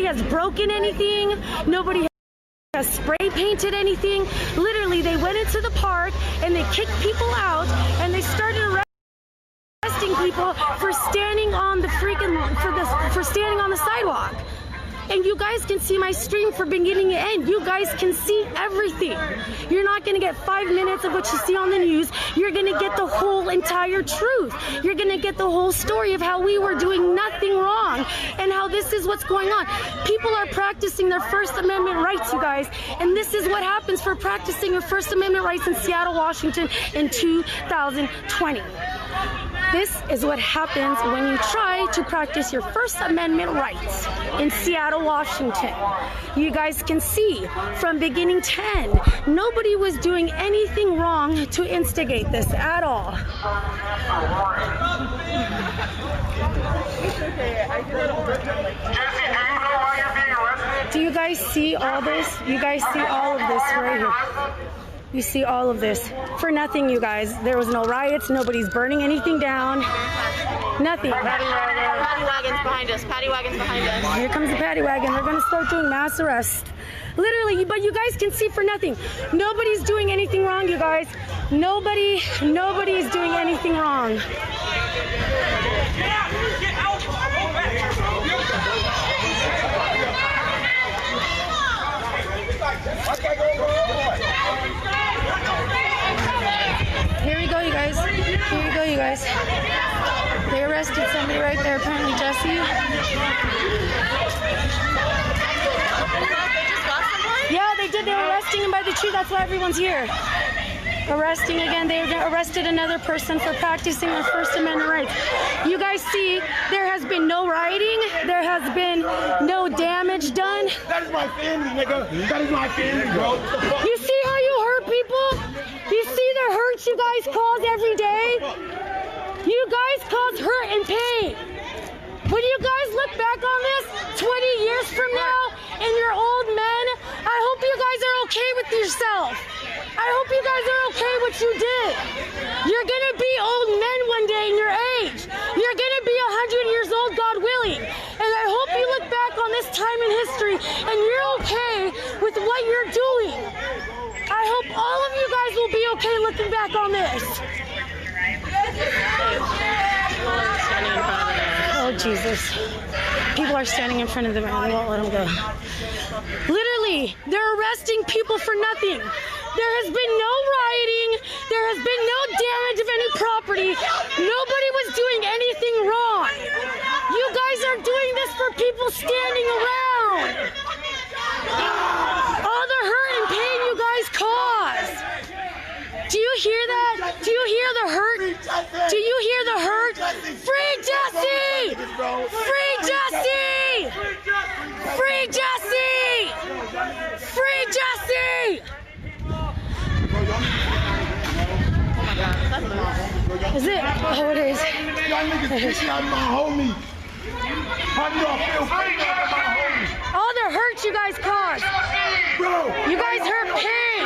has broken anything. Nobody has spray painted anything. Literally, they went into the park and they kicked people out and they started arresting people for standing on the for standing on the sidewalk. And you guys can see my stream from beginning to end. You guys can see everything. You're not gonna get 5 minutes of what you see on the news. You're gonna get the whole entire truth. You're gonna get the whole story of how we were doing nothing wrong and how this is what's going on. People are practicing their First Amendment rights, you guys. And this is what happens for practicing your First Amendment rights in Seattle, Washington in 2020. This is what happens when you try to practice your First Amendment rights in Seattle, Washington. You guys can see from beginning to end, nobody was doing anything wrong to instigate this at all. Do you guys see all this? You guys see all of this right here. You see all of this for nothing, you guys. There was no riots. Nobody's burning anything down. Nothing. Paddy wagon's behind us. Paddy wagon's behind us. Here comes the paddy wagon. They're going to start doing mass arrests. Literally, but you guys can see for nothing. Nobody's doing anything wrong, you guys. Nobody's doing anything wrong. Here we go, you guys. Here you go, you guys. They arrested somebody right there, apparently Jesse. Yeah, they did. They were arresting him by the tree. That's why everyone's here. Arresting again. They arrested another person for practicing their First Amendment rights. You guys see, there has been no rioting. There has been no damage done. That is my family, nigga. That is my family, bro. You see how you hurt people? You see the hurt you guys cause every day? You guys cause hurt and pain. When you guys look back on this 20 years from now and you're old men, I hope you guys are okay with yourself. I hope you guys are okay what you did. You're gonna be old men one day in your age. You're gonna be 100 years old, God willing. And I hope you look back on this time in history and you're okay with what you're doing. I hope all of you guys will be okay looking back on this. Oh, Jesus. People are standing in front of them and they won't let them go. Literally, they're arresting people for nothing. There has been no rioting. There has been no damage of any property. Nobody was doing anything wrong. You guys are doing this for people standing around. All the hurt and pain you guys cause. Do you hear that? Do you hear the hurt? Do you hear the hurt? Free Jesse! Free Jesse! Free Jesse! Free Jesse! Is it? Oh, it is. Y'all niggas kicking out my homie. How do y'all feel kicking out my homie? All the hurt you guys caused. Bro! You guys hurt pain.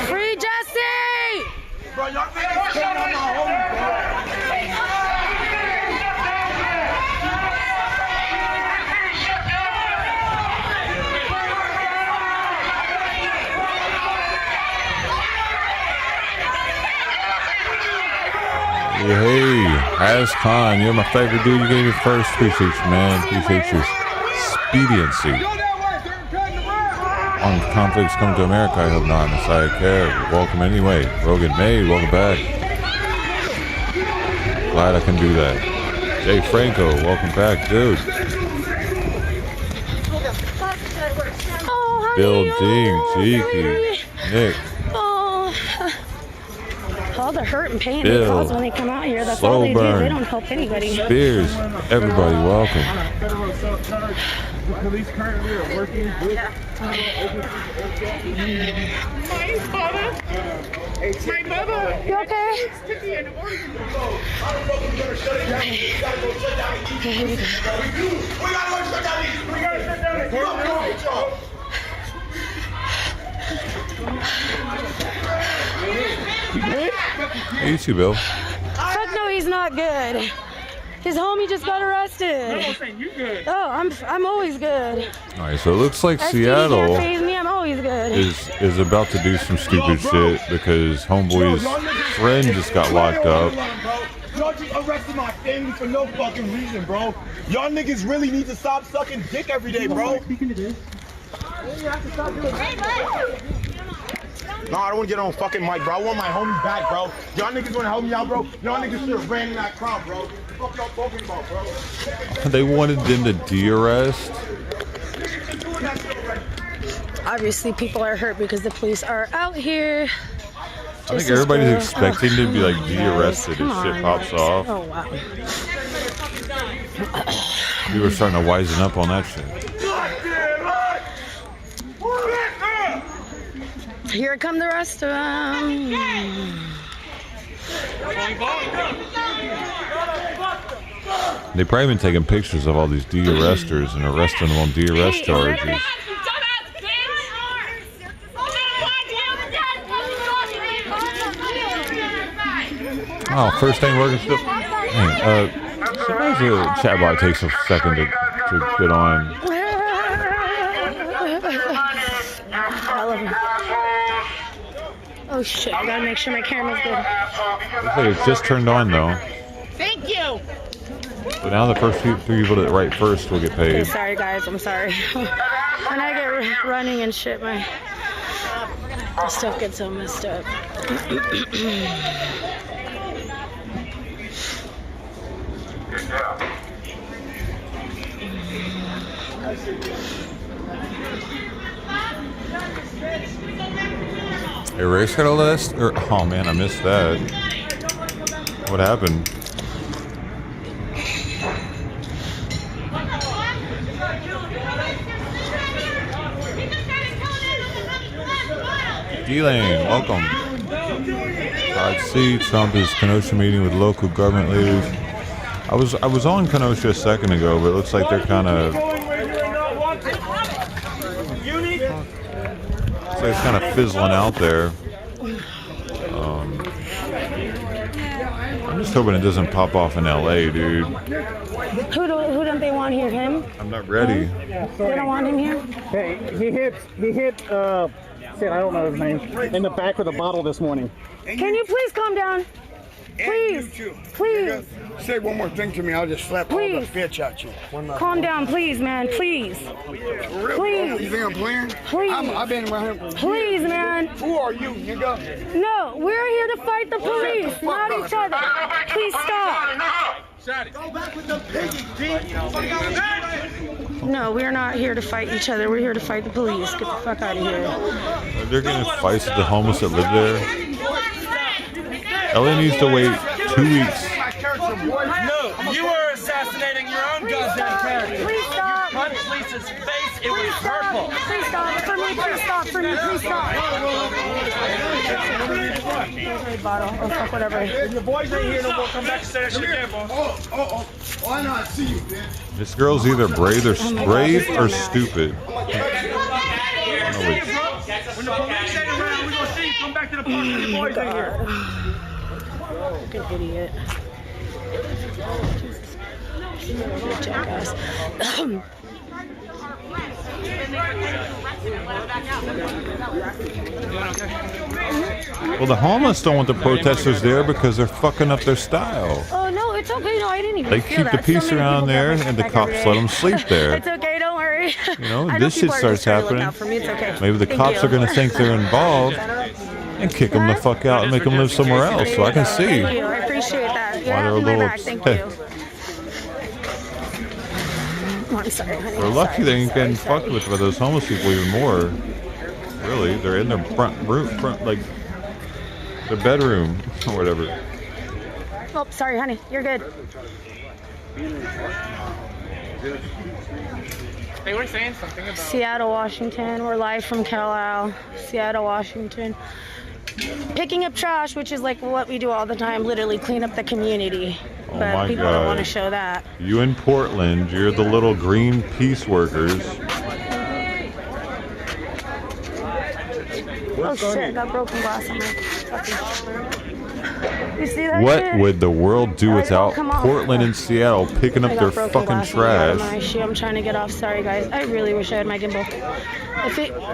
Free Jesse! Bro, y'all niggas kicking out my homie, bro. Hey, As Khan, you're my favorite dude. You gave me first. Appreciate you, man. Appreciate your expediency. On conflicts come to America, I hope not. Messiah Care, welcome anyway. Rogan May, welcome back. Glad I can do that. Jay Franco, welcome back, dude. Oh, Bill honey, Ding, Cheeky, Nick. All the hurt and pain Bill, they cause when they come out here, that's all they do. They don't help anybody. Spears, everybody, welcome. Police currently are working with My mother. You okay? You too, Bill. Fuck homeboy's not good. His homie just got arrested. I'm saying you good. Oh, I'm always good. All right, so it looks like STD Seattle can't faze me. I'm always good. is about to do some stupid shit because homeboy's friend just got locked up. Y'all just arrested my family for no fucking reason, bro. Y'all niggas really need to stop sucking dick every day, bro. No, I don't want to get on fucking mic, bro. I want my homie back, bro. Y'all niggas want to help me out, bro? Y'all niggas should have ran in that crowd, bro. What the fuck y'all talking about, bro? They wanted them to de-arrest. Obviously, people are hurt because the police are out here. I think everybody's expecting to be like de-arrested if shit pops off. Oh, wow. We were starting to wisen up on that shit. Here come the rest of them. They probably been taking pictures of all these de-arresters and arresting them on de-arrest charges. Oh, first ain't working still. Hey, sometimes the chat bot takes a second to get on. I love him. Oh shit, I gotta make sure my camera's good. Looks like it's just turned on though. Thank you. So now the first three people that write first will get paid. Okay, sorry guys, I'm sorry. When I get running and shit, my stuff gets all messed up. Hey, Ray's got a list? Or, oh man, I missed that. What happened? D-Lane, welcome. I'd see Trump is Kenosha meeting with local government leaders. I was on Kenosha a second ago, but it looks like they're kind of. So it's kind of fizzling out there. I'm just hoping it doesn't pop off in LA, dude. Who don't they want here? Him? I'm not ready. They don't want him here? Hey, he hit, shit, I don't know his name, in the back with a bottle this morning. Can you please calm down? Please. Please. Say one more thing to me, I'll just slap all the bitch at you. Calm down, please, man. Please. Please. You think I'm playing? Please. I've been around him. Please, man. Who are you, nigga? No, we're here to fight the police, not each other. Please stop. Go back with the piggy, bitch. No, we're not here to fight each other. We're here to fight the police. Get the fuck out of here. They're getting fights with the homeless that live there. LA needs to wait 2 weeks. No, you are assassinating your own goddamn character. Please stop. Punch Lisa's face, it was purple. Please stop. For me, please stop. For me, please stop. Bottle. Oh, fuck, whatever. Your boys ain't here no more. Come back and say that shit again, boss. Oh, why not see you, bitch? This girl's either brave or stupid. When the police ain't around, we're gonna see you come back to the park when your boys ain't here. Fucking idiot. Jackass. Well, the homeless don't want the protesters there because they're fucking up their style. Oh, no, it's okay. No, I didn't even They feel keep that. the peace So many around people there, got and the back cops every let day. them sleep there. It's okay, don't worry. You know, I this shit people are starts just trying to look happening. out for me. It's okay. Maybe the Thank cops you. are going to think they're involved and kick them the fuck out and make them live somewhere else. So I can see Thank you. I appreciate that. You're why they're a having my little back. Thank upset. you. Oh, I'm sorry, honey. They're lucky Sorry. they ain't getting fucked with by those homeless people even more. Really, they're in their front like their bedroom or whatever. Oh, sorry, honey. You're good. They were saying something about Seattle, Washington. We're live from Carlisle, Seattle, Washington. Picking up trash, which is like what we do all the time, literally clean up the community. Oh But my people don't want to God. show that. You in Portland, you're the little green peace workers. Oh shit, I got broken glass on my fucking You see that What shit? would the world do Alright, without come on. Portland and Seattle picking up I got their broken fucking glasses out of trash? my shit. I'm trying to get off. Sorry, guys. I really wish I had my gimbal.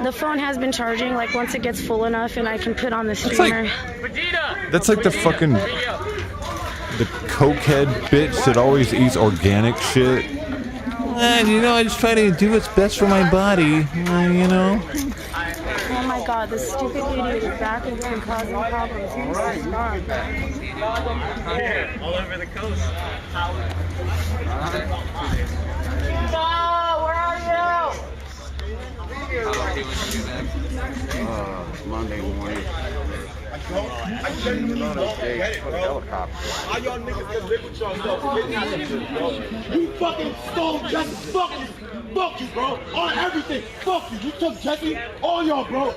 The phone has been charging. Like once it gets full enough, and I can put on the streamer. That's like the fucking the cokehead bitch that always eats organic shit. And you know, I just try to do what's best for my body. You know. Oh my god, this stupid idiot is back again causing problems. All over the coast. Monday morning. I genuinely don't get it, bro. How y'all niggas can live with yourself and get out of this, bro? You fucking stole Jesse. Fuck you, bro. On everything. Fuck you. You took Jesse. All y'all, bro.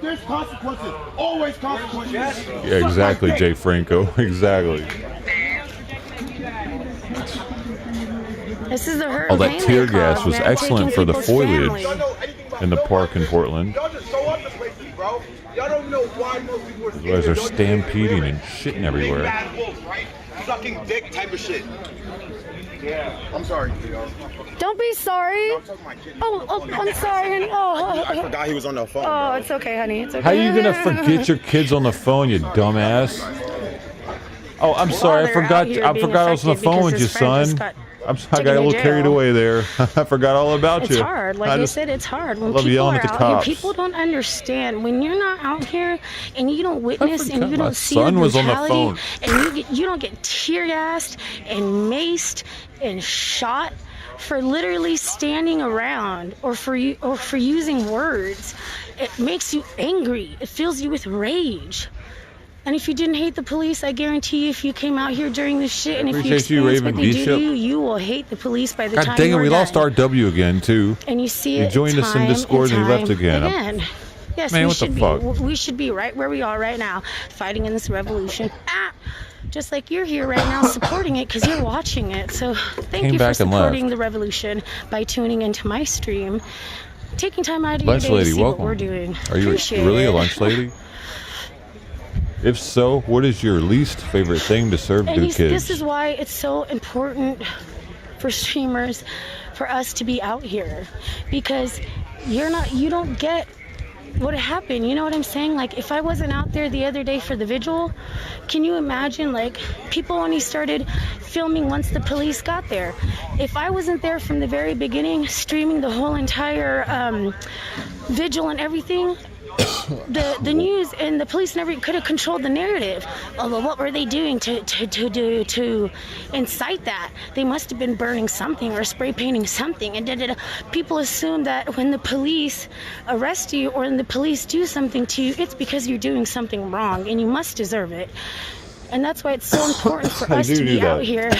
There's consequences. Always consequences. Yeah, exactly, Jay Franco. Exactly. This is the hurt. All that tear gas was man, excellent for the foliage Y'all know anything about in the no park in fucking- Portland. Y'all just show up to places, bro. Y'all don't know why most people are You guys are stampeding and shitting everywhere. Bad wolves, right? Sucking dick type of shit. Yeah. I'm sorry, Theo. Don't be sorry. I'm talking my kid. Oh, I'm sorry, honey. I forgot he was on the phone. Oh, bro. it's okay, honey. It's okay. How you gonna forget your kids on the phone, you dumbass? Oh, I'm sorry. I they're out forgot. here I being forgot I was on the affected phone because with you, his friend just son. got I got a little taken to carried jail. away there. I forgot all about It's you. hard. Like I said, it's hard. When love people yelling are at the out here, cops. people don't understand. When you're not out here and you don't witness and forgot you my don't see son the was on the brutality phone. and you don't get tear gassed and maced and shot for literally standing around or for using words, it makes you angry. It fills you with rage. And if you didn't hate the police, I guarantee you, if you came out here during this shit and if you Appreciate you, experienced Raven what they do to Bishop. you, you will hate the police by the God time dang it, you're we lost done. RW again too. And you see He it joined us in time Discord and he left time again. Yes, Man, we what the should fuck? we should be right where we are right now, fighting in this revolution. Just like you're here right now supporting it because you're watching it. So thank Came you for back and supporting left. the revolution by tuning into my stream, taking time out of your Lunch day to lady, see welcome. what we're doing. Are you Appreciate really it. a lunch lady? If so, what is your least favorite thing to serve And to this kids? is why it's so important for streamers, for us to be out here, because you don't get what happened. You know what I'm saying? Like, if I wasn't out there the other day for the vigil, can you imagine, like, people only started filming once the police got there. If I wasn't there from the very beginning, streaming the whole entire vigil and everything, the news and the police never could have controlled the narrative. Although, what were they doing to incite that? They must have been burning something or spray painting something. And people assume that when the police arrest you or when the police do something to you, it's because you're doing something wrong and you must deserve it. And that's why it's so important for us to be out here.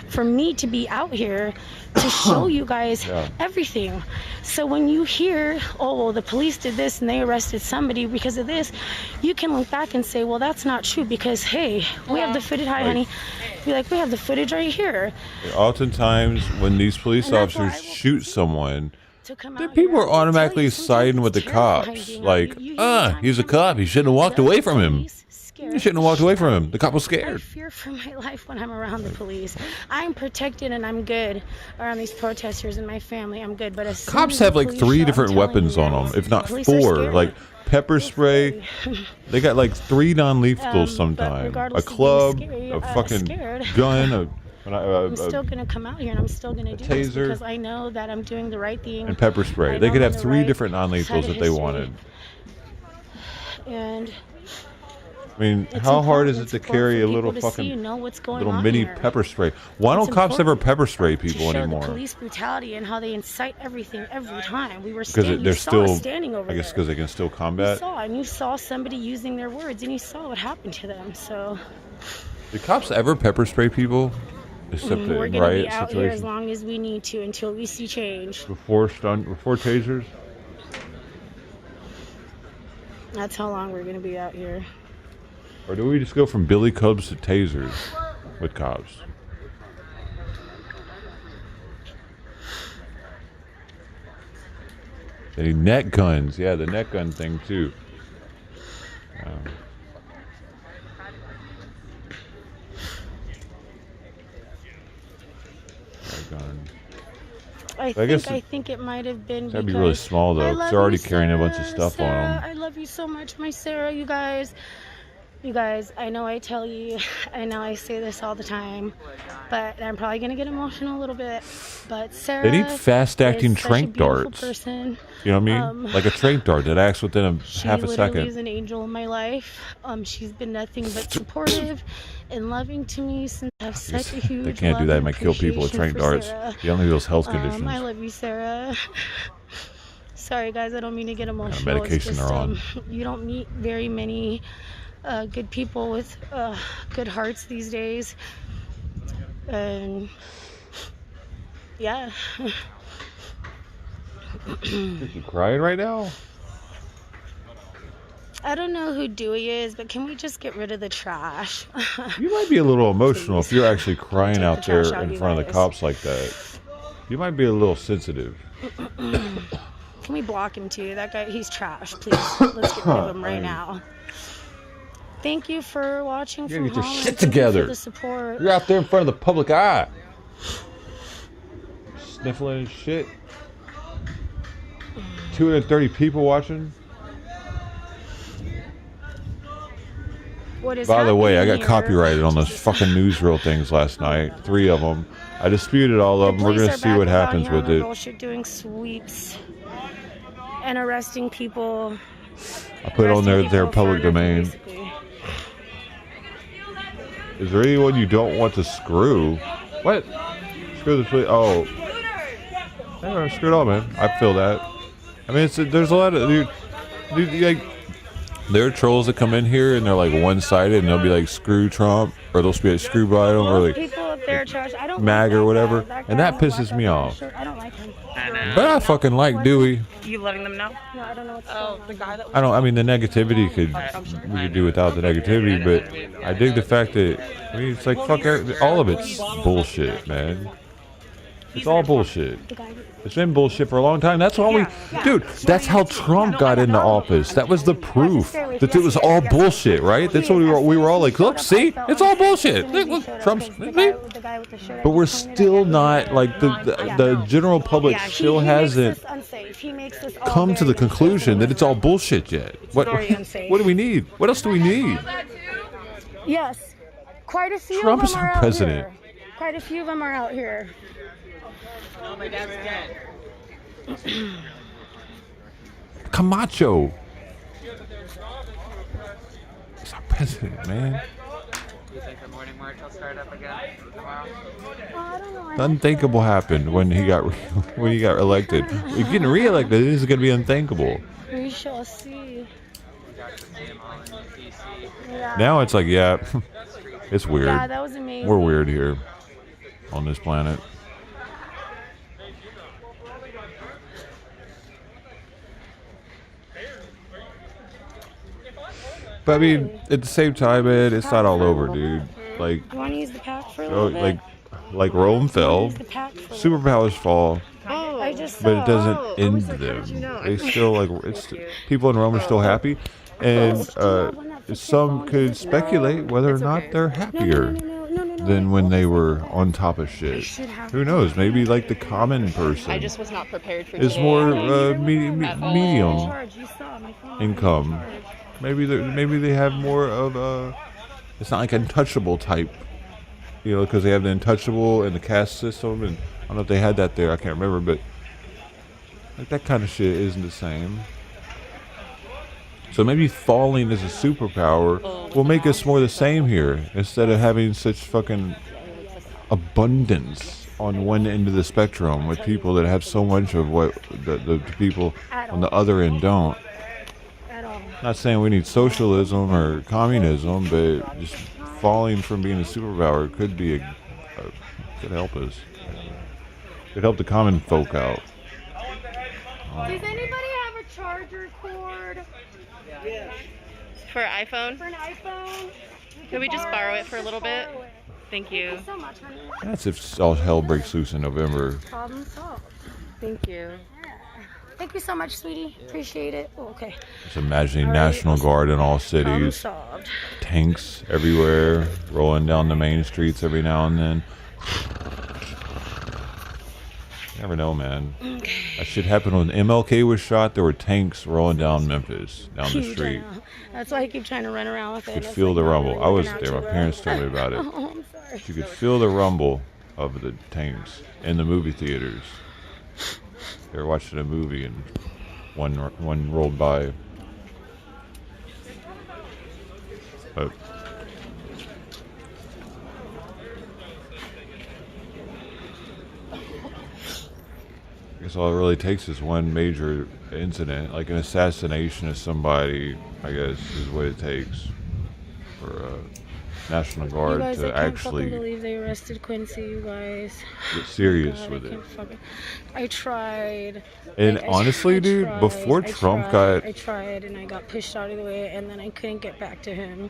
For me to be out here to show you guys everything. So when you hear, oh, well, the police did this and they arrested somebody because of this, you can look back and say, well, that's not true because, hey, we have the footage. Hi, honey. Be like, we have the footage right here. Oftentimes, when these police officers shoot someone, people are automatically siding with the cops. Like, he's a cop. He shouldn't have walked away from him. You shouldn't have walked away from him. The cop was I scared. fear for my life when I'm around the police. I'm protected and I'm good around these protesters and my family. I'm good. But as soon Cops as the have like police 3 show, I'm different telling weapons you on guys, them, if not police are 4. scary. Like pepper spray. They got like 3 non-lethals sometimes. A regardless of being club, scary, a fucking scared, gun, I'm still gonna come out here and I'm still gonna do this taser, because I know that I'm doing the right thing. and pepper spray. I They know could I'm have the 3 right different side non-lethals of if they history. wanted. And I mean, it's how hard important. is it It's to important carry for a little people to see fucking and know what's going little on mini here. pepper spray? Why don't It's cops ever important pepper spray to people show anymore? the police brutality and how they incite everything every time. We were Because standing, they're you saw us still, standing over I guess, there. because they can still You combat. saw, and you saw somebody using their words, and you saw what happened to them. So Do cops ever pepper spray people? Except we're in gonna be riot out here as situations? long as we need to until we see change. Before tasers? That's how long we're gonna be out here. Or do we just go from billy clubs to tasers with cops? They net guns. Yeah, the net gun thing too. gun. I think it might have been. That'd be really small though. 'Cause they're already carrying a bunch of stuff on them. I love you so much, my Sarah. You guys, I know I tell you, I know I say this all the time, but I'm probably gonna get emotional a little bit. But Sarah, they need fast-acting trank darts. Person. You know what I mean? Like a trank dart that acts within half a second. She literally is an angel in my life. She's been nothing but supportive and loving to me since I have such a huge. They can't do that. It might kill people with trank darts. You only those health conditions. I love you, Sarah. Sorry, guys. I don't mean to get emotional. What kind of medication it's just, they're on? You don't meet very many good people with good hearts these days. And yeah. Is she crying right now? I don't know who Dewey is, but can we just get rid of the trash? You might be a little emotional if you're actually crying out there trash out, in you front of the guys. cops like that. You might be a little sensitive. Can we block him too? That guy, he's trash. Please, let's get rid of him right now. Thank you for watching You from gotta get your home. shit Thank you together. for the support. You're out there in front of the public eye. Sniffling and shit. 230 people watching. What is By the way, I got happening here? copyrighted on those fucking newsreel things last night. 3 of them. I disputed all of them. We're Police gonna are see back what down happens here with on the it. bullshit, doing sweeps and arresting people. I put on their public domain. Basically. Is there anyone you don't want to screw? What? Screw the police? Oh. Yeah, screw it all, man. I feel that. I mean, there's a lot of dude, like, there are trolls that come in here and they're like one-sided and they'll be like screw Trump or they'll be like screw Biden or like People up there are trash. I don't MAG like or whatever, that guy. and that I don't pisses like me that off. guy. I don't like him. But I fucking like Dewey. You letting them know? No, I don't know what's Oh, going the on. guy that. I mean the negativity we could do without the negativity, but I dig the fact that it's like fuck all of it's bullshit, man. It's all bullshit. It's been bullshit for a long time. That's all dude, that's how Trump got into office. That was the proof that it was all bullshit, right? That's what we were all like, look, see, it's all bullshit. Look, Trump's, see? But we're still not like the general public still hasn't come to the conclusion that it's all bullshit yet. What do we need? What else do we need? Yes, quite a few Trump of is them our are out president. here. Quite a few of them are out here. Camacho. It's our president, man. You think the morning march will start up again tomorrow? I don't know. The unthinkable happened when he got elected. We're getting reelected. This is going to be unthinkable. We shall see. We got to see them all in DC. Yeah. Now it's like, yeah, it's weird. Yeah, that was amazing. We're weird here on this planet. But I mean, at the same time, man, it's not all over, dude. Like, You want to use the pack for a little bit? like Rome fell, Use the pack for a little superpowers fall, I just but it doesn't Oh, end I was like, how them. did you know? They still like people in Rome are still happy, and some could speculate whether or not they're happier than when they were on top of shit. Who knows? Maybe like the common person I just was not prepared for is today. more medium charge. You saw my phone. income. Maybe they have more of a. It's not like untouchable type, you know, because they have the untouchable and the caste system, and I don't know if they had that there. I can't remember, but like that kind of shit isn't the same. So maybe falling as a superpower will make us more the same here, instead of having such fucking abundance on one end of the spectrum with people that have so much of what the people on the other end don't. Not saying we need socialism or communism, but just falling from being a superpower could be could help us. Could help the common folk out. Does anybody have a charger cord For iPhone? for an iPhone? Could we just borrow it for a little bit? Borrow it. Thank you. Thank you so much, honey. That's if all hell breaks loose in November. Problem solved. Thank you. Thank you so much, sweetie. Appreciate it. Oh, okay. Just imagining National Guard in all Problem cities, solved. tanks everywhere, rolling down the main streets every now and then. Never know, man. That shit happened when MLK was shot. There were tanks rolling down Memphis, down the street. That's why I keep trying to run around with it. You could feel the rumble. I was there. My parents told me about it. Oh, I'm sorry. You could feel the rumble of the tanks in the movie theaters. They were watching a movie and one rolled by. But I guess all it really takes is one major incident, like an assassination of somebody, I guess, is what it takes for a National Guard to actually I can't believe they arrested Quincy, you guys. get serious with it. I tried. And honestly, dude, before Trump got... I tried and I got pushed out of the way and then I couldn't get back to him.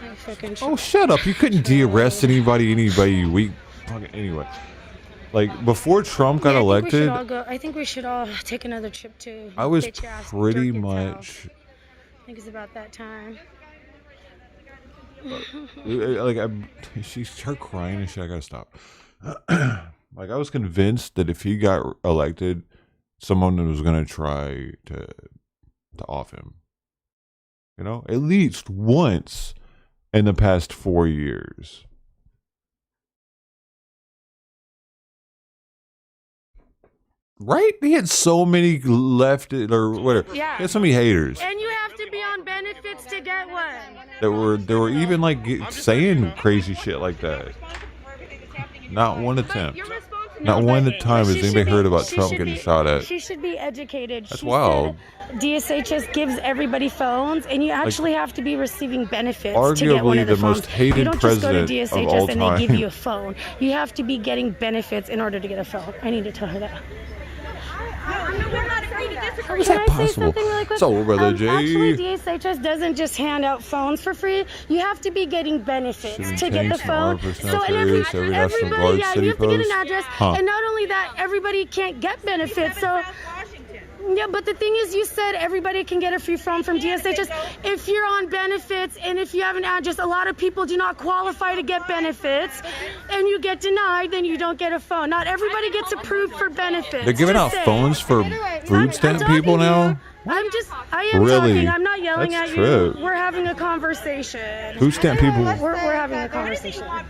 I fucking tried. Oh, shut up. You couldn't de-arrest anybody weak. Anyway. Like, before Trump got elected... I think we should all take another trip to... I was pretty much... I think it's about that time. Like, she started crying and shit. I gotta stop. Like, I was convinced that if he got elected, someone was gonna try to off him. You know, at least once in the past 4 years. Right? He had so many left or whatever. Yeah. He had so many haters. And you have to be on benefits to get one. They were even like saying crazy shit like that. Not one attempt. Not one time has anybody heard about Trump getting shot at. She should be educated. That's wild. DSHS gives everybody phones, and you actually have to be receiving benefits arguably to get one of the most hated you don't just go to president DSHS of all and time. they give you a phone. You have to be getting benefits in order to get a phone. I need to tell her that. How is that possible? So, Brother Jay. Actually, DSHS doesn't just hand out phones for free. You have to be getting benefits to get the phone. So, and everybody, yeah, you have to get an address. And not only that, everybody can't get benefits. So, yeah, but the thing is, you said everybody can get a free phone from DSHS. If you're on benefits and if you have an address, a lot of people do not qualify to get benefits, and you get denied, then you don't get a phone. Not everybody gets approved for benefits. They're giving out phones for food stamp people now? I am really? talking. I'm not yelling That's at true. you. We're having a conversation. Food stamp people? We're having a conversation. What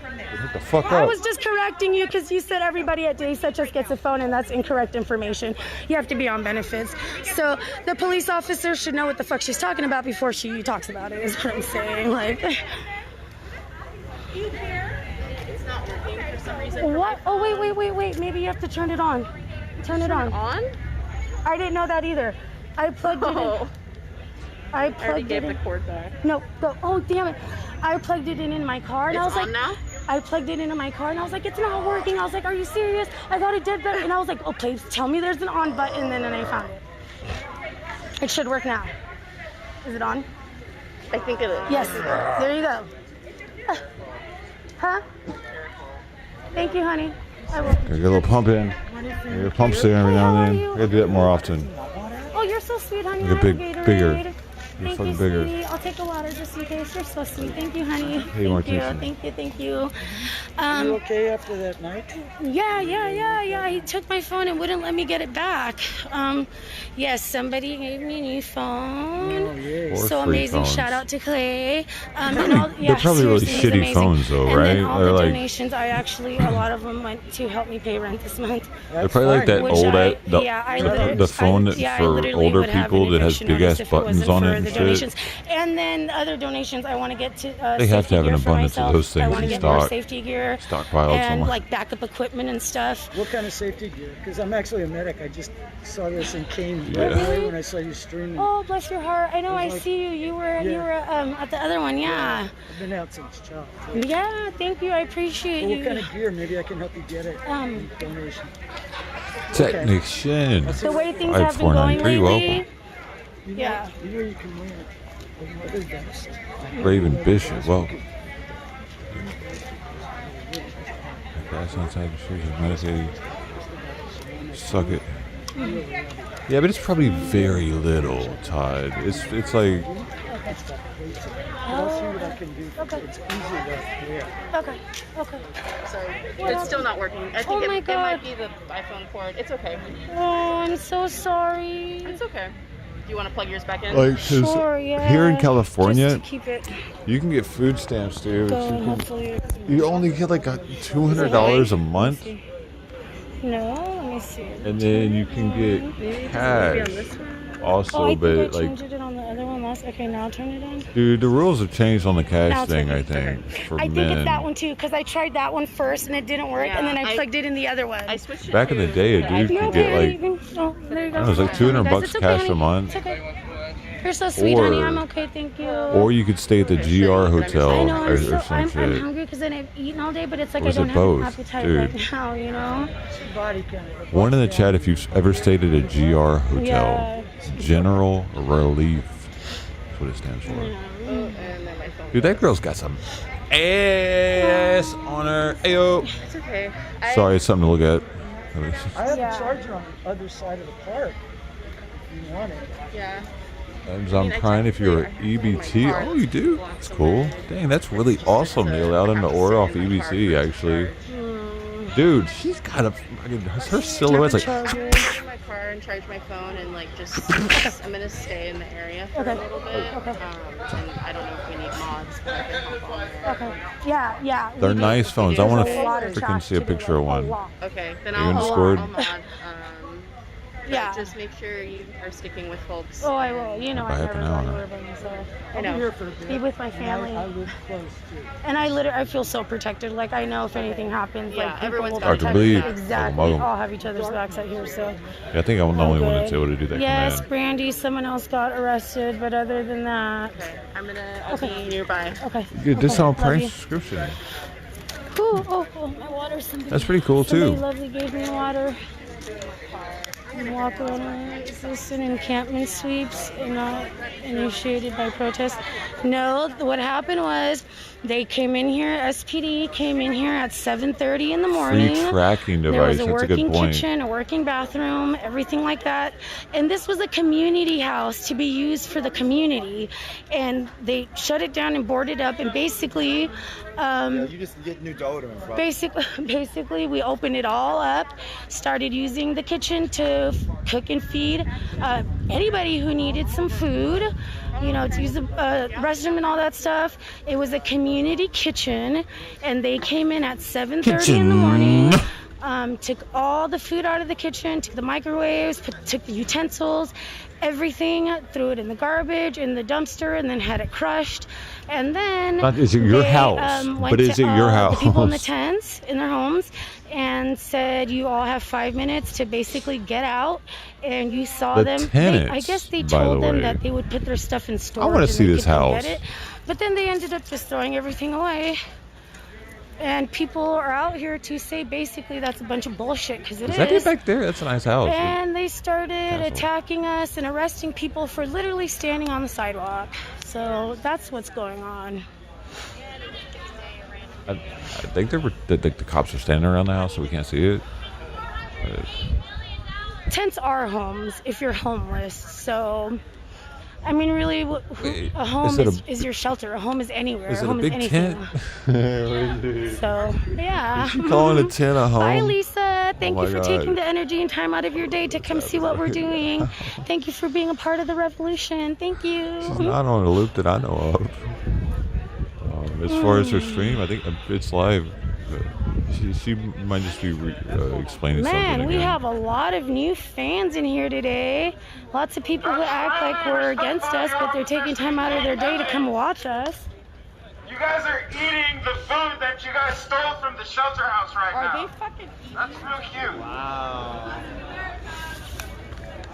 the fuck I up? was just correcting you because you said everybody at DSHS gets a phone, and that's incorrect information. You have to be on benefits. So the police officer should know what the fuck she's talking about before she talks about it, is what I'm saying. Like, It's not working for some reason. what? Oh, wait. Maybe you have to turn it on. Turn it on. I didn't know that either. I plugged it in. I plugged it in. The cord back. No, oh damn it. I plugged it in my car, and I was like, now? I plugged it into my car, and I was like, it's not working. I was like, are you serious? I thought it did better. And I was like, oh, please tell me there's an on button. And then I found it. It should work now. Is it on? I think it is. Yes. There you go. Huh? Thank you, honey. I will. Get a little pump in. Get a pump there every now and then. You gotta do that more often. Oh, you're so sweet, honey. Get bigger. You're Thank you, fucking bigger. sweetie. I'll take a water just in case. You're so sweet. Thank you, honey. Hey, Morticia. Thank you. You okay after that night? Yeah. He took my phone and wouldn't let me get it back. Yes, somebody gave me a new phone. Oh, yeah. So amazing. Phones. Shout out to Clay. They're probably really shitty phones, though, right? And then all They're the like donations, a lot of them went to help me pay rent this month. they're probably like that Which old I phone for literally older would have people an that has eviction big notice ass if it buttons wasn't on for it and the shit. donations. And then other donations, I want to get to They have to have an safety gear for abundance of myself. those things I want to in get more stock. safety gear Stockpiled and somewhere. like backup equipment and stuff. What kind of safety gear? Because I'm actually a medic. I just saw this and came Yeah. right away when I saw you streaming. Oh, bless your heart. I know. I like- see you. You were at the other one. Yeah. I've been out since child. Yeah. Thank you. I appreciate Well, you. what kind of gear? Maybe I can help you get it. Donation. Technician. The way things have been going 5493, lately. welcome. Yeah. You know you can wear it. Other guys. Raven Bishop, welcome. Guys outside the church is meditating. Suck it. Yeah, but it's probably very little, Todd. It's like I'll see what I can do. Okay. It's easier to wear. Okay. Okay. Sorry. It's still not working. I think it might be the iPhone cord. It's okay. Oh, I'm so sorry. It's okay. Do you want to plug yours back in? Like, 'cause Sure, yeah. here in California, Just to keep it you can get food stamps, dude. going, hopefully. You only get like $200 a month, No, let me see. and then you can get cash also, I but think I like, changed it on the other one last. Okay, now turn it on. dude, the rules have changed on the Now cash it's thing. working. I think for I think men. it's that one too, because I tried that one first and it didn't work, Yeah, and then I I- plugged it in the other one. I switched it Back in the day, a dude No, could get okay, like, oh, there you go. it was like $200 It's okay, cash honey. a month, It's okay. You're so sweet, Or- honey. I'm okay, thank you. or you could stay at the GR hotel I know, or I'm some shit. hungry because then I've eaten all day, but it's like Or I is it don't have both? an appetite Dude. right now, you know? One in the chat if you've ever stayed at a GR hotel. Yeah. General Relief. That's what it stands for. Dude, that girl's got some ass on her. Ayo. It's okay. Sorry, it's something to look at. I have Yeah. a charger on the other side of the park. If you want it. Yeah. I'm crying if you're EBT. Oh, you do? That's cool. Dang, that's really awesome. They allowed him to order off EBT, actually. Dude, she's got a fucking, her silhouette's like, Charger. Get in my car and charge my phone and like just I'm gonna stay in the area for Okay. a little bit. Okay. And I don't know if we need mods, but I can hop on there. Okay. Yeah, yeah. they're we do. nice phones. I want There's a lot of to freaking shots see a to do, picture of like, a one. lot. Okay, then Are you I'll in mod. Discord? Yeah. Just make sure you are sticking with folks. Oh, I will. You know, By I half never an go hour. anywhere by myself. I know. Here for a bit. Be with my family. I live close too. And I feel so protected. Like, I know if anything happens, Yeah, like, people everyone's will got each protect other's me. backs. Exactly. Mug 'em. All have each other's backs out here, so. Yeah, I think I'm the only one that's Okay. able to do that Yes, command. Brandy, someone else got arrested, but other than that. Okay, I'll be nearby. Okay. Good discount Love price you. subscription. Ooh, oh, my water. Somebody, That's pretty cool, somebody too. lovely gave me water. And walk around. Is this an encampment sweeps and not initiated by protest? No, what happened was they came in here, SPD came in here at 7:30 in the morning. Free tracking There device. was a That's a working good point. kitchen, a working bathroom, everything like that. And this was a community house to be used for the community. And they shut it down and boarded up. And basically, You just get new deodorant, bro. basically, we opened it all up, started using the kitchen to cook and feed anybody who needed some food, you know, to use the restroom and all that stuff. It was a community kitchen, and they came in at 7:30 in the morning. Took all the food out of the kitchen, took the microwaves, took the utensils, everything, threw it in the garbage, in the dumpster, and then had it crushed. And then But is it your they, house? went But is to, it your the people in the house? tents in their homes and said, you all have 5 minutes to basically get out. And you saw The them. tenants, I guess they by told the them way. that they would put their stuff in storage. wanna and see they this could come house. get it. But then they ended up just throwing everything away. And people are out here to say basically that's a bunch of bullshit, because it Is that it is. back there? That's a nice house. And they started Castle. attacking us and arresting people for literally standing on the sidewalk. So that's what's going on. I think the cops are standing around the house, so we can't see it. Tents are homes if you're homeless. So, I mean, really, Wait, a home is it is your shelter. A home is anywhere. Is a it a home big is anything. tent? So, yeah. You calling a tent a home? Bye, Lisa. Thank Oh you my for God. taking the energy and time out of your day to come see what we're doing. Thank you for being a part of the revolution. Thank you. She's not on a loop that I know of. As far as her stream, I think it's live. She might just be explaining something Man, again. we have a lot of new fans in here today. Lots of people who act like we're against us, but they're taking time out of their day to come watch us. You guys are eating the food that you guys stole from the shelter house right now. Are they fucking That's real cute. Wow.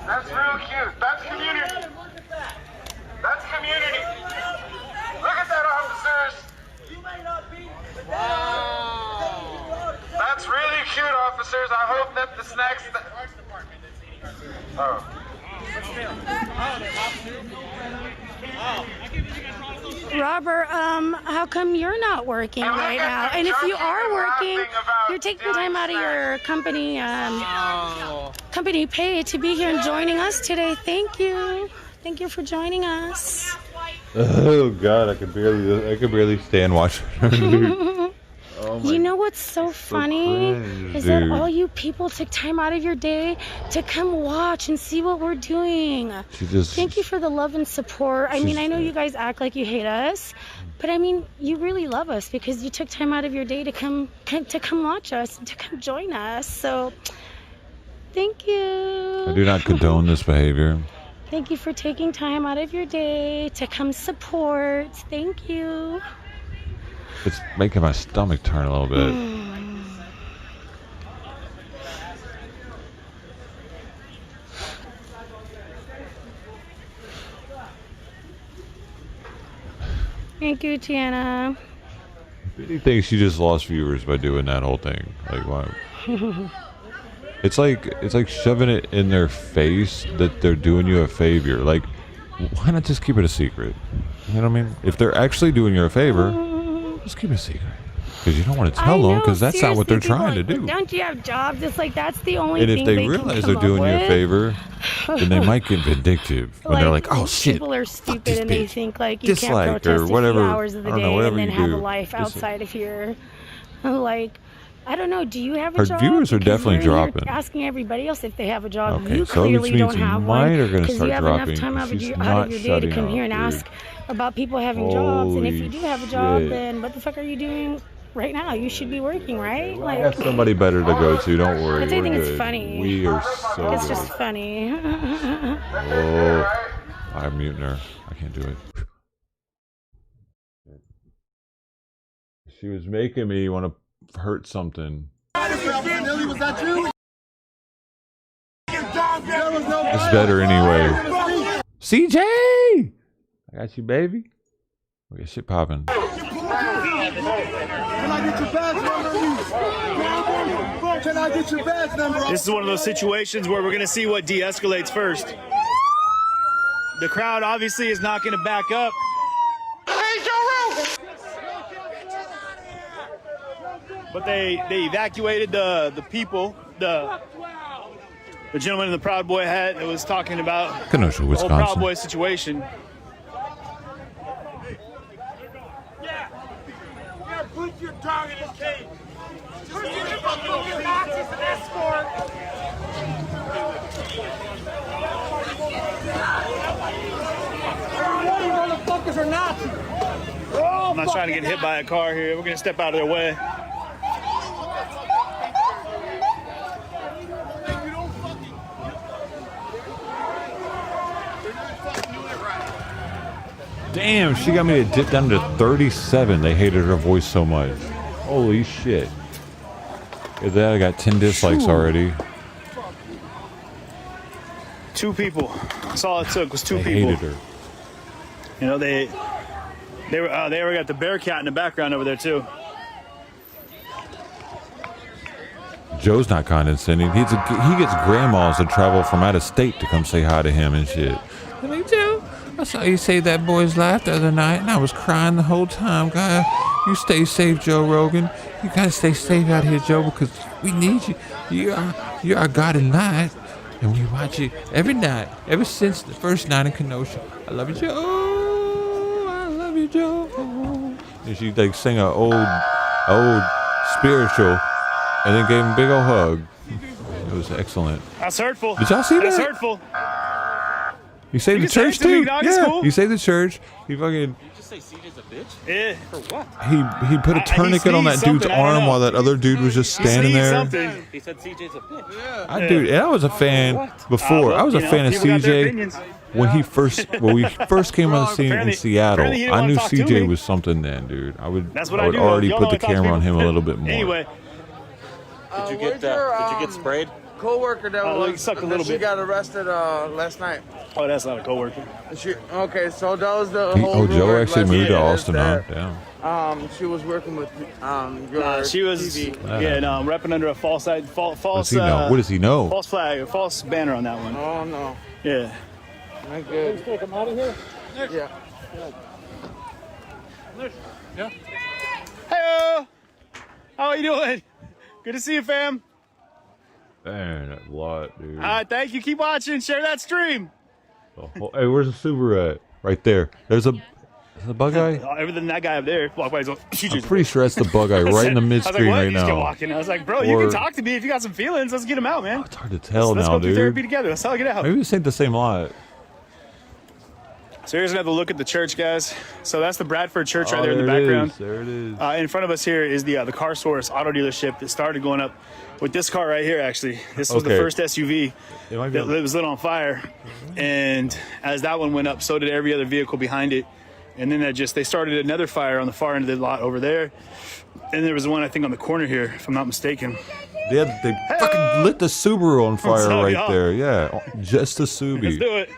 That's real cute. That's community. That's community. Look at that, officers. Wow. That's really cute, officers. I hope that the snacks. Oh. Robert, how come you're not working And look right at now? them And if you joking are and working, laughing about you're taking stealing time out of your company company pay to be here and joining us today. Thank you. Thank you for joining us. Oh God, I could barely stand watching her. Dude. Oh You know what's so funny is that all you people took time out of your day to come watch and see what we're doing. Thank you for the love and support. I mean, I know you guys act like you hate us, but I mean, you really love us because you took time out of your day to come watch us, to come join us. So, thank you. I do not condone this behavior. Thank you for taking time out of your day to come support. Thank you. It's making my stomach turn a little bit. Thank you, Tiana. He thinks she just lost viewers by doing that whole thing. Like, why? It's like shoving it in their face that they're doing you a favor. Like, why not just keep it a secret? You know what I mean? If they're actually doing you a favor, just keep it a secret. Because you don't want to tell them, because that's not what they're trying to do. Don't you have jobs? It's like that's the only thing. And if they realize they're doing you a favor, then they might get vindictive when they're like, "Oh shit, people are stupid and they think like you can't dislike protest or whatever, a few hours of the I don't know, day whatever and then you have do. a life Just- outside of here." Like, I don't know. Do you have a Her job? viewers are Because definitely you're dropping. Asking everybody else if they have a job. Okay, You so which clearly means don't have one mine are gonna because start you have dropping, enough time out she's of not your day to come shutting here and up, ask about people having jobs. And if you do have a job, shit. then what the fuck are you doing right now? You should be working, right? I have Like, somebody better to go to. Don't worry. I think We're it's good. funny. We are so it's good. just funny. Oh, I'm muting her. I can't do it. She was making me want to hurt something. Was that you? It's better anyway. CJ! I got you, baby. We got shit popping. Can I get your badge number? Can I get your badge number? This is one of those situations where we're going to see what de-escalates first. The crowd obviously is not going to back up. But they evacuated the people, the gentleman in the Proud Boy hat that was talking about Kenosha, the whole Wisconsin. Proud Boy situation. Put your dog in his cage. Put your fucking Nazis and escort. Motherfuckers are Nazis. I'm not trying to get hit by a car here. We're going to step out of their way. Damn, she got me to dip down to 37. They hated her voice so much. Holy shit. At that, I got 10 dislikes already. 2 people. That's all it took was 2 They people. hated her. You know, they were got the bear cat in the background over there too. Joe's not condescending. He gets grandmas to travel from out of state to come say hi to him and shit. I'm like, Joe, I saw you save that boy's life the other night, and I was crying the whole time. God, you stay safe, Joe Rogan. You gotta stay safe out here, Joe, because we need you. You're our God at night, and we watch you every night, ever since the first night in Kenosha. I love you, Joe. I love you, Joe. And she like sang an old spiritual, and then gave him a big old hug. It was excellent. That's hurtful. Did y'all see that? That's hurtful. He saved the can say church it to me, too. dog, it's Yeah, cool. he saved the church. He fucking. You just say CJ's a bitch? Yeah. For what? He put a tourniquet on that sneezed dude's something, I don't arm know. while that other dude was just standing Sneeze there. something. He said CJ's a bitch. I was a fan before. I was a fan of people got their CJ opinions. when we first came on the scene in Apparently Seattle. he didn't I wanna knew talk to me. CJ was something then, dude. I would That's what I I would do. already Y'all put know the I talk to camera on him people. a little bit more. Anyway, Did you get sprayed? Co-worker that Oh, was you sucked a little she bit. got arrested last night. oh, that's not a coworker. Okay, so that was the He- whole oh, Joe rumor actually last moved to night is Austin, huh? that, Damn. she was working with your She was TV. repping under a false What does he know? false What does he know? false flag, a false banner on that one. Oh no, Yeah. not good. Take him out of here. Yeah. Hey, how are you doing? Good to see you, fam. Man, that lot, dude. Thank you. Keep watching. Share that stream. Hey, where's the Subaru at? Right there. There's a The bug eye? Everything that guy up there walked by. He's like, I'm pretty sure that's the bug eye right in the mid screen right He just kept now. walking. I was like, bro, you can talk to me if you got some feelings. Let's get them out, man. It's hard to tell Let's now, go through therapy dude. together. Let's talk it out. Maybe this ain't the same lot. So here's another look at the church, guys. So that's the Bradford Church right there in the There it background. is. There it is. In front of us here is the Car Source auto dealership that started going up with this car right here, actually. This was the first SUV that was lit on fire. And as that one went up, so did every other vehicle behind it. And then they started another fire on the far end of the lot over there. And there was one, I think, on the corner here, if I'm not mistaken. They fucking lit the Subaru on fire up, right y'all? there. Yeah, just the Subi. Let's do it.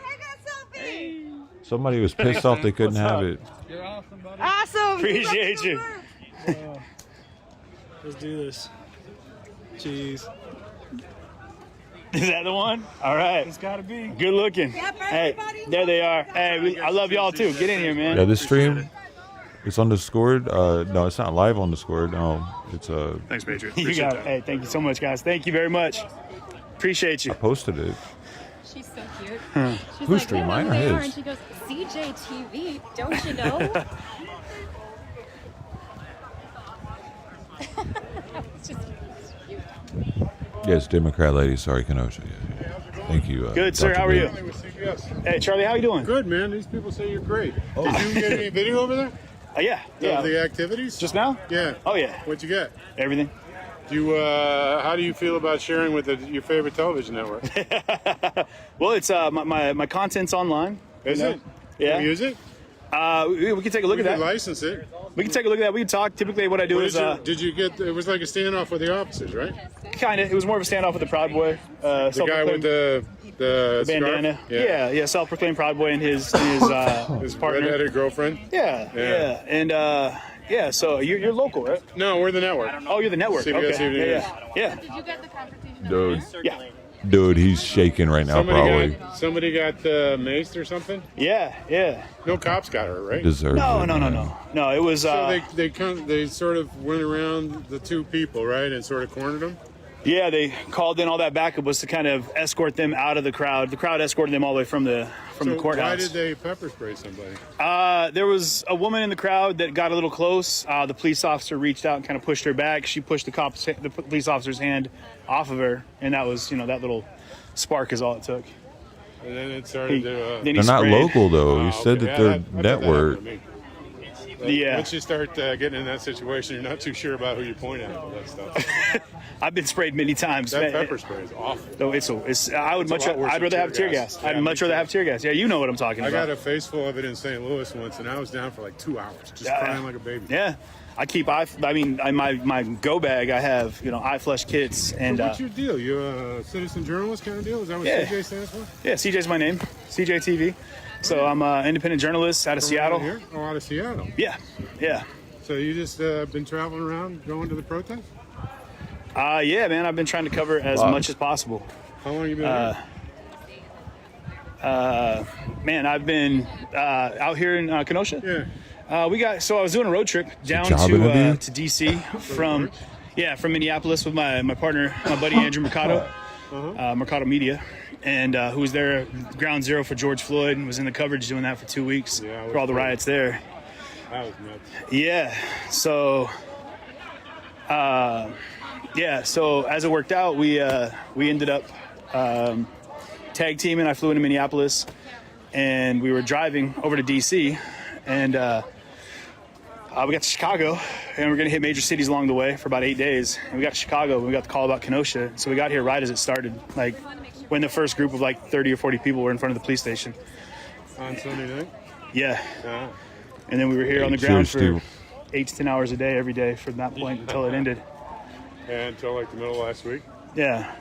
Somebody was pissed off they couldn't have it. You're awesome, buddy. Awesome. Appreciate you. Let's do this. Jeez. Is that the one? All right. It's got to be. Good looking. Hey, there they are. Hey, I love y'all too. Get in here, man. Yeah, this stream, it's on Discord. No, it's not live on Discord. No, it's Thanks, Patriot. You got it. Hey, thank you so much, guys. Thank you very much. Appreciate you. I posted it. She's so cute. She's Whose like, stream, "I mine know or who they are," his? and she goes, CJTV, don't you know? It's just cute. Yes, Democrat lady. Sorry, Kenosha. Yeah. Thank you. Good, sir. Dr. How are you? Big. Hey, Charlie, how you doing? Good, man. These people say you're great. Did you get any video over there? Yeah. Of the activities? Just now? Yeah. Oh, yeah. What'd you get? Everything. How do you feel about sharing with your favorite television network? Well, it's my content's online. Is it? Yeah. Can you use it? We can take a look at that. License it. We can take a look at that. We can talk. Typically, what I do is did you get? It was like a standoff with the officers, right? kind of. It was more of a standoff with the Proud Boy. The guy with the bandana. Scarf? Yeah. Self-proclaimed Proud Boy and his partner. Redheaded girlfriend. Yeah. And so you're local, right? No, we're the network. Oh, you're the network. CBS Okay. Evening Yeah. Did you get the confrontation? Dude. Yeah. Dude, he's shaking right now, probably. Somebody got maced or something? Yeah. No cops got her, right? Deserves No. it, man. No, it was. So they sort of went around the two people, right, and sort of cornered them. Yeah, they called in. All that backup was to kind of escort them out of the crowd. The crowd escorted them all the way from the courthouse. Why did they pepper spray somebody? There was a woman in the crowd that got a little close. The police officer reached out and kind of pushed her back. She pushed the police officer's hand off of her, and that was, that little spark is all it took. And then it started to. They're not local, though. You said that they're network. Once you start getting in that situation, you're not too sure about who you point at and all that stuff. I've been sprayed many times. That pepper spray is awful. No, I'd rather have tear gas. I'd much rather have tear gas. Yeah, you know what I'm talking about. I got a face full of it in St. Louis once, and I was down for like 2 hours, just crying like a baby. Yeah. I keep my go bag. I have eye flush kits and. What's your deal? You a citizen journalist kind of deal? Is that what CJ stands for? Yeah, CJ's my name. CJ TV. So I'm an independent journalist out of Seattle. Here? Oh, out of Seattle. Yeah. So you just been traveling around, going to the protest? Yeah, man. I've been trying to cover as much as possible. How long have you been here? Man, I've been out here in Kenosha. Yeah. I was doing a road trip down to DC from Minneapolis with my partner, my buddy Andrew Mercado, Mercado Media, and who was there ground zero for George Floyd and was in the coverage doing that for 2 weeks for all the riots there. That was nuts. Yeah. So so as it worked out, we ended up tag teaming. I flew into Minneapolis and we were driving over to DC, and we got to Chicago, and we're going to hit major cities along the way for about 8 days. And we got to Chicago, and we got the call about Kenosha. So we got here right as it started, like when the first group of like 30 or 40 people were in front of the police station. On Sunday night? Yeah. And then we were here on the ground for 8 to 10 hours a day, every day from that point until it ended. And until like the middle of last week? Yeah.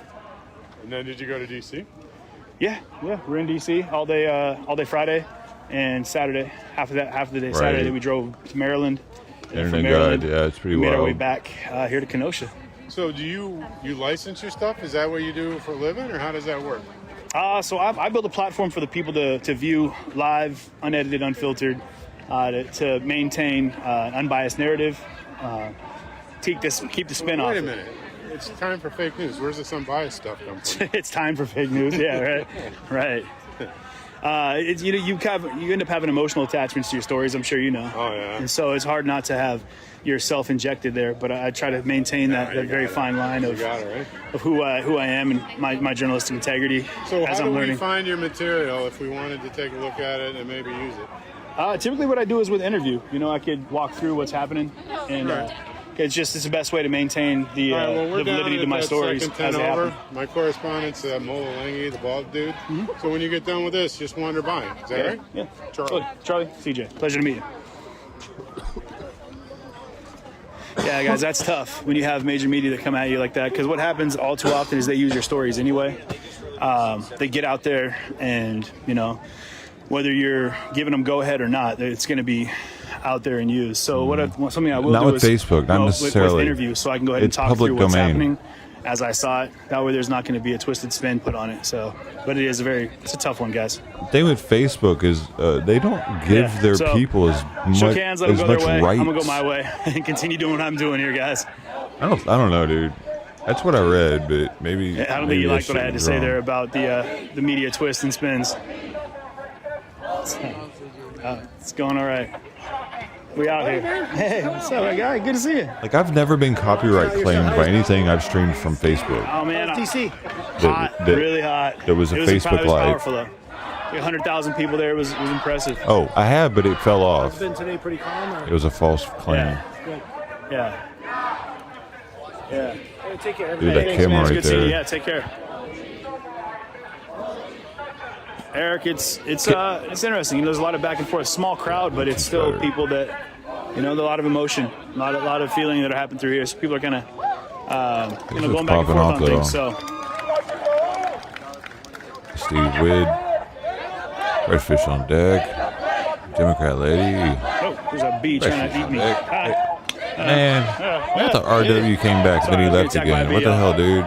And then did you go to D.C.? Yeah. We're in D.C. all day Friday and Saturday. Half of the day Saturday. Then we drove to Maryland. And from Maryland, it's pretty we made wild. our way back here to Kenosha. So do you license your stuff? Is that what you do for a living, or how does that work? So I build a platform for the people to view live, unedited, unfiltered, to maintain an unbiased narrative, keep the spin off. Wait a minute. It's time for fake news. Where's this unbiased stuff come from? It's time for fake news. Yeah, right. You know, you end up having emotional attachments to your stories. I'm sure you know. Oh yeah. And so it's hard not to have yourself injected there. But I try to maintain that very fine line of who I am and my journalistic integrity. So as how I'm do learning. we find your material if we wanted to take a look at it and maybe use it? Typically, what I do is with interview. You know, I could walk through what's happening, and it's the best way to maintain the validity to my stories as they happen. My correspondent's Moa, the bald dude. So when you get done with this, just wander by. Is that right? Yeah. Charlie, CJ, pleasure to meet you. Yeah, guys, that's tough when you have major media that come at you like that, because what happens all too often is they use your stories anyway. They get out there and, you know, whether you're giving them go ahead or not, it's going to be out there and used. So something I will not do with is Facebook, not necessarily with interviews, so I can go ahead and talk public through what's domain. happening as I saw it. That way, there's not going to be a twisted spin put on it. So, but it's a tough one, guys. The thing with Facebook is they don't give their people as Shook hands, let them go their way. rights. I'm gonna go my way and continue doing what I'm doing here, guys. I don't know, dude. That's what I read, but maybe I don't think you liked what I had to say there about the media twists and spins. It's going all right. We out here. Hey, what's up, my guy? Good to see you. Like, I've never been copyright claimed by anything I've streamed from Facebook. Oh man, DC. Hot, really hot. There was a Facebook it was Live. Powerful, though. 100,000 people there. It was impressive. Oh, I have, but it fell off. It's been today pretty calm. Or? It was a false claim. Yeah. Hey, take care. Dude, that camera right Good seeing you. there. Yeah, take care. Eric, it's interesting. You know, there's a lot of back and forth. Small crowd, but it's still people that, you know, a lot of emotion, a lot of feeling that are happening through here. So people are kind of, going back and forth on things. So, Steve Widd, Redfish on deck, Democrat lady. oh, there's a bee trying to eat me. Hi. Man, I thought RW came back, then he left again. What the hell, dude?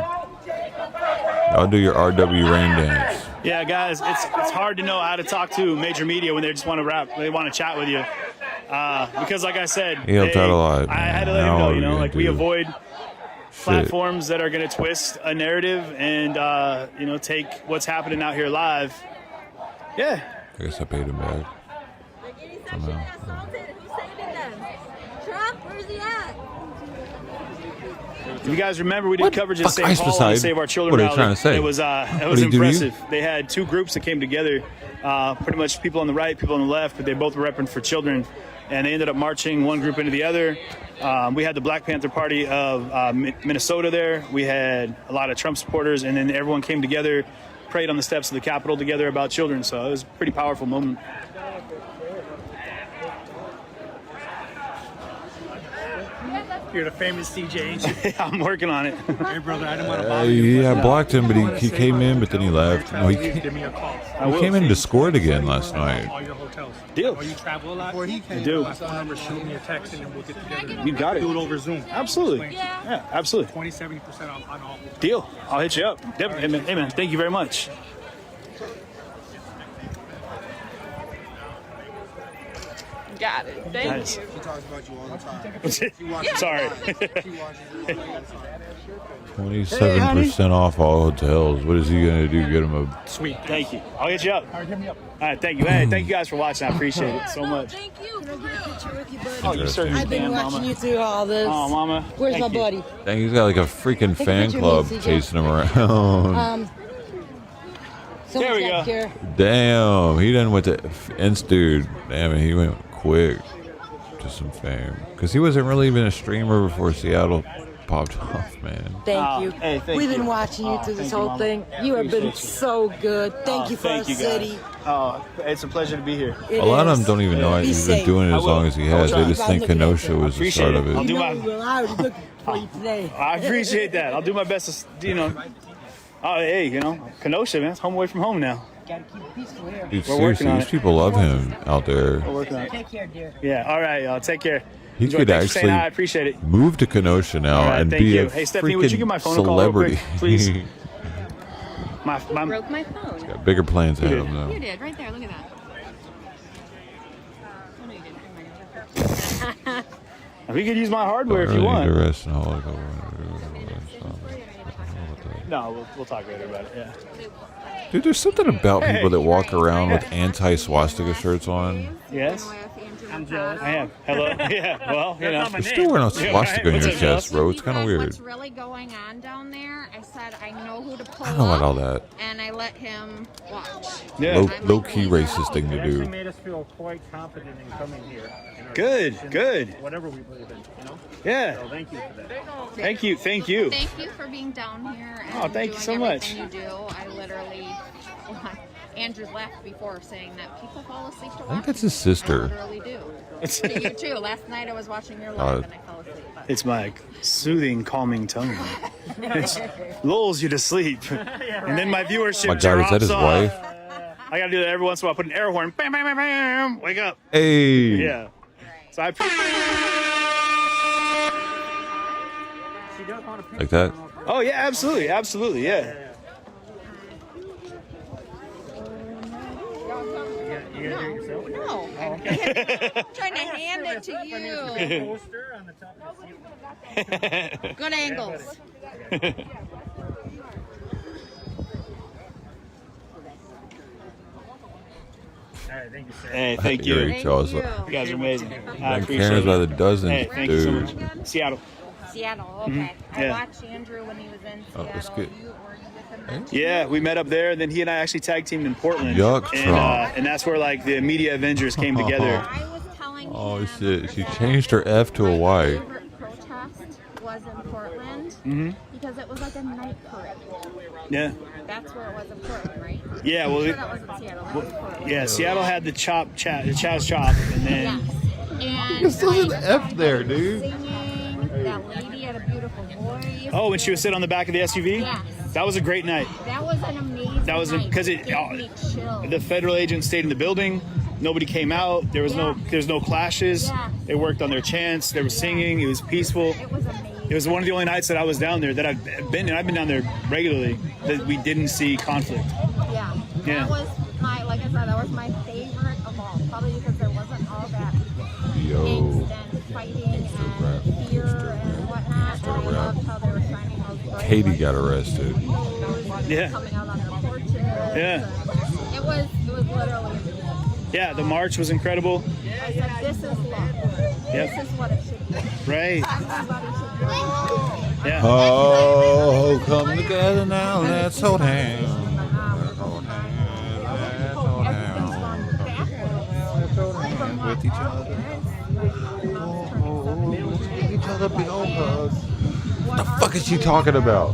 Y'all do your RW rain dance. Yeah, guys, it's hard to know how to talk to major media when they just want to rap. They want to chat with you. Because, like I said, He helped out a lot. I had to let him know, you know, like we avoid platforms that are going to twist a narrative and, you know, take what's happening out here live. Yeah. I guess I paid him back. Somehow. Trump, where's he at? If you guys remember, we did coverage at St. Ice Paul beside. and Save Our Children What are you rally. trying to say? It was What did he do to you? impressive. They had two groups that came together, pretty much people on the right, people on the left, but they both were repping for children, and they ended up marching one group into the other. We had the Black Panther Party of Minnesota there. We had a lot of Trump supporters, and then everyone came together, prayed on the steps of the Capitol together about children. So it was a pretty powerful moment. You're the famous CJ, ain't you? I'm working on it. Hey, brother, I didn't want to bother you. Yeah, I blocked him, but he came in, but then he left. No, he Give me a call. he came in Discord again last night. All your hotels. Deal. Or you travel a lot? I do. My phone number, shoot me a text, and then we'll get together. You got it. Do it over Zoom. Absolutely. Yeah, absolutely. 20-70% off on all. Deal. I'll hit you up. Definitely. Hey, man, thank you very much. Got it. Thank Nice. you. She talks about you all the time. Sorry. 27% off all hotels. What is he gonna do? Get him a Sweet. Thank you. I'll hit you up. All right, thank you. Hey, thank you guys for watching. I appreciate it so much. Thank you. Can I get a picture with you, buddy? Oh, you certainly I've been can, watching Mama. you through all this. Oh, Mama. Where's Thank my you. buddy? Dang, he's got like a freaking Take a fan picture club of me, CJ. chasing him around. There we go. Care. Damn, he done with the Inst dude. Damn it, he went quick to some fame. Because he wasn't really even a streamer before Seattle popped off, man. Thank you. Hey, thank We've you. been watching you through thank this you, whole Mama. thing. You have been Appreciate you. so good. Thank you for our Thank you, city. guys. Oh, it's a pleasure to be here. It A lot of is. them don't even know Be he's been safe. doing it as I will. long as he I will has. They try. just think I'm looking at Kenosha you. was the Appreciate start it. of I'll it. do You my- know we will. I was looking for you today. I appreciate that. I'll do my best to, you know. Oh, hey, you know, Kenosha, man. It's home away from home now. Gotta keep it peaceful here. Dude, We're working seriously, on these it. people love him out there. We're working on it. Take care, dear. Yeah, all right, y'all. Take care. He Enjoy. could Thanks for saying actually hi. I appreciate it. move to Kenosha now All right, and thank be you. a Hey, Stephanie, would you freaking give my phone a call real quick, celebrity. please? My Broke my phone. Got bigger plans ahead of him You though. did, right there. Look at that. Oh, no, you didn't. Never mind. We could use my hardware if you Really want. need to rest and hold it over. No, we'll talk later about it. Yeah. Dude, there's something about people that walk around with anti-swastika shirts on. Yes. I'm jealous. I am. Hello. Yeah. Well, you know. You're still wearing a swastika on your chest, bro. It's kind of weird. What's really going on down there? I said I know who to pull I don't know about all up, that. and I let him watch. Yeah. Low-key racist thing to do. Made us feel quite confident in coming here. Good. Good. Whatever we believe in, you know. Yeah. So thank you for that. Thank you. Thank you. Thank you for being down here. And Oh, thank you so doing much. everything You do. I literally. Andrew left before saying that people fall asleep to watch. I think that's his sister. I literally do. To you too. Last night I was watching your live and I fell asleep. But. It's my soothing, calming tone. It lulls you to sleep, and then my viewership My God, is that his drops wife? off. I gotta do that every once in a while. Put an air horn. Bam, bam, bam, bam. Wake up. Hey. Yeah. So I. Like that? Oh yeah, absolutely, absolutely, yeah. You gotta do it yourself? No. I'm trying to hand it to you. Good angles. Alright, thank you, sir. Hey, thank you. You're awesome. You guys are amazing. I Like appreciate Karen's it. by the dozens, Hey, thank you so dude. much. Seattle. Seattle, okay. I Yeah. watched Andrew when he was in Oh, Seattle. that's good. Were you with him then? Yeah, we met up there, and then he and I actually tag teamed in Portland. Yuck, and that's where like the media Avengers came together. I was telling Oh him shit, she changed her F to a Y. my favorite protest was in Portland because it was like a night parade. Yeah. That's where it was in Portland, right? Yeah, well, I'm sure that was in Seattle. That was Portland. Yeah, Seattle had the Chaz Chop, and then Yes. And There's still an like, F there, dude. singing, that lady had a beautiful voice. oh, when she was sitting on the back of the SUV, Yes. that was a great night. That was an amazing That was night. because Gave me chills. the federal agents stayed in the building. Nobody came out. There was no clashes. Yeah. They worked on their chants. They were singing. It was peaceful. It was amazing. It was one of the only nights that I was down there that I've been down there regularly that we didn't see conflict. Yeah. Yeah. That was my, like I said, that was my favorite of all. Probably because there wasn't all that Yo. angst and fighting and fear and whatnot. And I loved how they were shining those bright Katie lights got arrested. Yeah. coming out on their porches. Yeah. It was literally amazing. Yeah, the march was incredible. I said, this is love. Yep. This is what it should be. Right. Everybody should be. Yeah. Oh, come together now, let's hold hands. Let's hold hands, let's hold hands. With each other. Oh, give each other big old hugs. What the fuck is she talking about?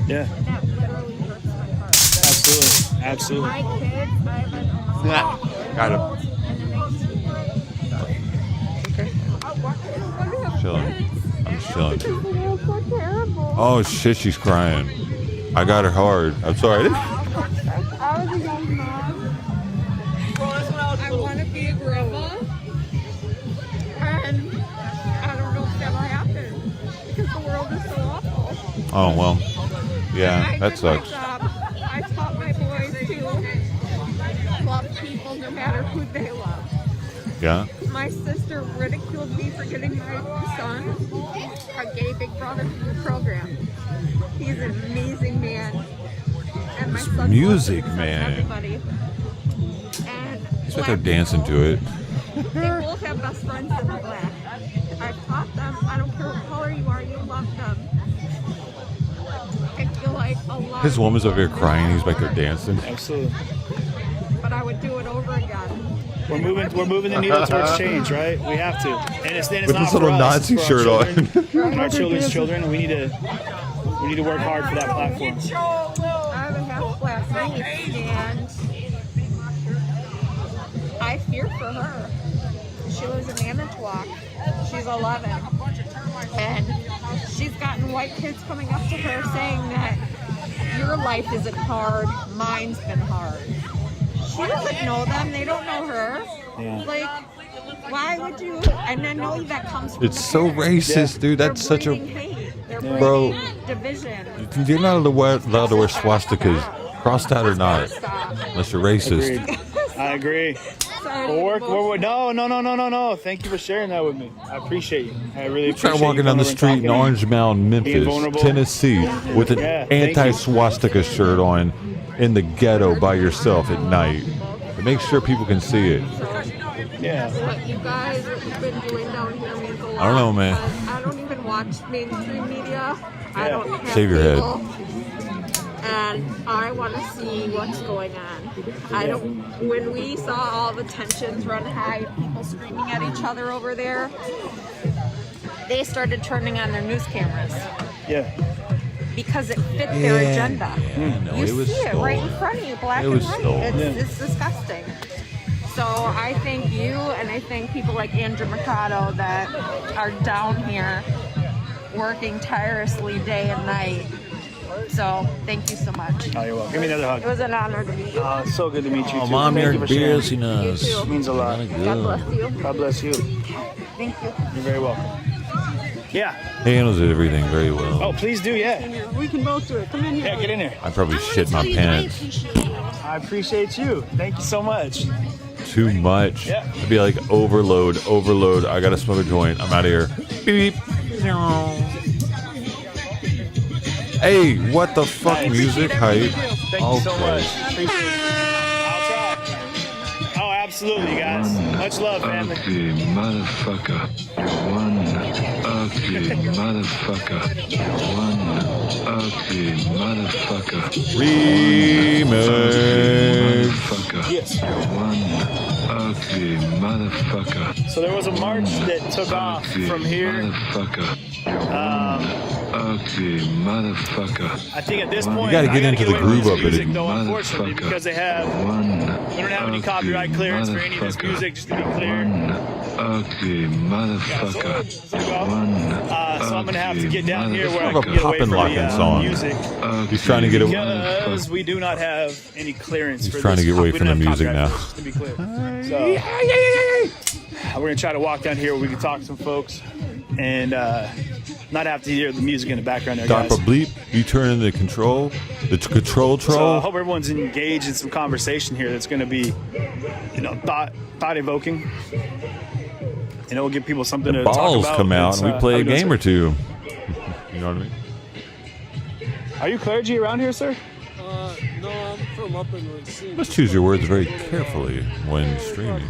Yeah. That literally hurts my heart. Absolutely. Absolutely. My kids, I haven't almost Got him. Okay. Chilling. I'm chilling. Oh shit, she's crying. I got her hard. I'm sorry. I was a young mom. I want to be a grandma. And I don't know if that'll happen because the world is so awful. Oh well. Yeah, I that did sucks. my job. I taught my boys to love people no matter who they love. Yeah. My sister ridiculed me for getting my son a gay big brother from the program. He's an amazing man. And my son music, loves man. everybody. And He's like they're dancing to it. they both have best friends that are black. I've taught them, I don't care what color you are, you love them. I feel like a lot His of woman's over here people crying. He's back there dancing. Absolutely. but I would do it over again. We're moving the needle towards change, right? We have to. And it's With not this for little us, Nazi it's for our shirt on. children and our children's children, and we need to work hard for that platform. I have a half black niece, and I fear for her. She lives in Manitowoc. She's 11, and she's gotten white kids coming up to her saying that your life isn't hard, mine's been hard. She doesn't know them. They don't know her. Yeah. Like, why would you? And I know that comes from It's so racist, dude. That's such a They're bro. breeding division. You're not allowed to wear swastikas, crossed out or not, unless you're racist. Agreed. I agree. exciting. No. Thank you for sharing that with me. I appreciate you. I really appreciate Try walking down the street in Orange Mound, Memphis, Tennessee, with an anti-swastika shirt on in the ghetto by yourself at night. But make sure people can see it. Yeah. What you guys, what you've been doing down here means a lot. I don't know, man. I don't even watch mainstream media. I don't have Shave your head. cable. And I want to see what's going on. When we saw all the tensions run high, people screaming at each other over there, they started turning on their news cameras. Yeah. Because it fit their agenda. No, You it was see it right in front of you, black and white. It's disgusting. So I thank you, and I thank people like Andrew Mercado that are down here working tirelessly day and night. So thank you so much. Oh, you're welcome. Give me another hug. It was an honor to meet you. It's so good to meet you too. Mom, Thank you're you for sharing. embarrassing us. You too. Means a lot. God bless you. God bless you. Thank you. You're very welcome. Yeah. Handles everything very well. Oh, please do. Yeah. We can both do it. Come in here. Yeah, get in here. I probably shit my pants. I appreciate you. Thank you so much. Too much. Yeah. It'd be like overload. I gotta smoke a joint. I'm out of here. Beep. Hey, what the fuck? Nice. Music hype. Thank you so much. Appreciate it. I'll try. Oh, absolutely, guys. Much love, family. Ugly motherfucker. One ugly motherfucker. One ugly motherfucker. Remix. Yes. One ugly motherfucker. So there was a march that took off from here. Motherfucker. Ugly motherfucker. I think at this point, you gotta get into the groove of it. Though, unfortunately, because they have, we don't have any copyright clearance for any of this music. Just to be clear. Ugly motherfucker. So I'm gonna have to get down here where I Kind of can a get away poppin' from locking the song. music. He's trying to get away. Because we do not have any clearance. He's trying to get away from the music now. To be clear. So we're gonna try to walk down here where we can talk to some folks and not have to hear the music in the background there, guys. Stop a bleep. You turn in the control. The control So I troll. hope everyone's engaged in some conversation here that's going to be, thought evoking. And it will give people something to talk about. Balls come out and we play a game or two. You know what I mean? Are you clergy around here, sir? No, I'm from up in Racine. Let's choose your words very carefully when streaming.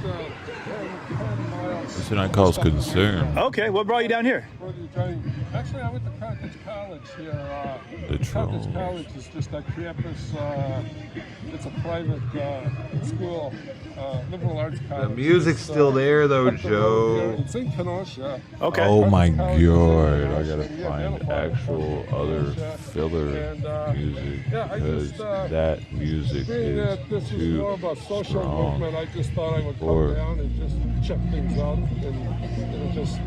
This tonight calls concern. Okay, what brought you down here? Actually, I went to Carthage College here. The troll. Carthage College is just a campus. It's a private school, liberal arts college. The music's still there though, Joe. It's in Kenosha. Okay. Oh my god, I gotta find actual other filler music because that music Being is that this is too more of a social strong. movement, I just thought I would Or- come down and just check things out and just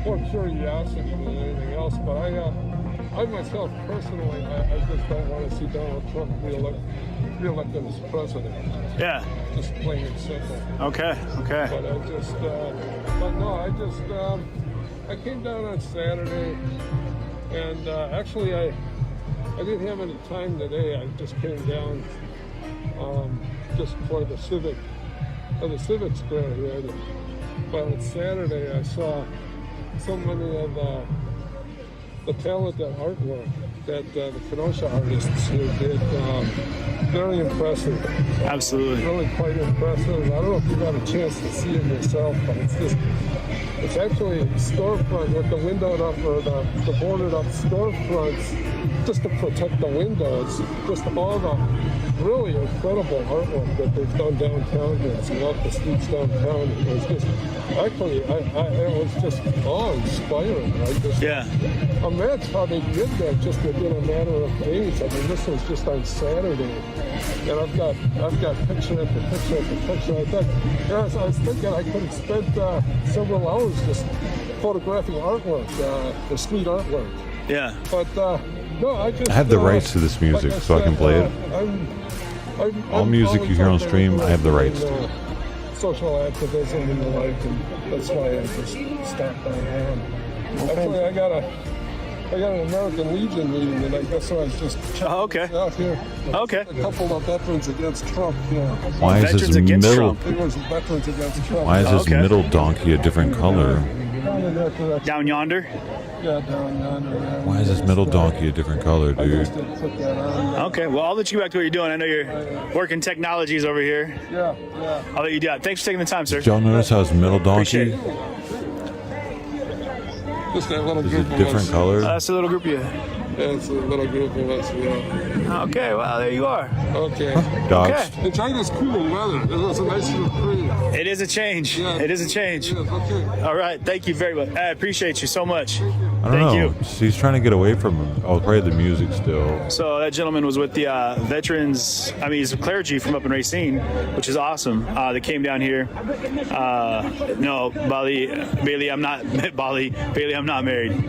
more curiosity than anything else. But I myself personally, I just don't want to see Donald Trump reelected as president. Yeah. Just plain and simple. Okay. But I came down on Saturday, and actually I didn't have any time today. I just came down just for the civic square here. But on Saturday I saw so many of the talented artwork that the Kenosha artists here did. Very impressive. Absolutely. Really quite impressive. I don't know if you got a chance to see it yourself, but it's actually storefront with the windowed up or the boarded up storefronts just to protect the windows. Just all the really incredible artwork that they've done downtown here throughout the streets downtown. It was just actually it was just awe-inspiring. Imagine how they did that just within a matter of days. I mean, this was just on Saturday, and I've got picture after picture after picture. I was thinking I could have spent several hours just photographing artwork, the street artwork. Yeah. But no, I have the rights to this music, so I can play it. All music you hear on stream, I have the rights to. Social activism and the like, and that's why I just stopped by home. Actually, I got I got an American Legion meeting, and I guess I was just out here. Okay. A couple of veterans against Trump. Yeah. Why is Veterans his against middle? Trump. It was veterans against Trump. Why is his middle donkey a different color? Down in that direction. Down yonder? Yeah, down yonder. Yeah. Why is his middle donkey a different color, I dude? just didn't put that on. Okay, well, I'll let you get back to what you're doing. I know you're working technologies over here. Yeah, yeah. I'll let you do that. Thanks for taking the time, sir. Did y'all notice how his middle donkey Just that little is a group of different us. color? That's a little group of you. Yeah, it's a little group of us, yeah. Okay, well, there you are. Okay. Dogs. And China's cool weather. It was a nice little breeze. It is a change. Yeah. It is a change. Yes, okay. All right, thank you very much. I appreciate you so much. I don't know. He's trying to get away from him. Oh, probably the music still. So that gentleman was with the veterans, I mean, he's a clergy from up in Racine, which is awesome. They came down here. No, Bailey, I'm not, Bailey, I'm not married.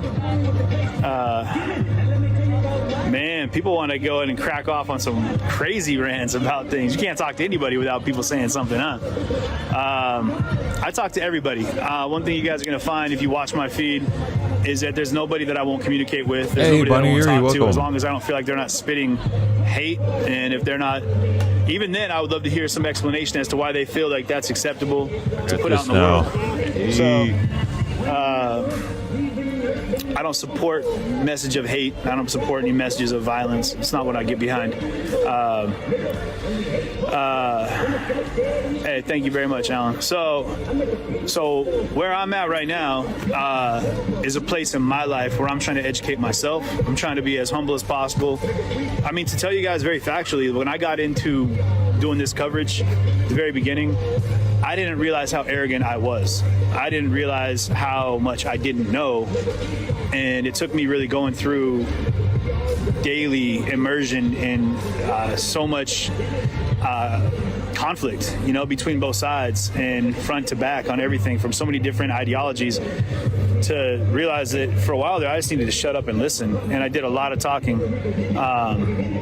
Man, people want to go in and crack off on some crazy rants about things. You can't talk to anybody without people saying something, huh? I talk to everybody. One thing you guys are going to find if you watch my feed is that there's nobody that I won't communicate with. There's nobody that I won't talk to as long as I don't feel like they're not spitting hate. And if they're not, even then, I would love to hear some explanation as to why they feel like that's acceptable to put out in the world. So, I don't support message of hate. I don't support any messages of violence. It's not what I get behind. Hey, thank you very much, Alan. So where I'm at right now is a place in my life where I'm trying to educate myself. I'm trying to be as humble as possible. I mean, to tell you guys very factually, when I got into doing this coverage at the very beginning, I didn't realize how arrogant I was. I didn't realize how much I didn't know. And it took me really going through daily immersion in so much conflict, you know, between both sides and front to back on everything from so many different ideologies to realize that for a while there I just needed to shut up and listen, and I did a lot of talking.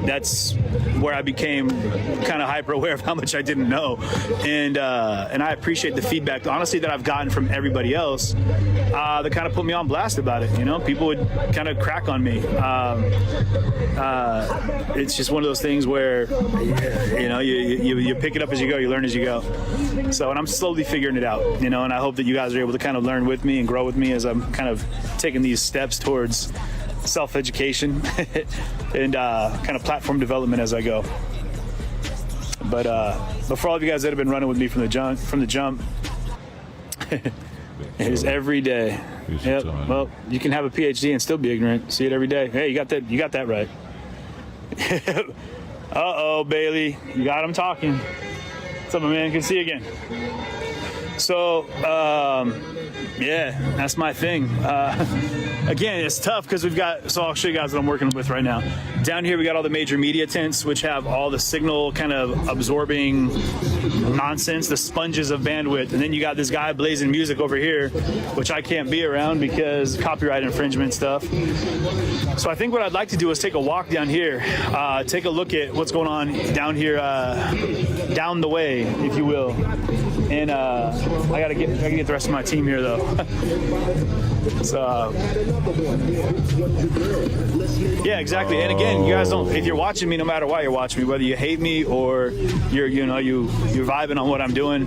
That's where I became kind of hyper aware of how much I didn't know, and I appreciate the feedback honestly that I've gotten from everybody else that kind of put me on blast about it. You know, people would kind of crack on me. It's just one of those things where you know you pick it up as you go, you learn as you go. So, and I'm slowly figuring it out, you know, and I hope that you guys are able to kind of learn with me and grow with me as I'm kind of taking these steps towards self-education and kind of platform development as I go. But for all of you guys that have been running with me from the jump, it is every day. Yep. Well, you can have a PhD and still be ignorant. See it every day. Hey, you got that right. Uh-oh, Bailey, you got him talking. What's up, my man? Good to see you again. So, yeah, that's my thing. Again, it's tough because we've got, so I'll show you guys what I'm working with right now. Down here, we got all the major media tents, which have all the signal kind of absorbing nonsense, the sponges of bandwidth. And then you got this guy blazing music over here, which I can't be around because copyright infringement stuff. So I think what I'd like to do is take a walk down here, take a look at what's going on down here, down the way, if you will. And I gotta get the rest of my team here though. So yeah, exactly. And again, you guys don't, if you're watching me, no matter why you're watching me, whether you hate me or you're vibing on what I'm doing,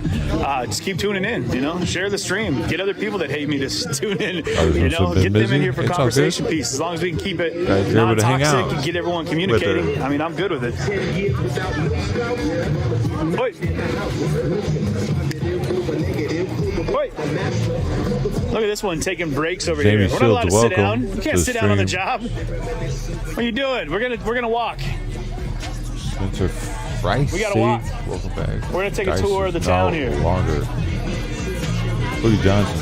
just keep tuning in, you know, share the stream, get other people that hate me to tune in, you know, get them in here for conversation piece. As long as we can keep it non-toxic and get everyone communicating, I mean, I'm good with it. Wait. Look at this one taking breaks over here. We're not allowed to sit down. You can't sit down on the job. What are you doing? We're gonna walk. Spencer Price. We gotta walk. Welcome back. We're gonna take a tour of the town here. Longer. Cody Johnson.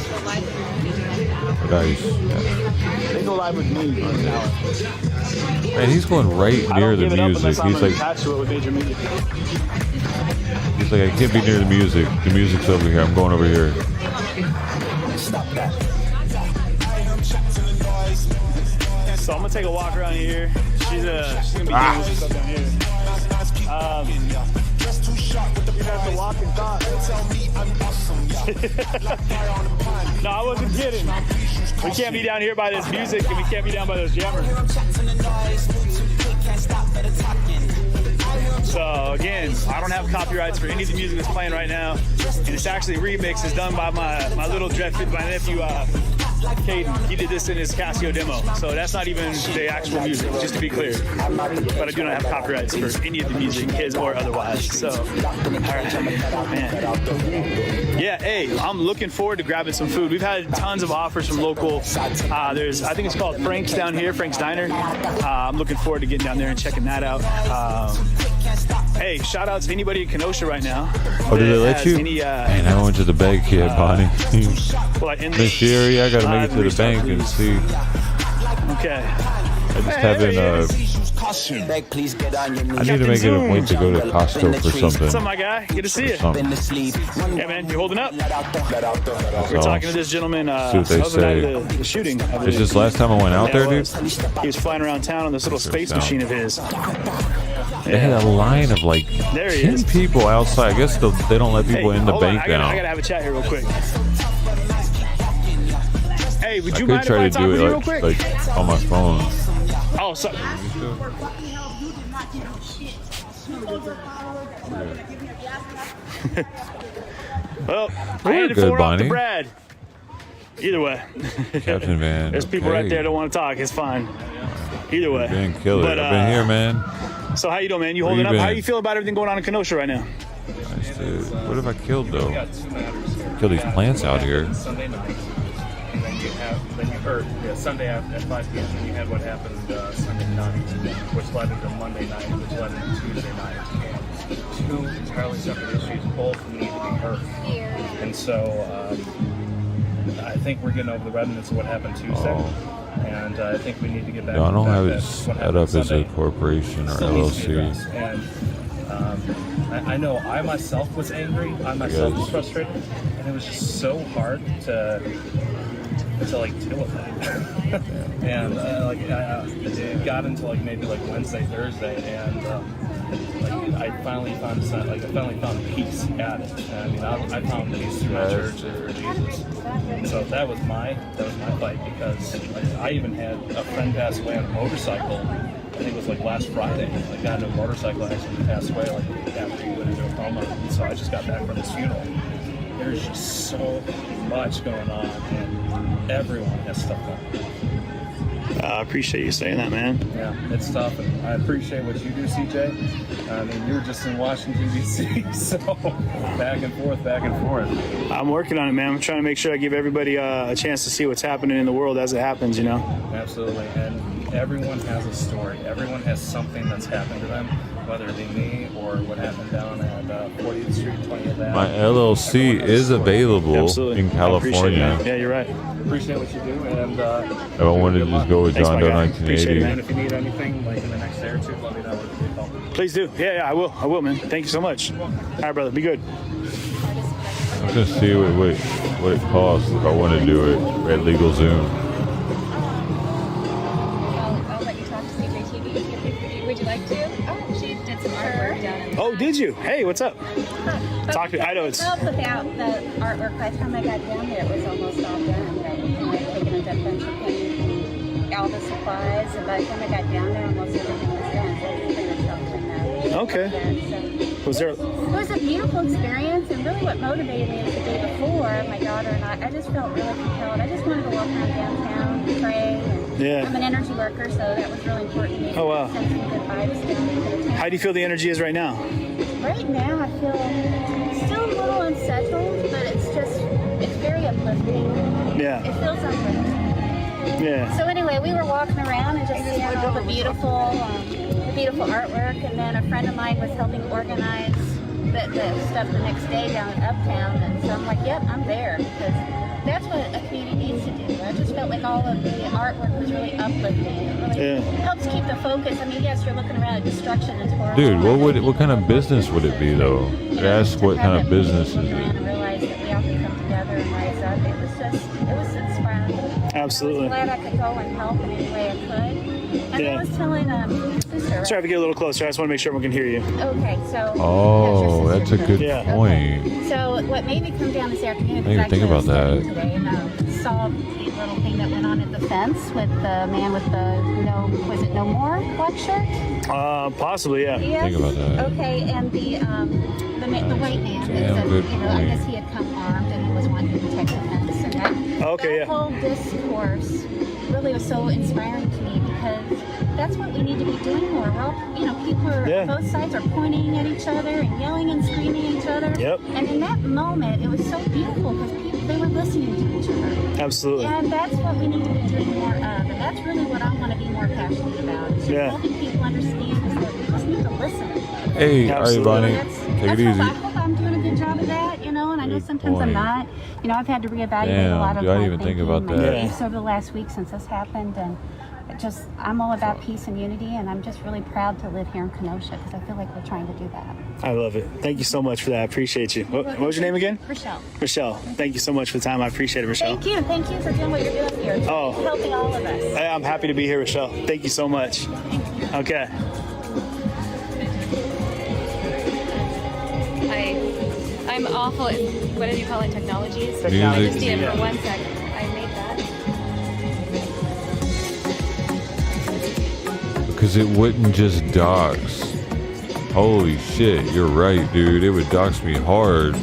Dice. They go live with me. Man, he's going right near the music. He's like, attached to it with major media. He's like, I can't be near the music. The music's over here. I'm going over here. So I'm gonna take a walk around here. She's gonna be doing some stuff down here. You have to walk and talk. No, I wasn't kidding. We can't be down here by this music, and we can't be down by those jammers. So again, I don't have copyrights for any of the music that's playing right now, and it's actually a remix. It's done by my little my nephew Caden. He did this in his Casio demo, so that's not even the actual music, just to be clear. But I do not have copyrights for any of the music, his or otherwise. So, all right, man. Yeah, hey, I'm looking forward to grabbing some food. We've had tons of offers from local. There's, I think it's called Frank's down here, Frank's Diner. I'm looking forward to getting down there and checking that out. Hey, shout out to anybody in Kenosha right now. Oh, did they let you? Man, I went to the bank here, Bonnie. Miss Sherry, I gotta make it to the bank and see. Okay. I just haven't, I need to make it a point to go to Costco for something. What's up, my guy? Good to see you. Yeah, man, you holding up? We're talking to this gentleman. See what they say. The shooting. It's just last time I went out there, dude. He was flying around town on this little space machine of his. They had a line of like 10 people outside. I guess they don't let people in the bank now. I gotta have a chat here real quick. Hey, would you I mind could try if to I talk do with it you real quick? like on my phone. Oh, sorry. Well, I had to good, forward off to Bonnie. Brad. Either way. Captain Van. There's people right there that want to talk. It's fine. Either way. Been killer. But, I've been here, man. So how you doing, man? You holding up? How you feel about everything going on in Kenosha right now? Nice, dude. What have I killed though? Kill these plants out here. Sunday night, and then you heard Sunday at 5 p.m. and you had what happened Sunday night, which led into Monday night, which led into Tuesday night, and two entirely separate issues, both need to be heard. And so I think we're getting over the remnants of what happened Tuesday. And I think we need to get back. No, I don't have it set up as a corporation or LLC. And I know I myself was angry. I myself was frustrated, and it was just so hard to like deal with that. And it got into like maybe like Wednesday, Thursday, and like I finally found peace at it. I mean, I found peace through my church and through Jesus. And so that was my fight, because I even had a friend pass away on a motorcycle. I think it was like last Friday. I got into a motorcycle accident and passed away like after he went into a coma. And so I just got back from his funeral. There's just so much going on, and everyone has stuff going on. I appreciate you saying that, man. Yeah, it's tough. And I appreciate what you do, CJ. I mean, you were just in Washington, D.C., so back and forth, back and forth. I'm working on it, man. I'm trying to make sure I give everybody a chance to see what's happening in the world as it happens, you know? Absolutely. And everyone has a story. Everyone has something that's happened to them, whether it be me or what happened down at 40th Street, 20th Avenue. My LLC is available in California. Yeah, you're right. Appreciate what you do, and I don't want to just go with John Doe 1980. And if you need anything like in the next day or two, let me know. Please do. Yeah, I will, man. Thank you so much. All right, brother. Be good. I'm gonna see what it costs if I want to do it at LegalZoom. I'll let you talk to CJTV. Would you like to? Oh, she did some artwork down in Oh, did you? Hey, what's up? Talk to me. I know it's. Well, without the artwork, by the time I got down there, it was almost all done. I had taken a bunch of paint, all the supplies, and by the time I got down there, almost everything was done. So I finished off in Okay. Was there? It was a beautiful experience, and really what motivated me was the day before, my daughter and I just felt really compelled. I just wanted to walk around downtown and pray. And Yeah. I'm an energy worker, so that was really important to me. Oh, wow. Send some good vibes down to the town. How do you feel the energy is right now? Right now, I feel still a little unsettled, but it's very uplifting. Yeah. It feels uplifting. Yeah. So anyway, we were walking around and just seeing all the beautiful artwork, and then a friend of mine was helping organize the stuff the next day down in Uptown, and so I'm like, yep, I'm there, because that's what a community needs to do. I just felt like all of the artwork was really uplifting. It really helps keep the focus. I mean, yes, you're looking around at destruction and horror. Dude, what kind of business would it be though? Ask what kind of business is it? And realize that we all can come together and rise up. It was inspiring. Absolutely. I'm glad I could go and help in any way I could. And I was telling your sister. Sorry, if we get a little closer. I just want to make sure everyone can hear you. Okay, so. Oh, that's a good point. So what made me come down this afternoon? I didn't even think about that. Today, saw a little thing that went on at the fence with the man with the was it no more black shirt? Possibly, yeah. Yes. Think about that. Okay, and the white man Damn, that good said, I point. guess he had come armed and he was wanting to protect the fence, and that whole discourse really was so inspiring to me because that's what we need to be doing more. We're all, people are both sides are pointing at each other and yelling and screaming at each other. Yep. And in that moment, it was so beautiful because they were listening to each other. Absolutely. And that's what we need to be doing more of. And that's really what I want to be more passionate about. Is helping people understand is that we just need to listen. Hey, all right, Bonnie. Take it easy. I hope I'm doing a good job of that, and I know sometimes I'm not. I've had to reevaluate a lot of I didn't my even think thinking, about my that. beliefs over the last week since this happened, and I'm all about peace and unity, and I'm just really proud to live here in Kenosha because I feel like we're trying to do that. I love it. Thank you so much for that. I appreciate you. What was your name again? Rochelle. Rochelle. Thank you so much for the time. I appreciate it, Rochelle. Thank you. Thank you for doing what you're doing here. Helping all of us. I'm happy to be here, Rochelle. Thank you so much. Okay. I'm awful at, what did you call it, technologies? Music. I just did for 1 second. I made that. Because it wouldn't just dox. Holy shit, you're right, dude. It would dox me hard.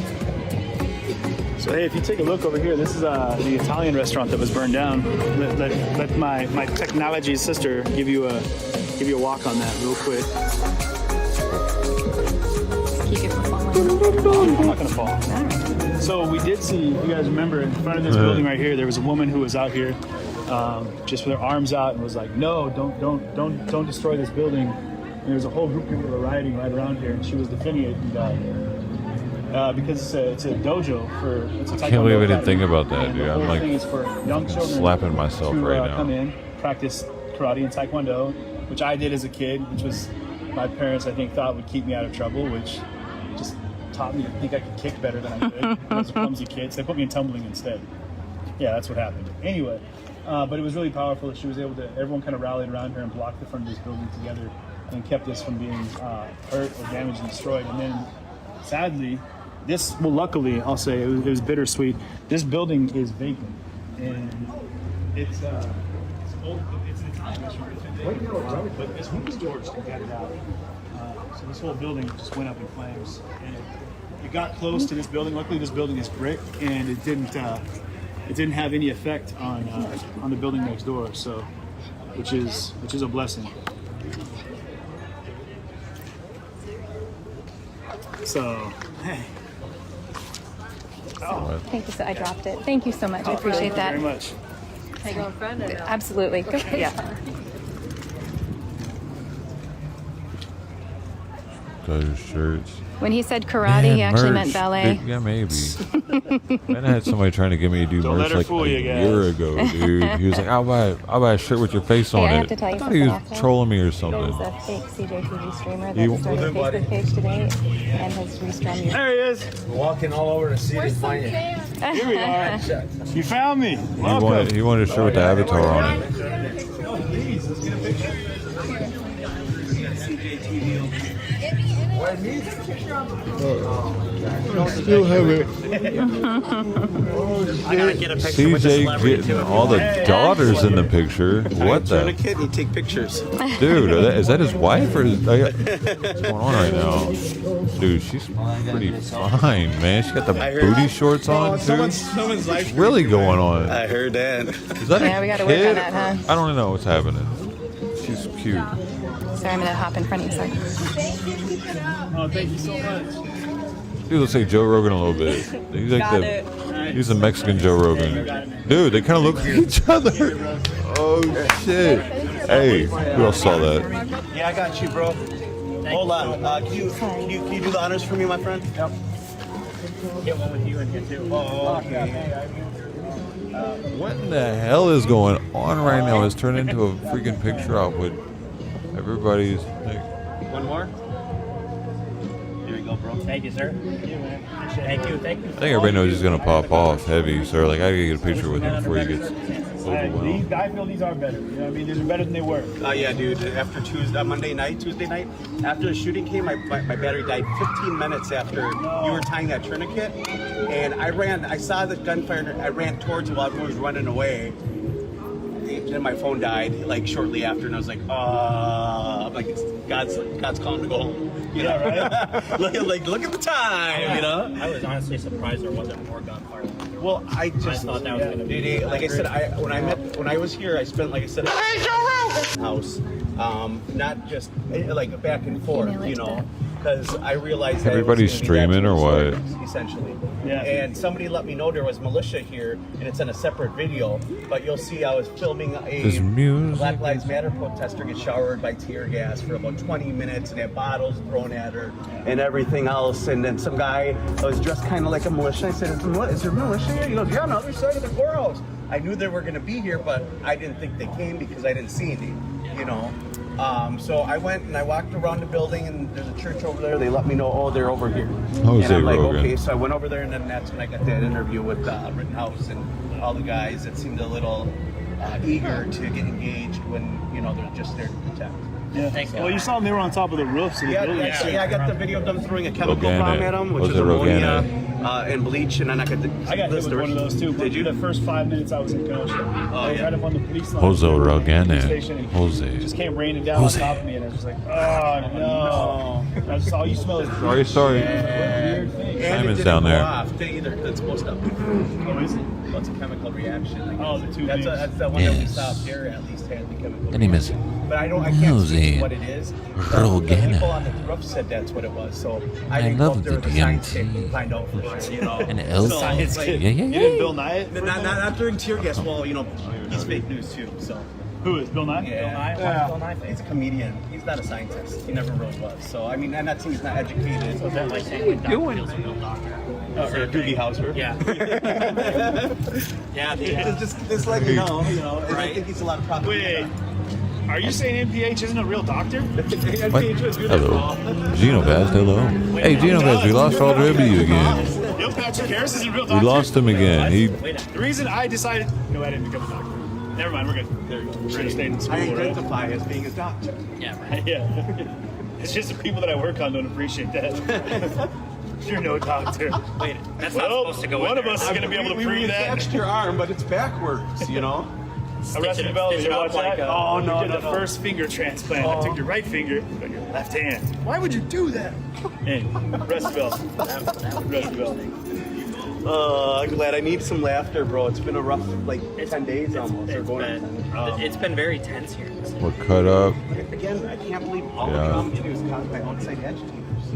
So hey, if you take a look over here, this is the Italian restaurant that was burned down. Let my technology sister give you a walk on that real quick. Keep it from falling. I'm not gonna fall. So we did see, you guys remember, in front of this building right here, there was a woman who was out here, just with her arms out, and was like, "No, don't destroy this building." And there was a whole group of people that were rioting right around here, and she was defending it and died. Because it's a dojo for. It's a I can't believe I didn't taekwondo think about that, and dude. the I'm whole like thing is for young children slapping myself to, right now. Come in, practice karate and taekwondo, which I did as a kid, which was my parents I think thought would keep me out of trouble, which just taught me to think I could kick better than I could. I was a clumsy kid, so they put me in tumbling instead. Yeah, that's what happened. Anyway, but it was really powerful that she was able to. Everyone kind of rallied around her and blocked the front of this building together and kept us from being hurt or damaged and destroyed. And then, sadly, luckily, I'll say, it was bittersweet. This building is vacant, and it's old. It's an Italian restaurant, but this women's doors can get it out. So this whole building just went up in flames, and it got close to this building. Luckily, this building is brick, and it didn't have any effect on the building next door. So, which is a blessing. So, hey. Oh. Thank you. I dropped it. Thank you so much. I appreciate that. Very much. Hey, girlfriend. Absolutely. Okay, yeah. Those shirts. When he said karate, he actually meant ballet. Dude, yeah, maybe. Then I had somebody trying to get me to do merch like a year ago, dude. He was like, I'll buy a shirt with your face on I have it. to tell you I thought he was trolling me or something. There's a fake CJTV streamer that started a Facebook page today and has restrung you. There he is. Walking all over the city to find you. Here we are. You found me. He wanted a shirt with the avatar on it. Please, let's get a picture. Still have it. I gotta get a picture with the CJ celebrity getting too. all the daughters in the picture. What Turn a the? kid, you take pictures. Dude, is that his wife or what's going on right now? Dude, she's pretty fine, man. She got the booty shorts on too. Someone's What's really going on? I heard that. Is that Yeah, a we gotta kid? work on that, huh? I don't know what's happening. She's cute. Sorry, I'm gonna hop in front of you. Sorry. Oh, thank you so much. He looks like Joe Rogan a little bit. He's like he's the Mexican Joe Rogan. Dude, they kind of look like each other. Oh shit! Hey, who else saw that? Yeah, I got you, bro. Hold on. Can you do the honors for me, my friend? Yep. Get one with you in here too. Oh, okay. What in the hell is going on right now? It's turned into a freaking picture op with everybody's like. One more? Here we go. bro. Thank you, sir. Thank you, man. Thank you. Thank you. I think everybody knows he's gonna pop off heavy, so like I gotta get a picture with him before he gets overwhelmed. I feel these are better. You know what I mean? These are better than they were. Yeah, dude. After Tuesday night, after the shooting came, my battery died 15 minutes after you were tying that tourniquet, and I saw the gunfire, and I ran towards it while everyone was running away. And my phone died like shortly after, and I was like, I'm like, God's calling to go home. You know, right? look at the time. You know, I was honestly surprised there wasn't more gunfire. Well, I thought that was gonna be. Like I said, when I was here, I spent, like I said, house, not just like back and forth, you know, because I realized that Everybody's streaming or what? Essentially. Yeah. And somebody let me know there was militia here, and it's in a separate video. But you'll see I was filming a Black Lives Matter protester get showered by tear gas for about 20 minutes, and had bottles thrown at her and everything else. And then some guy was dressed kind of like a militia. I said, "Is there militia here?" He goes, "Yeah, on the other side of the courthouse." I knew they were going to be here, but I didn't think they came because I didn't see any, you know. So I went and I walked around the building, and there's a church over there. They let me know, oh, they're over here. Jose and I'm like, Rogan. okay. So I went over there, and then that's when I got that interview with Rittenhouse and all the guys that seemed a little eager to get engaged when, you know, they're just there to protect. Yeah. Well, you saw them; they were on top of the roofs. Yeah, I got the video of them throwing a chemical bomb at them, which is ammonia and bleach, and then I got hit with one of those too. Did you? The first 5 minutes I was in Kenosha. I had him on the police line. Jose Rogan. Jose. It just came raining down on top of me, and I was just like, oh no! I just all you smell is Sorry. And Simon's down there. That's supposed to. Oh, is it? Well, it's a chemical reaction. The two. That's the one that we saw here. At least had the chemical. And he missed. But I can't see what it is. The people on the roof said that's what it was. So I didn't know if there was a science kit to find out for sure. You know, science kit. You didn't Bill Nye it? Not during tear gas. Well, you know, he's fake news too. So. Who is Bill Nye? Yeah. Bill Nye. He's a comedian. He's not a scientist. He never really was. So I mean, I'm not saying he's not educated. So that like saying what doing? Or Doogie Howser. Yeah. Yeah. It's like you know. And I think he's a lot of propaganda. Wait. Are you saying NPH isn't a real doctor? Hello. Gino Vaz, hello. Hey, Gino Vaz, we lost all the W again. Neil Patrick Harris is a real doctor. We lost him again. The reason I decided, no, I didn't become a doctor. Never mind, we're good. There you go. Should have stayed in school. I identify as being a doctor. Yeah, right. Yeah. It's just the people that I work on don't appreciate that. You're no doctor. Wait, that's not supposed to go one in there. of us is going to be able to prove that. We attached your arm, but it's backwards, you know? Arrested Development, you watch that? Oh, no, You did the first finger transplant. I took your right finger, but your left hand. Why would you do that? Hey, Arrested Development. Arrested Development. I'm glad. I need some laughter, bro. It's been a rough, 10 days almost. It's been very tense here. We're cut up. Again, I can't believe all the drama to do is caused by outside agitators.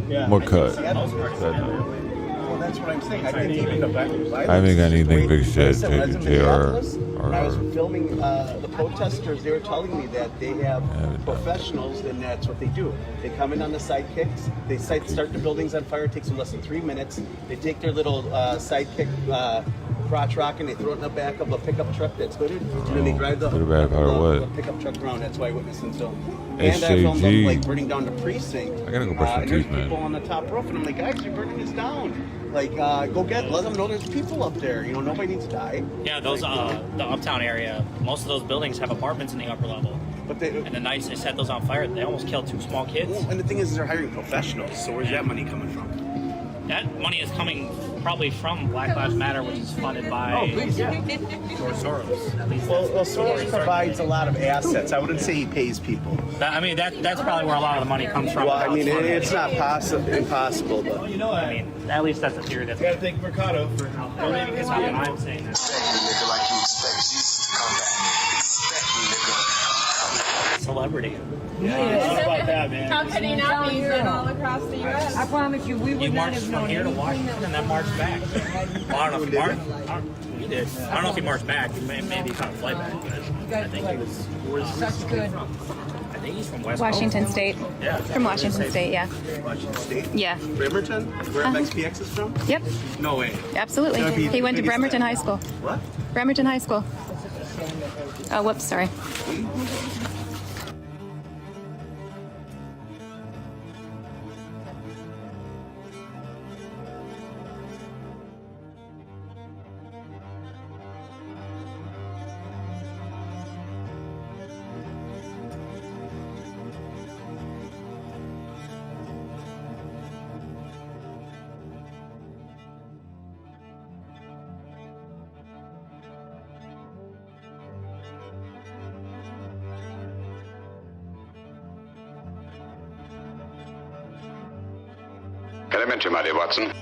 Yeah. More cut. Well, that's what I'm saying. I didn't even know that. I haven't got anything fixed yet, JR. When I was filming the protesters, they were telling me that they have professionals, and that's what they do. They come in on the sidekicks, they start the buildings on fire, it takes them less than 3 minutes. They take their little sidekick crotch rock and they throw it in the back of a pickup truck that's hooded, and then they drive the pickup truck around. That's why I witnessed and film. And I filmed them burning down the precinct. I gotta go brush my teeth, man. People on the top roof, and I'm like, guys, you're burning this down. Let them know there's people up there. You know, nobody needs to die. Yeah, those the uptown area. Most of those buildings have apartments in the upper level. And the nights they set those on fire, they almost killed 2 small kids. Well, and the thing is, they're hiring professionals. So where's that money coming from? That money is coming probably from Black Lives Matter, which is funded by Soros. At least well, Soros provides a lot of assets. I wouldn't say he pays people. That's probably where a lot of the money comes from. Well, I mean, it's not impossible, but I mean, at least that's the theory. That's gotta thank Mercado for donating his money. I'm saying that. Nigga, like you expect Jesus to come back. Expect me, nigga. Celebrity. Yeah, what about that, man? How can he not be seen all across the U.S.? I promise you, we would not marched have from known here to anything. Washington and then marched back. Well, I don't know if he marched. He did. I don't know if he marched back. Maybe he found a flight back. I think he was. Where's Such good. I think he's from West Washington Coast. State. Yeah. From Washington State, yeah. Washington State? Yeah. Bremerton? Where FXPX is from? Yep. No way. Absolutely. He went to Bremerton High School. What? Bremerton High School. Oh, whoops, sorry. Elementary, my dear Watson.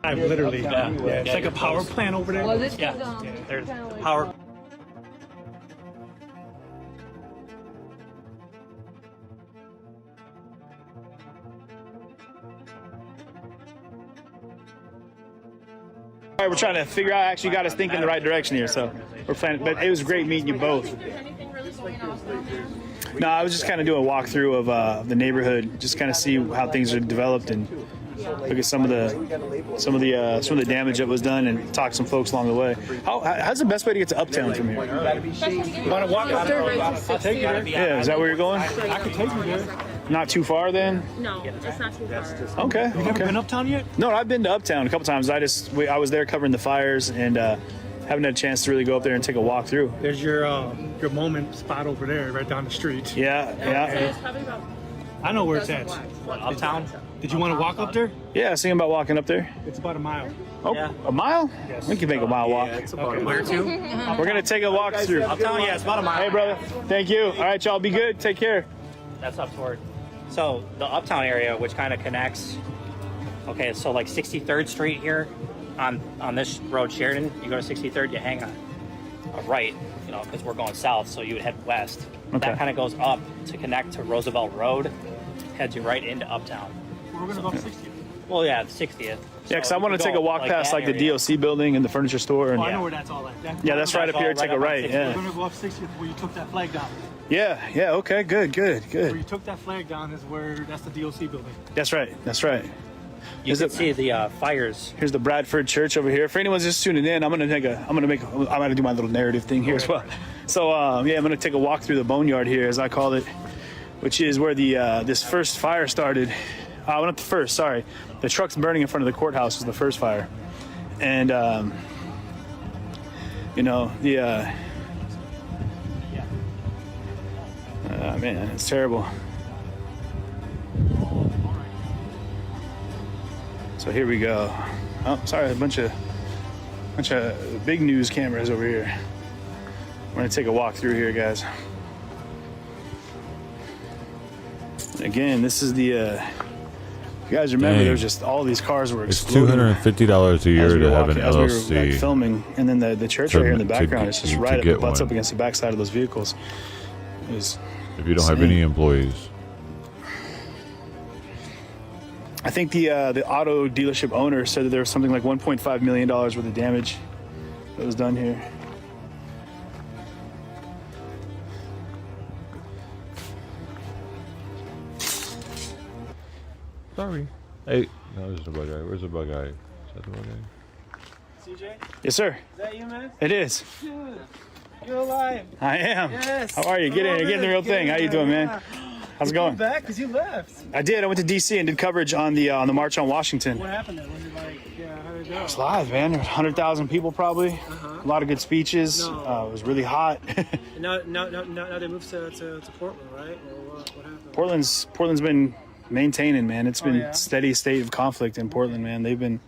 I'm literally, it's like a power plant over there. Well, this yeah, is, there's kinda like power. All right, we're trying to figure out. Actually, got us thinking the right direction here. So we're planning. But it was great meeting you both. No, I was just kind of doing a walkthrough of the neighborhood, just kind of see how things are developed and look at some of the damage that was done and talk to some folks along the way. How's the best way to get to Uptown from here? Want to walk up there? I'll take you there. Yeah, is that where you're going? I can take you there. Not too far then? No, it's not too far. Okay. You never been Uptown yet? No, I've been to Uptown a couple times. I was there covering the fires and haven't had a chance to really go up there and take a walk through. There's your moment spot over there, right down the street. Yeah. I know where it's at. Uptown? Did you want to walk up there? Yeah, I was thinking about walking up there. It's about a mile. Oh, yeah. A mile? Yes. We can make a mile walk. Yeah, it's about where to? We're going to take a walk through. Uptown, yeah, it's about a mile. Hey, brother. Thank you. All right, y'all, be good. Take care. That's up toward. So the Uptown area, which kind of connects, okay, so like 63rd Street here on this road, Sheridan, you go to 63rd, you hang a right, you know, because we're going south, so you would head west. Okay. That kind of goes up to connect to Roosevelt Road, heads you right into Uptown. We're going to go up 60th. Well, yeah, the 60th. Yeah, because I want to take a walk past like the DOC building and the furniture store. And I know where that's all at. Yeah, that's right up here. Take a right. Yeah. We're going to go up 60th where you took that flag down. Yeah. Okay. Good. Where you took that flag down is that's the DOC building. That's right. You can see the fires. Here's the Bradford Church over here. For anyone's just tuning in, I'm gonna do my little narrative thing here as well. So I'm gonna take a walk through the boneyard here, as I call it, which is where the this first fire started. Not the first, sorry. The trucks burning in front of the courthouse was the first fire, and man, it's terrible. So here we go. Oh, sorry, a bunch of big news cameras over here. We're gonna take a walk through here, guys. Again, this is the. If you guys remember, there was just all these cars were exploding. It's $250 a year to have an LLC. As we were filming, and then the church right here in the background is just right up, butts up against the backside of those vehicles. If you don't have any employees. I think the auto dealership owner said that there was something like $1.5 million worth of damage that was done here. Sorry. Hey, no, there's a bug guy. Where's the bug guy? Is that the bug guy? CJ? Yes, sir. Is that you, man? It is. Good. You're alive. I am. Yes. How are you? Get in. You're getting the real thing. How you doing, man? How's it going? You came back because you left. I did. I went to DC and did coverage on the March on Washington. What happened there? Was it like, how did it go? It's live, man. There was 100,000 people probably. A lot of good speeches. It was really hot. now they moved to Portland, right? Or what happened? Portland's been maintaining, man. It's been steady state of conflict in Portland, man. They've been,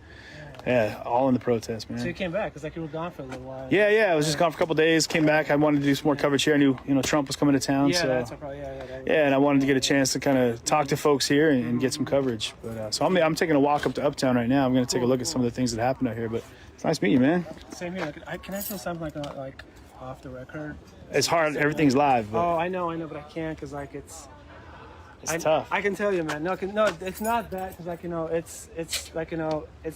all in the protest, man. So you came back because you were gone for a little while. Yeah. I was just gone for a couple of days. Came back. I wanted to do some more coverage here. I knew, Trump was coming to town. Yeah, so that's probably, and I wanted to get a chance to kind of talk to folks here and get some coverage. But so I'm taking a walk up to Uptown right now. I'm going to take a look at some of the things that happened out here. But it's nice meeting you, man. Same here. Can I say something like off the record? It's hard. Everything's live. But I know, but I can't because it's tough. I can tell you, man. No, it's not that because it's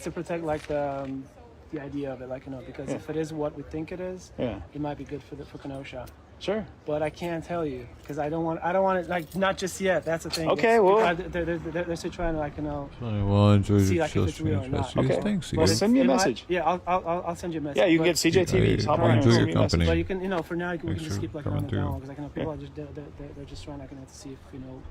to protect the idea of it, because if it is what we think it is, it might be good for Kenosha. Sure. But I can't tell you because I don't want it, like, not just yet. That's the thing. Okay, well. They're still trying to, like, you know, Well, enjoy see, your like, if it's real or not. okay. Thanks, Well, send me a message. Yeah, I'll send you a message. Yeah, you can get CJTV. Just hop on and send me a message. But you can, you know, for now, we can just keep, like, coming on the through. down because, like, you know, people are just, they're just trying, like, you know, to see if, you know,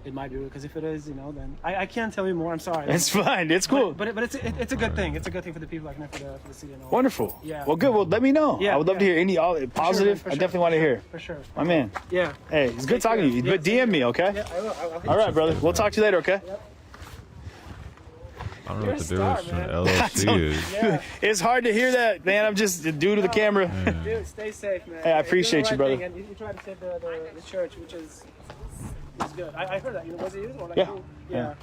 it might be real. Because if it is, you know, then I can't tell you more. I'm sorry. It's fine. It's cool. But it's a good thing. It's a good thing for the people, like, for the city and all. Wonderful. Yeah. Well, good. Well, let me know. Yeah, I would love to hear any positive. For I sure, definitely want to hear. For sure. My man. Yeah. Hey, it's good talking to you. But DM me, okay? Yeah, I will. All right, brother. We'll talk to you later, okay? I don't know what the difference between LLC is. Yeah. It's hard to hear that, man. I'm just a dude to the camera. Dude, stay safe, man. Hey, I appreciate you, brother. And you try to save the church, which is good. I heard that. You know, was it you? Or like Yeah. who? Yeah.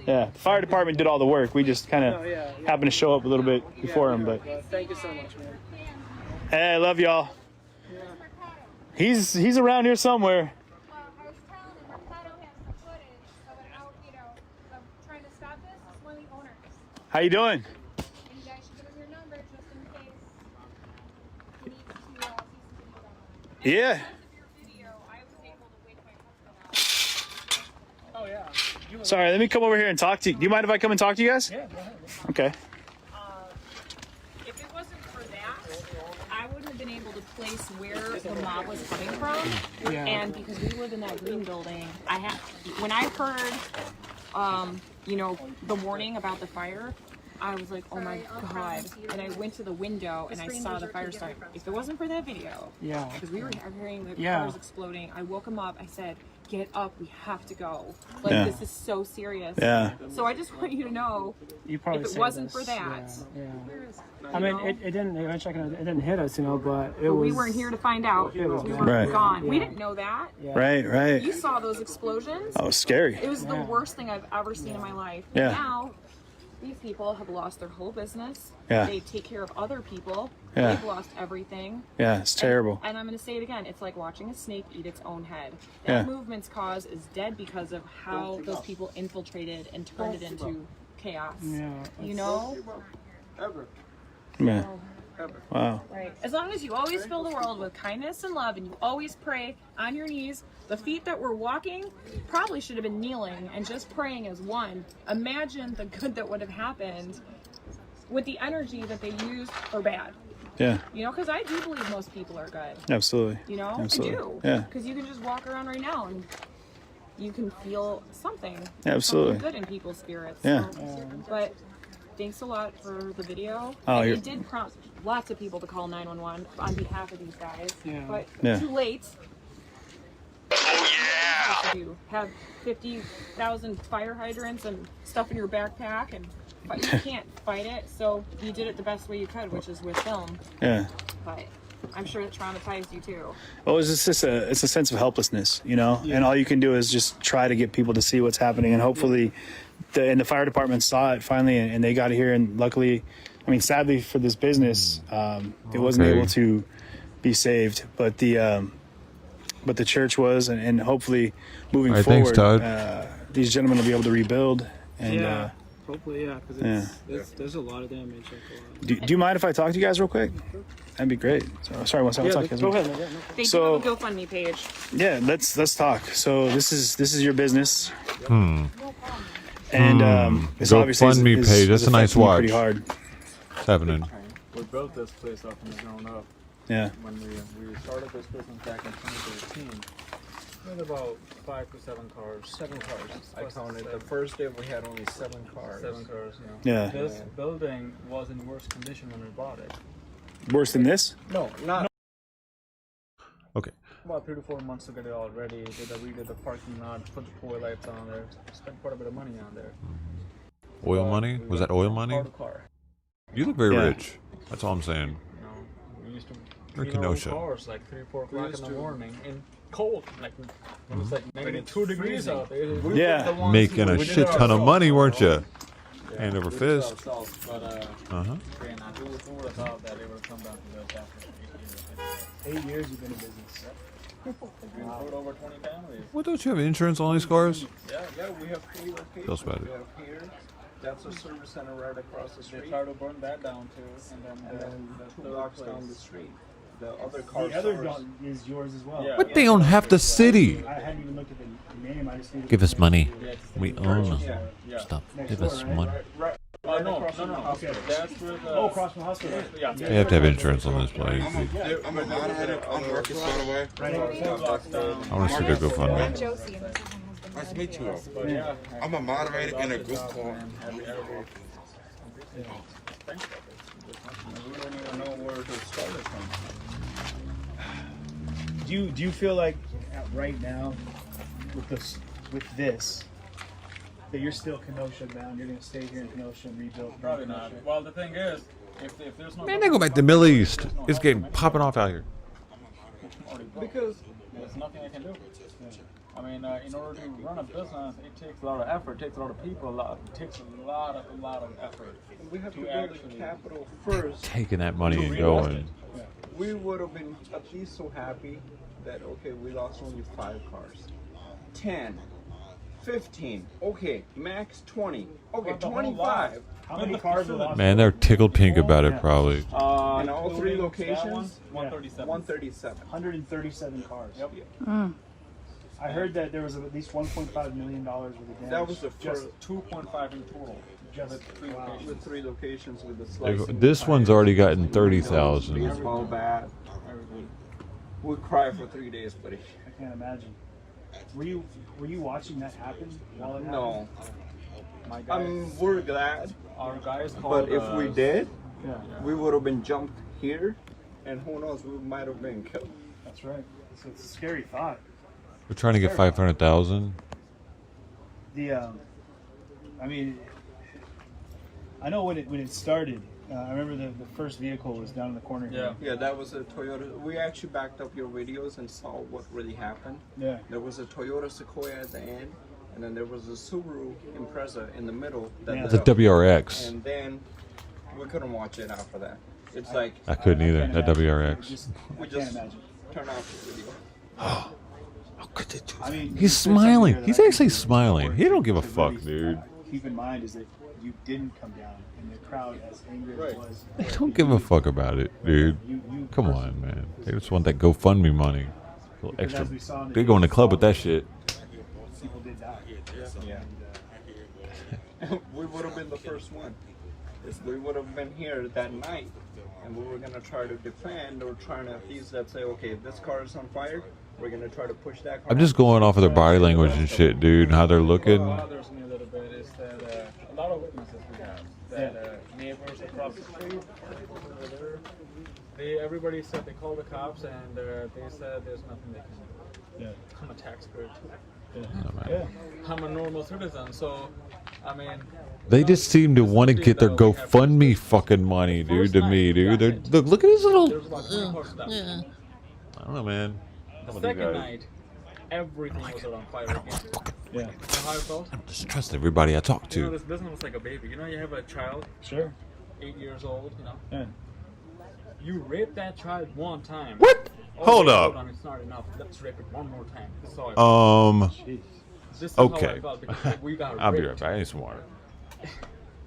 Yeah. The fire department did all the work. We just kind of happened to show up a little bit before him, but. Thank you so much, man. Hey, I love y'all. He's around here somewhere. How you doing? Yeah. Oh yeah. Sorry, let me come over here and talk to you. Do you mind if I come and talk to you guys? Yeah, go ahead. Okay. If it wasn't for that, I wouldn't have been able to place where the mob was coming from. Yeah. And because we live in that green building, when I heard, you know, the warning about the fire, I was like, oh my God. And I went to the window and I saw the fire start. If it wasn't for that video, Yeah. because we were hearing the Yeah. cars exploding, I woke him up. I said, get up, we have to go. Like, Yeah. this is so serious. Yeah. So I just want you to know, You probably if it saved wasn't us. for that, Yeah. I mean, it didn't eventually. It didn't hit us, you know, but it but was. we weren't here to find out. It was We bad. were Right. gone. We Yeah. didn't know that. Yeah. Right, right. You saw those explosions. Oh, scary. It was the worst thing I've ever seen in my life. Yeah. Now, these people have lost their whole business. Yeah. They take care of other people. Yeah. They've lost everything. Yeah, it's terrible. And I'm going to say it again. It's like watching a snake eat its own head. Yeah. That movement's cause is dead because of how those people infiltrated and turned it into chaos. Yeah. You know? Yeah. Wow. Right. As long as you always fill the world with kindness and love and you always pray on your knees, the feet that were walking probably should have been kneeling and just praying as one. Imagine the good that would have happened with the energy that they used for bad. Yeah. You know, because I do believe most people are good. Absolutely. You know, Absolutely. I do. Yeah. Because you can just walk around right now and you can feel something. Absolutely. Something good in people's spirits. Yeah. So, but thanks a lot for the video. Oh, and you're- it did prompt lots of people to call 911 on behalf of these guys. Yeah. But Yeah. too late. Oh yeah! You have 50,000 fire hydrants and stuff in your backpack, and but you can't fight it. So you did it the best way you could, which is with film. Yeah. But I'm sure it traumatized you too. Well, it's just it's a sense of helplessness, you know, and all you can do is just try to get people to see what's happening, and hopefully, the fire department saw it finally, and they got here, and luckily, I mean, sadly for this business, it wasn't able to be saved, but the church was, and hopefully, moving forward, these gentlemen will be able to rebuild, and hopefully, yeah, because there's a lot of damage. do you mind if I talk to you guys real quick? That'd be great. So, sorry, one second. Yeah, I'll talk to you go guys. ahead. They So- do have a GoFundMe page. Yeah, let's talk. So this is your business, Hmm. and it's obviously GoFundMe page. That's a nice affecting me watch. Pretty hard. What's happening? We built this place up from the ground up. Yeah. When we started this business back in 2013, we had about 5 to 7 cars. 7 cars. I counted. The first day we had only 7 cars. 7 cars, Yeah. This building was in worse condition when we bought it. Worse than this? No, not. Okay. About 3 to 4 months to get it all ready. Redid the parking lot, put the pole lights on there, spent quite a bit of money on there. Oil money? Was that oil money? Car to car. You look very Yeah. rich. That's all I'm saying. You know, we used to Or clean our own Kenosha. cars like 3 or 4 o'clock in the morning in cold, like when it's like -2 degrees out there. We Yeah. were the ones Making who- a we did shit it ton of ourselves, money, you weren't know? you? Hand over we did it fist. ourselves, but Uh-huh. who would have thought that it would come down to this after 8 years? 8 years you've been in business. We employed over 20 families. What, don't you have insurance on these cars? Yeah, we have 3 locations. Tell us about it. We have here, that's a service center right across the street. They try to burn that down too, and then the 2 blocks down the street. the other car. The other dog is yours as well. Yeah. But they own half the city. I hadn't even looked at the name. I just needed Give us money. Yeah. We own them. Yeah. Stop. Next Give door, us right? money. Right. No. Okay. That's where the. Oh, across from the hospital. Yeah. They have to have insurance on this place. I'm a moderator on Workers by the way. I want to see their GoFundMe. Josie. Nice to meet you. I'm a moderator in a group called. We don't even know where to start it from. Do you feel like right now with this that you're still Kenosha bound? You're gonna stay here in Kenosha and rebuild? Probably not. Well, the thing is, if there's no. Man, they go back to the Middle East. It's getting popping off out here. Because there's nothing I can do. I mean, in order to run a business, it takes a lot of effort, it takes a lot of people, it takes a lot of effort. We have to build the capital first. Taking that money and going. We would have been at least so happy that, okay, we lost only 5 cars. 10, 15, okay, max 20, okay, 25. How many cars are lost? Man, they're tickled pink about it, probably. In all 3 locations, 137. 137 cars. Yep. I heard that there was at least $1.5 million worth of damage. That was the first 2.5 in total. Just with 3 locations with the slicing. This one's already gotten 30,000. All bad. We cry for 3 days, buddy. I can't imagine. Were you watching that happen while it happened? No. My guys, we're glad. Our guys But if we did, we would have been jumped here, and who knows, we might have been killed. That's right. So it's a scary thought. We're trying to get 500,000. I mean, I know when it started. I remember the first vehicle was down in the corner here. Yeah, that was a Toyota. We actually backed up your videos and saw what really happened. Yeah. There was a Toyota Sequoia at the end, and then there was a Subaru Impreza in the middle. It's a WRX. And then we couldn't watch it after that. It's like I couldn't either. That WRX. We just turn off the video. I mean, He's smiling. He's actually smiling. He don't give a fuck, dude. Keep in mind is that you didn't come down, and the crowd, as angry as it was, They don't give a fuck about it, dude. Come on, man. They just want that GoFundMe money. A little extra. They go in the club with that shit. people did die. Yeah. We would have been the first one. We would have been here that night, and we were gonna try to defend or trying to at least say, okay, if this car is on fire, we're gonna try to push that car. I'm just going off of their body language and shit, dude, and how they're looking. What bothers me a little bit is that a lot of witnesses we have, that neighbors across the street, everybody said they called the cops and they said there's nothing they can do. Yeah. I'm a taxpayer too. Yeah. I'm a normal citizen, so I mean. They just seem to want to get their GoFundMe fucking money, dude. To me, dude. They're look at his little. I don't know, man. The second night, everything was on fire again. Yeah. You know how I felt? I don't just trust everybody I talk to. You know, this business was like a baby. You know, you have a child. Sure. 8 years old. You know. Yeah. You rape that child one time. What? Hold up. It's not enough. Let's rape it one more time. This is how I felt. This is Okay. how I felt because we got I'll be raped. right back. I need some water.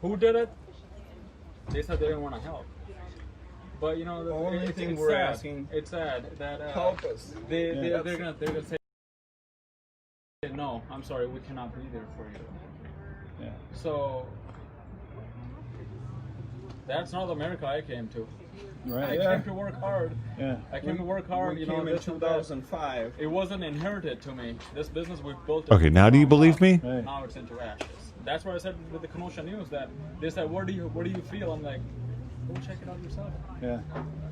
Who did it? They said they didn't want to help. But you know, the only thing we're asking, it's sad that help us. They're gonna say no. I'm sorry, we cannot be there for you. Yeah. So that's not the America I came to. Right. I came to work hard. Yeah. I came to work hard. You know, in 2005. It wasn't inherited to me. This business we built. Okay, now do you believe me? Now it's into ashes. That's why I said with the Kenosha News that they said, "Where do you feel?" I'm like, go check it out yourself. Yeah.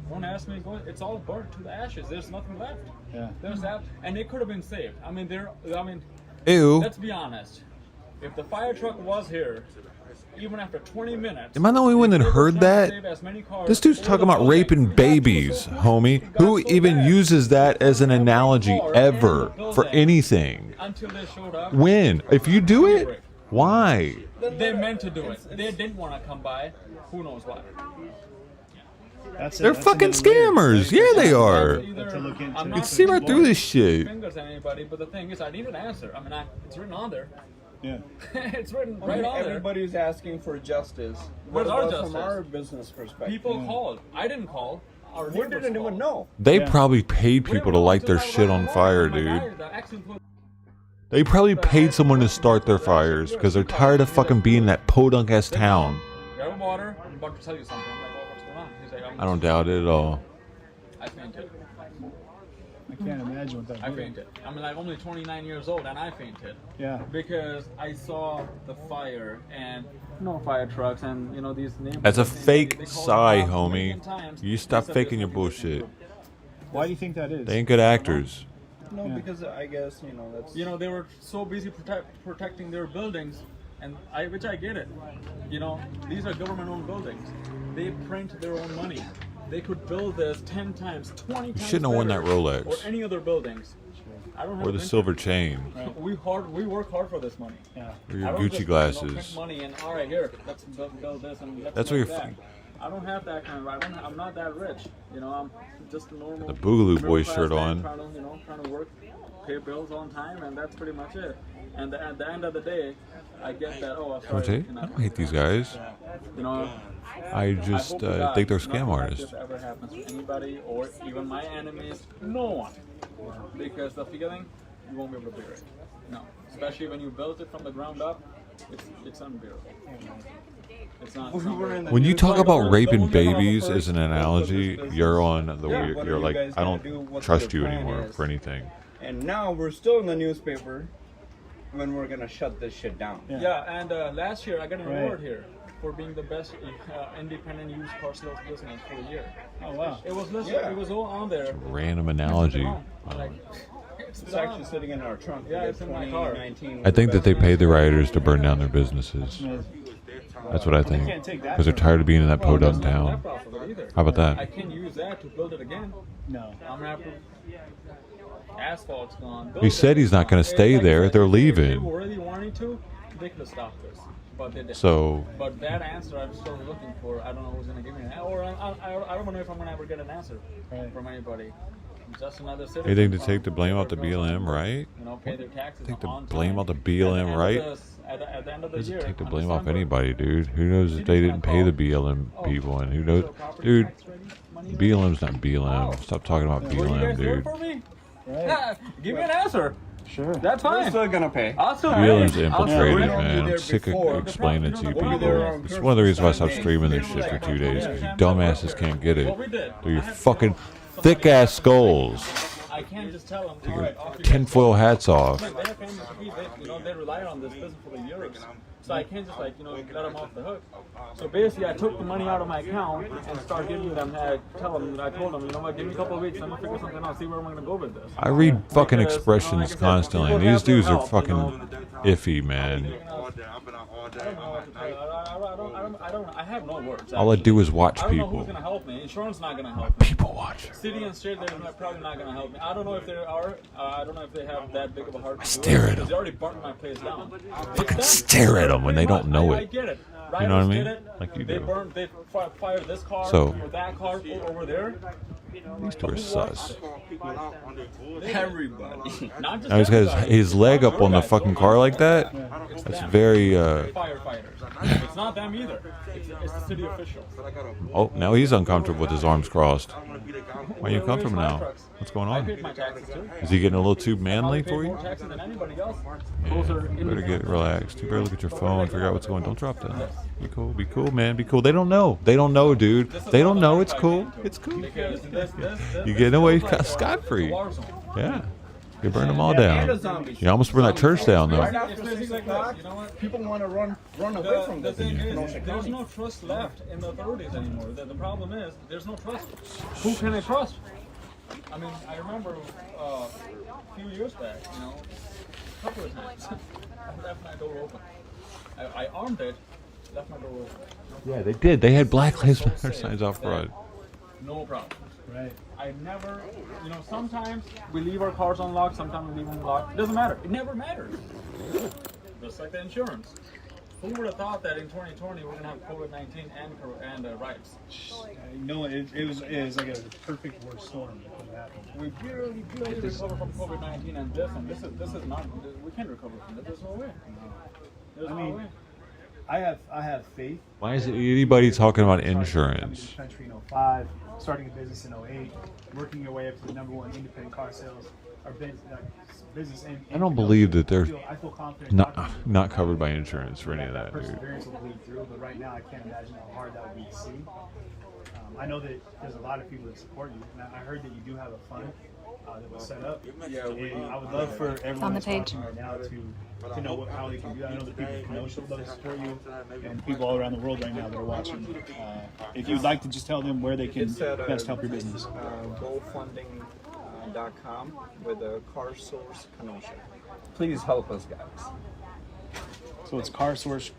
Don't ask me. Go. It's all burnt to the ashes. There's nothing left. Yeah. There's that, and it could have been saved. I mean, Ew. Let's be honest. If the fire truck was here, even after 20 minutes. Am I the only one that heard that? This dude's talking about raping babies, homie. Who even uses that as an analogy ever for anything? Until they showed up. When? If you do it, why? They meant to do it. They didn't want to come by. Who knows why? They're fucking scammers. Yeah, they are. You can see right through this shit. Fingers at anybody, but the thing is, I need an answer. I mean, it's written on there. Yeah. It's written right on there. Everybody's asking for justice. Where's our What about justice? from our business perspective? People called. I didn't call. We didn't even know. They probably paid people to light their shit on fire, dude. They probably paid someone to start their fires because they're tired of fucking being in that podunk ass town. Grab water. I'm about to tell you something. I'm like, oh, what's going on? He's like, I don't doubt it at all. I fainted. I can't imagine what that I fainted. I'm like only 29 years old and I fainted. Yeah. Because I saw the fire and fire trucks and these names. That's a fake sigh, homie. You stop faking your bullshit. Why do you think that is? They ain't good actors. No, because I guess that's. They were so busy protecting their buildings, and which I get it. These are government-owned buildings. They print their own money. They could build this 10 times, 20 times. Shouldn't have won that Rolex. Or any other buildings. I don't have or the silver chain. Right. We work hard for this money. Yeah. Or your Gucci glasses. Print money and all right, here, let's build this and let's That's what you're. that. I don't have that kind of. I'm not that rich. I'm just a normal. The Boogaloo Boys shirt on. Trying to work, pay bills on time, and that's pretty much it. And at the end of the day, I get that. Oh, sorry. I don't hate these guys. I just think they're scam artists. If this ever happens to anybody or even my enemies, no one, because the feeling you won't be able to bear it. No, especially when you build it from the ground up, it's unbearable. It's not. When you talk about raping babies as an analogy, you're on the you're like, I don't trust you anymore for anything. And now we're still in the newspaper when we're gonna shut this shit down. Yeah, and last year I got an award here for being the best independent used car sales business for a year. Oh wow! It was listed. It was all on there. Random analogy. It's actually sitting in our trunk. Yeah, it's in my car. I think that they paid the rioters to burn down their businesses. That's what I think. Because they're tired of being in that podunk town. How about that? I can use that to build it again. No. I'm gonna have to. Asphalt's gone. He said he's not going to stay there. They're leaving. If they really wanted to, they could have stopped this. But they didn't. So. But that answer I'm still looking for. I don't know who's going to give me an answer. Or I don't know if I'm going to ever get an answer from anybody. Just another citizen. Anything to take the blame off the BLM, right? Pay their taxes. Take the blame off the BLM, right? At the end of the year. Take the blame off anybody, dude. Who knows if they didn't pay the BLM people, and who knows, dude? BLM's not BLM. Stop talking about BLM, dude. Yeah, give me an answer. Sure. That's fine. We're still gonna pay. I'll still BLM's pay. infiltrated, man. I'm sick of explaining it to you people. It's one of the reasons why I stopped streaming this shit for 2 days, because you dumbasses can't get it. They're your fucking thick-ass skulls. I can't just tell them. Take your tinfoil hats off. They rely on this business for years. So I can't just let them off the hook. So basically, I took the money out of my account and started giving them. I told them, give me a couple of weeks. I'm gonna figure something out. See where I'm gonna go with this. I read fucking expressions constantly. These dudes are fucking iffy, man. I have no words. All I do is watch people. I don't know who's gonna help me. Insurance not gonna help me. People watch. City and state, they're probably not gonna help me. I don't know if they are. I don't know if they have that big of a heart. I stare at them. They already burnt my place down. Fucking stare at them when they don't know it. I get it. You know what I mean? Like you do. They fired this car So, or that car over there. these two are sus. Everybody. Now he's got his leg up on the fucking car like that. That's very. Firefighters. It's not them either. It's the city officials. Oh, now he's uncomfortable with his arms crossed. Why are you uncomfortable now? What's going I on? paid my taxes too. Is he getting a little too manly for you? More taxes than anybody else. Yeah, you better get relaxed. You better look at your phone, figure out what's going on. Don't drop that. Be cool, man. Be cool. They don't know. They don't know, dude. They don't know. It's cool. It's cool. You getting away scot-free. Yeah. You burn them all down. You almost burned that church down, though. Right after 6 o'clock, people want to run away from this. There's no trust left in the authorities anymore. The problem is there's no trust. Who can I trust? I mean, I remember a few years back, a couple of times, I left my door open. I armed it, left my door open. Yeah, they did. They had Black Lives Matter signs off front. No problem. Right. I never, sometimes we leave our cars unlocked, sometimes we leave them locked. It doesn't matter. It never matters. Just like the insurance. Who would have thought that in 2020 we're going to have COVID-19 and riots? No, it was like a perfect world storm that could happen. We barely recover from COVID-19 and this is not, we can't recover from this. There's no way. There's no way. I have faith. Why is anybody talking about insurance? Country in 05, starting a business in 08, working your way up to the #1 independent car sales. Our business and I don't believe that they're I feel confident not covered by insurance for any of that, dude. Perseverance will lead through, but right now I can't imagine how hard that would be to see. I know that there's a lot of people that support you, and I heard that you do have a fund that was set up. And I would love for everyone that's watching right now to know how they can do that. I know that people know should love to support you, and people all around the world right now that are watching. If you'd like to just tell them where they can best help your business. GoFunding.com with a car source Kenosha. Please help us, guys. So it's car source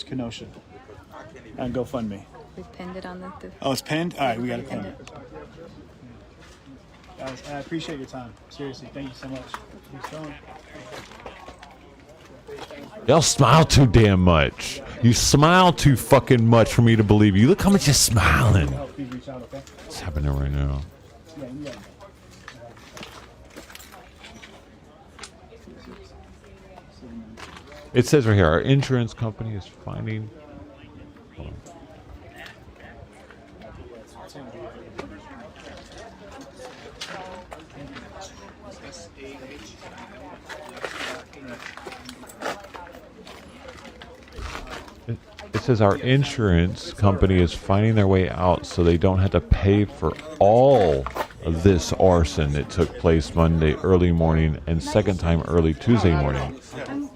Kenosha and GoFundMe. We've pinned it on the. Oh, it's pinned? All right, we got it pinned. Guys, I appreciate your time. Seriously, thank you so much. Keep going. Y'all smile too damn much. You smile too fucking much for me to believe you. Look how much you're smiling. What's happening right now? It says right here, our insurance company is finding. Hold on. It says our insurance company is finding their way out so they don't have to pay for all of this arson that took place Monday early morning and second time early Tuesday morning. I'm a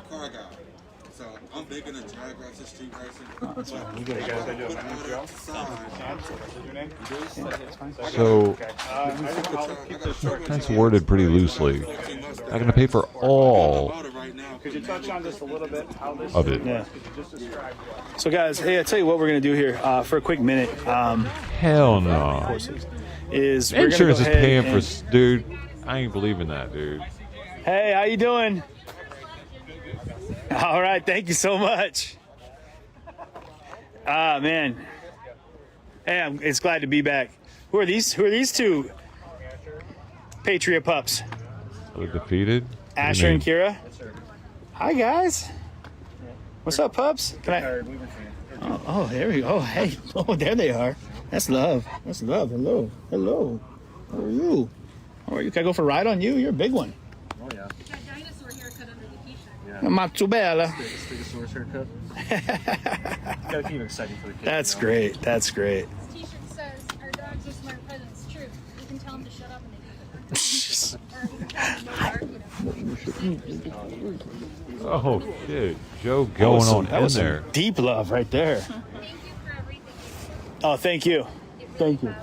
car guy, so I'm big in the drag race and street racing. So that's worded pretty loosely. Not going to pay for all Could you touch on just a little bit how this of it. Yeah. So guys, hey, I tell you what we're gonna do here for a quick minute. Hell no. Is insurance is paying and, for, dude. I ain't believing that, dude. Hey, how you doing? All right, thank you so much. Ah, man. Hey, it's glad to be back. Who are these two Patriot pups? They're defeated. Asher and Kira. Hi guys. What's up, pups? Can I? Oh, there we go. Oh, hey. Oh, there they are. That's love. That's love. Hello. Hello. How are you? How are you? Can I go for a ride on you? You're a big one. Oh yeah. Not too bad. Stegosaurus haircut. Gotta keep it exciting for the kids. That's great. That's great. This t-shirt says, our dogs are smart presents. True. You can tell them to shut up and they do it. Oh shit, Joe going on in there. Deep love right there. Oh, thank you. Thank you.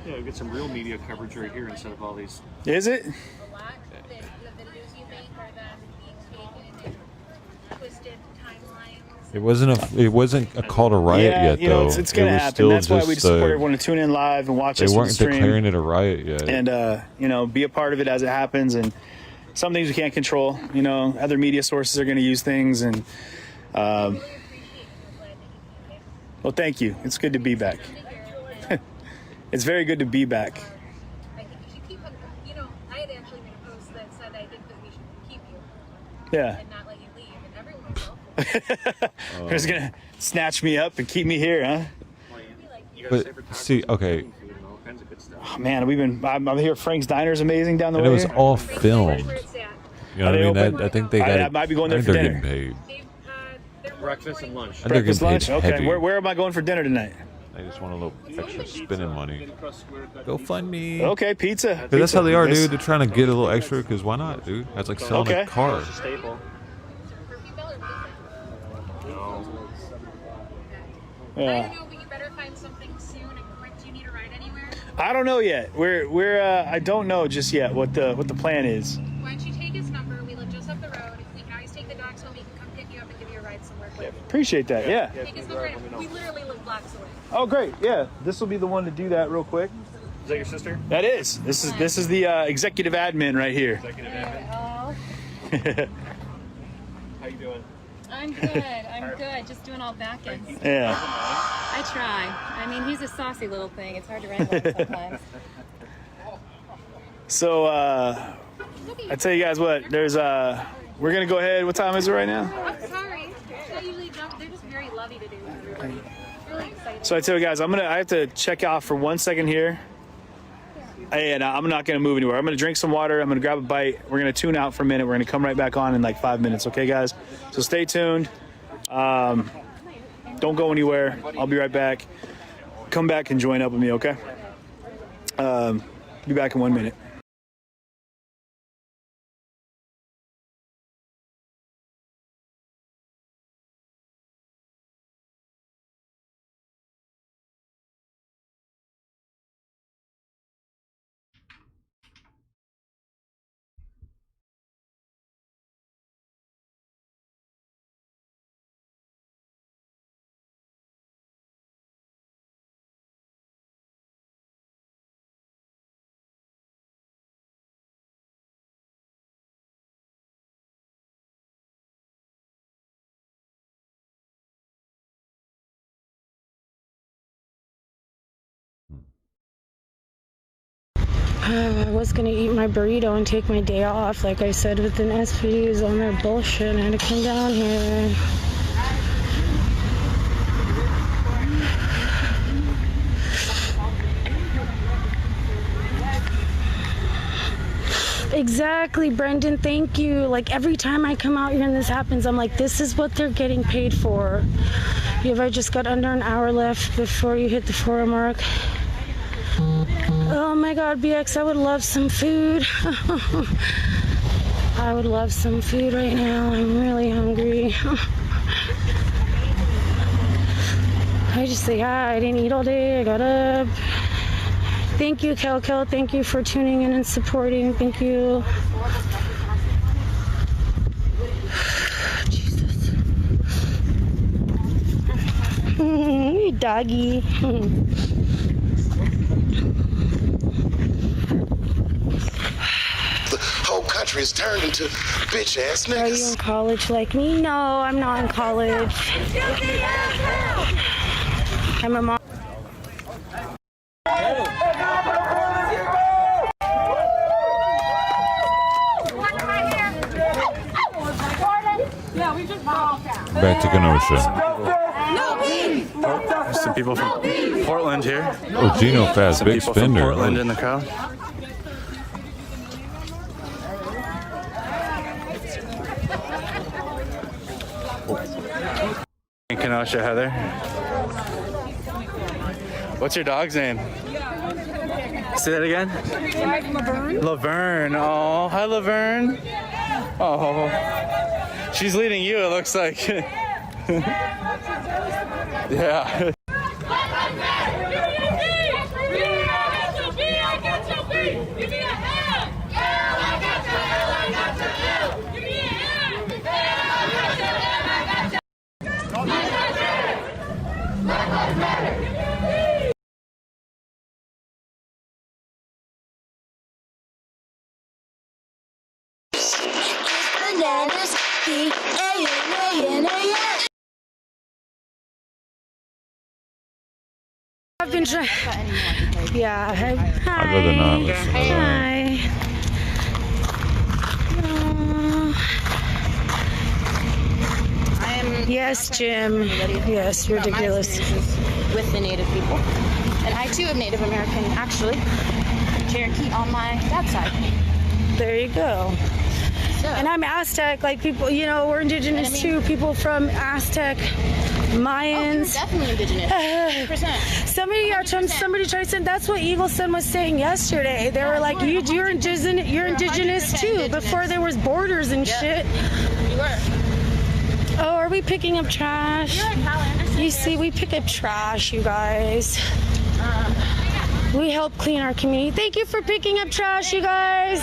Yeah, we get some real media coverage right here instead of all these. Is it? It wasn't a call to riot yet, you know, though. it's gonna happen. That's why we just support everyone to tune in live and watch us on the stream. They weren't declaring it a riot yet. And you know, be a part of it as it happens. And some things we can't control. You know, other media sources are going to use things. And well, thank you. It's good to be back. It's very good to be back. You know, I had actually made a post that said I think that we should keep you. Yeah. And not let you leave. And everyone will. They're just gonna snatch me up and keep me here, huh? But see, okay. Oh, man, I'm here. Frank's Diner is amazing down the way. And it was here. all filmed. You know what I mean? I think they got. I might be going there for they're dinner. Getting paid. Breakfast and lunch. And they're getting paid lunch. Okay. heavy. Where am I going for dinner tonight? I just want a little extra spending money. Go fund me. Okay, pizza. That's how they are, dude. They're trying to get a little extra because why not, dude? That's like selling a car. Yeah. But you better find something soon and quick. Do you need a ride anywhere? I don't know yet. I don't know just yet what the plan is. Why don't you take his number? We live just up the road. We can always take the dogs home. We can come pick you up and give you a ride somewhere quick. Appreciate that. Yeah. Take his number. We literally live blocks away. Oh, great. Yeah. This will be the one to do that real quick. Is that your sister? That is. This is the executive admin right here. Executive admin. How you doing? I'm good. I'm good. Just doing all back ends. Yeah. I try. I mean, he's a saucy little thing. It's hard to wrangle him sometimes. So, I tell you guys what. We're gonna go ahead. What time is it right now? I'm sorry. don't usually jump. They're just very lovey to do with everybody. Really excited. So I tell you guys, I have to check off for 1 second here. And I'm not gonna move anywhere. I'm gonna drink some water. I'm gonna grab a bite. We're gonna tune out for a minute. We're gonna come right back on in like 5 minutes. Okay, guys? So stay tuned. Don't go anywhere. I'll be right back. Come back and join up with me, okay? Be back in 1 minute. I was gonna eat my burrito and take my day off, like I said, with an SPDs on their bullshit. I had to come down here. Exactly, Brendan, thank you. Like every time I come out here and this happens, I'm like, this is what they're getting paid for. I just got under an hour left before you hit the 4 hour mark. Oh my God, BX, I would love some food. I would love some food right now. I'm really hungry. I just say hi. I didn't eat all day. I got up. Thank you, Kel. Thank you for tuning in and supporting. Thank you. Jesus. Doggy. Whole country is turned into bitch ass niggas. Are you in college like me? No, I'm not in college. I'm a mom. Back to Kenosha. Some people from Portland here. Oh, Gino Fast, big people spender. From Portland in the crowd. In Kenosha, Heather. What's your dog's name? Say that again. Laverne. Oh, hi, Laverne. Oh, she's leading you, it looks like. Yeah. I've been trying. Yeah. Hi. I'd rather not listen. Hi. Yes, Jim. Yes, ridiculous. With the Native people. And I too am Native American, actually. Cherokee on my dad's side. There you go. So, and I'm Aztec, like people, you know, we're indigenous too. People from Aztec, Mayans. Oh, you're definitely indigenous. 100%. Somebody tried to say, that's what Eagle Sun was saying yesterday. They were like, you're indigenous too, indigenous. Before there was borders and shit. You were. Oh, are we picking up trash? You're in Cal Anderson. You see, we pick up trash, you guys. We help clean our community. Thank you for picking up trash, you guys.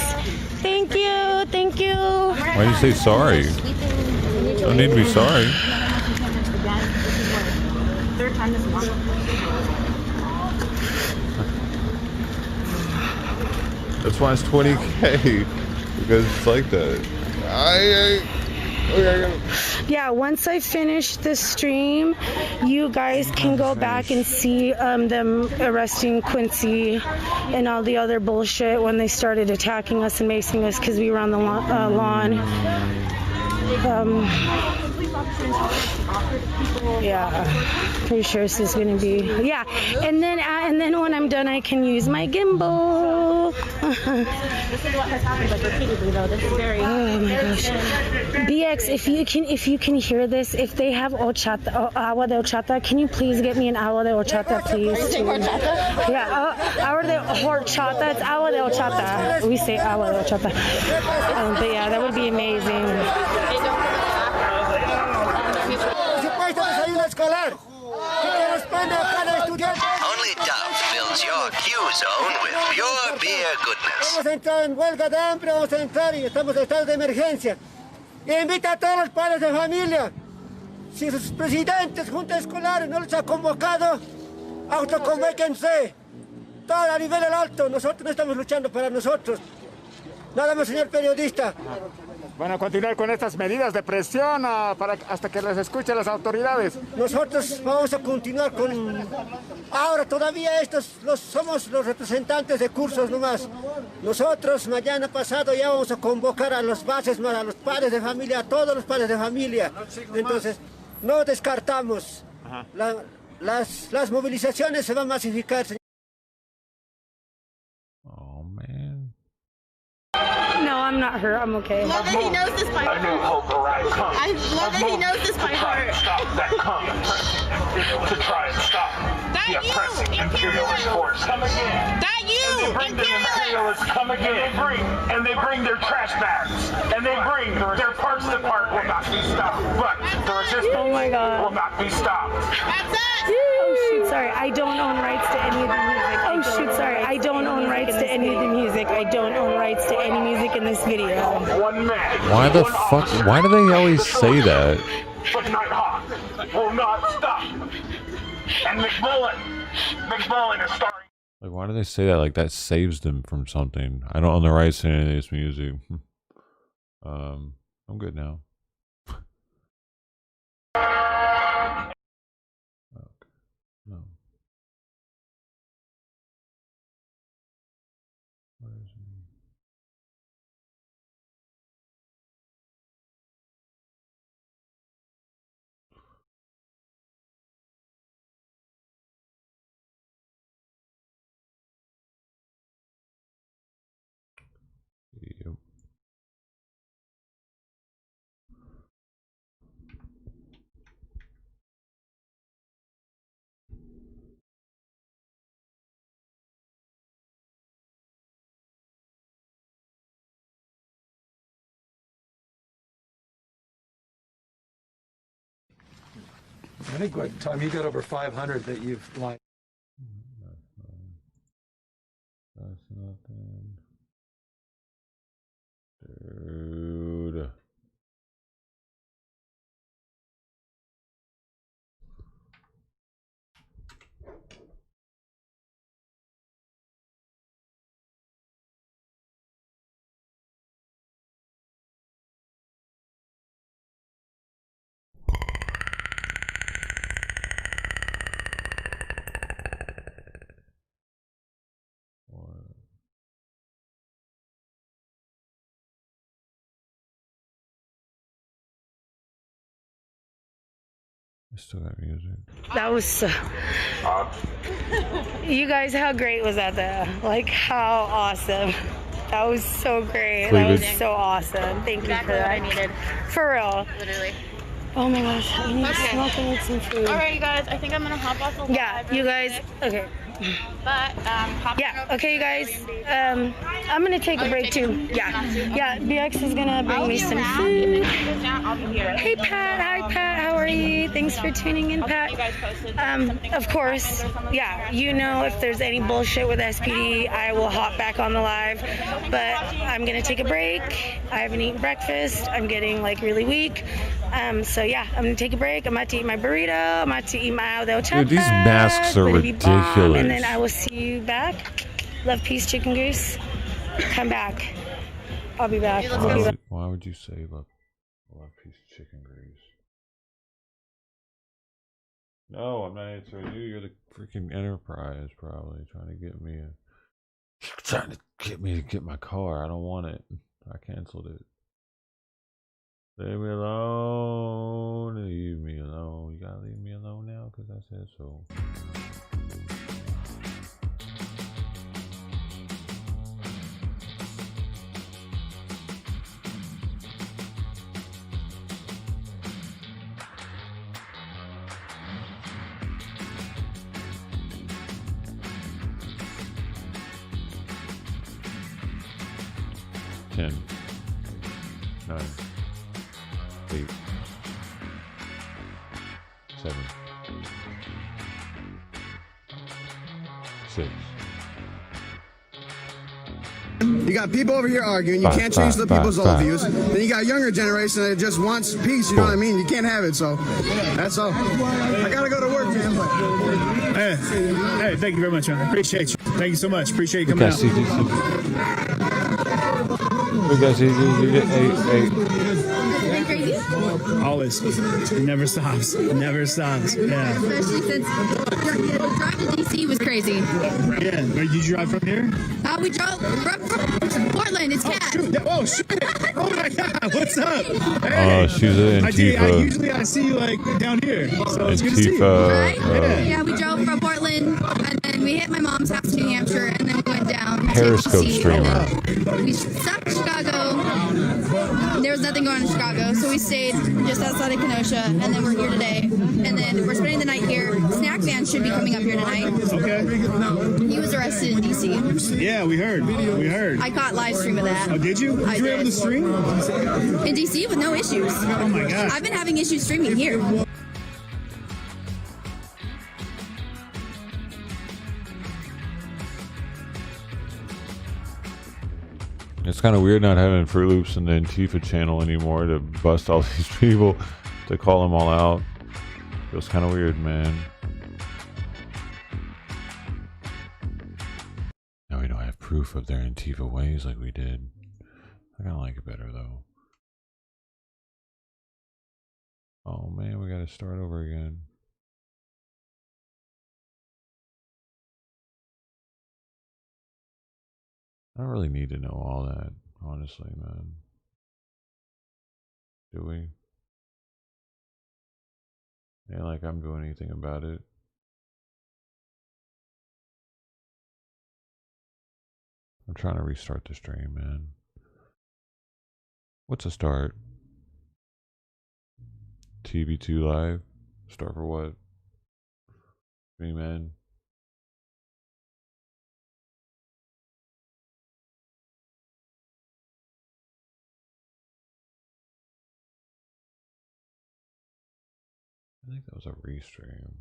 Thank you. Thank you. Why do you say sorry? Don't need to be sorry. Third time this month. That's why it's 20K. Because it's like that. Yeah, once I finish the stream, you guys can go back and see them arresting Quincy and all the other bullshit when they started attacking us and macing us because we were on the lawn. Yeah, pretty sure this is gonna be, yeah. And then when I'm done, I can use my gimbal. This is what has happened like repeatedly though. This is very. Oh my gosh. BX, if you can hear this, if they have horchata, agua de horchata, can you please get me an agua de horchata, please? Yeah, agua de horchata. It's agua de horchata. We say agua de horchata. But yeah, that would be amazing. Only Dove fills your Q zone with pure beer goodness. Vamos a entrar en huelga de hambre, vamos a entrar y estamos en estado de emergencia. Y invita a todos los padres de familia. Si sus presidentes, juntas escolares, no los ha convocado, autoconvéquense. Todo a nivel alto. Nosotros no estamos luchando para nosotros. Nada más, señor periodista. Van a continuar con estas medidas de presión hasta que les escuchen las autoridades. Nosotros vamos a continuar con... Ahora todavía somos los representantes de cursos nomás. Nosotros mañana pasado ya vamos a convocar a los bases, a los padres de familia, a todos los padres de familia. Entonces, no descartamos. Las movilizaciones se van a masificar, señor. No, I'm not hurt. I'm okay. Love that he knows this by heart. I love that he knows this by heart. To try and stop the oppressing imperialist force. Come again. That you, imperialists come again. And they bring their trash bags. And they bring their parts to part will not be stopped. But the resistance will not be stopped. That's us. Oh shoot, sorry. I don't own rights to any of the music. Oh shoot, sorry. I don't own rights to any of the music. I don't own rights to any music in this video. One man. Why the fuck? Why do they always say that? But Nighthawk will not stop. And McMullen is starting. Like, why do they say that? Like, that saves them from something. I don't own the rights to any of this music. I'm good now. Okay. No. Where is he? Yep. I think by the time you got over 500 that you've like. That's nothing. Dude. I still got music. That was so... You guys, how great was that though? Like, how awesome. That was so great. That was so awesome. Thank you for that. Exactly what I needed. For real. Literally. Oh my gosh, I need to smoke and eat some food. Alright, you guys, I think I'm gonna hop off the live. Yeah, you guys, okay. But, yeah, okay, you guys. I'm gonna take a break too. Yeah, BX is gonna bring me some food. Hey Pat, hi Pat, how are you? Thanks for tuning in, Pat. Of course, yeah, you know if there's any bullshit with SPD, I will hop back on the live. But I'm gonna take a break. I haven't eaten breakfast. I'm getting like really weak. So yeah, I'm gonna take a break. I'm about to eat my burrito. I'm about to eat my agua de horchata. Dude, these masks are ridiculous. And then I will see you back. Love, peace, chicken goose. Come back. I'll be back. Why would you say love peace, chicken grease? No, I'm not answering you. You're the freaking Enterprise, probably trying to get me to get my car. I don't want it. I canceled it. Leave me alone. Leave me alone. You gotta leave me alone now because I said so. Ten. 9. 8. 7. 6. You got people over here arguing. You can't change the people's old views. Then you got younger generation that just wants peace. You know what I mean? You can't have it. So that's all. I gotta go to work, man. But hey, thank you very much, man. I appreciate you. Thank you so much. Appreciate you coming out. We got hey. Always. It never stops. It never stops. Yeah. Especially since drive to DC was crazy. Yeah. Where did you drive from here? We drove from Portland. It's Cat. Oh shit! Oh my god! What's up? Hey. She's an Antifa. Usually I see you like down here, so it's good to see you. Right? Yeah, we drove from Portland, and then we hit my mom's house in New Hampshire, and then we went down Periscope to DC. streamer. We stopped in Chicago. There was nothing going on in Chicago, so we stayed just outside of Kenosha, and then we're here today. And then we're spending the night here. Snack Man should be coming up here tonight. Okay. He was arrested in DC. Yeah, we heard. We heard. I caught live stream of that. Oh, did you? I you were did. able to stream? In DC with no issues. Oh my gosh. I've been having issues streaming here. It's kind of weird not having Fruit Loops in the Antifa channel anymore to bust all these people, to call them all out. Feels kind of weird, man. Now we don't have proof of their Antifa ways like we did. I kind of like it better though. Oh man, we gotta start over again. I don't really need to know all that, honestly, man. Do we? Ain't like I'm doing anything about it. I'm trying to restart the stream, man. What's a start? TB2 live? Start for what? Me, man. I think that was a restream.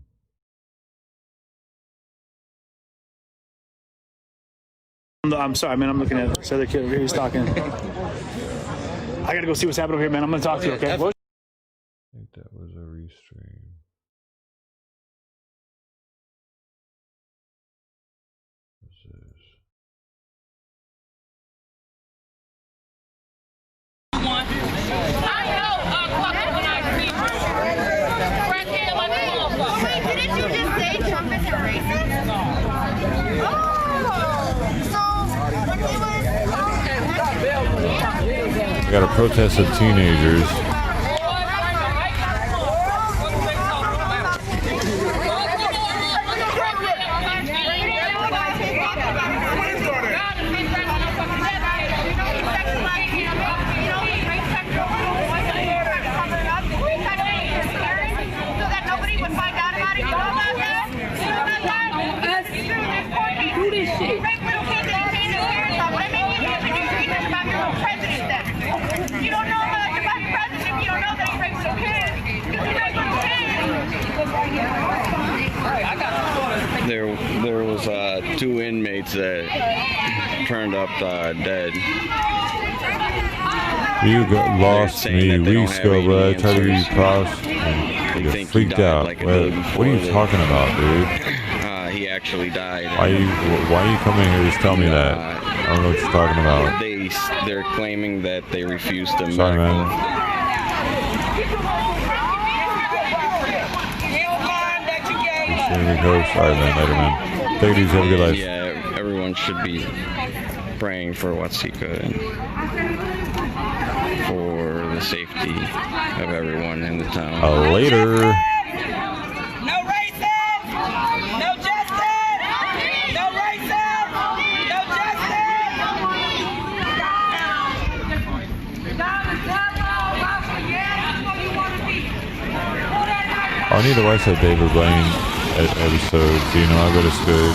I'm sorry, man. I'm looking at this other kid over here. He's talking. I gotta go see what's happening over here, man. I'm gonna talk to you, okay? I think that was a restream. What's this? Didn't you just say Trump is racist? I got a protest of teenagers. There was 2 inmates that turned up dead. You got lost me weeks ago, bro. I tried to get you crossed and you freaked out. What are you talking about, dude? He actually died. Why are you coming here to just tell me that? I don't know what you're talking about. They're claiming that they refused to. Sorry, man. Sorry, man. Later, man. Take it easy. Have a good life. Yeah, everyone should be praying for what's he could for the safety of everyone in the town. Later. No racism! No justice! No racism! No justice! I need to watch that David Blaine episode. So, you know, I bet it's good.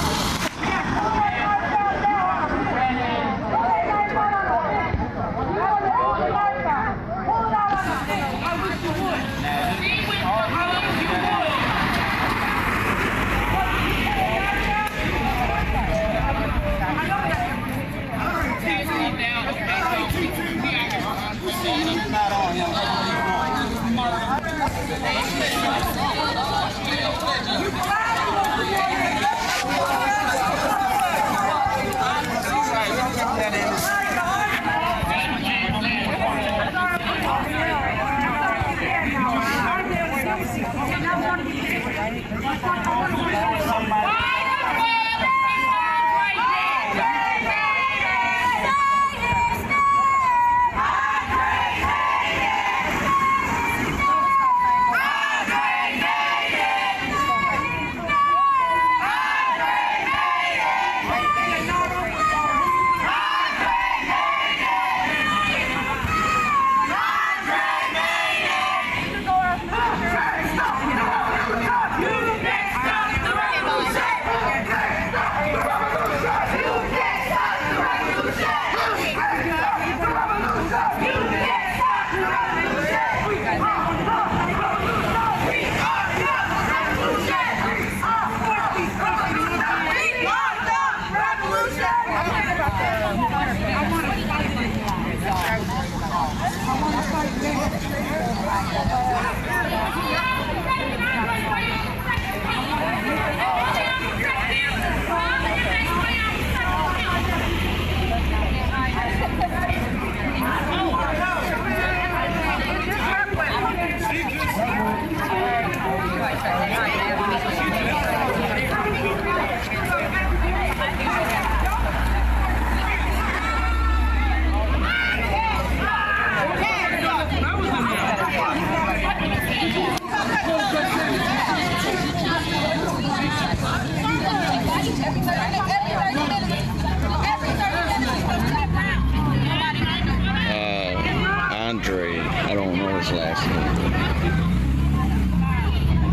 Andre, I don't know his last name.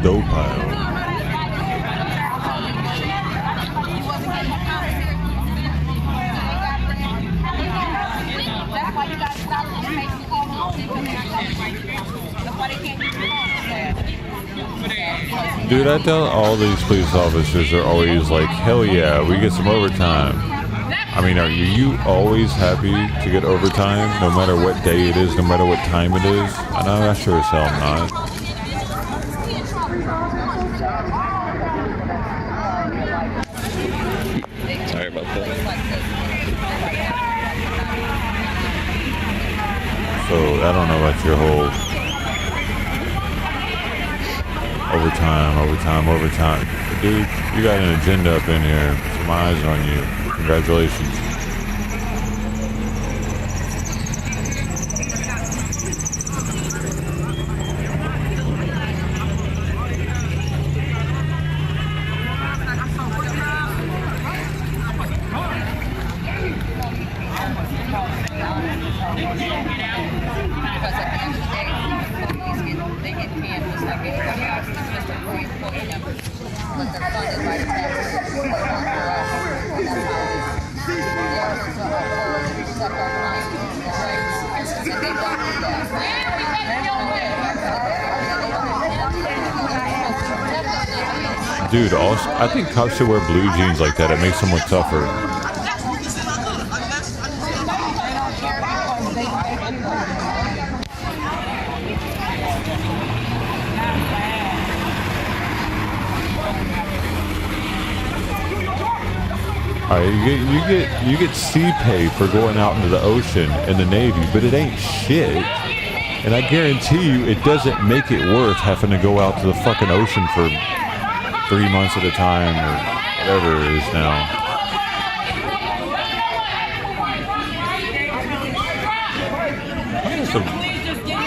Dope pile. Dude, I tell all these police officers are always like, hell yeah, we get some overtime. I mean, are you always happy to get overtime, no matter what day it is, no matter what time it is? I know, I sure as hell am not. Sorry about that. So, I don't know about your whole overtime. But dude, you got an agenda up in here. Some eyes on you. Congratulations. Dude, also, I think cops should wear blue jeans like that. It makes them look tougher. Alright, you get sea pay for going out into the ocean in the Navy, but it ain't shit. And I guarantee you, it doesn't make it worth having to go out to the fucking ocean for 3 months at a time, or whatever it is now.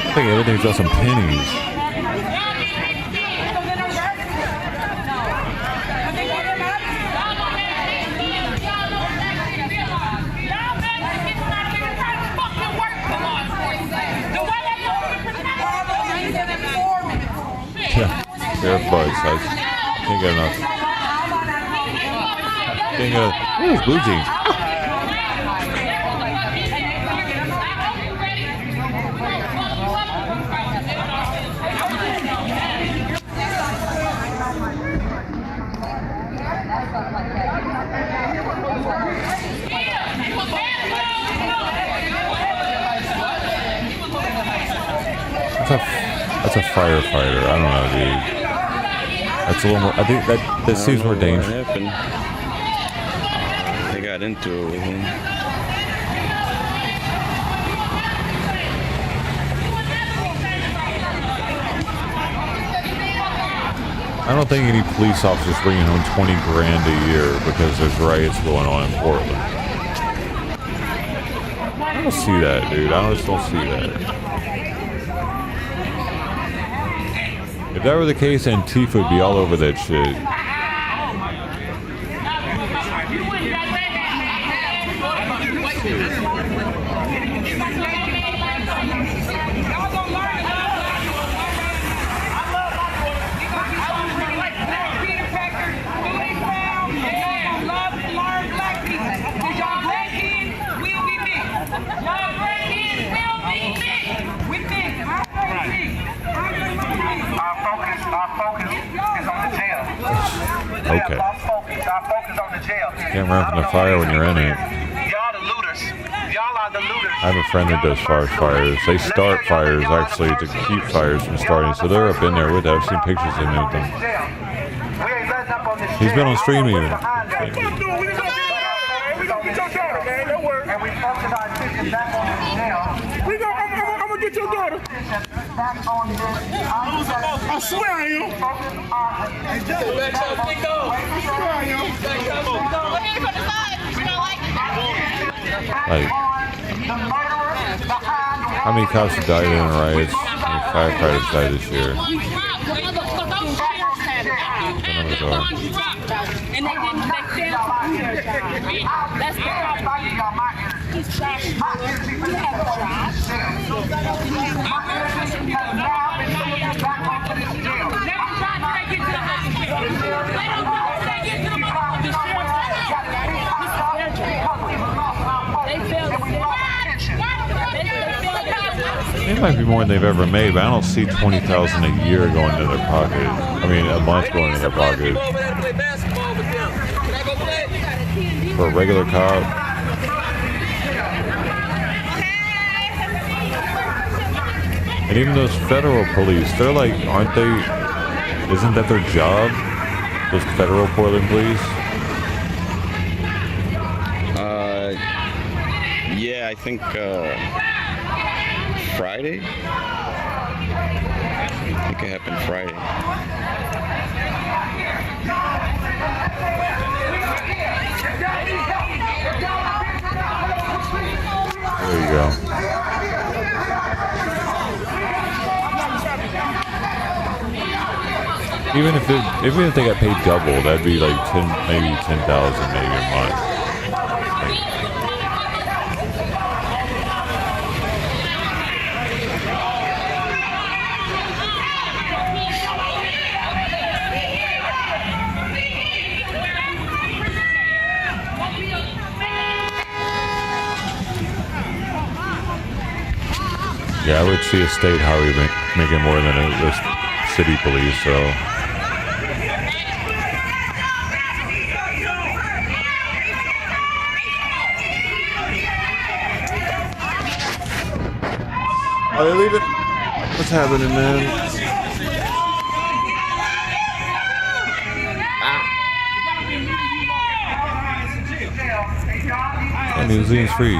I think everything's got some pennies. Yeah, they're bugs. I can't get enough. Can't get enough. Ooh, blue jeans. That's a firefighter. I don't know, dude. That's a little more. I think that seems more dangerous. They got into it with him. I don't think any police officers bringing home 20 grand a year because there's riots going on in Portland. I don't see that, dude. I just don't see that. If that were the case, Antifa would be all over that shit. Okay. Our focus on the jail. Can't run from the fire when you're in it. Y'all the looters. Y'all are the looters. I have a friend that does forest fires. They start fires actually to keep fires from starting, so they're up in there with it. I've seen pictures of them. He's been on stream even. I'm gonna get your daughter. I swear I am. Like, how many cops have died in riots? How many firefighters died this year? Another door. And they didn't back down. That's the problem. He's trashing. We have trash. It might be more than they've ever made, but I don't see $20,000 a year going into their pocket. I mean, a month going into their pocket. For a regular cop. And even those federal police, they're like, aren't they, isn't that their job? Those federal Portland police? Yeah, I think, Friday? I think it happened Friday. There you go. Even if they got paid double, that'd be like maybe 10,000 maybe a month. Yeah, I would see a state highway making more than a city police, so. Are they leaving? What's happening, man? And museum's free.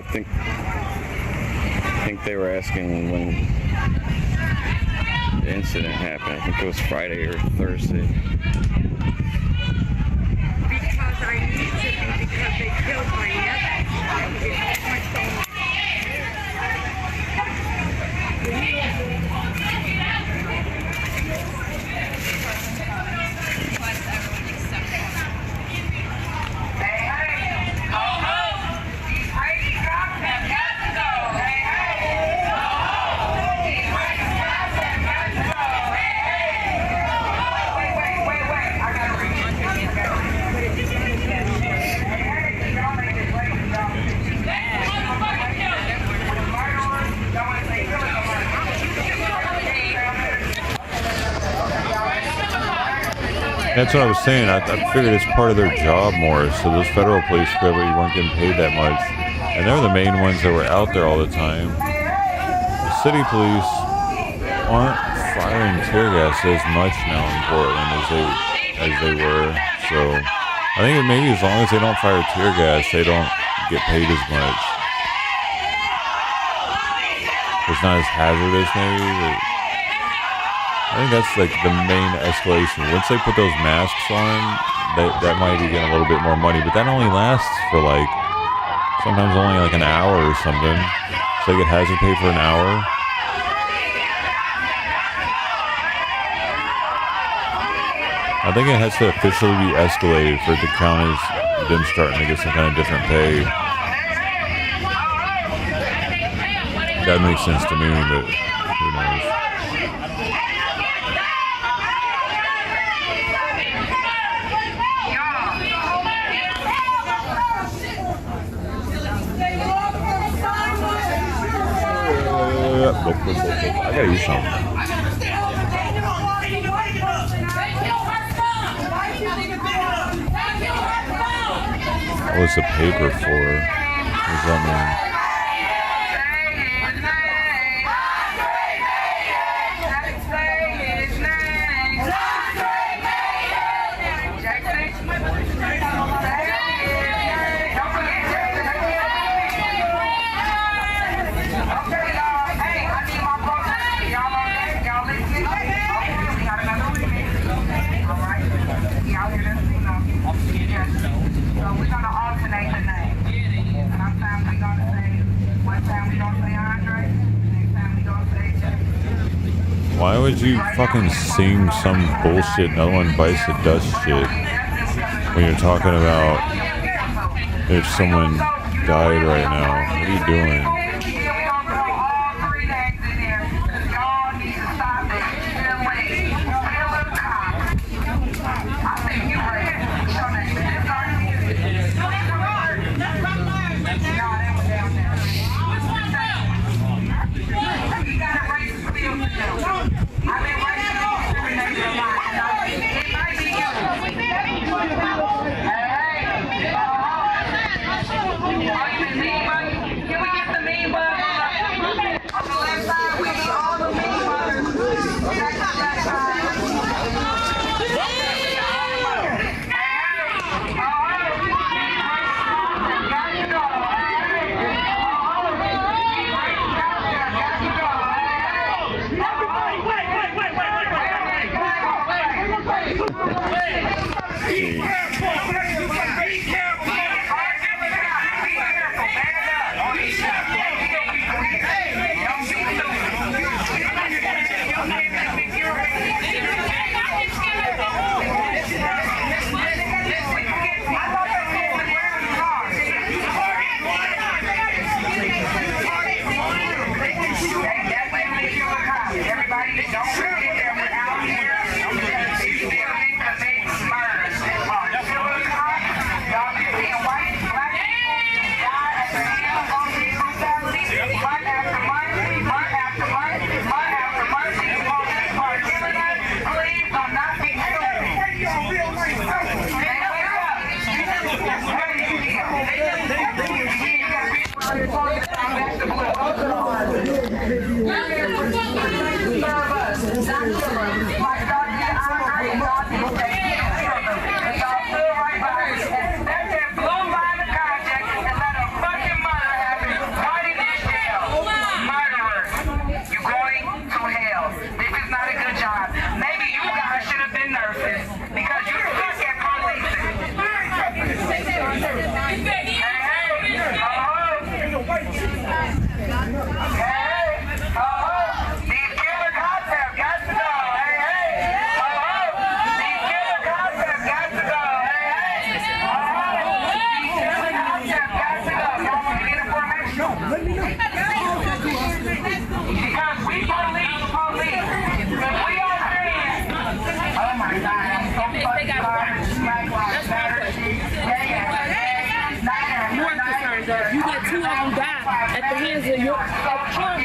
I think they were asking when incident happened. I think it was Friday or Thursday. Because I need to be, because they killed my nephew. That's what I was saying. I figured it's part of their job more. So those federal police probably weren't getting paid that much, and they're the main ones that were out there all the time. The city police aren't firing tear gas as much now in Portland as they were. So I think that maybe as long as they don't fire tear gas, they don't get paid as much. It's not as hazardous, maybe. But I think that's like the main escalation. Once they put those masks on, that might be getting a little bit more money, but that only lasts for like sometimes only like an hour or something. So they get hazard pay for an hour. I think it has to officially be escalated for it to count as them starting to get some kind of different pay. That makes sense to me, but who knows? I gotta use something. What was the paper for? What does that mean? Why would you fucking sing some bullshit no one bites the dust shit when you're talking about if someone died right now? What are you doing? because of your trauma.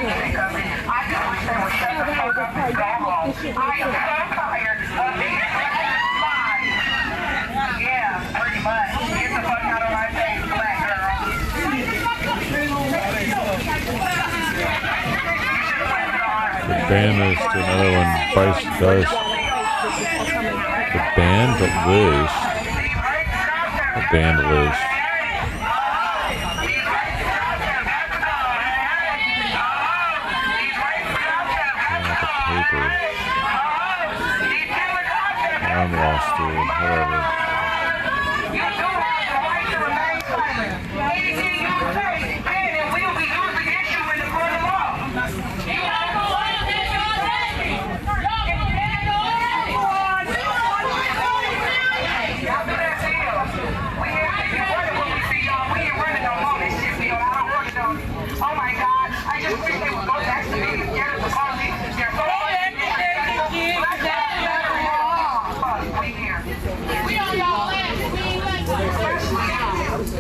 Yeah, pretty much. Get the fuck out of my face, black girl. The band is to another one. Bryce does. The band, but Liz. The band Liz. Paper. I'm lost, dude. Whatever. Oh my God, I just wish they would go back to being scared of the police. They're so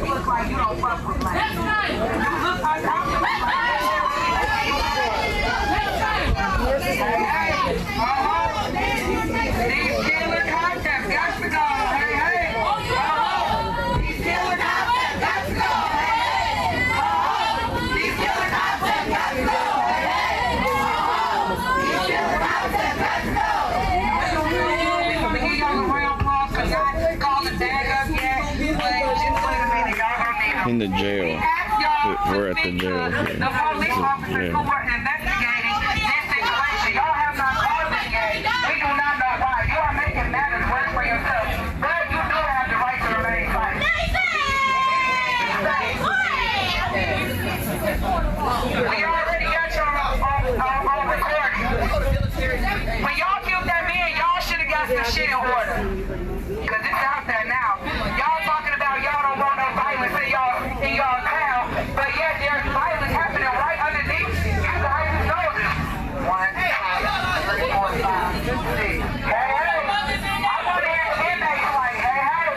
look like you don't fuck with black. You look like these killer concepts got to go. Hey, hey. These killer concepts got to go. These killer concepts got to go. These killer concepts got to go. We want to give y'all a round of applause because I called the tag up yet. But just wait a minute, y'all gonna need them. In the jail. We're at the jail here. The police officers who were investigating this situation, y'all have not called this yet. We do not know why. You are making matters worse for yourself. But you do have the right to remain silent. We already got y'all on recording. When y'all killed that man, y'all should have got some shit in order. Because it's out there now. Y'all talking about y'all don't want no violence in y'all town, but yet there's violence happening right underneath you guys' noses. 1, 2, 3, 4, 5, 6. Hey, hey. I want to hear the inmates like, hey, hey.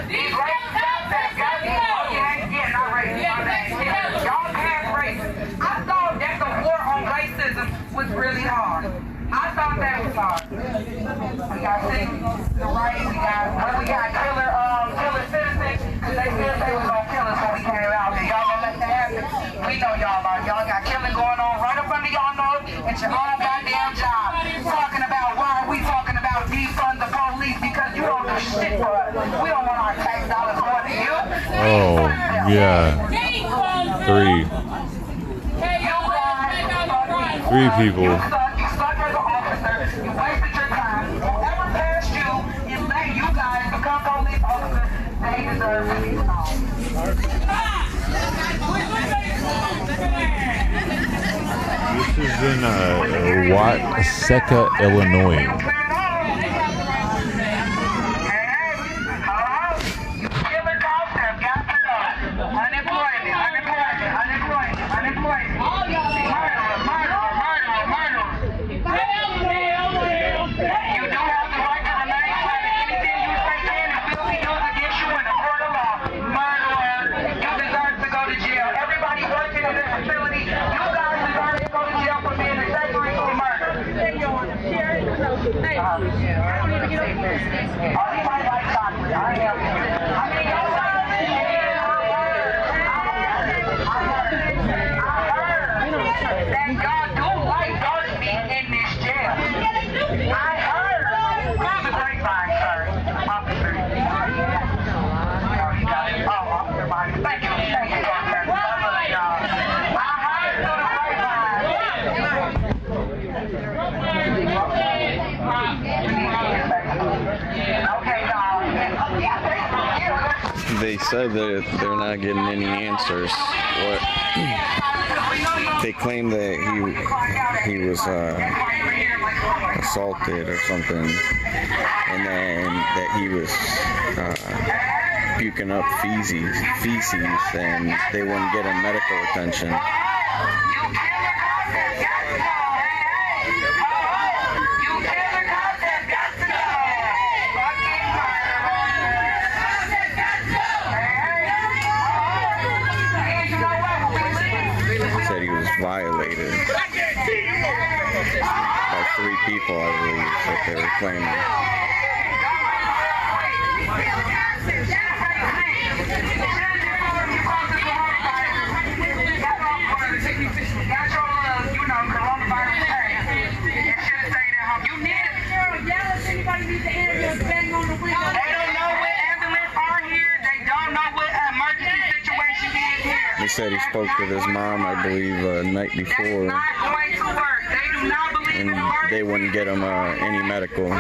These racist concepts got me. Yeah, not racist. Y'all can't racist. I thought that the war on racism was really hard. I thought that was hard. We got citizens, the right, we got killer citizens, because they said they was gonna kill us when we came out there. Y'all gonna let that happen? We know y'all got killing going on right up under y'all nose at your own goddamn job. Talking about why are we talking about defund the police because you don't do shit for us. We don't want our tax dollars going to you. Oh, yeah. 3. 3 people. You wasted your time. Whoever passed you and let you guys become police officers, they deserve to be stopped. This is in Watseka, Illinois. They said that they're not getting any answers. They claim that he was assaulted or something, and then that he was puking up feces, and they wouldn't get him medical attention. people, I believe, that they were claiming. He said he spoke with his mom, I believe, the night before, and they wouldn't get him any medical.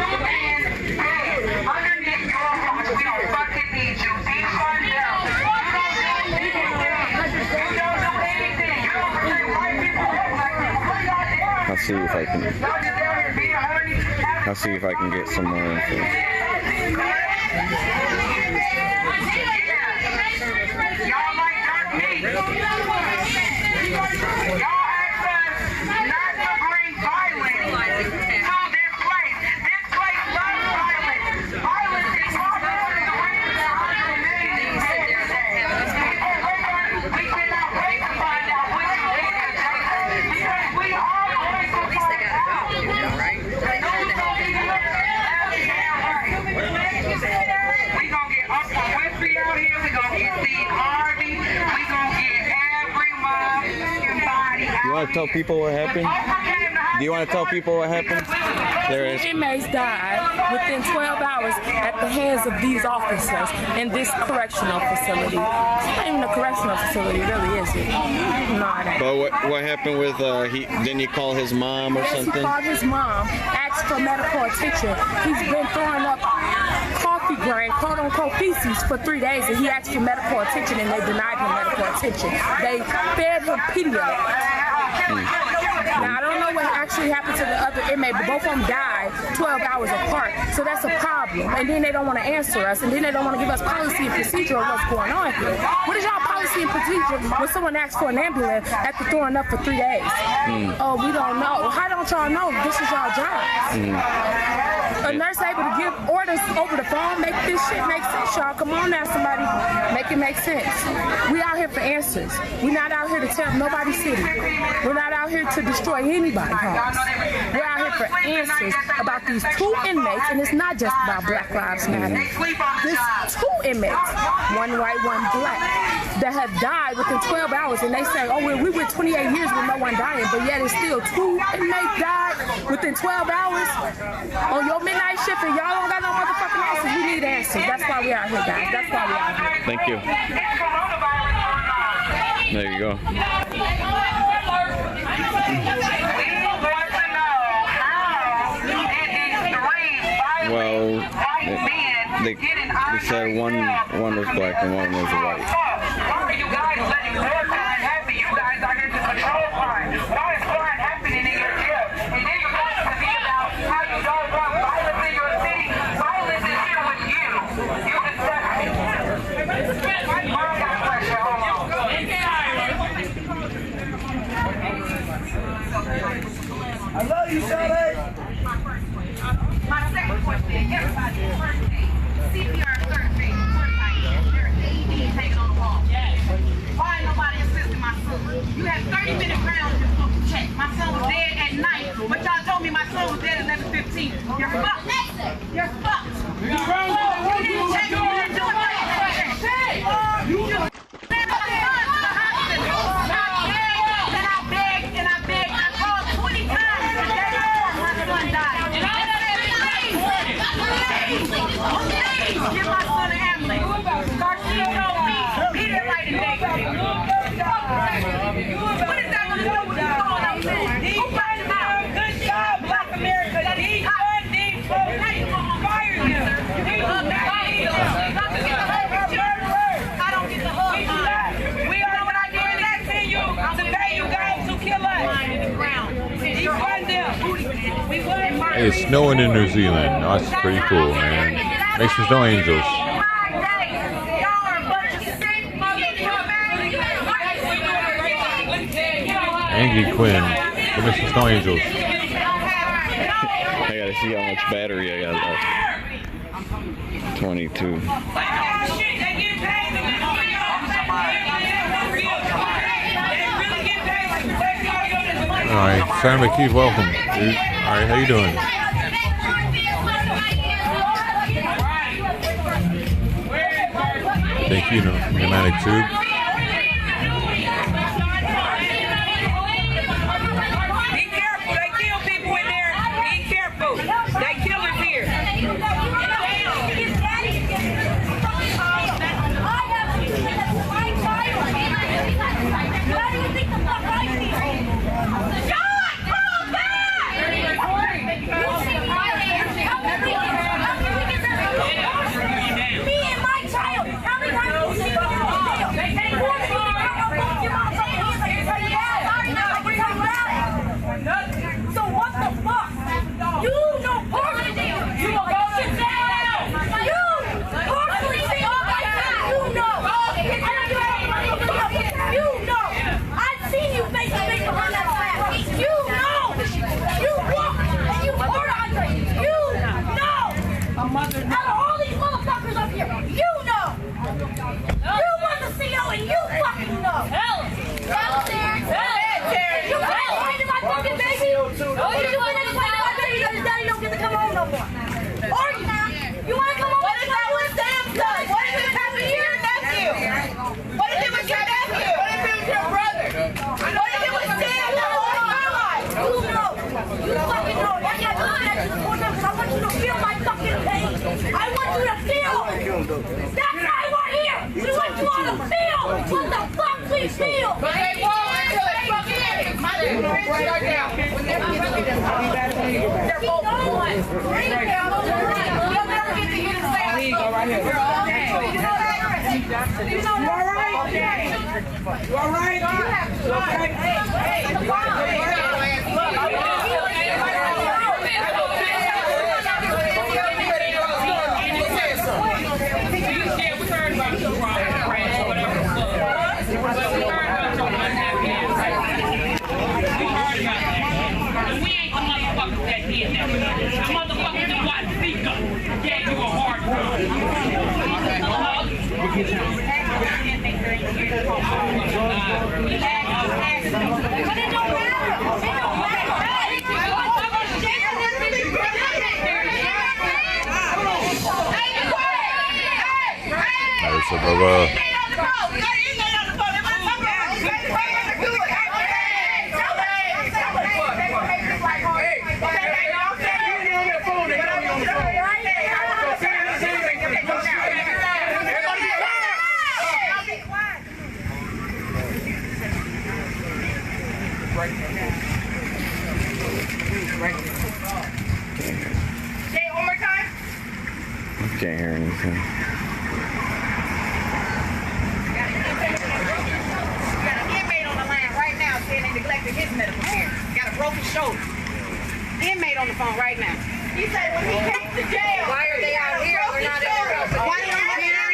I'll see if I can get some more info. Y'all asked us not to bring violence to this place. This place loves violence. Violence is harder than the reason that we cannot wait to find out which nigga, because we all going to find out. We gonna get Uncle Winfrey out here. We gonna get Steve Harvey. We gonna get every motherfucking body out. You want to tell people what happened? Do you want to tell people what happened? There is. Inmates died within 12 hours at the hands of these officers in this correctional facility. It's not even a correctional facility, really, is it? No, it ain't. But what happened with, didn't you call his mom or yes, something? He called his mom, asked for medical attention. He's been throwing up coffee grain, quote unquote feces, for 3 days, and he asked for medical attention, and they denied him medical attention. They fed him Pedialyte. Now, I don't know what actually happened to the other inmate, but both of them died 12 hours apart, so that's a problem. And then they don't want to answer us, and then they don't want to give us policy and procedure of what's going on here. What is y'all policy and procedure when someone asks for an ambulance after throwing up for 3 days? Oh, we don't know. How don't y'all know? This is y'all job. A nurse able to give orders over the phone, make this shit make sense, y'all. Come on now, somebody, make it make sense. We out here for answers. We're not out here to tear up nobody's city. We're not out here to destroy anybody's homes. We're out here for answers about these 2 inmates, and it's not just about Black Lives Matter. There's 2 inmates, one white, one black, that have died within 12 hours, and they say, oh, well, we went 28 years with no one dying, but yet it's still 2 inmates died within 12 hours on your midnight shift, and y'all don't got no motherfucking answers. We need answers. That's why we out here, guys. That's why we out here. Thank you. There you go. Well, they said one was black and one was white. Why are you guys letting crime happen? You guys are here to control crime. Why is crime happening in your jail? And then you guys to be about how you don't want violence in your city. Violence is here with you. You accept it. My mom got pressure. Hold on. I love you, Charlie. My second question, everybody, first aid, CPR, third aid, first aid, there's AED taken on the wall. Why nobody assisting my son? You had 30-minute rounds just to check. My son was dead at night, but y'all told me my son was dead at 11:15. You're fucked. You're fucked. You didn't check, you didn't do it. Give my son an ambulance. Garcia told me, Pedialyte and DECOY. What is that going to do with what's going on there? Who brought him out? Good job, Black America. How you going to fire you? I don't get the hug. We are what I did that to you. To pay you guys to kill us. Defund them. Hey, it's snowing in New Zealand. That's pretty cool, man. Makes for snow angels. Angie Quinn. Go make some snow angels. I gotta see how much battery I got left. 22. Alright, Sam McKee, welcome, dude. right, how you doing? Thank you, Pneumatic Tube. Be careful, they kill people in there. Be careful. They killers here. Can't hear anything. Got an inmate on the line right now saying they neglected his medical care. Got a broken shoulder. Inmate on the phone right now. He said when he came to jail. Why are they out here? They're not in the house. Why are they out here?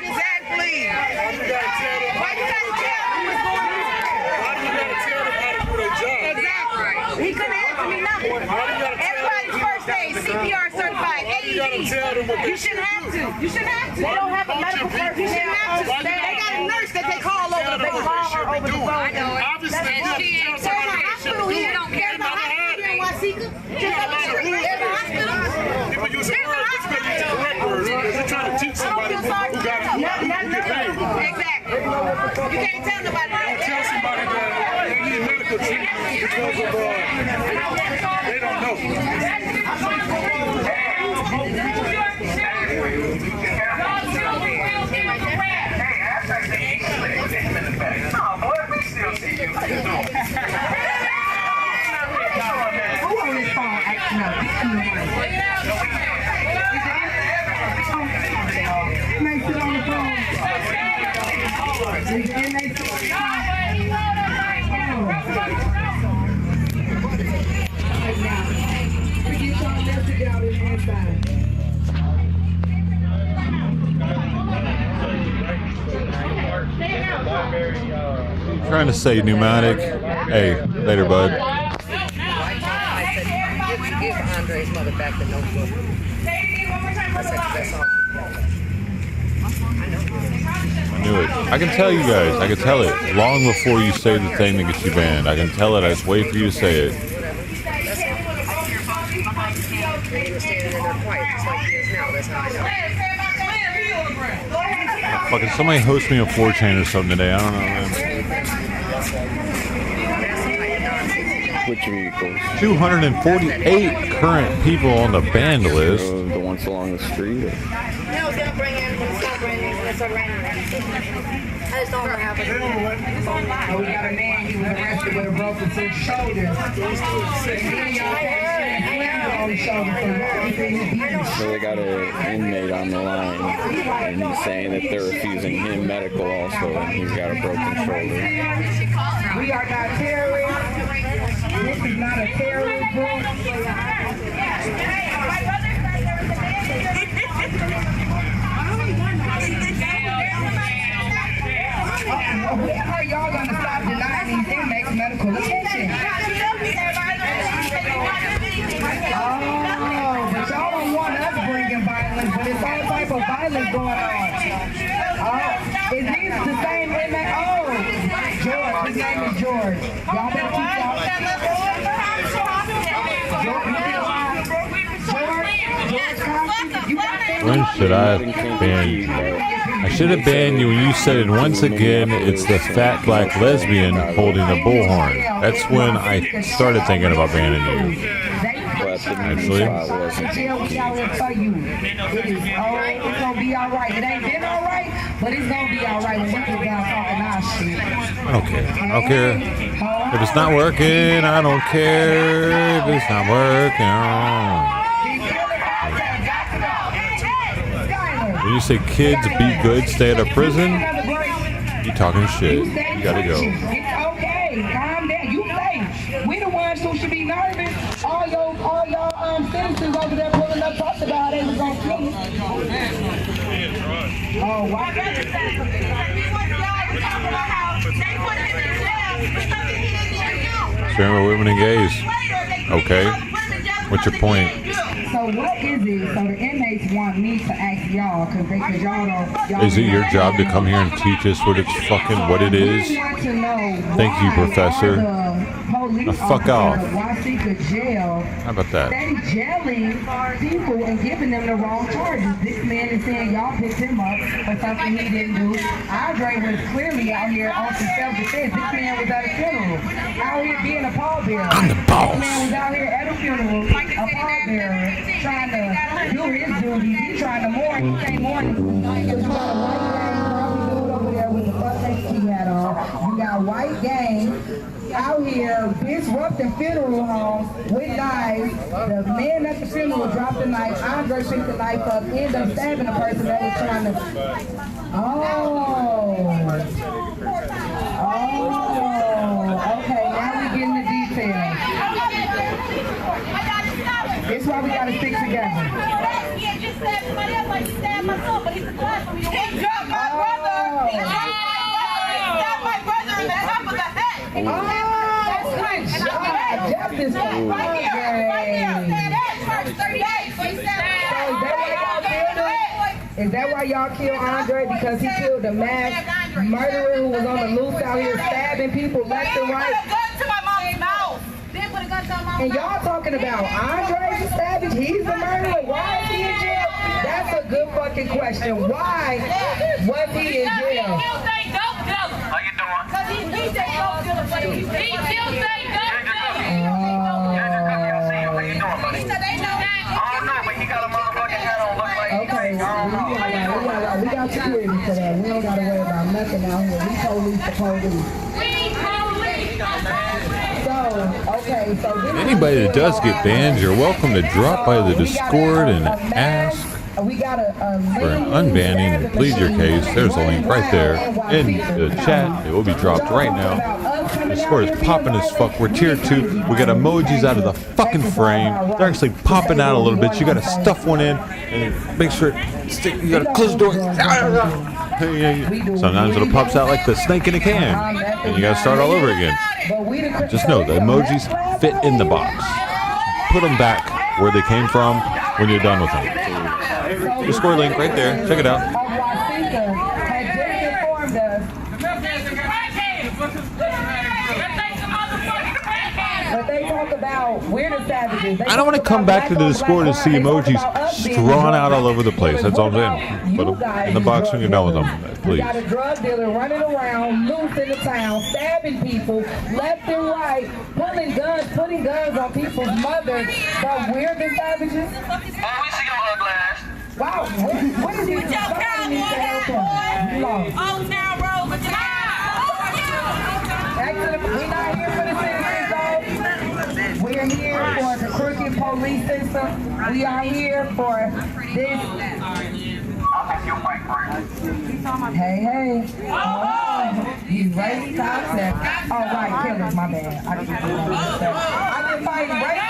Exactly. Why you gotta tell them? Why you gotta tell them what's going on? Why do you gotta tell them how to do their job? Exactly. He couldn't answer me nothing. Everybody's first aid, CPR certified, AED. You shouldn't have to. You shouldn't have to. They don't have a medical person. You shouldn't have to. They got a nurse that they call over the phone. I know it. Obviously, there's a hospital here. There's a hospital here in Wasika. There's a hospital. People use the word, but you use the correct words because you're trying to teach somebody who got it. Exactly. You can't tell nobody that. You tell somebody that they need medical treatment because of they don't know. Trying to say pneumatic. Hey, later, bud. Give Andre's mother back the notebook. I knew it. I can tell you guys. I can tell it long before you say the thing that gets you banned. I can tell it. I just wait for you to say it. Fucking somebody host me a 4chan or something today. I don't know, man. Which vehicles? 248 current people on the banned list. The ones along the street? Or? No, it's gonna bring in when it's so random. I just don't know how to do it. We got a man, he was arrested with a broken shoulder. So they got an inmate on the line, and he's saying that they're refusing him medical also, and he's got a broken shoulder. We are not terrorists. This is not a terrorist group. When are y'all going to stop denying these inmates medical attention? Oh, but y'all don't want us bringing violence, but it's all type of violence going on. Oh, is these the same inmate? Oh, George, his name is George. Y'all better keep When should I ban you? I should have banned you when you said it once again. It's the fat black lesbian holding the bullhorn. That's when I started thinking about banning you. Actually. It's gonna be alright. It ain't been alright, but it's gonna be alright when we get down talking our shit. I don't care. I don't care. If it's not working, I don't care. If it's not working. When you say kids be good, stay out of prison, you talking shit. You gotta go. It's okay. Calm down. You safe. We the ones who should be nervous. All your citizens over there pulling up talked about it. Was gonna kill you. Oh, why? Sharing with women and gays. Okay. What's your point? So what is it? So the inmates want me to ask y'all because y'all don't. Is it your job to come here and teach us what it's fucking what it is? Thank you, Professor. Now fuck off. How about that? They jailing people and giving them the wrong charges. This man is saying y'all picked him up for something he didn't do. Andre was clearly out here on some self-defense. This man was at a funeral, out here being a pallbearer. I'm the boss. This man was out here at a funeral, a pallbearer, trying to do his duties. He's trying to mourn. He can't mourn. You got a white gang dude over there with the butt he had on. You got white gang out here disrupting funeral homes with knives. The man at the funeral dropped the knife. Andre picked the knife up, ended up stabbing the person that was trying to. Okay, now we getting the details. This is why we gotta stick together. Is that why y'all killed Andre? Because he killed a mass murderer who was on the loose out here stabbing people left and right? And y'all talking about Andre's a savage, he's the murderer, why is he in jail? That's a good fucking question. Why was he in jail? How you doing? Because he said dope dealer, but he still say dope dealer. How you doing, buddy? I don't know, but he got a motherfucking hat on, look like okay, we got security for that. We don't gotta worry about nothing out here. We police the police. So Anybody that does get banned, you're welcome to drop by the Discord and ask for an unbanning and plead your case. There's a link right there in the chat. It will be dropped right now. Discord is popping as fuck. We're tier 2. We got emojis out of the fucking frame. They're actually popping out a little bit. You gotta stuff one in and make sure you gotta close the door. Sometimes it'll pops out like the snake in a can, and you gotta start all over again. Just know the emojis fit in the box. Put them back where they came from when you're done with them. Discord link right there. Check it out. But they talk about we're the savages. I don't want to come back to the Discord and see emojis drawn out all over the place. That's all I'm saying. Put them in the box when you're done with them, We please. got a drug dealer running around, loose in the town, stabbing people left and right, pulling guns, putting guns on people's mothers. But we're the savages. Wow, what is this? Old Town Road. We're not here for the citizens, though. We're here for the crooked police system. We are here for this. Hey, hey. Oh, you race concept. Oh, right, killers, my bad. I've been fighting racism.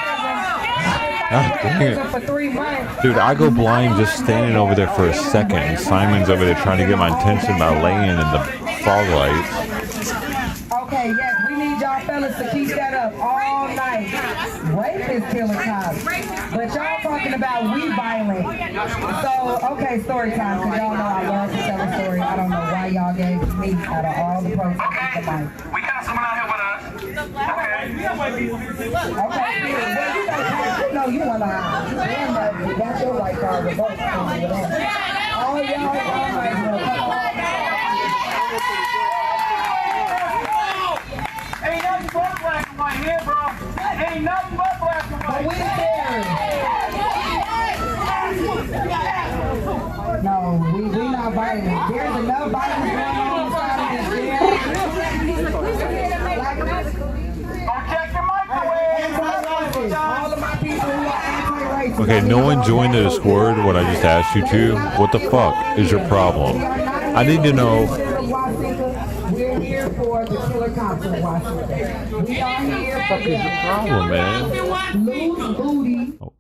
For 3 months. Dude, I go blind just standing over there for a second. Simon's over there trying to get my attention by laying in the fog lights. Okay, yes, we need y'all fellas to keep that up all night. Rape is killing cops. But y'all talking about we violent. So, okay, story time, because y'all know I love to tell a story. I don't know why y'all gave me out of all the proceeds tonight. We got someone out here with us. Okay, well, you know you want to hide. That's your white card. All y'all Ain't nothing but black and white here, bro. Ain't nothing but black and white. But we scared. No, we not violent. There's enough violence going on inside of this jail. Check your microwave. All of my people who are anti-racist. Okay, no one joined the Discord when I just asked you to. What the fuck is your problem? I need to know. We're here for the killer cops in Washington. We are here for What is your problem, man? loose booty. Oh,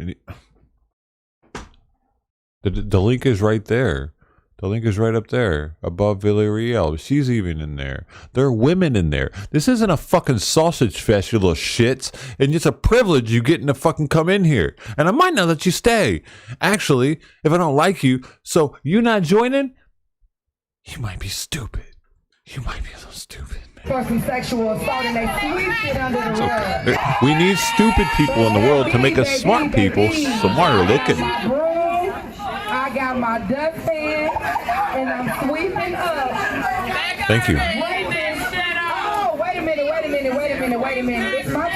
the link is right there. The link is right up there above Villarreal. She's even in there. There are women in there. This isn't a fucking sausage fest, you little shits. And it's a privilege you getting to fucking come in here. And I might not let you stay. Actually, if I don't like you, so you not joining, you might be stupid. You might be a little stupid. For some sexual assault and they sweep it under the rug. We need stupid people in the world to make us smart people smarter looking. I got my dustpan and I'm sweeping up. Thank you. Oh, wait a minute. It's my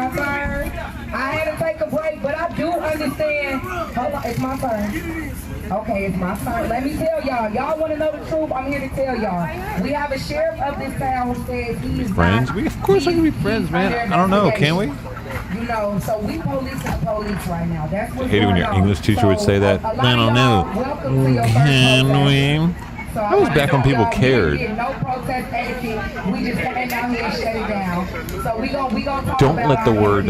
turn. I had to take a break, but I do understand. Hold on, it's my turn. Okay, it's my turn. Let me tell y'all. Y'all want to know the truth? I'm here to tell y'all. We have a sheriff of this town who says he's friends. Of course I can be friends, man. I don't know. Can we? You know, so we police the police right now. That's what's I hate it when your English teacher would say that. I don't know. Can we? I was back when people cared. No protest etiquette. We just stand down here and shut it down. So we gonna talk Don't about let the word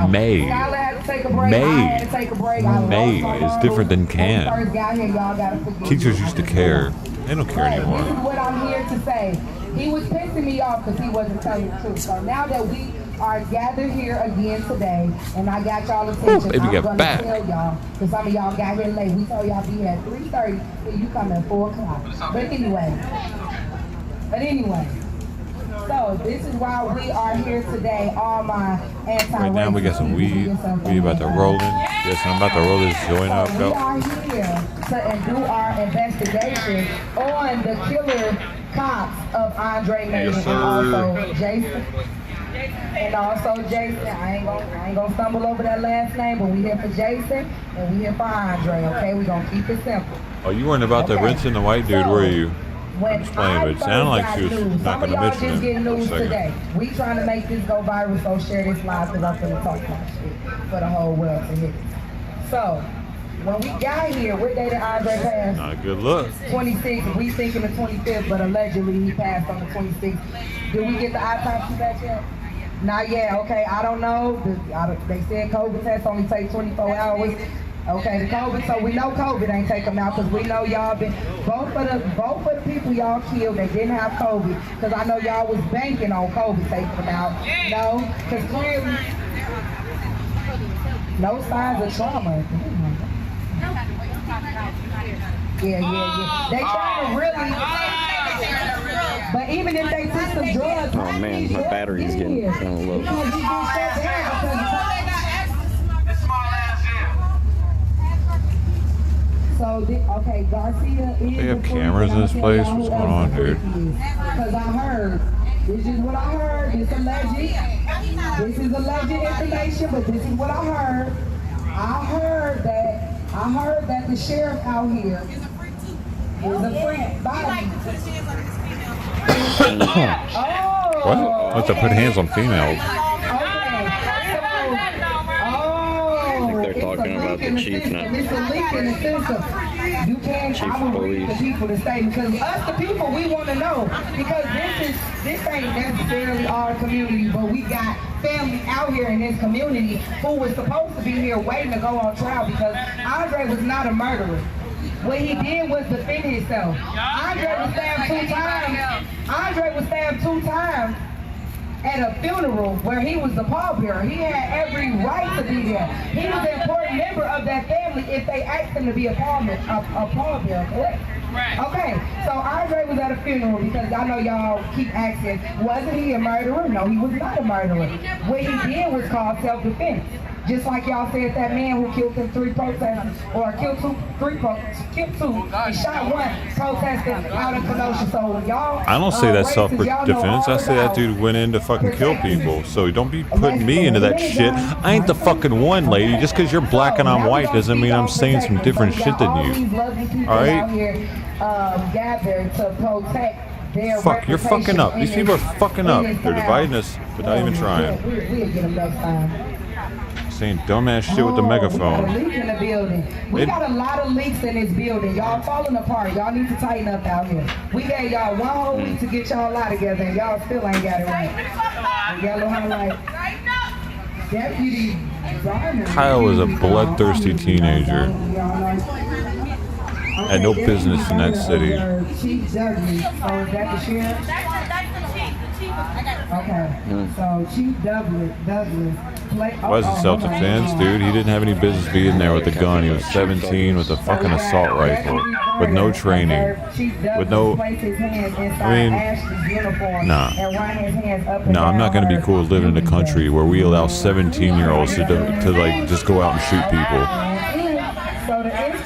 may is different than can. Teachers used to care. They don't care anymore. This is what I'm here to say. He was pissing me off because he wasn't telling the truth. So now that we are gathered here again today, and I got y'all attention, I'm going to tell y'all, because some of y'all got here late. We told y'all be here at 3:30, and you come at 4 o'clock. But anyway, so this is why we are here today. All my anti-racist. Right now we got some weed. We about to roll it. Yes, I'm about to roll this joint up. We are here to do our investigation on the killer cops of Andre Mason and also Jason. And also Jason. I ain't gonna stumble over that last name, but we here for Jason and we here for Andre. Okay, we gonna keep it simple. Oh, you weren't about to rinsing the white dude, were you? I'm just playing, but it sounded like she was not going to mention just getting it. news today. We trying to make this go viral, so share this live because I'm going to talk my shit for the whole world to hear. So, when we got here, what day did Andre pass? Not a good look. 26th. We thinking the 25th, but allegedly he passed on the 26th. Did we get the autopsy back yet? Not yet. Okay, I don't know. They said COVID tests only take 24 hours. Okay, the COVID, so we know COVID ain't take them out because we know y'all been, both of the people y'all killed, they didn't have COVID because I know y'all was banking on COVID taking them out. No, because clearly, no signs of trauma. Yeah. They trying to really, But even if they took some drugs, Oh man, my battery's getting kind of low. So, okay, Garcia is. They have cameras in this place? What's going on, dude? Because I heard, this is what I heard, this is alleged information, but this is what I heard. I heard that the sheriff out here is a friend. What? What to put hands on females? They're talking about the chief now. It's a leak in the sense of you can't. Chief I would police. read the people to say because us the people we want to know because this ain't necessarily our community, but we got family out here in this community who was supposed to be here waiting to go on trial because Andre was not a murderer. What he did was defend himself. Andre was stabbed 2 times. Andre was stabbed 2 times at a funeral where he was the pallbearer. He had every right to be there. He was an important member of that family if they asked him to be a pallbearer, correct? Right. Okay, so Andre was at a funeral because I know y'all keep asking, wasn't he a murderer? No, he was not a murderer. What he did was called self-defense. Just like y'all said, that man who killed them 3 protesters, or killed 2 and shot 1 protester out of Kenosha. So y'all, I don't say that's self-defense. I say that dude went in to fucking kill people. So don't be putting me into that shit. I ain't the fucking one, lady. Just because you're black and I'm white doesn't mean I'm saying some different shit than you. All right? Gathered to protect their Fuck, you're fucking up. These people are fucking up. They're dividing us without even trying. We'll get them next time. Saying dumbass shit with the megaphone. We got a leak in the building. We got a lot of leaks in this building. Y'all falling apart. Y'all need to tighten up out here. We gave y'all 1 whole week to get y'all out together, and y'all still ain't got it right. Yellow highlight. Deputy Garner. Kyle was a bloodthirsty teenager. Had no business in that city. Chief Douglas. Oh, is that the sheriff? Okay. So Chief Douglas. Why is it self-defense, dude? He didn't have any business being there with a gun. He was 17 with a fucking assault rifle, with no training, with no. I mean, nah. No, I'm not gonna be cool with living in a country where we allow 17-year-olds to like just go out and shoot people.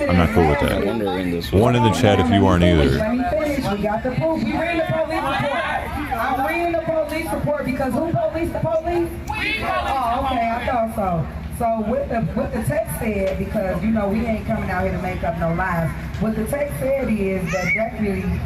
I'm not cool with that. One in the chat if you aren't either. Let me finish. We got the proof. We read the police report. I'm reading the police report because who policed the police? Oh, okay, I thought so. So what the text said, because you know we ain't coming out here to make up no lies. What the text said is that Deputy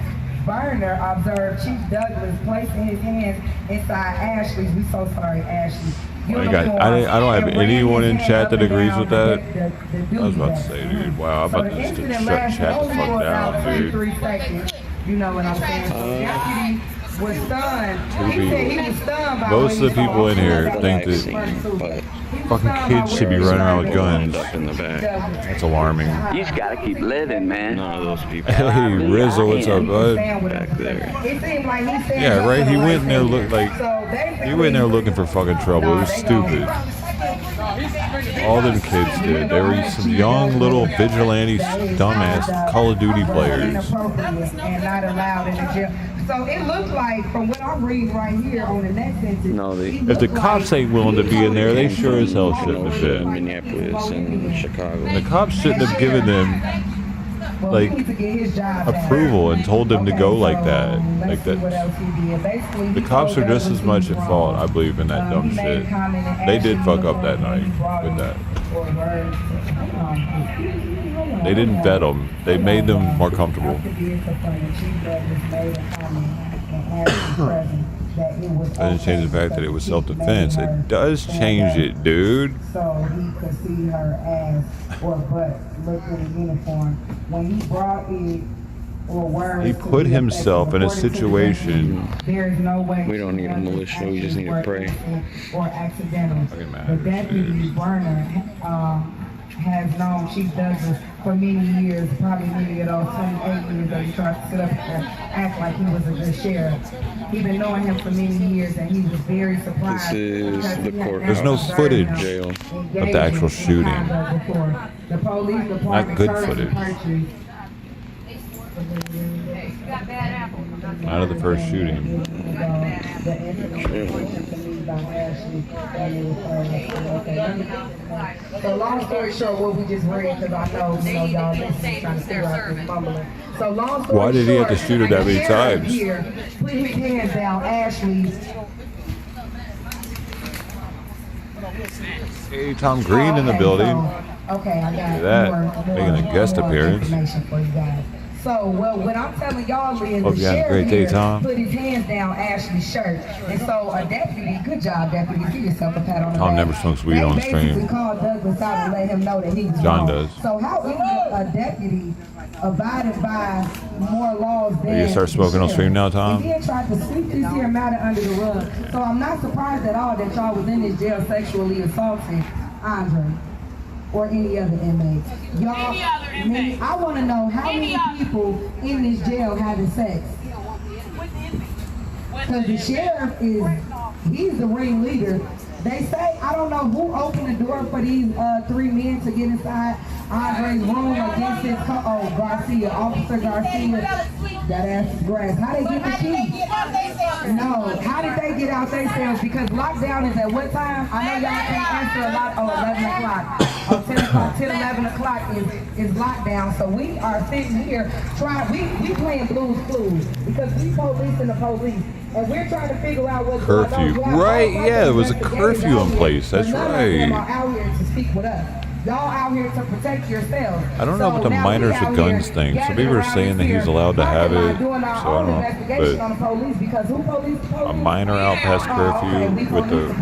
Burner observed Chief Douglas placing his hands inside Ashley's. We so sorry, Ashley. I don't have anyone in chat that agrees with that. I was about to say, dude, wow, I'm about to just shut chat the fuck down, dude. You know what I'm saying? So Deputy was stunned. He said he was stunned by most of the people in here think that fucking kids should be running around with guns. That's alarming. You just gotta keep living, man. None of those people. Hey, Rizzo, what's up, bud? Back there. Yeah, right. He went in there looking for fucking trouble. It was stupid. All them kids did. They were some young little vigilante, dumbass Call of Duty players. And not allowed in the jail. So it looks like, from what I'm reading right here on the next sentence, if the cops ain't willing to be in there, they sure as hell shouldn't have been. Minneapolis and Chicago. The cops shouldn't have given them like approval and told them to go like that. Like that. The cops are just as much at fault, I believe, in that dumb shit. They did fuck up that night with that. They didn't vet them. They made them more comfortable. Doesn't change the fact that it was self-defense. It does change it, dude. So he could see her ass or butt look in the uniform. When he brought it or words, he put himself in a situation. There is no way. We don't need a militia. We just need to pray. Or accidental. The deputy Burner has known Chief Douglas for many years, probably many of those 28 years that he tried to sit up and act like he was a good sheriff. He's been knowing him for many years, and he was very surprised. This is the courthouse. There's no footage of the actual shooting. The police department not good footage. Out of the first shooting. So long story short, what we just read, because I know, y'all listening, trying to figure out this mumbling. So long story Why did he have to shoot her that many times? Here, put his hands down, Ashley. Hey, Tom Green in the building. Okay, I got that making a guest appearance. For you guys. So, well, what I'm telling y'all is Hope the you had a sheriff great day, here Tom. put his hands down Ashley's shirt. And so a deputy, good job, deputy, give yourself a pat on the Tom back. never smokes weed on They basically stream. called Douglas out and let him know that he was John wrong. does. So how is a deputy abided by more laws than Are you start smoking on stream now, Tom? He tried to sweep this here matter under the rug. So I'm not surprised at all that y'all was in this jail sexually assaulting Andre or any other inmates. Y'all, I want to know how many people in this jail having sex. Because the sheriff he's the ringleader. They say, I don't know who opened the door for these 3 men to get inside Andre's room against his Garcia, Officer Garcia. That ass is grass. How they get the keys? No, how did they get out themselves? Because lockdown is at what time? I know y'all can't answer a lot. 11 o'clock. 10 o'clock, 10, 11 o'clock is lockdown. So we are sitting here we playing Blue's Clues because we policing the police. And we're trying to figure out what's Curfew. going on. Right, yeah, there was a curfew in place. That's right. Y'all out here to speak with us. Y'all out here to protect yourselves. I don't know about the minors with guns thing. Some people are saying that he's allowed to have it, so I don't know. But a minor out past curfew with the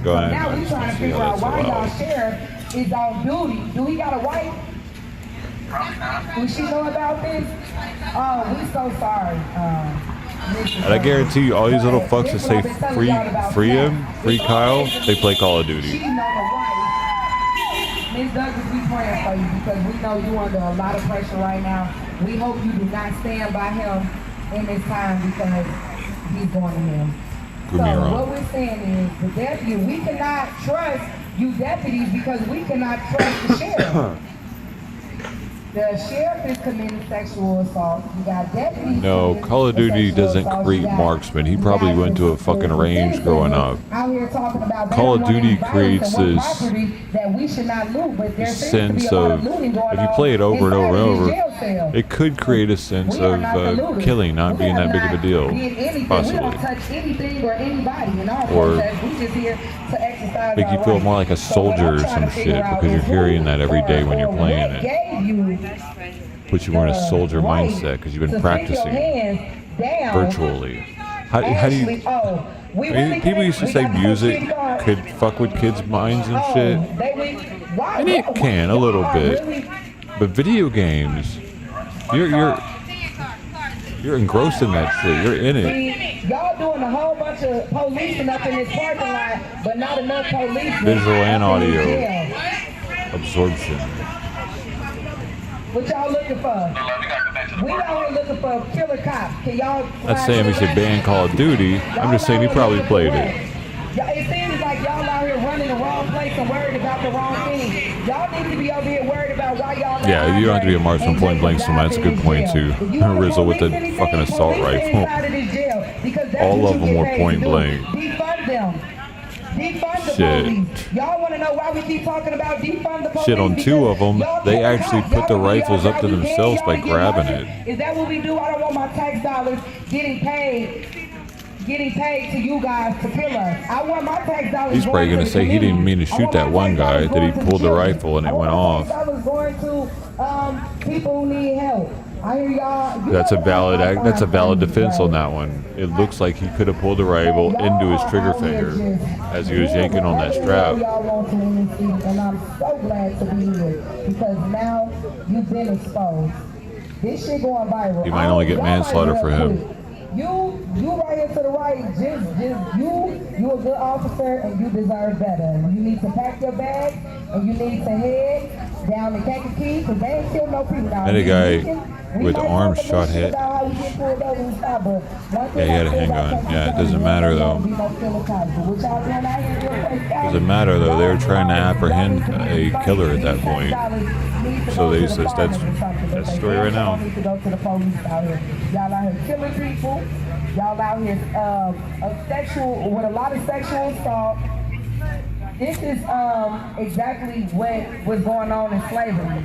gun, Now we trying to figure out why y'all sheriff is on duty. Do he got a wife? Does she know about this? Oh, we so sorry. And I guarantee you, all these little fucks that say free him, free Kyle, they play Call of Duty. Ms. Douglas, we praying for you because we know you under a lot of pressure right now. We hope you do not stand by him in this time because he's going to him. So what we're saying is, the deputy, we cannot trust you deputies because we cannot trust the sheriff. The sheriff is committing sexual assault. You got deputies. No, Call of Duty doesn't create marksmen. He probably went to a fucking range growing up. Call of Duty creates this sense of, if you play it over and over and over, it could create a sense of killing not being that big of a deal, possibly. Or make you feel more like a soldier or some shit because you're hearing that every day when you're playing it. Puts you more in a soldier mindset because you've been practicing virtually. How do you? I mean, people used to say music could fuck with kids' minds and shit, and it can a little bit. But video games, you're engrossed in that shit. You're in it. Y'all doing a whole bunch of policing up in this parking lot, but not enough police. Visual and audio absorption. What y'all looking for? We out here looking for killer cops. Can y'all? Not saying we should ban Call of Duty. I'm just saying he probably played it. It seems like y'all out here running the wrong place and worried about the wrong thing. Y'all need to be over here worried about why y'all. Yeah, you don't have to be a marksman point blank. So that's a good point too. Rizzle with the fucking assault rifle. All of them were point blank. Defund them. Defund the Shit. police. Y'all want to know why we keep talking about defund the police? Shit, on 2 of them, they actually put the rifles up to themselves by grabbing it. Is that what we do? I don't want my tax dollars getting paid to you guys to kill us. I want my tax dollars. He's probably gonna say he didn't mean to shoot that one guy, that he pulled the rifle and it went off. I was going to people who need help. I hear y'all. That's a valid defense on that one. It looks like he could have pulled the rifle into his trigger finger as he was yanking on that strap. And I'm so glad to be here because now you've been exposed. This shit going viral. He might only get manslaughter for him. You right here to the right, you a good officer and you deserve better. You need to pack your bag and you need to head down to Kankakee because they ain't kill no people down And a there. guy with the arm shot hit. Yeah, he had a handgun. Yeah, it doesn't matter though. Doesn't matter though. They were trying to apprehend a killer at that point. So they said that's the story right now. Y'all out here killing people. Y'all out here with a lot of sexual assault. This is exactly what was going on in slavery.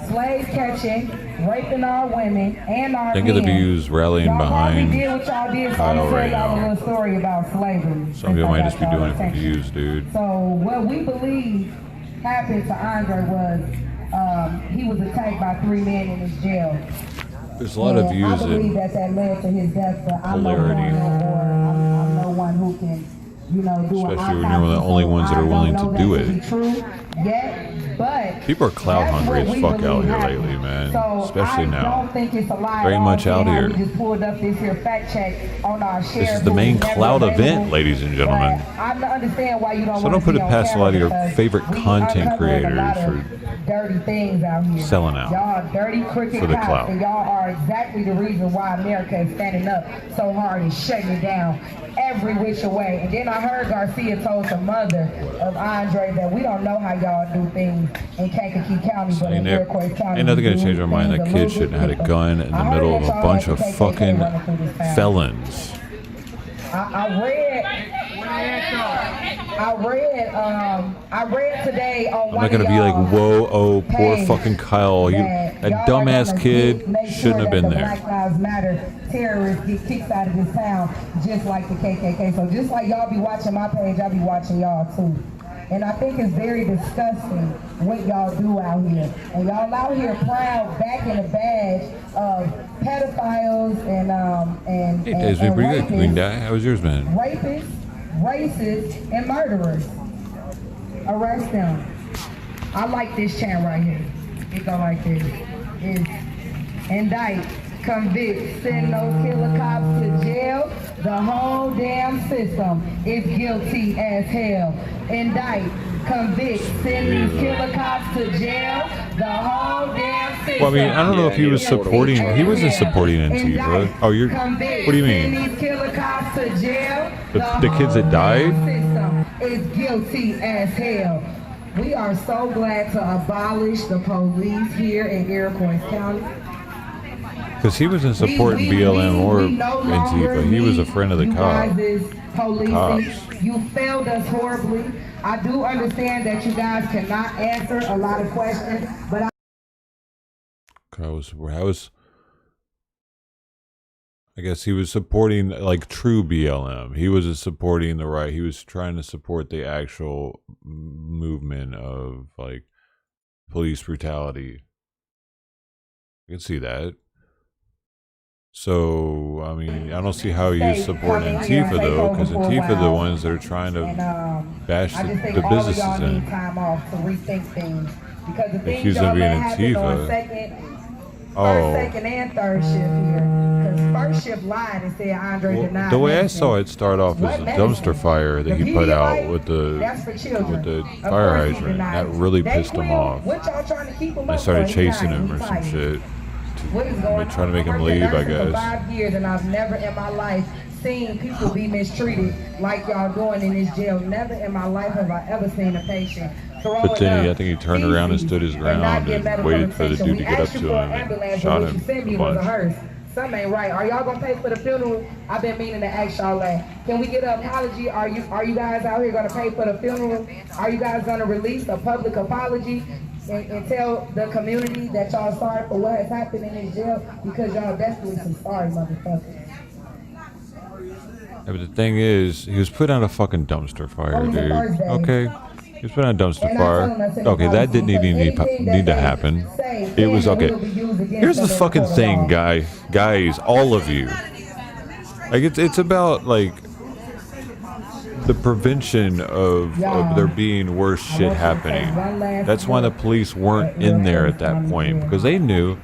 Slave catching, raping our women and our Think of the men. views rallying behind Did what y'all did, so I'm Kyle gonna right tell y'all a now. little story about slavery. Some of you might just be doing it for views, dude. So what we believe happened to Andre was he was attacked by 3 men in his jail. There's a lot of views I believe in that led to his death, but I'm polarity. I'm no one who can, do Especially when you're one of the only ones that are willing to do it. True yet, but People are clout hungry as fuck out here lately, man. Especially now. don't think it's a lie. Very much out here. We just pulled up this here fact check on our share. This is the main clout event, ladies and gentlemen. I understand why you don't. So don't put it past a lot of your favorite content creators for dirty things out here. selling out Y'all dirty crooked for the cops, clout. and y'all are exactly the reason why America is standing up so hard and shutting it down every which way. And then I heard Garcia told the mother of Andre that we don't know how y'all do things in Kankakee County, but in Iroquois County. Ain't nothing gonna change our mind. That kid shouldn't have had a gun in the middle of a bunch of fucking felons. I read today on I'm not gonna be like, whoa, oh, poor fucking Kyle. That dumbass kid shouldn't have been there. Black Lives Matter terrorists get kicked out of this town, just like the KKK. So just like y'all be watching my page, I be watching y'all too. And I think it's very disgusting what y'all do out here. And y'all out here proud, back in a badge of pedophiles and Hey, Dave's been pretty good. Green Dye. How was yours, man? rapists, racists, and murderers. Arrest them. I like this chant right here. It go like this. It's indict, convict, send no killer cops to jail. The whole damn system is guilty as hell. Indict, convict, send these killer cops to jail. The whole damn system. Well, I mean, I don't know if he was supporting. He wasn't supporting Antifa. Oh, you're. What do you mean? Send these killer cops to jail. The kids that died? System is guilty as hell. We are so glad to abolish the police here in Iroquois County. Because he wasn't supporting BLM or Antifa. He was a friend of the cops. You failed us horribly. I do understand that you guys cannot answer a lot of questions, but I guess he was supporting like true BLM. He wasn't supporting the right. He was trying to support the actual movement of like police brutality. I can see that. So, I mean, I don't see how you support Antifa though, because Antifa are the ones that are trying to bash the businesses in. Time off to rethink things because the things Accuse them of y'all being let happen on Antifa. second and third shift here. Because first shift lied and said Andre denied. The way I medicine. saw it start off as a dumpster fire that he put out with the fire hydrant. That really pissed him off. What y'all trying to keep him I up started for? chasing He him or died. some shit. What is going Trying to make him I've been leave, I nursing for guess. 5 years and I've never in my life seen people be mistreated like y'all doing in this jail. Never in my life have I ever seen a patient But then I think he turned around and stood his ground and waited for the dude to get up to him and shot him a bunch. Something ain't right. Are y'all gonna pay for the funeral? I've been meaning to ask y'all that. Can we get an apology? Are you guys out here gonna pay for the funeral? Are you guys gonna release a public apology and tell the community that y'all sorry for what has happened in this jail? Because y'all definitely some sorry motherfuckers. Yeah, but the thing is, he was put on a fucking dumpster fire, dude. Okay? He was put on a dumpster fire. Okay, that didn't need to happen. It was okay. Here's the fucking thing, guys, all of you. Like, it's about, like, the prevention of there being worse shit happening. That's why the police weren't in there at that point, because they knew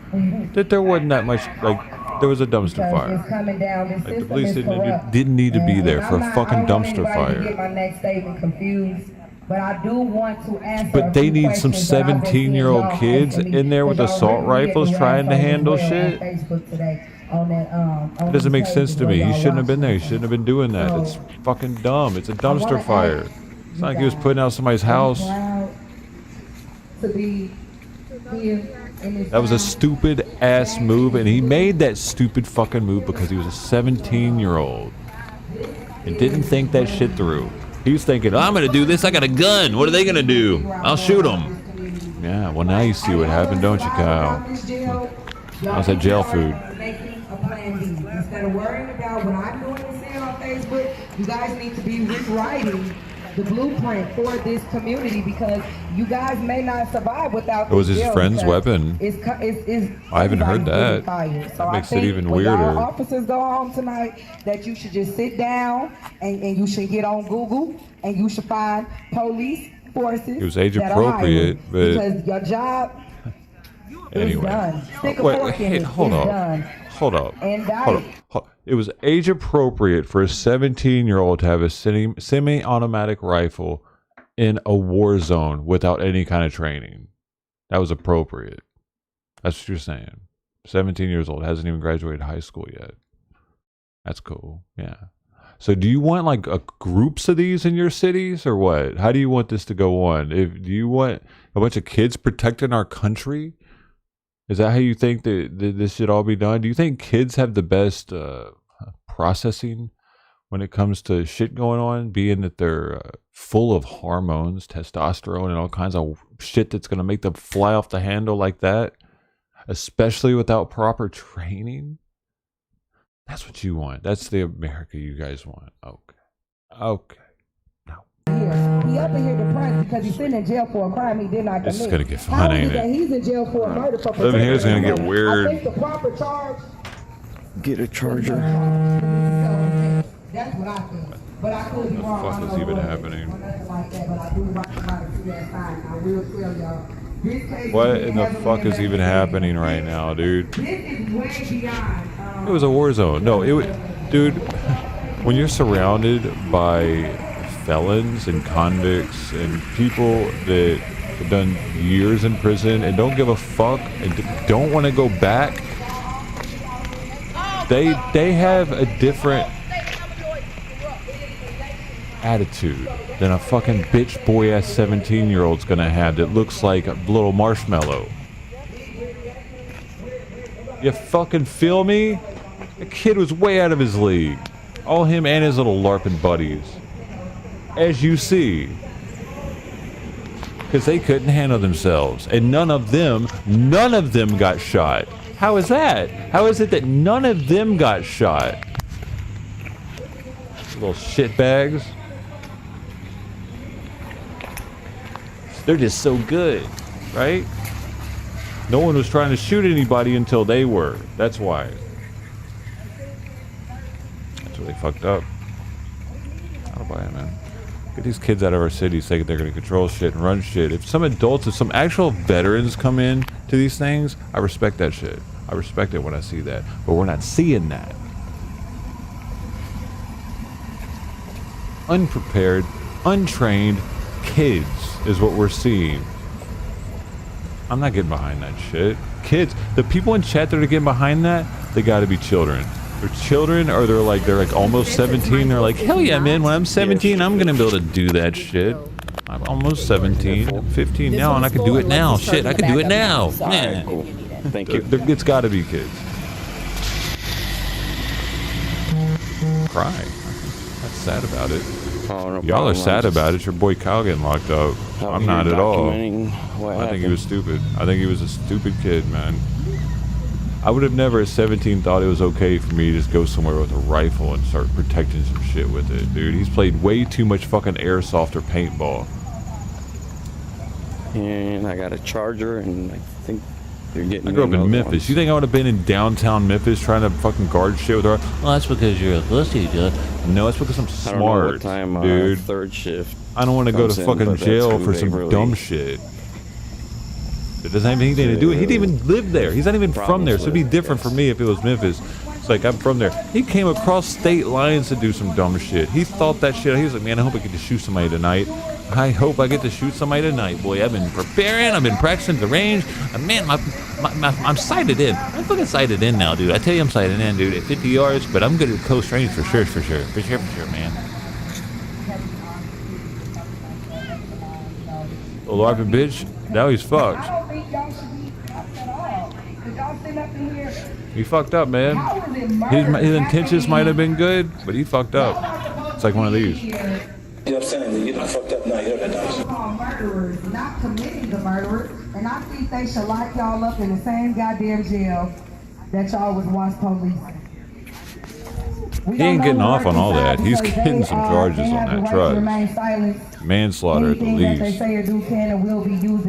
that there wasn't that much, like, there was a dumpster fire. Like, the police didn't need to be there for a fucking dumpster fire. But I do want to answer. But they need some 17-year-old kids in there with assault rifles trying to handle shit. It doesn't make sense to me. He shouldn't have been there. He shouldn't have been doing that. It's fucking dumb. It's a dumpster fire. It's not like he was putting out somebody's house. To be here That was a stupid ass move, and he made that stupid fucking move because he was a 17-year-old and didn't think that shit through. He was thinking, I'm gonna do this, I got a gun, what are they gonna do? I'll shoot them. Yeah, well now you see what happened, don't you, Kyle? How's that jail food? Instead of worrying about what I'm doing and saying on Facebook, you guys need to be rewriting the blueprint for this community, because you guys may not survive without. It was his friend's weapon. I haven't heard that. So that makes it even weirder. Officers go home tonight, that you should just sit down and you should get on Google and you should find police forces. It was age appropriate, but because your job anyway. is done. Stick a Wait, fork in it. hold It's up. done. Hold up. And Hold up. It was age appropriate for a 17-year-old to have a semi-automatic rifle in a war zone without any kind of training. That was appropriate. That's what you're saying. 17 years old, hasn't even graduated high school yet. That's cool. Yeah. So do you want like groups of these in your cities or what? How do you want this to go on? Do you want a bunch of kids protecting our country? Is that how you think that this should all be done? Do you think kids have the best processing when it comes to shit going on, being that they're full of hormones, testosterone, and all kinds of shit that's going to make them fly off the handle like that, especially without proper training? That's what you want. That's the America you guys want. Okay. Okay. He up in here depressed because he's sitting in jail for a crime he did not commit. This is gonna get fun, ain't it? He's in jail for a murder for Living here is gonna get weird. I think the proper charge. Get a charger. That's what I think. But I could be wrong. What the fuck is even happening? What in the fuck is even happening right now, dude? It was a war zone. No, it was, dude. When you're surrounded by felons and convicts and people that have done years in prison and don't give a fuck and don't want to go back, they have a different attitude than a fucking bitch boy ass 17-year-old's gonna have that looks like a little marshmallow. You fucking feel me? The kid was way out of his league. All him and his little LARPing buddies. As you see, because they couldn't handle themselves, and none of them got shot. How is that? How is it that none of them got shot? Little shitbags. They're just so good, right? No one was trying to shoot anybody until they were. That's why. That's where they fucked up. I don't buy it, man. Get these kids out of our cities thinking they're going to control shit and run shit. If some adults, if some actual veterans come in to these things, I respect that shit. I respect it when I see that. But we're not seeing that. Unprepared, untrained kids is what we're seeing. I'm not getting behind that shit. Kids, the people in chat that are getting behind that, they got to be children. They're children, or they're like almost 17. They're like, hell yeah, man, when I'm 17, I'm gonna be able to do that shit. I'm almost 17. I'm 15 now, and I can do it now. Shit, I can do it now. Yeah. Thank you. It's got to be kids. Cry. That's sad about it. Y'all are sad about it. Your boy Kyle getting locked up. I'm not at all. I think he was stupid. I think he was a stupid kid, man. I would have never at 17 thought it was okay for me to just go somewhere with a rifle and start protecting some shit with it, dude. He's played way too much fucking airsoft or paintball. And I got a charger, and I think they're getting. I grew up in Memphis. You think I would have been in downtown Memphis trying to fucking guard shit with her? Well, that's because you're a pussy, dude. No, it's because I'm smart, I don't know what time, dude. Third shift. I don't want to go to fucking jail for some dumb shit. It doesn't have anything to do with it. He didn't even live there. He's not even from there, so it'd be different for me if it was Memphis. It's like, I'm from there. He came across state lines to do some dumb shit. He thought that shit. He was like, man, I hope I get to shoot somebody tonight. I hope I get to shoot somebody tonight, boy. I've been preparing. I've been practicing the range. Man, I'm sighted in. I'm fucking sighted in now, dude. I tell you, I'm sighted in, dude, at 50 yards, but I'm good at close range for sure, man. Little LARPing bitch, now he's fucked. He fucked up, man. His intentions might have been good, but he fucked up. It's like one of these. You know what I'm saying? You done fucked up now. You know that does. Murderers, not committing the murder, and I think they should lock y'all up in the same goddamn jail that y'all was once police. He ain't getting off on all that. He's getting some charges on that truck. Manslaughter at the least.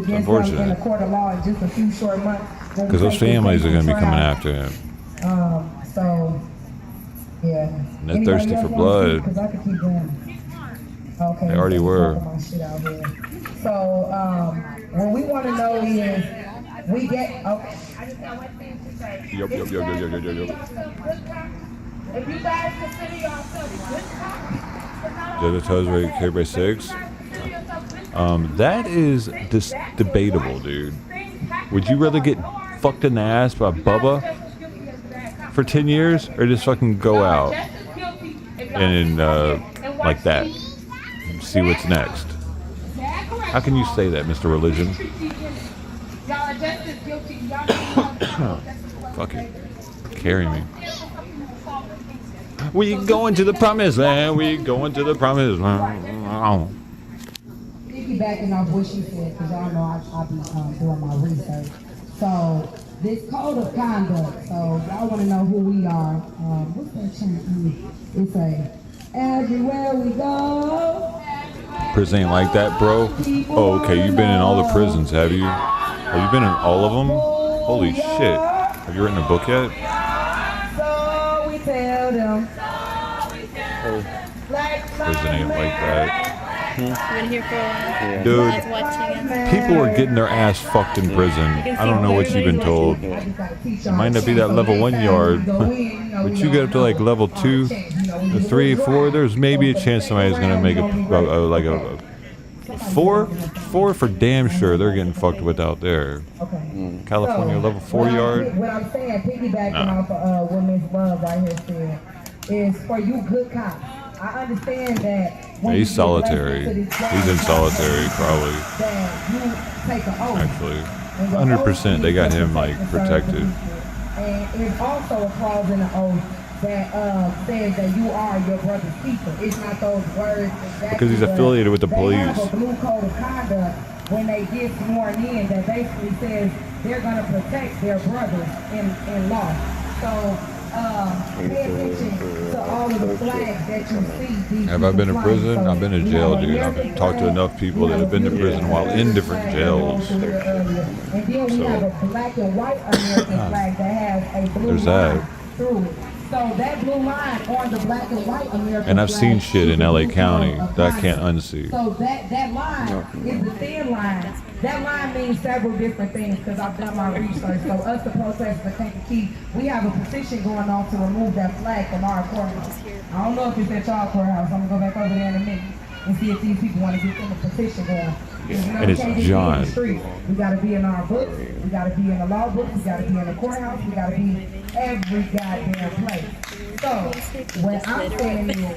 Unfortunate. Because those families are going to be coming after him. So, yeah. And they're thirsty for blood. Okay, they already were. So, what we want to know is, we get. Okay. Yup. If you guys consider yourself The toes rated K by 6. That is debatable, dude. Would you rather get fucked in the ass by Bubba for 10 years, or just fucking go out and like that, see what's next? How can you say that, Mr. Religion? Fuck it. Carry me. We going to the promised land. We going to the promised land. Piggybacking off what she said, because y'all know I be doing my research. So, this code of conduct. So, y'all want to know who we are. What's that chant? It's a, everywhere we go. Prison ain't like that, bro. Oh, okay. You've been in all the prisons, have you? Oh, you've been in all of them? Holy shit. Have you written a book yet? So we tell them. Prison ain't like that. Been here for Dude, people are getting their ass fucked in prison. I don't know what you've been told. It might not be that level 1 yard, but you get up to like level 2, 3, 4. There's maybe a chance somebody's gonna make a 4 for damn sure. They're getting fucked with out there. California level 4 yard. What I'm saying, piggybacking off what Ms. Love right here said, is for you good cops. I understand that. Yeah, he's solitary. He's in solitary, probably. Actually, 100%. They got him like protected. And it's also a clause in the oath that says that you are your brother's keeper. It's not those words. Because he's affiliated with the police. They have a blue code of conduct when they get sworn in that basically says they're going to protect their brothers in law. So. Pay attention to all of the flags that you see. Have I been to prison? I've been to jail, dude. I've talked to enough people that have been to prison while in different jails. And then we have a black and white American flag that has a blue line through it. So that blue line on the black and white American and I've seen flag shit in LA County that I can't unsee. So that line is the thin line. That line means several different things because I've done my research. So us, the protesters of Kankakee, we have a petition going on to remove that flag from our courthouse. I don't know if it's at y'all courthouse. I'm going to go back over there in a minute and see if these people want to get them a petition going. And it's John. We got to be in our books. We got to be in the law books. We got to be in the courthouse. We got to be every goddamn place. So what I'm saying is,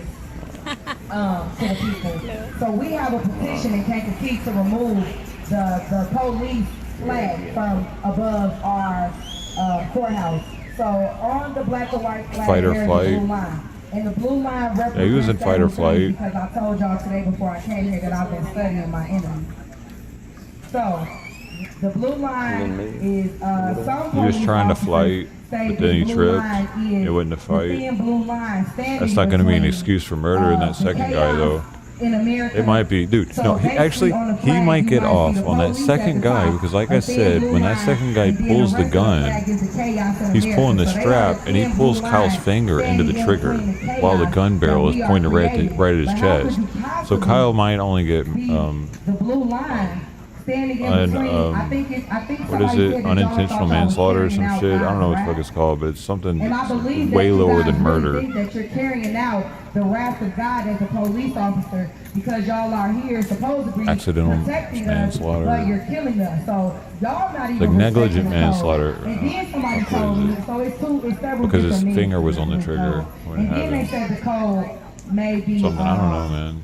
to the people. So we have a petition in Kankakee to remove the police flag from above our courthouse. So on the black and white flag, Fight or there's flight. a blue line. And the blue line represents Yeah, he was in fight or flight. because I told y'all today before I came here that I've been studying my enemy. So the blue line is He was trying to fight, but then he tripped. It wasn't a fight. That's not going to be an excuse for murdering that second guy, though. It might be, dude. No, he might get off on that second guy because, like I said, when that second guy pulls the gun, he's pulling the strap and he pulls Kyle's finger into the trigger while the gun barrel is pointed right at his chest. So Kyle might only get what is it? Unintentional manslaughter or some shit? I don't know what the fuck it's called, but it's something way lower than murder. That you're carrying out the wrath of God as a police officer because y'all are here supposed to be accidental protecting manslaughter. us, but you're killing us. So y'all not even like negligent manslaughter. And then somebody told me, so it's several because his different finger meanings. was on the trigger when it And then they happened. said the code may be Something I don't know, man.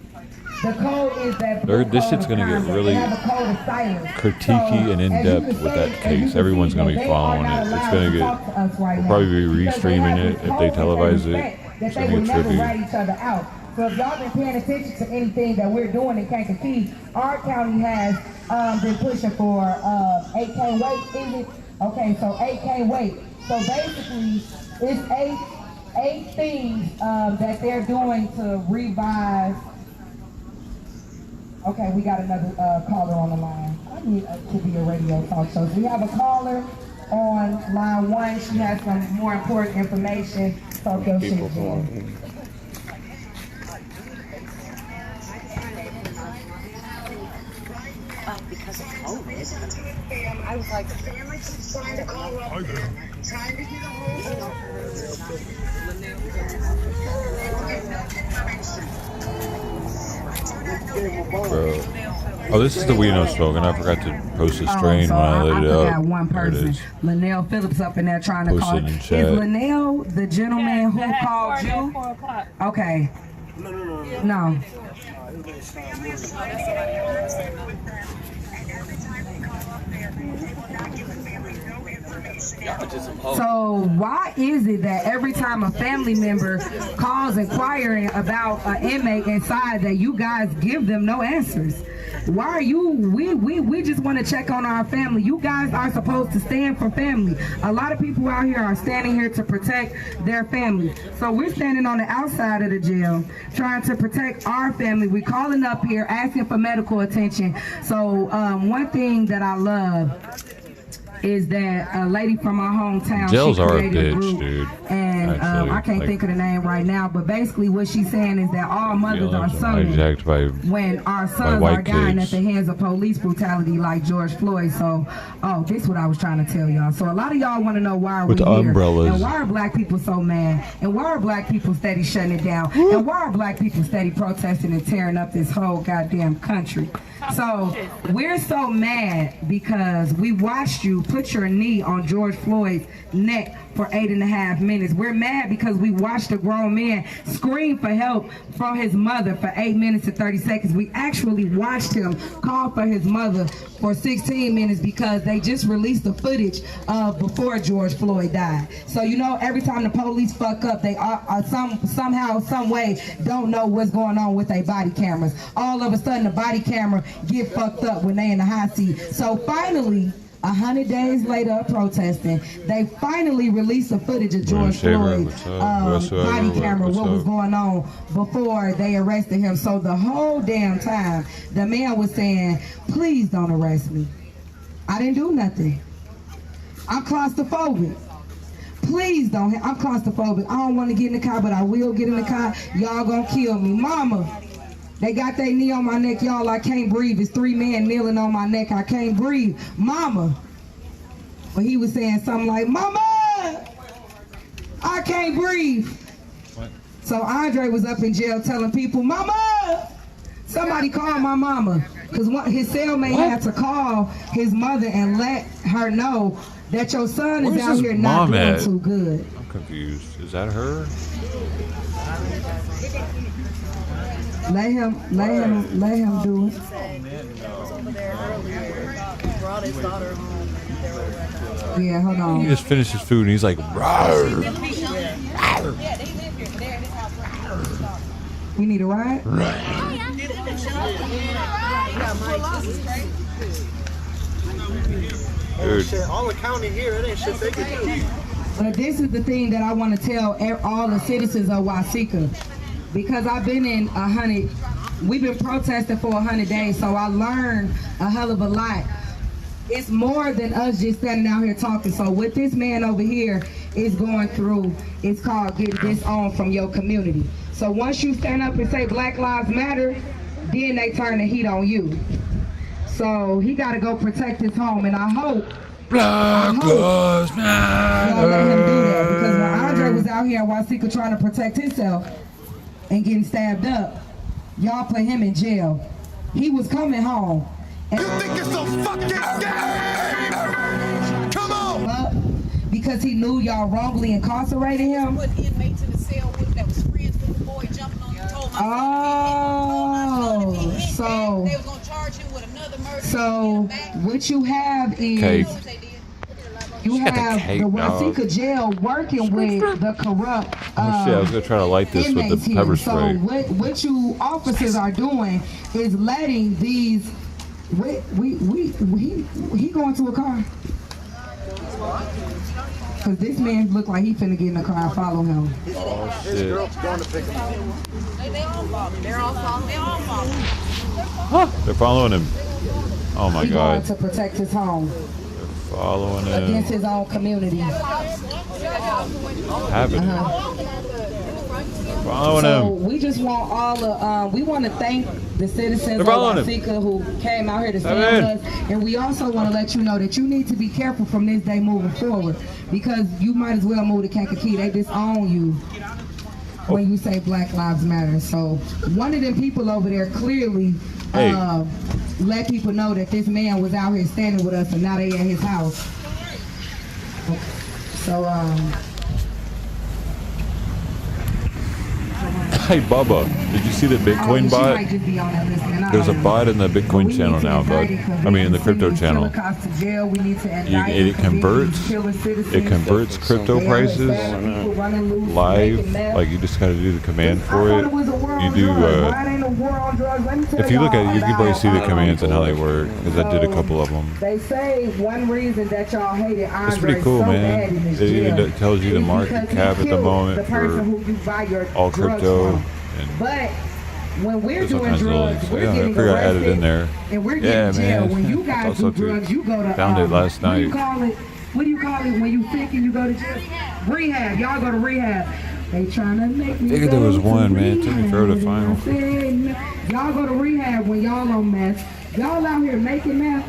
The code is that This shit's gonna get really critiquey and in depth with that case. Everyone's gonna be following it. It's gonna get. We'll probably be restreaming it if they televise it. It's gonna get trippy. So if y'all been paying attention to anything that we're doing in Kankakee, our county has been pushing for 8K weight, is it? Okay, so 8K weight. So basically, it's eight things that they're doing to revive. Okay, we got another caller on the line. I need to be a radio talk show. So we have a caller on line 1. She has some more important information. Talk your shit, Jen. Because of COVID. I was like, family's trying to call up. Trying to get a hold Bro. Oh, this is the We Know slogan. I forgot to post the strain when I lit it up. I got one person. Linnell Phillips up in there trying to call. Is Linnell the gentleman who called you? Okay. No. So why is it that every time a family member calls inquiring about an inmate inside that you guys give them no answers? Why are you, we just want to check on our family. You guys are supposed to stand for family. A lot of people out here are standing here to protect their family. So we're standing on the outside of the jail trying to protect our family. We're calling up here asking for medical attention. So one thing that I love is that a lady from my hometown, Jails she created are a a bitch, group, dude. and Actually, I can't think of the name right now, but basically what she's saying is that all mothers are summoned when our sons are dying at the hands of police brutality like George Floyd. So, this is what I was trying to tell y'all. So a lot of y'all want to know why are we here, umbrellas. and why are black people so mad, and why are black people steady shutting it down, and why are black people steady protesting and tearing up this whole goddamn country. So we're so mad because we watched you put your knee on George Floyd's neck for 8.5 minutes. We're mad because we watched a grown man scream for help from his mother for 8 minutes and 30 seconds. We actually watched him call for his mother for 16 minutes because they just released the footage of before George Floyd died. So you know, every time the police fuck up, they somehow, some way don't know what's going on with their body cameras. All of a sudden, the body camera get fucked up when they in the hot seat. So finally, 100 days later of protesting, they finally released the footage of George Floyd's body camera, what was going on before they arrested him. So the whole damn time, the man was saying, please don't arrest me. I didn't do nothing. I'm claustrophobic. Please don't, I'm claustrophobic. I don't want to get in the car, but I will get in the car. Y'all gonna kill me. Mama, they got their knee on my neck, y'all, I can't breathe. It's 3 men kneeling on my neck, I can't breathe. Mama. But he was saying something like, Mama, I can't breathe. What? So Andre was up in jail telling people, Mama, somebody call my mama. Because his cellmate had to call his mother and let her know that your son is out here not doing too good. I'm confused. Is that her? Let him do it. Yeah, hold on. He just finished his food and he's like, rawr. We need a ride? Dude. All the county here, it ain't shit they can do. But this is the thing that I want to tell all the citizens of Wasika. Because I've been in 100, we've been protesting for 100 days, so I learned a hell of a lot. It's more than us just standing out here talking. So what this man over here is going through, it's called getting disowned from your community. So once you stand up and say Black Lives Matter, then they turn the heat on you. So he got to go protect his home, and I hope Black Lives Matter. Y'all let him do that, because when Andre was out here in Wasika trying to protect himself and getting stabbed up, y'all put him in jail. He was coming home. And you think it's so fucking game? Come on! Because he knew y'all wrongly incarcerated him. Put inmates in the cell with that was friends with the boy jumping on the toe. Oh. So, what you have is Cake. you got the have cake, the dog. Wasika jail working with the corrupt Oh shit, I was gonna try to light this with inmates the here. pepper So spray. what you officers are doing is letting these he going to a car. Cause this man look like he finna get in the car and follow him. Oh shit. They all following. They're all following. They're following him. Oh my He going god. to protect his home Following against him. his own community. Having him. Following So him. we just want all the we want to thank the citizens They're of following him. Wasika who came out here to Come stand in. with us, and we also want to let you know that you need to be careful from this day moving forward, because you might as well move to Kankakee. They disown you when you say Black Lives Matter. So one of them people over there clearly Hey. let people know that this man was out here standing with us, and now they at his house. So Hey Bubba, did you see the Bitcoin she bot? might just be on that list, man. I There's a don't bot in the Bitcoin know. channel now, bud. I mean in the crypto channel. It converts crypto prices live. Like you just gotta do the command for it. You do if you look at it, you can probably see the commands and how they work, because I did a couple of them. They say one reason that y'all hated Andre It's pretty cool, so man. bad in this It even jail tells you the is market because he cap at the killed moment the person for who you buy your all drugs crypto. from. But when we're There's all doing kinds of drugs, links. we're Yeah, I getting figured I added arrested, in there. and we're Yeah, getting jail. man. When you guys That's do also true. drugs, you go to Found it last What do you night. call it? What do you call it when you sick and you go to jail? Rehab. Y'all go to rehab. They trying to make me. Figured there was one, man. It took me forever to find one. Y'all go to rehab when y'all on meth. Y'all out here making meth.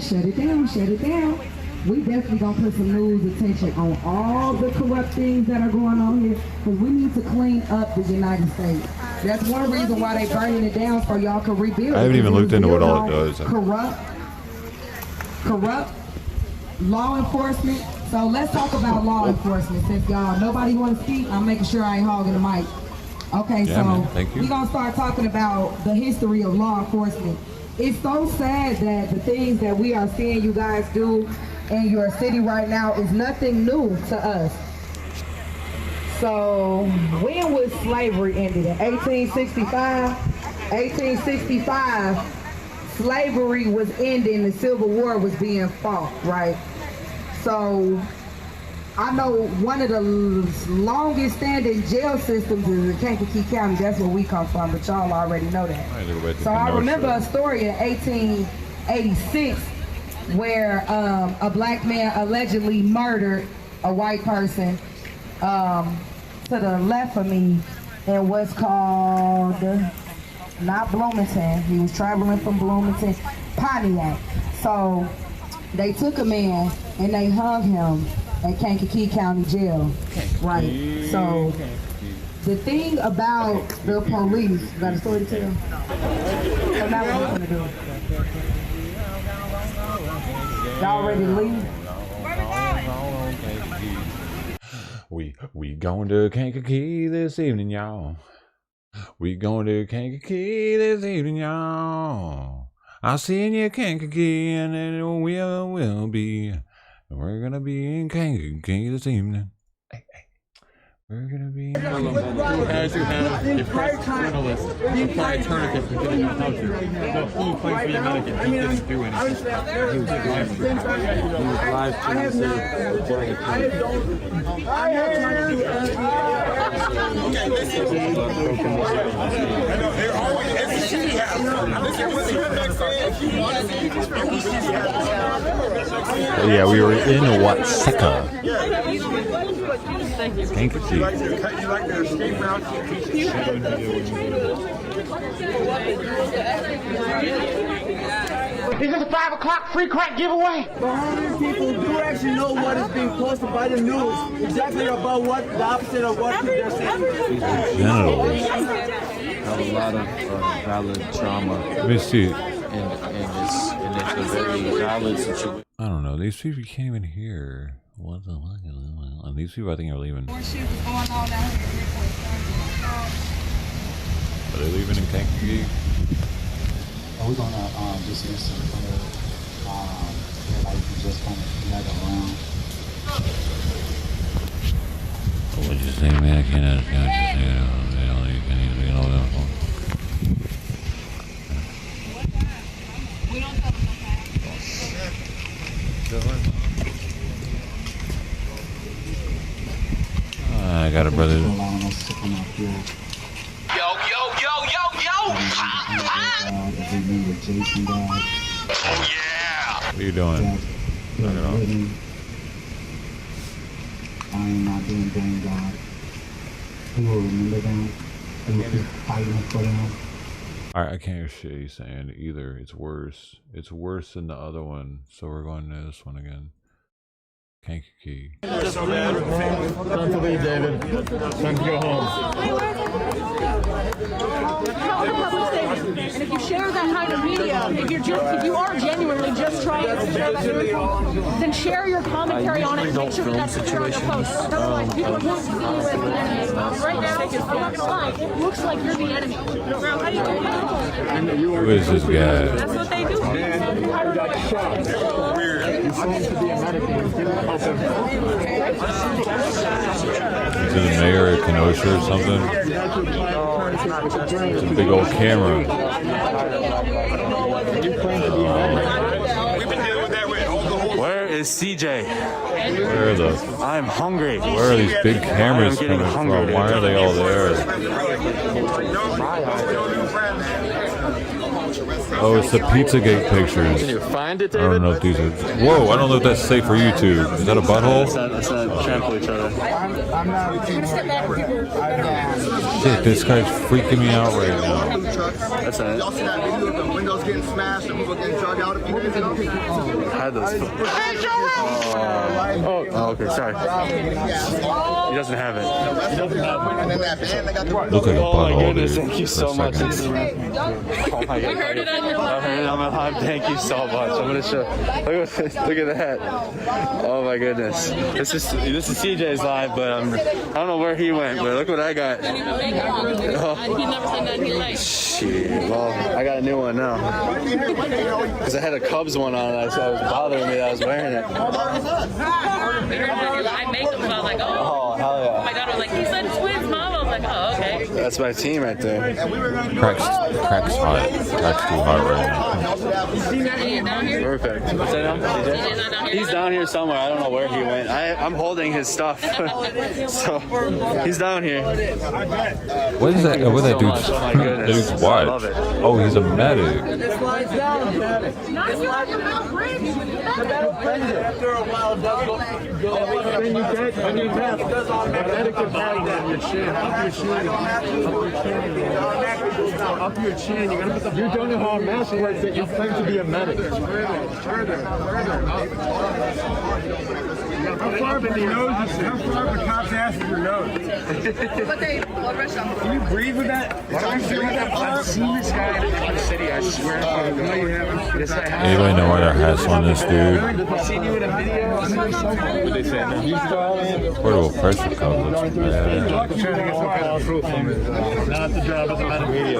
Shut it down, shut it down. We definitely gonna put some news attention on all the corrupt things that are going on here, because we need to clean up the United States. That's one reason why they burning it down, so y'all can rebuild. I haven't even looked into what all it does. Corrupt law enforcement. So let's talk about law enforcement, since y'all nobody want to speak. I'm making sure I ain't hogging the mic. Okay, Yeah, so man. Thank you. we're gonna start talking about the history of law enforcement. It's so sad that the things that we are seeing you guys do in your city right now is nothing new to us. So when was slavery ended? In 1865? 1865, slavery was ending, the Civil War was being fought, right? So I know one of the longest standing jail systems is in Kankakee County. That's where we come from, but y'all already know that. So I remember a story in 1886 where a black man allegedly murdered a white person to the left of me in what's called, not Bloomington, he was traveling from Bloomington, Pontiac. So they took a man and they hung him at Kankakee County Jail, right? So the thing about the police, you got a story to tell? So now what we're gonna do? Y'all ready to leave? We going to Kankakee this evening, y'all. We going to Kankakee this evening, y'all. I'll see you in Kankakee, and then we'll be. We're gonna be in Kankakee this evening. We're gonna be in As you have a press journalist apply tourniquets and getting on culture. No, he claims to be a medic. He didn't do anything. He was live streaming. Yeah, we were in Wasika. Kankakee. You like the escape route? Is this a 5 o'clock free crack giveaway? But how many people do actually know what is being posted by the news? Exactly about what the opposite of what they're saying. Genitals. Have a lot of valid trauma. Let me see. And it's a very valid situation. I don't know. These people you can't even hear. What the fuck? And these people I think are leaving. More shit was going on out here. Are they leaving in Kankakee? We're gonna dismiss him for like just kind of leg around. What'd you say, man? I can't you can either, I got it, brother. Oh yeah! What are you doing? Knock it off. I am not doing blame God. Who will remember them? Who will keep fighting for them? Alright, I can't hear shit he's saying either. It's worse. It's worse than the other one. So we're going to this one again. Kankakee. So bad. Time to leave, David. Time to go home. And if you share that kind of media, if you are genuinely just trying to share that media, then share your commentary on it and make sure that that's clear on your post. Otherwise, people are going to see you as the enemy. Right now, I'm not gonna lie, it looks like you're the enemy. Who is this guy? That's what they do. Is it a mayor of Kenosha or something? It's a big old camera. Where is CJ? Where are the? I'm hungry. Where are these big cameras coming from? Why are they all there? Oh, it's the Pizzagate pictures. Can you find it, I David? don't know if these are. Whoa, I don't know if that's safe for YouTube. Is that a butthole? Let's not trample each other. Shit, this guy's freaking me out right now. That's it. Y'all see that video of the windows getting smashed and people getting drugged out a few days ago? I had those. Oh, okay, sorry. He doesn't have it. And then that band, they got the Look like a Oh my butthole, goodness, dude. thank you for so a much. second. Oh my god. I heard it on my live. Thank you so much. I'm gonna show. Look at that. Oh my goodness. This is CJ's live, but I don't know where he went. But look what I got. Oh. He never said nothing he liked. Shit. Well, I got a new one now. Because I had a Cubs one on, and it was bothering me that I was wearing it. I make them, so I was like, Oh, hell yeah. my daughter was like, he said twins, mom. I was like, oh, okay. That's my team right there. Crack's hot. Crack's too hot right now. Perfect. What's that now? He's down here somewhere. I don't know where he went. I'm holding his stuff. So he's down here. What is that? What that dude's? Oh my goodness. Dude's what? I love it. Oh, he's a medic. It slides down. After a while, when you tap, medic can have that your chin, up your chin. You're gonna put the. You don't know how a mask works. That you claim to be a medic. Further. How far up in the nose? How far up the cop's ass is your nose? Can you breathe with that? I've seen this guy in the city. I swear. No, you haven't. Yes, I have. Anybody know where their hat's on this dude? I've seen you in a video. What they say? Portable pressure cup looks bad. Not the job of the medic.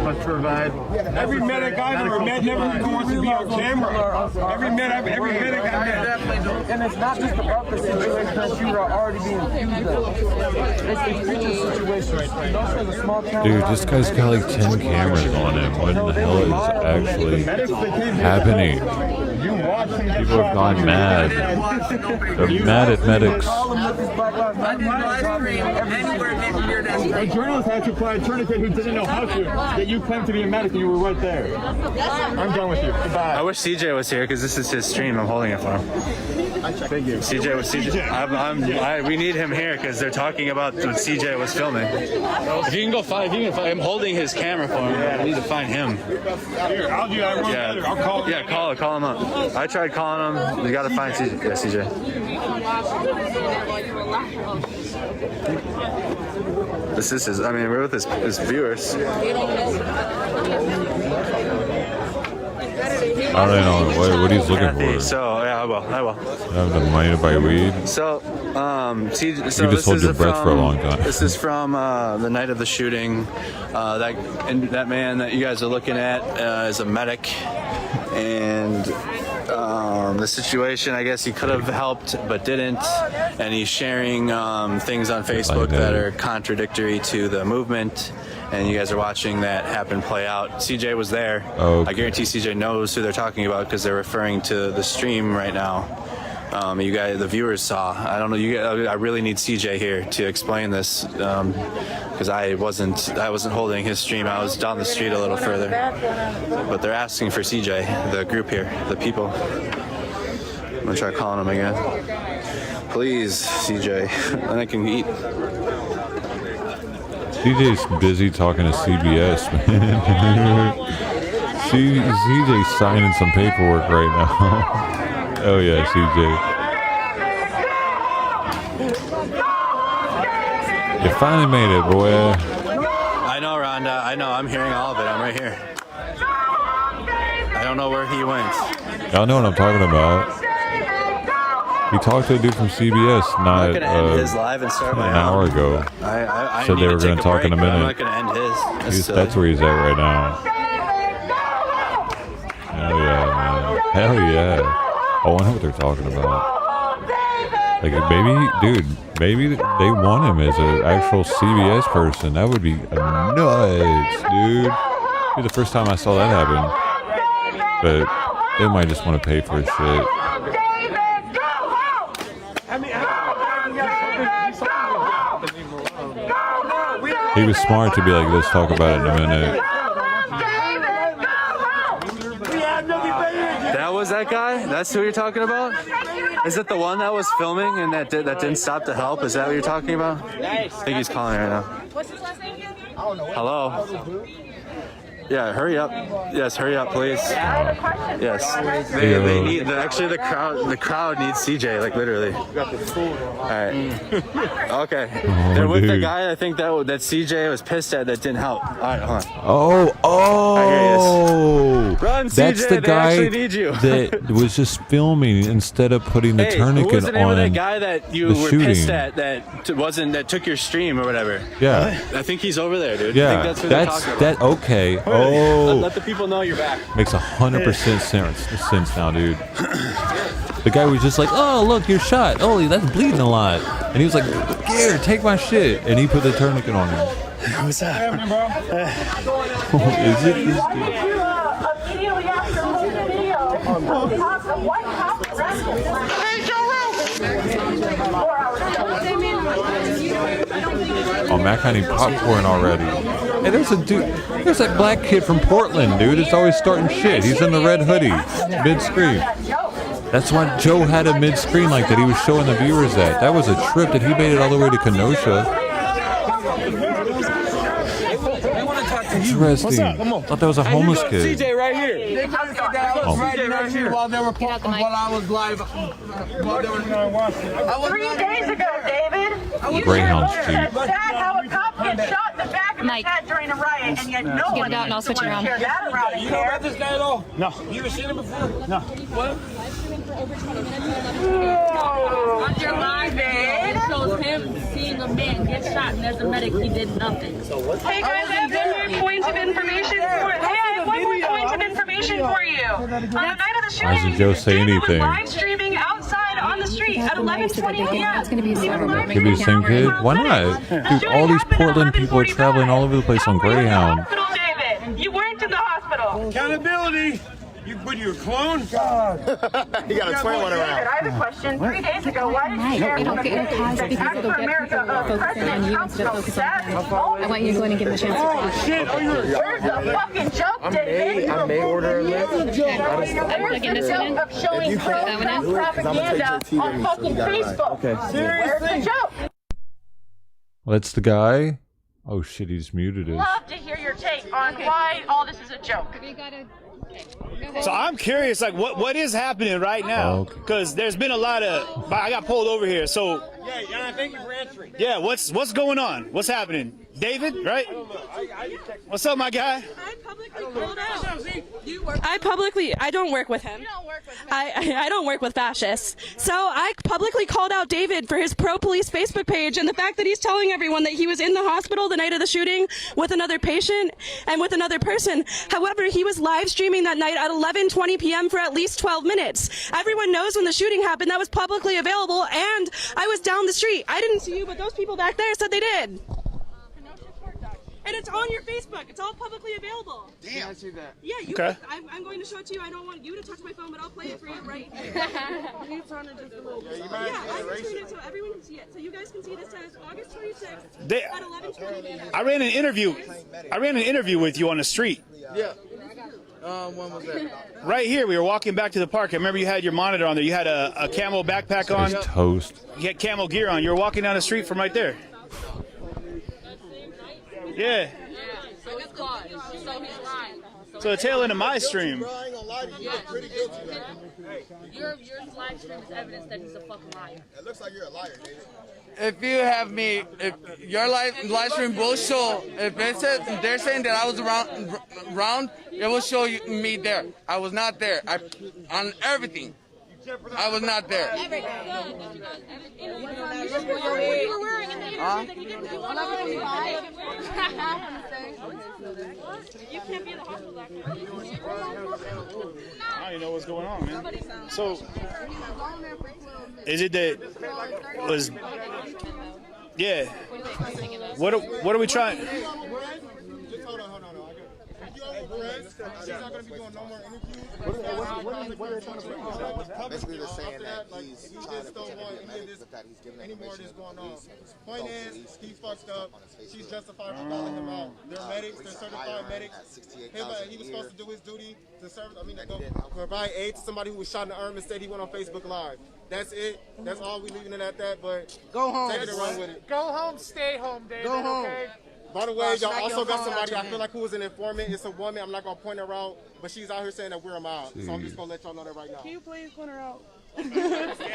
Must provide. Every medic I've ever met never wants to be on camera. Every medic I met. And it's not just about the situation that you are already being accused of. It's the future situation. Dude, this guy's got like 10 cameras on him. What the hell is actually happening? People have gone mad. They're mad at medics. A journalist had to apply a tourniquet who didn't know how to, that you claimed to be a medic and you were right there. I'm done with you. Goodbye. I wish CJ was here because this is his stream. I'm holding it for him. Thank you. CJ. We need him here because they're talking about what CJ was filming. If you can go find, I'm holding his camera for him. I need to find him. Here, I'll do that. Yeah, I'll call him. Yeah, call him up. I tried calling him. We gotta find CJ. Yeah, CJ. This is his. I mean, we're with his viewers. I don't know what he's looking for. So yeah, will. I will. You have the money to buy weed? So, you just hold your breath for a long time. This is from the night of the shooting. That man that you guys are looking at is a medic, and the situation, I guess he could have helped but didn't, and he's sharing things on Facebook that are contradictory to the movement, and you guys are watching that happen play out. CJ was there. Okay. I guarantee CJ knows who they're talking about because they're referring to the stream right now. You guys, the viewers saw. I don't know. I really need CJ here to explain this because I wasn't holding his stream. I was down the street a little further. But they're asking for CJ, the group here, the people. I'm gonna try calling him again. Please, CJ, then I can eat. CJ's busy talking to CBS, man. CJ's signing some paperwork right now. Oh yeah, CJ. You finally made it, boy. I know, Rhonda. I know. I'm hearing all of it. I'm right here. I don't know where he went. Y'all know what I'm talking about. He talked to a dude from CBS not I'm gonna end his live and start my an hour ago. I Said they were going to talk in a minute. I'm not going to end his. That's where he's at right now. Hell yeah, man. Hell yeah. I wonder what they're talking about. Like, maybe they want him as an actual CBS person. That would be nuts, dude. It'd be the first time I saw that happen. But they might just want to pay for his shit. He was smart to be like, let's talk about it in a minute. That was that guy? That's who you're talking about? Is it the one that was filming and that didn't stop to help? Is that what you're talking about? I think he's calling right now. What's his last name again? Hello? Yeah, hurry up. Yes, hurry up, please. Yes. They need, actually the crowd needs CJ, like literally. Alright. Okay. They're with the guy I think that CJ was pissed at that didn't help. Alright, hold on. Oh! Run, CJ, That's the guy they need you. that was just filming instead of putting the tourniquet who was the name on of that guy that you were pissed at that took your stream or whatever? Yeah. I think he's over there, dude. Yeah. I think that's who they're talking about. Okay. Oh. Let the people know you're back. Makes 100% sense now, dude. The guy was just like, oh, look, you're shot. Oh, that's bleeding a lot. And he was like, here, take my shit. And he put the tourniquet on him. What's up? Is it this dude? Immediately after the video, one cop arrested. Hey, Joe! Oh, Mac, I need popcorn already. Hey, there's that black kid from Portland, dude. It's always starting shit. He's in the red hoodie, mid-screen. That's why Joe had a mid-screen like that. He was showing the viewers that. That was a trip that he made it all the way to Kenosha. Interesting. What's up? Come on. Thought that was a homeless kid. CJ right here. Oh. Right here while they were while I was live. While they were watching. 3 days ago, David. Greyhound Street. Sad how a cop gets shot in the back of his head during a riot, and yet no one out and I'll switch it around. share that around You here. know about this guy at all? No. You ever seen him before? No. What? On your live, It shows him seeing a man get shot, and as a medic, he did nothing. Hey guys, I have one more point of information for you. On the night of the shooting, Why doesn't Joe say anything? live streaming outside on the street at 11:20 p.m. Could be the same kid? Why not? Dude, all these Portland people are traveling all over the place on Greyhound. David, you weren't in the hospital. Accountability. You put your clone? God. You got a twin one around. David, I have a question. 3 days ago, why did you share don't get your cause because it'll get people focusing on you instead of focusing on him. I want you to go in and give him a chance to talk. Shit, Where's the fucking joke, David? I may order a list. Where's the joke of showing pro-Trump propaganda on fucking Facebook? Okay. Where's the joke? Well, that's the guy. Oh shit, he's muted us. Love to hear your take on why all this is a joke. So I'm curious, like, what is happening right now? Because there's been a lot of. I got pulled over here, so. Yeah, thank you for answering. Yeah, what's going on? What's happening? David, right? What's up, my guy? I don't work with him. I don't work with fascists. So I publicly called out David for his pro-police Facebook page and the fact that he's telling everyone that he was in the hospital the night of the shooting with another patient and with another person. However, he was live streaming that night at 11:20 p.m. for at least 12 minutes. Everyone knows when the shooting happened. That was publicly available, and I was down the street. I didn't see you, but those people back there said they did. And it's on your Facebook. It's all publicly available. Damn. I see that. Yeah, you. Okay. I'm going to show it to you. I don't want you to touch my phone, but I'll play it for you right here. You turn it just a little bit. Yeah, I can turn it so everyone can see it. So you guys can see this says August 26th at 11:20. I ran an interview with you on the street. Yeah. When was that? Right here, we were walking back to the park. I remember you had your monitor on there. You had a camo backpack on. Toast. You had camo gear on. You were walking down the street from right there. Yeah. So he's caught. So he's lying. So the tail end of my stream. Your live stream is evidence that he's a fucking liar. It looks like you're a liar, David. If you have me, if your live stream will show, if it says they're saying that I was around, it will show you me there. I was not there. On everything. I was not there. Huh? You can't be in the hospital back there. I don't even know what's going on, man. So, is it that was? Yeah. What are we trying? She's not going to be doing no more interviews. Basically, they're saying that he's trying to pretend to be a medic, but that he's giving any more of this going on. Point is, he's fucked up. She's justified for calling him out. They're medics. They're certified medics. He was supposed to do his duty to serve. I mean, to go provide aid to somebody who was shot in the arm and said he went on Facebook Live. That's it. That's all we leaving it at that. But go home. Take it and run with it. Go home. Stay home, David. Go home. Okay? By the way, y'all also got somebody I feel like who was an informant. It's a woman. I'm not going to point her out, but she's out here saying that we're a mob. So I'm just going to let y'all know that right now. Can you please point her out?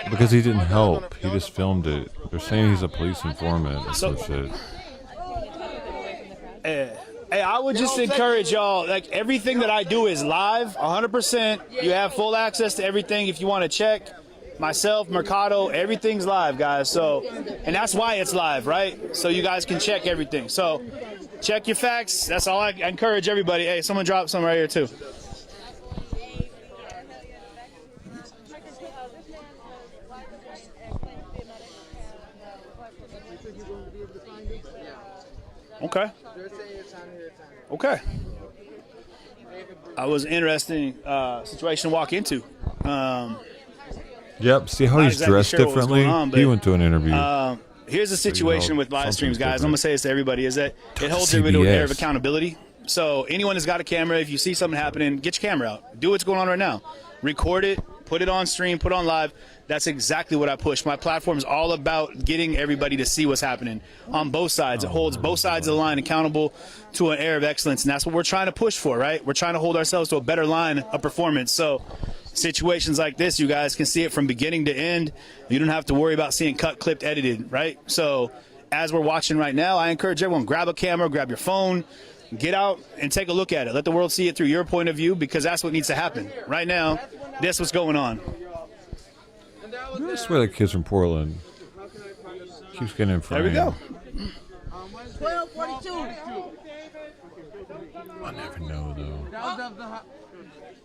Because he didn't help. He just filmed it. They're saying he's a police informant and some shit. Hey, I would just encourage y'all, like, everything that I do is live, 100%. You have full access to everything if you want to check. Myself, Mercado, everything's live, guys. So, and that's why it's live, right? So you guys can check everything. So, check your facts. That's all I encourage everybody. Hey, someone drop some right here too. Okay. Okay. I was an interesting situation to walk into. Yep, see how he's dressed differently? He went to an interview. Here's the situation with live streams, guys. I'm going to say this to everybody, is that it holds everybody to an air of accountability. So anyone that's got a camera, if you see something happening, get your camera out. Do what's going on right now. Record it, put it on stream, put it on live. That's exactly what I push. My platform is all about getting everybody to see what's happening on both sides. It holds both sides of the line accountable to an air of excellence, and that's what we're trying to push for, right? We're trying to hold ourselves to a better line of performance. So situations like this, you guys can see it from beginning to end. You don't have to worry about seeing cut, clipped, edited, right? So as we're watching right now, I encourage everyone, grab a camera, grab your phone, get out and take a look at it. Let the world see it through your point of view, because that's what needs to happen. Right now, that's what's going on. I swear that kid's from Portland. Keeps getting in front. There we go. 12:42. I never know, though. That was at the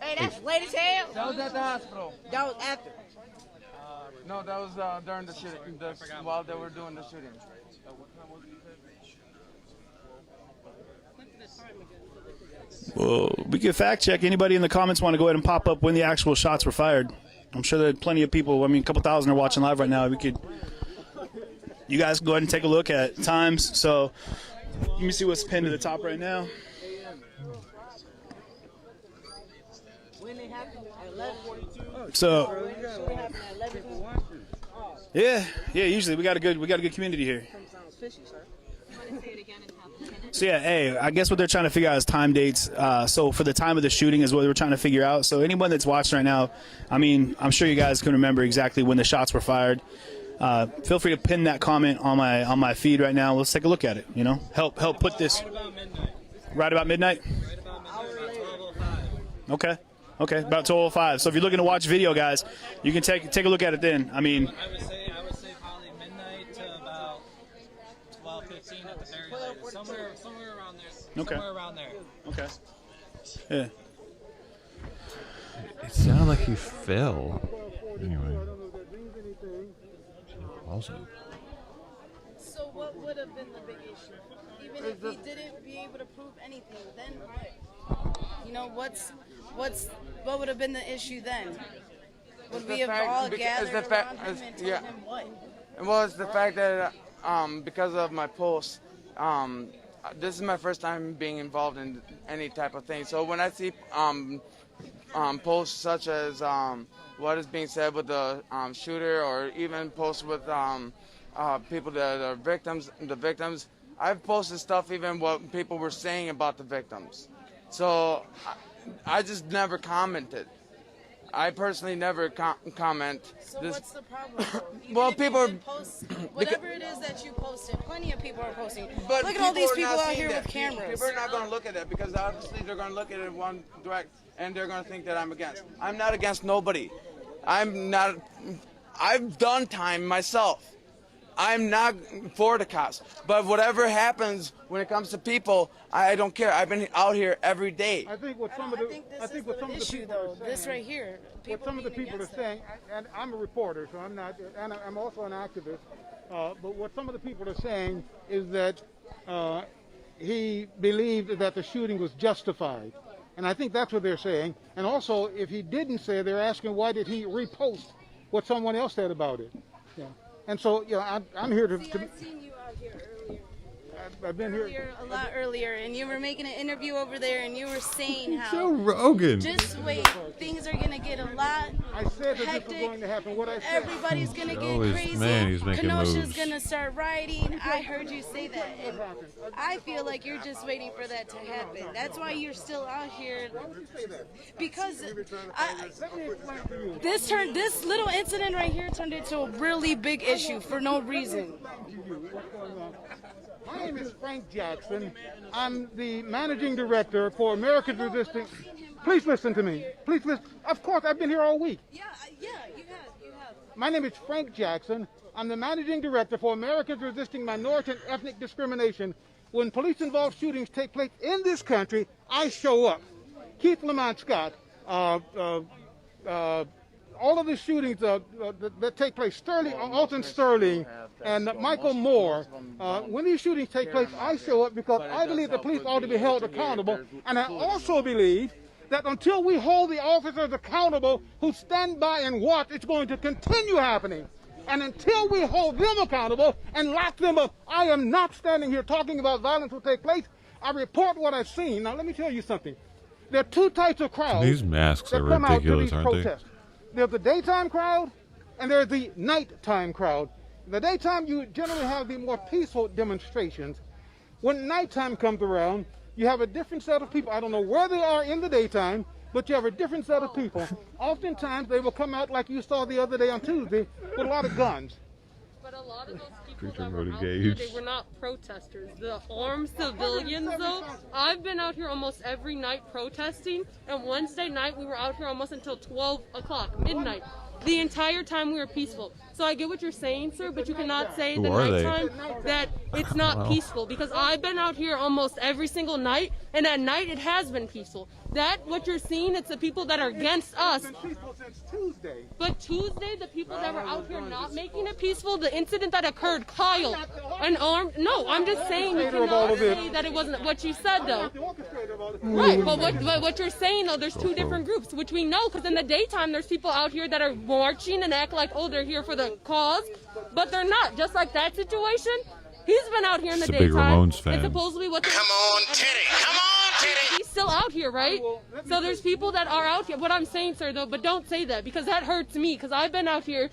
hey, that's late as hell. That was at the hospital. That was after. No, that was during the shooting, while they were doing the shooting. Well, we can fact check. Anybody in the comments want to go ahead and pop up when the actual shots were fired? I'm sure there are plenty of people. I mean, a couple thousand are watching live right now. You guys can go ahead and take a look at times. So let me see what's pinned to the top right now. So yeah, usually we got a good community here. So yeah, hey, I guess what they're trying to figure out is time dates. So for the time of the shooting is what we're trying to figure out. So anyone that's watching right now, I mean, I'm sure you guys can remember exactly when the shots were fired. feel free to pin that comment on my feed right now. Let's take a look at it. You know, help put this right about midnight. Okay. Okay, about 12:05. So if you're looking to watch video, guys, you can take a look at it then. I mean, I would say probably midnight to about 12:15 at the very latest. Somewhere around there. Okay. Somewhere around there. Okay. Yeah. It sounded like he fell. Anyway. Awesome. So what would have been the big issue? Even if he didn't be able to prove anything, then you know what would have been the issue then? Would we have all gathered around him and told him what? Well, it's the fact that because of my post, this is my first time being involved in any type of thing. So when I see posts such as what is being said with the shooter, or even posts with people that are the victims, I've posted stuff even what people were saying about the victims. So I just never commented. I personally never comment. So what's the problem? Well, people post whatever it is that you posted. Plenty of people are posting. But look at all these are people not out seeing here that. with cameras. People are not going to look at it because obviously they're going to look at it one direct and they're going to think that I'm against. I'm not against nobody. I'm not. I've done time myself. I'm not for the cops. But whatever happens when it comes to people, I don't care. I've been out here every day. I think what some of the issue though, this right here. What some of the people are saying, and I'm a reporter, so I'm not, and I'm also an activist. But what some of the people are saying is that he believed that the shooting was justified, and I think that's what they're saying. And also, if he didn't say, they're asking why did he repost what someone else said about it. Yeah. And so, you know, I'm here to. I've seen you out here earlier. I've been here a lot earlier, and you were making an interview over there, and you were saying how Joe Rogan. just wait, things are gonna get a lot I said that hectic. this was going to happen. What I said. Everybody's gonna get Joe is- crazy. man, he's making Kenosha's moves. gonna start rioting. I heard you say that, and I feel like you're just waiting for that to happen. That's why you're still out here. Because this little incident right here turned into a really big issue for no reason. My name is Frank Jackson. I'm the managing director for Americans Resisting. Please listen to me. Please listen. Of course, I've been here all week. Yeah, you have. My name is Frank Jackson. I'm the managing director for Americans Resisting Minority and Ethnic Discrimination. When police-involved shootings take place in this country, I show up. Keith Lamont Scott, all of the shootings that take place, Alton Sterling and Michael Moore, when these shootings take place, I show up because I believe the police ought to be held accountable. And I also believe that until we hold the officers accountable who stand by and watch, it's going to continue happening. And until we hold them accountable and lock them up, I am not standing here talking about violence will take place. I report what I've seen. Now, let me tell you something. There are two types of crowds These masks that are come out to ridiculous, these aren't they? protests. There's the daytime crowd, and there's the nighttime crowd. The daytime, you generally have the more peaceful demonstrations. When nighttime comes around, you have a different set of people. I don't know where they are in the daytime, but you have a different set of people. Oftentimes, they will come out like you saw the other day on Tuesday with a lot of guns. But a lot of those people that were out here, they were not protesters. The armed civilians, though, I've been out here almost every night protesting, and Wednesday night we were out here almost until 12 o'clock, midnight. The entire time we were peaceful. So I get what you're saying, sir, but you cannot say Who the are they? nighttime that it's not Wow. peaceful, because I've been out here almost every single night, and at night it has been peaceful. That, what you're seeing, it's the people that are against us. But Tuesday, the people that were out here not making it peaceful, the incident that occurred, Kyle, an armed, no, I'm just saying you cannot say that it wasn't what you said, though. Right, but what you're saying, though, there's two different groups, which we know, because in the daytime, there's people out here that are marching and act like, oh, they're here for the cause, but they're not. Just like that situation, he's been out here in the Just a big daytime. Ramones fan. It's supposedly what. Come on, Teddy! Come on, Teddy! He's still out here, right? So there's people that are out here. What I'm saying, sir, though, but don't say that because that hurts me. Because I've been out here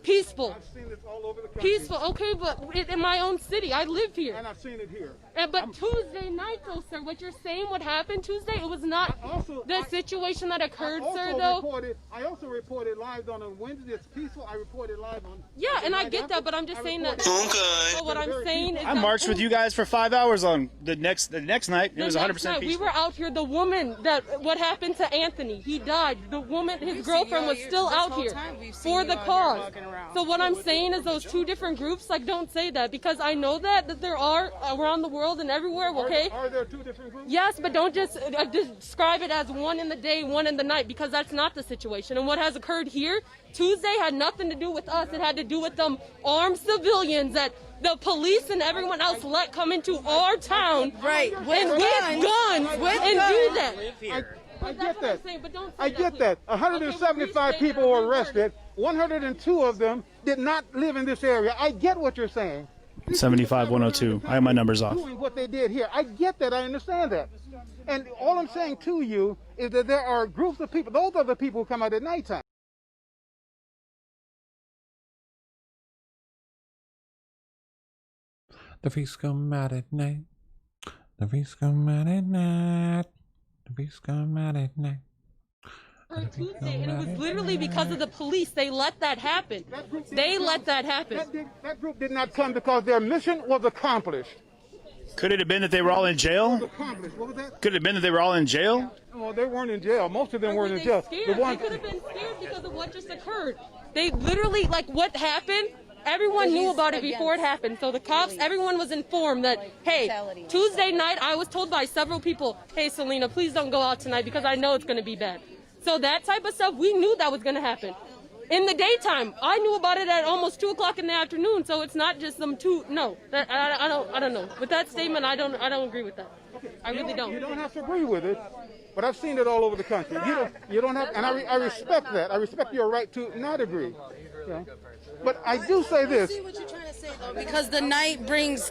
Peaceful. I've seen this all over the country. Peaceful, okay, but in my own city, I live here. And I've seen it here. But Tuesday night, though, sir, what you're saying, what happened Tuesday, it was not the situation that occurred, sir, though. I also reported live on Wednesday. It's peaceful. I reported live on. Yeah, and I get that, but I'm just saying that. So what I'm saying is I marched with you guys for 5 hours on the next night. It was 100% peaceful. We were out here. The woman what happened to Anthony? He died. The woman, his girlfriend, was still out here for the cause. So what I'm saying is those two different groups, like, don't say that, because I know that there are around the world and everywhere. Okay. Are there two different groups? Yes, but don't just describe it as one in the day, one in the night, because that's not the situation. And what has occurred here, Tuesday, had nothing to do with us. It had to do with them armed civilians that the police and everyone else let come into our town, right? With guns, do that. I get that. I get that. 175 people were arrested. 102 of them did not live in this area. I get what you're saying. 75, 102. I have my numbers off. Doing what they did here. I get that. I understand that. And all I'm saying to you is that there are groups of people. Those are the people who come out at nighttime. The feast come out at night. The feast come out at night. The feast come out at night. For Tuesday, and it was literally because of the police. They let that happen. They let that happen. That group did not come because their mission was accomplished. Could it have been that they were all in jail? What was that? Could it have been that they were all in jail? Well, they weren't in jail. Most of them weren't in jail. They could have been scared because of what just occurred. They literally, like, what happened, everyone knew about it before it happened. So the cops, everyone was informed that, hey, Tuesday night, I was told by several people, hey, Selena, please don't go out tonight because I know it's going to be bad. So that type of stuff, we knew that was going to happen. In the daytime, I knew about it at almost 2 o'clock in the afternoon. So it's not just them two. No, I don't know. With that statement, I don't agree with that. I really don't. You don't have to agree with it, but I've seen it all over the country. You don't have, and I respect that. I respect your right to not agree. Okay? But I do say this. I see what you're trying to say, though, because the night brings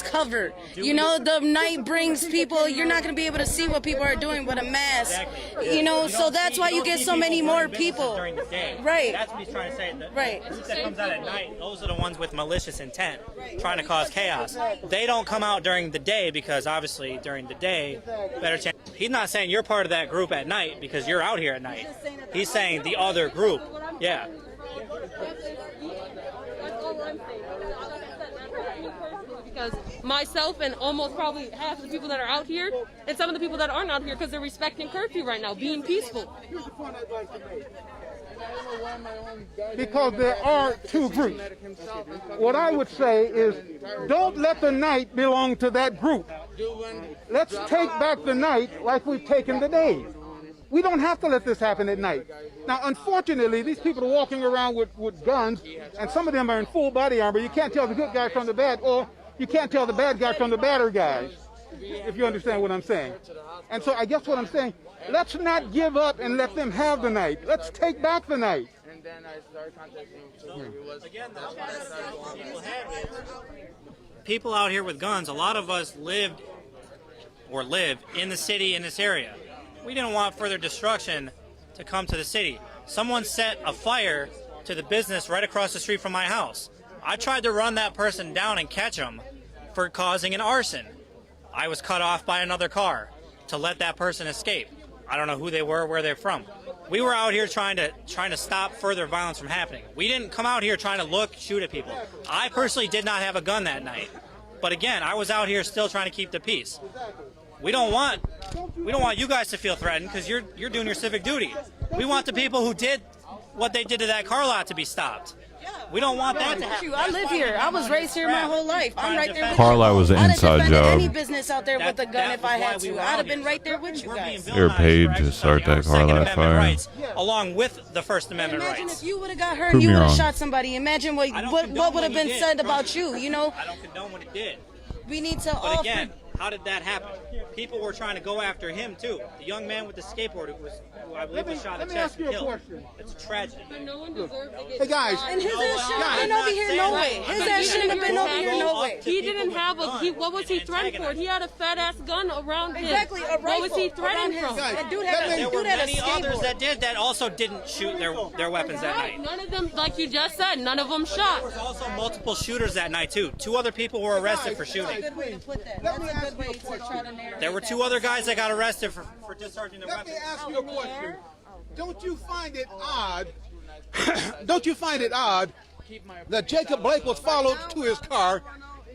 cover. You know, the night brings people. You're not going to be able to see what people are doing with a mask. You know, so that's why you get so many more people. During the day. Right. That's what he's trying to say. Right. The group that comes out at night, those are the ones with malicious intent, trying to cause chaos. They don't come out during the day because obviously during the day, better chance. He's not saying you're part of that group at night because you're out here at night. He's saying the other group. Yeah. That's all I'm saying. Because myself and almost probably half of the people that are out here, and some of the people that aren't out here because they're respecting curfew right now, being peaceful. Here's the point I'd like to make. Because there are two groups. What I would say is, don't let the night belong to that group. Let's take back the night like we've taken the day. We don't have to let this happen at night. Now, unfortunately, these people are walking around with guns, and some of them are in full body armor. You can't tell the good guy from the bad, or you can't tell the bad guy from the badder guys, if you understand what I'm saying. And so I guess what I'm saying, let's not give up and let them have the night. Let's take back the night. And then I started contacting People out here with guns, a lot of us live in the city in this area. We didn't want further destruction to come to the city. Someone set a fire to the business right across the street from my house. I tried to run that person down and catch him for causing an arson. I was cut off by another car to let that person escape. I don't know who they were, where they're from. We were out here trying to stop further violence from happening. We didn't come out here trying to shoot at people. I personally did not have a gun that night. But again, I was out here still trying to keep the peace. We don't want you guys to feel threatened because you're doing your civic duty. We want the people who did what they did to that car lot to be stopped. We don't want that to happen. I live here. I was raised here my whole life. I'm right there with you. Car lot was an inside job. Any business out there with a gun if I had to. I'd have been right there with you guys. They were paid to start that car lot fire. Rights, along with the First Amendment rights. Imagine if you would have got hurt and you would have shot somebody. Imagine what would have been said about you, you know? I don't condone what it did. We need to But again, how did that happen? People were trying to go after him too. The young man with the skateboard who I believe was shot in the chest and killed. It's a tragedy. But no one Hey guys, and his ass shouldn't have been over here no way. His ass shouldn't have been over here no way. He didn't have a. What was he threatened for? He had a fat ass gun around him. Exactly, a What was he rifle threatened around from? his- that dude had a- There were dude had a many others skateboard. that did that also didn't shoot their weapons that night. None of them, like you just said, none of them shot. There was also multiple shooters that night too. 2 other people were arrested for shooting. That's a good way to put that. That's a good way to try to narrow There were 2 other guys that got arrested for discharging their weapons. Let me ask you a question. Don't you find it odd? Don't you find it odd that Jacob Blake was followed to his car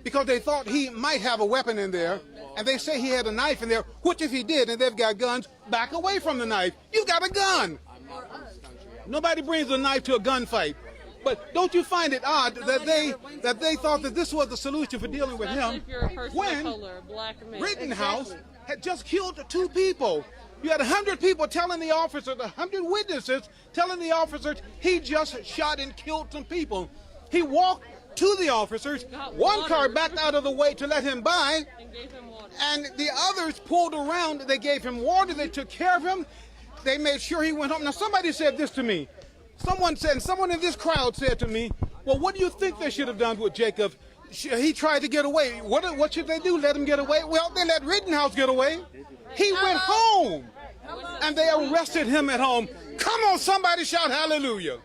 because they thought he might have a weapon in there, and they say he had a knife in there, which if he did, and they've got guns, back away from the knife. You got a gun. Nobody brings a knife to a gunfight. But don't you find it odd that they thought that this was the solution for dealing with him when Rittenhouse had just killed 2 people? You had 100 people telling the officers, 100 witnesses telling the officers he just shot and killed some people. He walked to the officers, one car backed out of the way to let him by, and the others pulled around. They gave him water, they took care of him, they made sure he went home. Now somebody said this to me. Someone in this crowd said to me, well, what do you think they should have done with Jacob? He tried to get away. What should they do? Let him get away? Well, they let Rittenhouse get away. He went home, and they arrested him at home. Come on, somebody shout hallelujah.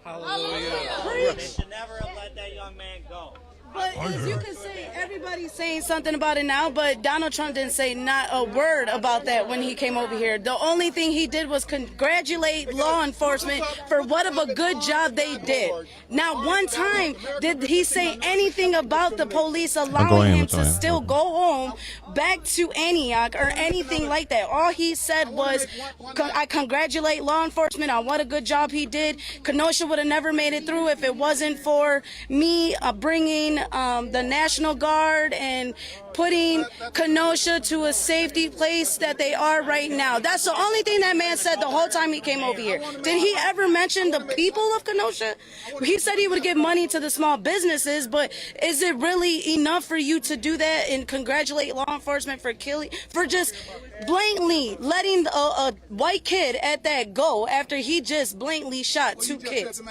Hallelujah. They should never have let that young man go. But as you can say, everybody's saying something about it now, but Donald Trump didn't say not a word about that when he came over here. The only thing he did was congratulate law enforcement for what of a good job they did. Not one time did he say anything about the police allowing him to still go home back to Antioch or anything like that. All he said was, I congratulate law enforcement on what a good job he did. Kenosha would have never made it through if it wasn't for me bringing the National Guard and putting Kenosha to a safety place that they are right now. That's the only thing that man said the whole time he came over here. Did he ever mention the people of Kenosha? He said he would give money to the small businesses, but is it really enough for you to do that and congratulate law enforcement for just blatantly letting a white kid at that go after he just blatantly shot 2 kids?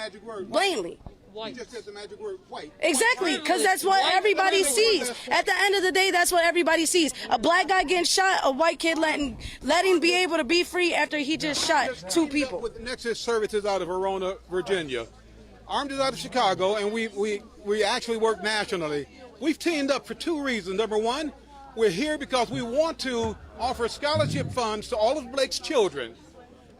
Blatantly. You just said the magic word, white. Exactly, because that's what everybody sees. At the end of the day, that's what everybody sees. A black guy getting shot, a white kid letting be able to be free after he just shot 2 people. With Nexus Services out of Verona, Virginia. Armed is out of Chicago, and we actually work nationally. We've teamed up for 2 reasons. Number one, we're here because we want to offer scholarship funds to all of Blake's children.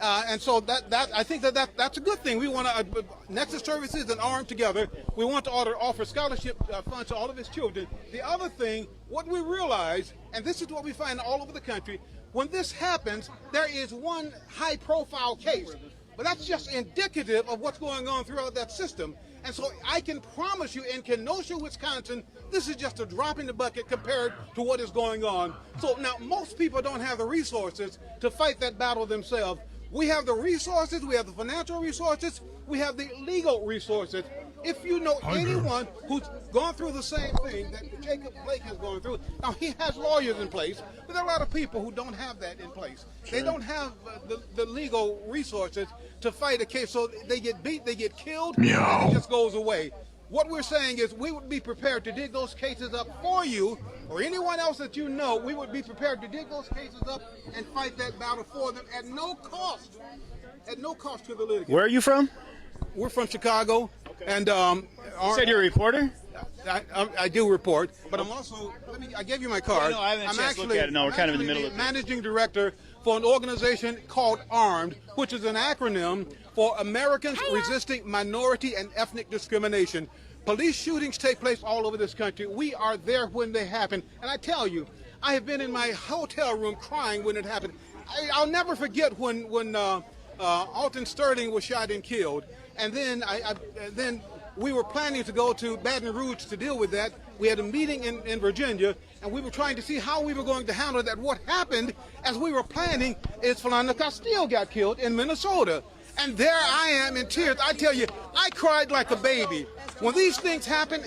And so I think that's a good thing. We want to Nexus Services and Armed together. We want to offer scholarship funds to all of his children. The other thing, what we realize, and this is what we find all over the country, when this happens, there is one high-profile case, but that's just indicative of what's going on throughout that system. And so I can promise you, in Kenosha, Wisconsin, this is just a drop in the bucket compared to what is going on. So now most people don't have the resources to fight that battle themselves. We have the resources, we have the financial resources, we have the legal resources. If you know anyone who's gone through the same thing that Jacob Blake has gone through, now he has lawyers in place, but there are a lot of people who don't have that in place. They don't have the legal resources to fight a case, so they get beat, they get killed, and it just goes away. What we're saying is we would be prepared to dig those cases up for you, or anyone else that you know. We would be prepared to dig those cases up and fight that battle for them at no cost. At no cost to the litigant. Where are you from? We're from Chicago. And you said you're a reporter? I do report, but I'm also, I gave you my card. No, I haven't had a chance to look at it. No, we're kind of in the middle of it. Managing director for an organization called Armed, which is an acronym for Americans Resisting Minority and Ethnic Discrimination. Police shootings take place all over this country. We are there when they happen. And I tell you, I have been in my hotel room crying when it happened. I'll never forget when Alton Sterling was shot and killed. And then we were planning to go to Baton Rouge to deal with that. We had a meeting in Virginia, and we were trying to see how we were going to handle that. What happened as we were planning is Philando Castile got killed in Minnesota. And there I am in tears. I tell you, I cried like a baby. When these things happen,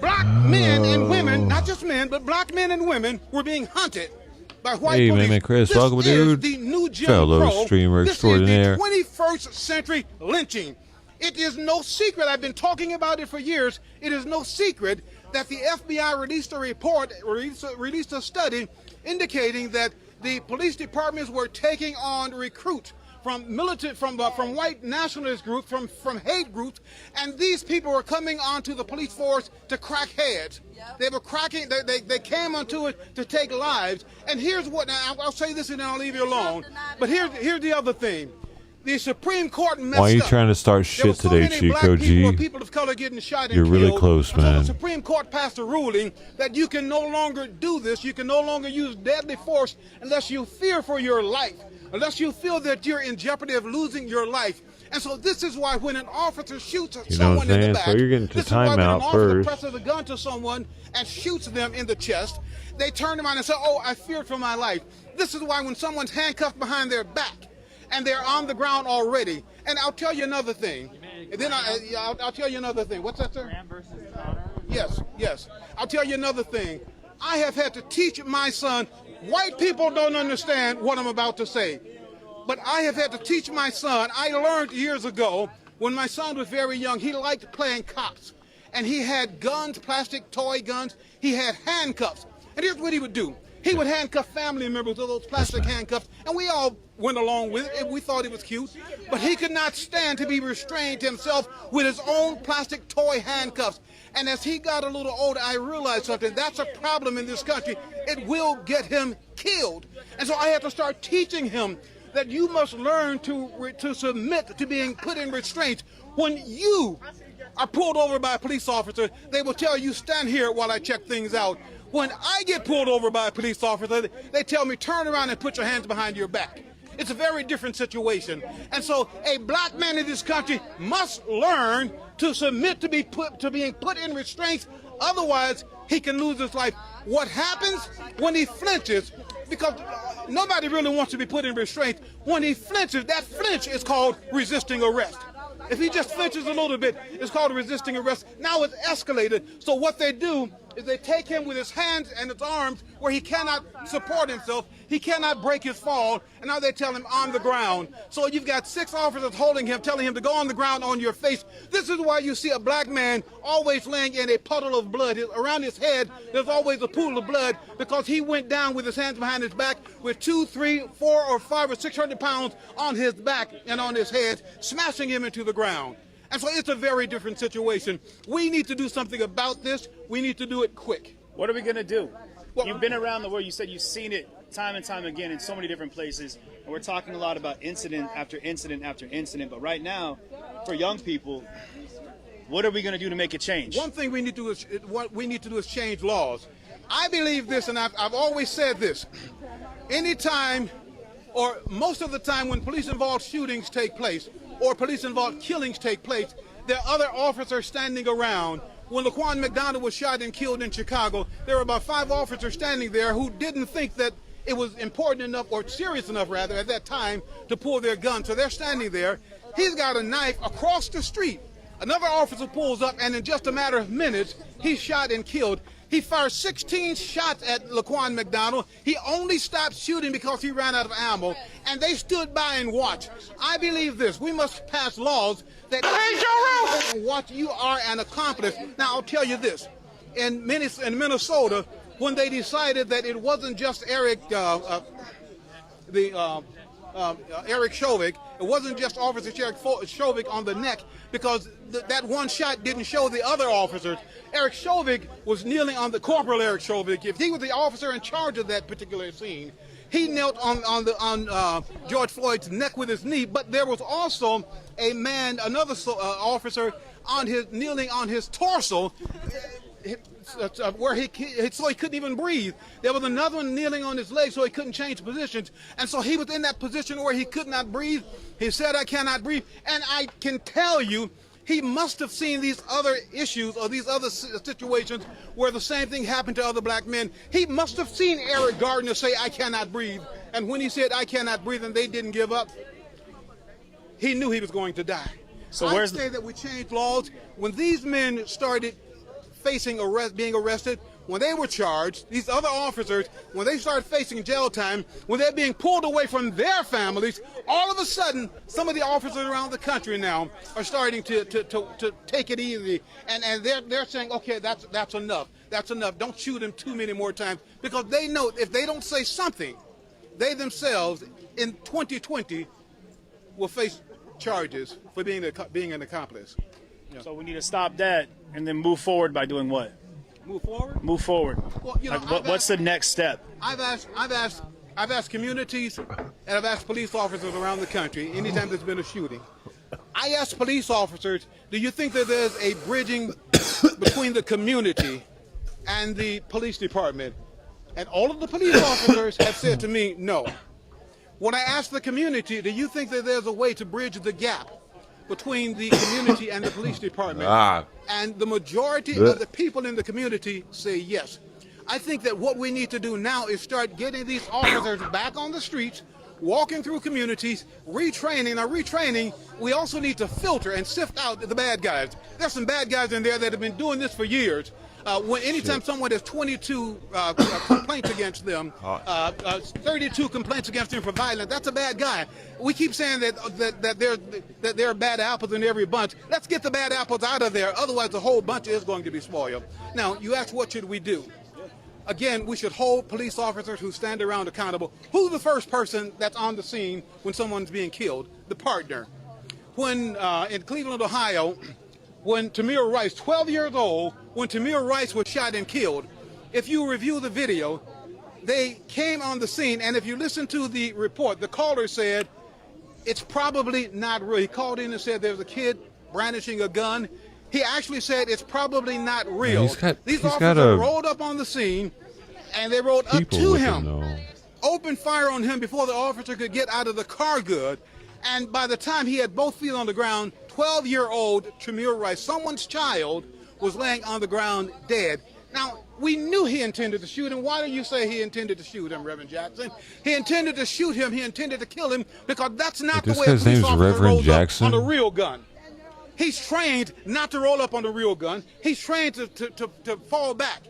black men and women, not just men, but black men and women were being hunted by white police. Hey, man, Chris, welcome, dude. The new Jim Fellow Crow. streamer This extraordinaire. is the 21st century lynching. It is no secret. I've been talking about it for years. It is no secret that the FBI released a report, released a study indicating that the police departments were taking on recruits from militant, from white nationalist groups, from hate groups, and these people were coming onto the police force to crack heads. They were cracking. They came onto it to take lives. And here's what. Now, I'll say this and then I'll leave you alone. But here's the other thing. The Supreme Court messed up. Why are you trying to start shit today, Chico G? People of color getting shot and You're really killed. close, man. So the Supreme Court passed a ruling that you can no longer do this. You can no longer use deadly force unless you fear for your life, unless you feel that you're in jeopardy of losing your life. And so this is why when an officer shoots someone in the back, so you're getting to this is why when an timeout officer first. presses a gun to someone and shoots them in the chest, they turn around and say, "Oh, I feared for my life." This is why when someone's handcuffed behind their back and they're on the ground already. And I'll tell you another thing. And then I'll tell you another thing. What's that, sir? Yes. I'll tell you another thing. I have had to teach my son. White people don't understand what I'm about to say. But I have had to teach my son. I learned years ago when my son was very young, he liked playing cops. And he had guns, plastic toy guns. He had handcuffs. And here's what he would do. He would handcuff family members with those plastic handcuffs, and we all went along with it. We thought it was cute. But he could not stand to be restrained himself with his own plastic toy handcuffs. And as he got a little older, I realized something. That's a problem in this country. It will get him killed. And so I had to start teaching him that you must learn to submit to being put in restraint. When you are pulled over by a police officer, they will tell you, "Stand here while I check things out." When I get pulled over by a police officer, they tell me, "Turn around and put your hands behind your back." It's a very different situation. And so a black man in this country must learn to submit to being put in restraints. Otherwise, he can lose his life. What happens when he flinches, because nobody really wants to be put in restraint, when he flinches, that flinch is called resisting arrest. If he just flinches a little bit, it's called resisting arrest. Now it's escalated. So what they do is they take him with his hands and his arms where he cannot support himself. He cannot break his fall. And now they tell him on the ground. So you've got 6 officers holding him, telling him to go on the ground on your face. This is why you see a black man always laying in a puddle of blood. Around his head, there's always a pool of blood because he went down with his hands behind his back with 2, 3, 4, or 5 or 600 pounds on his back and on his head, smashing him into the ground. And so it's a very different situation. We need to do something about this. We need to do it quick. What are we going to do? Well, you've been around the world. You said you've seen it time and time again in so many different places. And we're talking a lot about incident after incident after incident. But right now, for young people, what are we going to do to make a change? One thing we need to do is change laws. I believe this, and I've always said this. Anytime, or most of the time when police-involved shootings take place, or police-involved killings take place, there are other officers standing around. When Laquan McDonald was shot and killed in Chicago, there were about 5 officers standing there who didn't think that it was important enough, or serious enough rather, at that time to pull their gun. So they're standing there. He's got a knife across the street. Another officer pulls up, and in just a matter of minutes, he's shot and killed. He fired 16 shots at Laquan McDonald. He only stopped shooting because he ran out of ammo, and they stood by and watched. I believe this. We must pass laws that watch you are an accomplice. Now, I'll tell you this. In Minnesota, when they decided that it wasn't just Eric Chauvin, it wasn't just Officer Chauvin on the neck, because that one shot didn't show the other officers. Eric Chauvin was kneeling on the Corporal Eric Chauvin. If he was the officer in charge of that particular scene, he knelt on George Floyd's neck with his knee. But there was also a man, another officer, kneeling on his torso, where so he couldn't even breathe. There was another one kneeling on his leg so he couldn't change positions. And so he was in that position where he could not breathe. He said, "I cannot breathe." And I can tell you, he must have seen these other issues or these other situations where the same thing happened to other black men. He must have seen Eric Gardner say, "I cannot breathe." And when he said, "I cannot breathe," and they didn't give up, he knew he was going to die. So I say that we change laws. When these men started facing being arrested, when they were charged, these other officers, when they started facing jail time, when they're being pulled away from their families, all of a sudden, some of the officers around the country now are starting to take it easy, and they're saying, okay, that's enough. That's enough. Don't shoot him too many more times, because they know if they don't say something, they themselves in 2020 will face charges for being an accomplice. Yeah. So we need to stop that and then move forward by doing what? Move forward? Move forward. Well, you know, like, what's the next step? I've asked communities and I've asked police officers around the country anytime there's been a shooting. I asked police officers, do you think that there's a bridging between the community and the police department? And all of the police officers have said to me, no. When I asked the community, do you think that there's a way to bridge the gap between the community and the police department? And the majority of the people in the community say yes. I think that what we need to do now is start getting these officers back on the streets, walking through communities, retraining. Now, retraining, we also need to filter and sift out the bad guys. There's some bad guys in there that have been doing this for years. Anytime someone has 22 complaints against them, 32 complaints against them for violence, that's a bad guy. We keep saying that there are bad apples in every bunch. Let's get the bad apples out of there, otherwise the whole bunch is going to be spoiled. Now, you asked what should we do? Again, we should hold police officers who stand around accountable. Who's the first person that's on the scene when someone's being killed? The partner. When in Cleveland, Ohio, when Tamir Rice, 12 years old, when Tamir Rice was shot and killed, if you review the video, they came on the scene, and if you listen to the report, the caller said, it's probably not real. He called in and said there's a kid brandishing a gun. He actually said it's probably not real. These officers rolled up on the scene, and they rolled up to him, opened fire on him before the officer could get out of the car good. And by the time he had both feet on the ground, 12-year-old Tamir Rice, someone's child, was laying on the ground dead. Now, we knew he intended to shoot him. Why do you say he intended to shoot him, Reverend Jackson? He intended to shoot him. He intended to kill him, because that's not the way a police officer rolls up on a real gun. He's trained not to roll up on the real gun. He's trained to fall back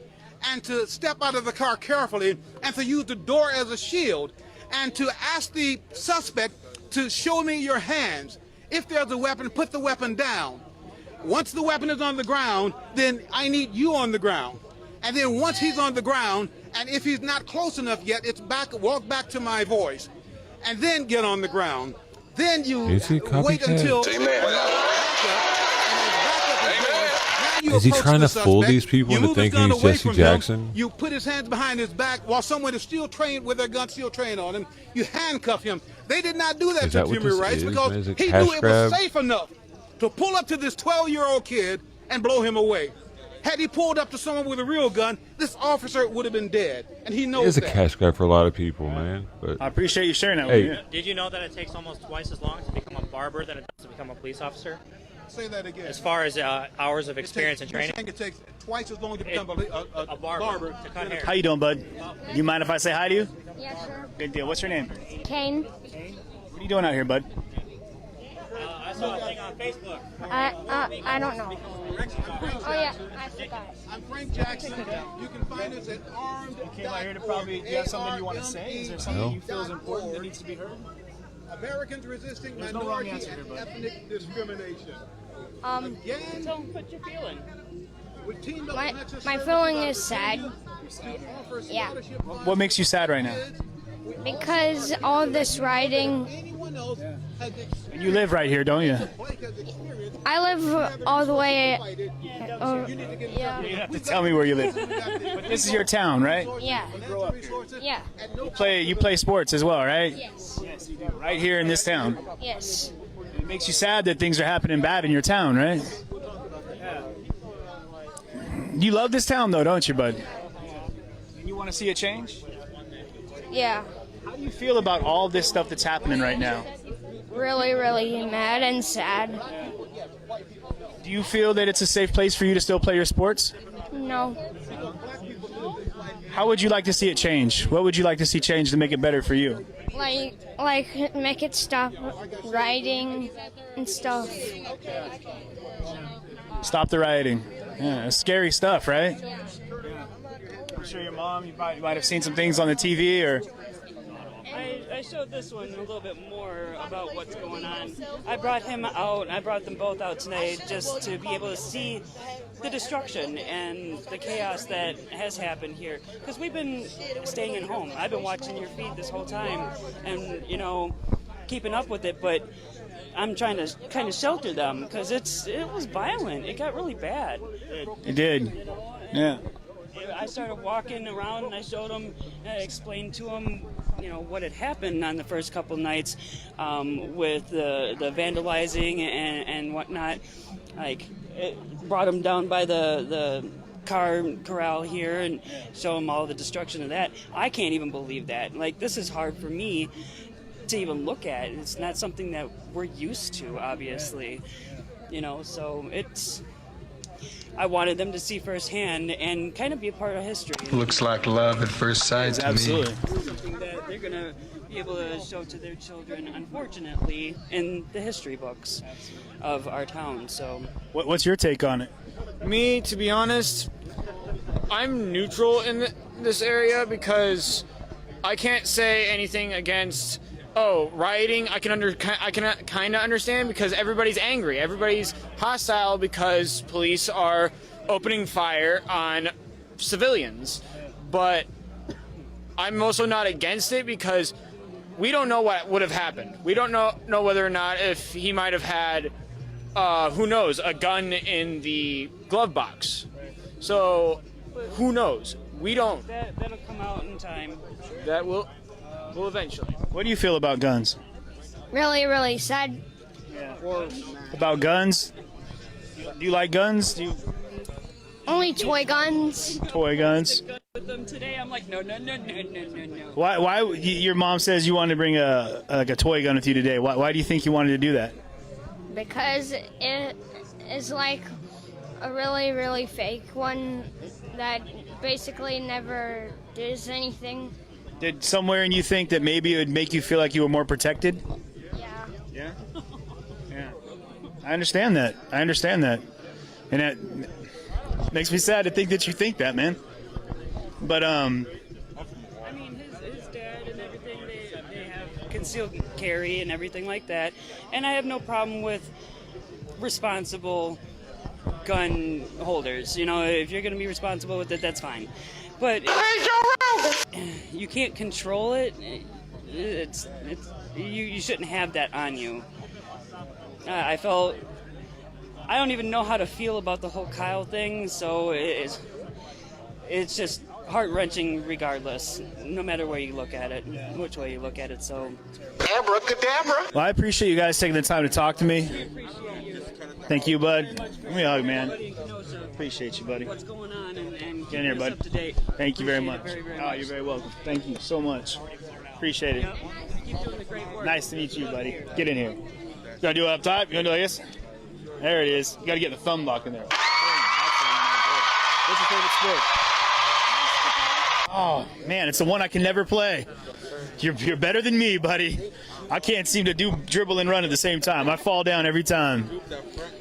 and to step out of the car carefully and to use the door as a shield and to ask the suspect to show me your hands. If there's a weapon, put the weapon down. Once the weapon is on the ground, then I need you on the ground. And then once he's on the ground, and if he's not close enough yet, it's walk back to my voice. And then get on the ground. Then you wait until... Is he trying to fool these people into thinking he's Jesse Jackson? You put his hands behind his back while someone is still trained with their gun, still trained on him. You handcuff him. They did not do that to Tamir Rice because he knew it was safe enough to pull up to this 12-year-old kid and blow him away. Had he pulled up to someone with a real gun, this officer would have been dead, and he knows that. It's a cash grab for a lot of people, man. But I appreciate you sharing that with me. Did you know that it takes almost twice as long to become a barber than it does to become a police officer? Say that again. As far as hours of experience and training? It takes twice as long to become a barber to cut hair. How you doing, bud? Do you mind if I say hi to you? Yeah, sure. Good deal. What's your name? Kane. What are you doing out here, bud? I saw a thing on Facebook. I don't know. Oh yeah, I forgot. I'm Frank Jackson. You can find us at armed. You came out here to probably, do you have something you want to say? Is there something you feel is important that needs to be heard? Americans resisting minority and ethnic discrimination. Don't put your feeling. My feeling is sad. Yeah. What makes you sad right now? Because all this rioting. And you live right here, don't you? I live all the way. Yeah. You don't have to tell me where you live. But this is your town, right? Yeah. Yeah. You play sports as well, right? Yes. Yes, you do. Right here in this town. Yes. It makes you sad that things are happening bad in your town, right? Yeah. You love this town, though, don't you, bud? And you want to see a change? Yeah. How do you feel about all this stuff that's happening right now? Really, really mad and sad. Do you feel that it's a safe place for you to still play your sports? No. How would you like to see it change? What would you like to see change to make it better for you? Like make it stop rioting and stuff. Stop the rioting. Yeah, it's scary stuff, right? I'm sure your mom, you might have seen some things on the TV or. I showed this one a little bit more about what's going on. I brought him out, I brought them both out tonight just to be able to see the destruction and the chaos that has happened here. Because we've been staying at home. I've been watching your feed this whole time and, you know, keeping up with it, but I'm trying to kind of shelter them because it was violent. It got really bad. It did. Yeah. I started walking around and I showed them, I explained to them, you know, what had happened on the first couple nights with the vandalizing and whatnot. Like, it brought them down by the car corral here and show them all the destruction of that. I can't even believe that. Like, this is hard for me to even look at. It's not something that we're used to, obviously. You know, so it's... I wanted them to see firsthand and kind of be a part of history. Looks like love at first sight to Absolutely. me. Something that they're going to be able to show to their children, unfortunately, in the history books of our town. So, What's your take on it? Me, to be honest, I'm neutral in this area because I can't say anything against rioting. I can kind of understand because everybody's angry. Everybody's hostile because police are opening fire on civilians. But I'm also not against it because we don't know what would have happened. We don't know whether or not if he might have had, who knows, a gun in the glove box. So who knows? We don't. That'll come out in time. That will eventually. What do you feel about guns? Really, really sad. About guns? Do you like guns? Do you Only toy guns. toy guns? With them today, I'm like, no. Why? Your mom says you wanted to bring a toy gun with you today. Why do you think you wanted to do that? Because it is like a really, really fake one that basically never does anything. Did somewhere in you think that maybe it would make you feel like you were more protected? Yeah. Yeah? Yeah. I understand that. And that makes me sad to think that you think that, man. But, I mean, his dad and everything, they have concealed carry and everything like that. And I have no problem with responsible gun holders. You know, if you're going to be responsible with it, that's fine. But you can't control it. You shouldn't have that on you. I don't even know how to feel about the whole Kyle thing, so it's just heart-wrenching regardless, no matter where you look at it, which way you look at it, so. Abracadabra. Well, I appreciate you guys taking the time to talk to me. Thank you, bud. Give me a hug, man. Appreciate you, buddy. What's going on and Get in here, bud. up to date. Thank you very much. Very, very Oh, much. you're very welcome. Thank you so much. Appreciate it. Keep doing the great work. Nice to meet you, buddy. Get in here. You gonna do it up top? You gonna do it like this? There it is. You gotta get the thumb lock in there. What's your favorite sport? Oh man, it's the one I can never play. You're better than me, buddy. I can't seem to do dribble and run at the same time. I fall down every time.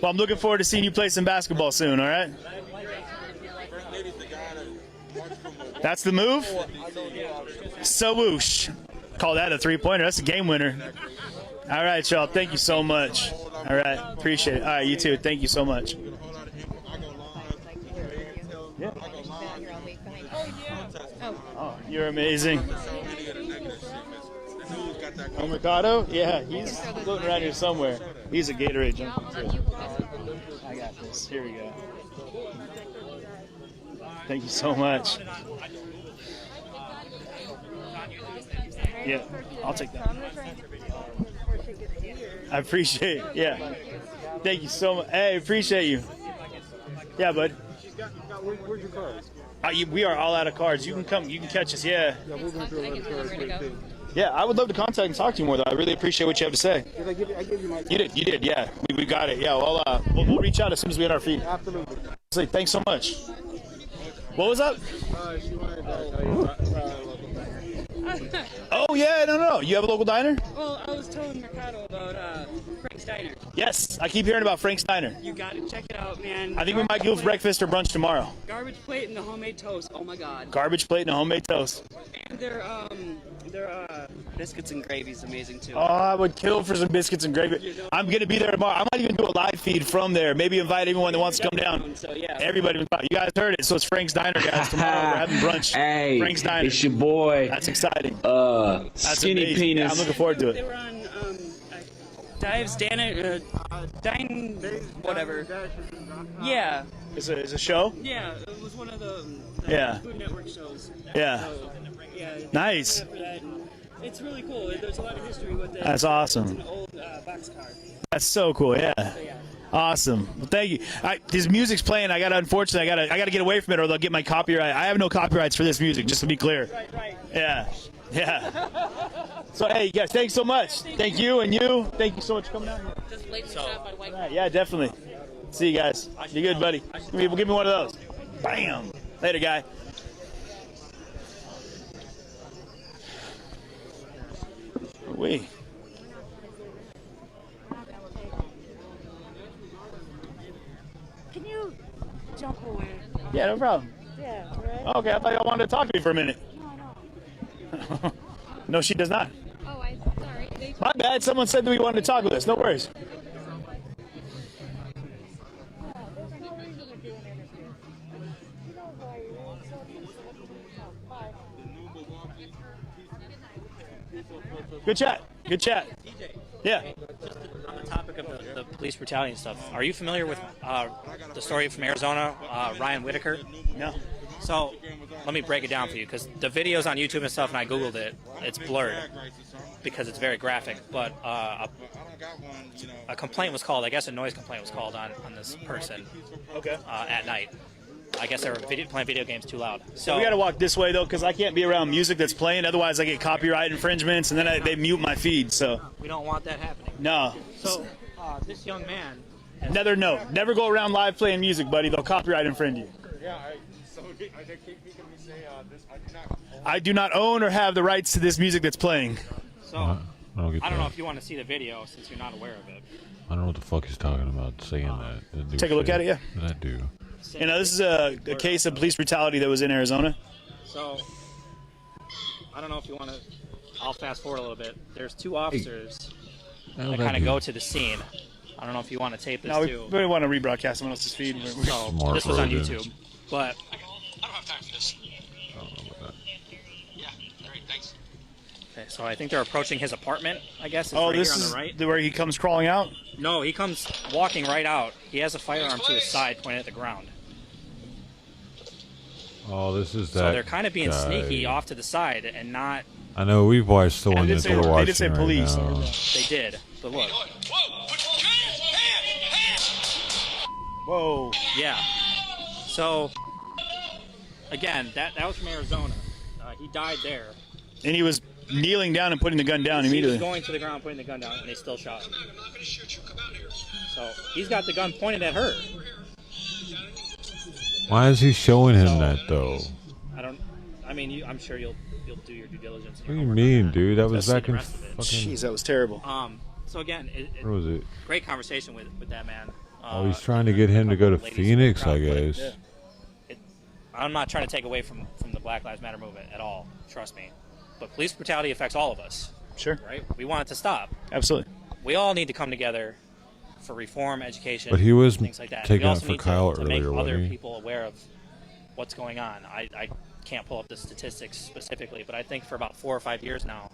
Well, I'm looking forward to seeing you play some basketball soon, all right? That's the move? So whoosh. Call that a three-pointer. That's a game winner. All right, y'all. Thank you so much. All right. Appreciate it. All right, you too. Thank you so much. Yeah. Oh, you're amazing. Oh, Mercado? Yeah, he's floating around here somewhere. He's a Gatorade junkie, too. I got this. Here we go. Thank you so much. Yeah, I'll take that. I appreciate it. Yeah. Thank you so much. Hey, appreciate you. Yeah, bud. Where's your card? We are all out of cards. You can come. You can catch us. Yeah. Yeah, we're going to do it. Yeah, I would love to contact and talk to you more, though. I really appreciate what you have to say. I give you my card? You did. Yeah. We got it. Yeah. Well, we'll reach out as soon as we get our feet. Absolutely. So, thanks so much. What was up? She wanted Oh yeah, no. You have a local diner? Well, I was telling Mercado about Frank's Diner. Yes, I keep hearing about Frank's Diner. You got to check it out, man. I think we might go for breakfast or brunch tomorrow. Garbage plate and the homemade toast. Oh my God. Garbage plate and a homemade toast. And their biscuits and gravy is amazing too. Oh, I would kill for some biscuits and gravy. I'm going to be there tomorrow. I might even do a live feed from there. Maybe invite everyone that wants to come down. So, yeah. Everybody, you guys heard it. So it's Frank's Diner, guys. Tomorrow we're having brunch. Hey, Frank's Diner. it's your boy. That's exciting. That's Skinny amazing. Penis. Yeah, I'm looking forward to it. They were on Dives, Dine, whatever. Yeah. It's a show? Yeah, it was one of the Food Network shows. Yeah. So, yeah. Nice. It's really cool. There's a lot of history with it. That's awesome. It's an old boxcar. That's so cool. Yeah. So, yeah. Awesome. Well, thank you. This music's playing. Unfortunately, I gotta get away from it, or they'll get my copyright. I have no copyrights for this music, just to be clear. Right. Yeah. So hey, guys, thanks so much. Thank you and you. Thank you so much for coming out here. Just late shot by White. Right, yeah, definitely. See you guys. You good, buddy? Give me one of those. Bam. Later, guy. Wait. Can you jump away? Yeah, no problem. Yeah, right? Okay, I thought y'all wanted to talk to me for a minute. No. No, she does not. Oh, I'm sorry. My bad. Someone said that we wanted to talk with us. No worries. Good chat. Good chat. Yeah. Just on the topic of the police brutality and stuff, are you familiar with the story from Arizona, Ryan Whitaker? No. So let me break it down for you, because the videos on YouTube and stuff, and I Googled it, it's blurred because it's very graphic. But a complaint was called, I guess a noise complaint was called on this person at night. I guess they were playing video games too loud. So we got to walk this way, though, because I can't be around music that's playing. Otherwise, I get copyright infringements, and then they mute my feed. So we don't want that happening. No. So this young man... Another note. Never go around live playing music, buddy. They'll copyright infringe you. Yeah, I do not own or have the rights to this music that's playing. So I don't know if you want to see the video since you're not aware of it. I don't know what the fuck he's talking about saying that. Take a look at it, yeah. I do. You know, this is a case of police brutality that was in Arizona. So I don't know if you want to... I'll fast forward a little bit. There's two officers that kind of go to the scene. I don't know if you want to tape this too. We want to rebroadcast someone else's feed. So this was on YouTube, but... I don't have time for this. Yeah, all right, thanks. Okay, so I think they're approaching his apartment, I guess. It's Oh, right this here on is the right. where he comes crawling out? No, he comes walking right out. He has a firearm to his side pointed at the ground. Oh, this is that So they're kind of being guy. sneaky off to the side and not... I know, we've watched the one that they're watching They did say right police. now. They did, but look. Whoa. Yeah. So, again, that was from Arizona. He died there. And he was kneeling down and putting the gun down He immediately. was going to the ground, putting the gun down, and they still shot him. So, he's got the gun pointed at her. Why is he showing him that, though? I mean, I'm sure you'll do your due diligence. What do you mean, dude? That was back in fucking... Jeez, that was terrible. So again, Where was it? Great conversation with that man. Oh, he's trying to get him to go to Phoenix, I guess. I'm not trying to take away from the Black Lives Matter movement at all. Trust me. But police brutality affects all of us. Sure. Right? We want it to stop. Absolutely. We all need to come together for reform, education, But he was things like that. taking we up also for need Kyle to make earlier, other wasn't he? people aware of what's going on. I can't pull up the statistics specifically, but I think for about 4 or 5 years now,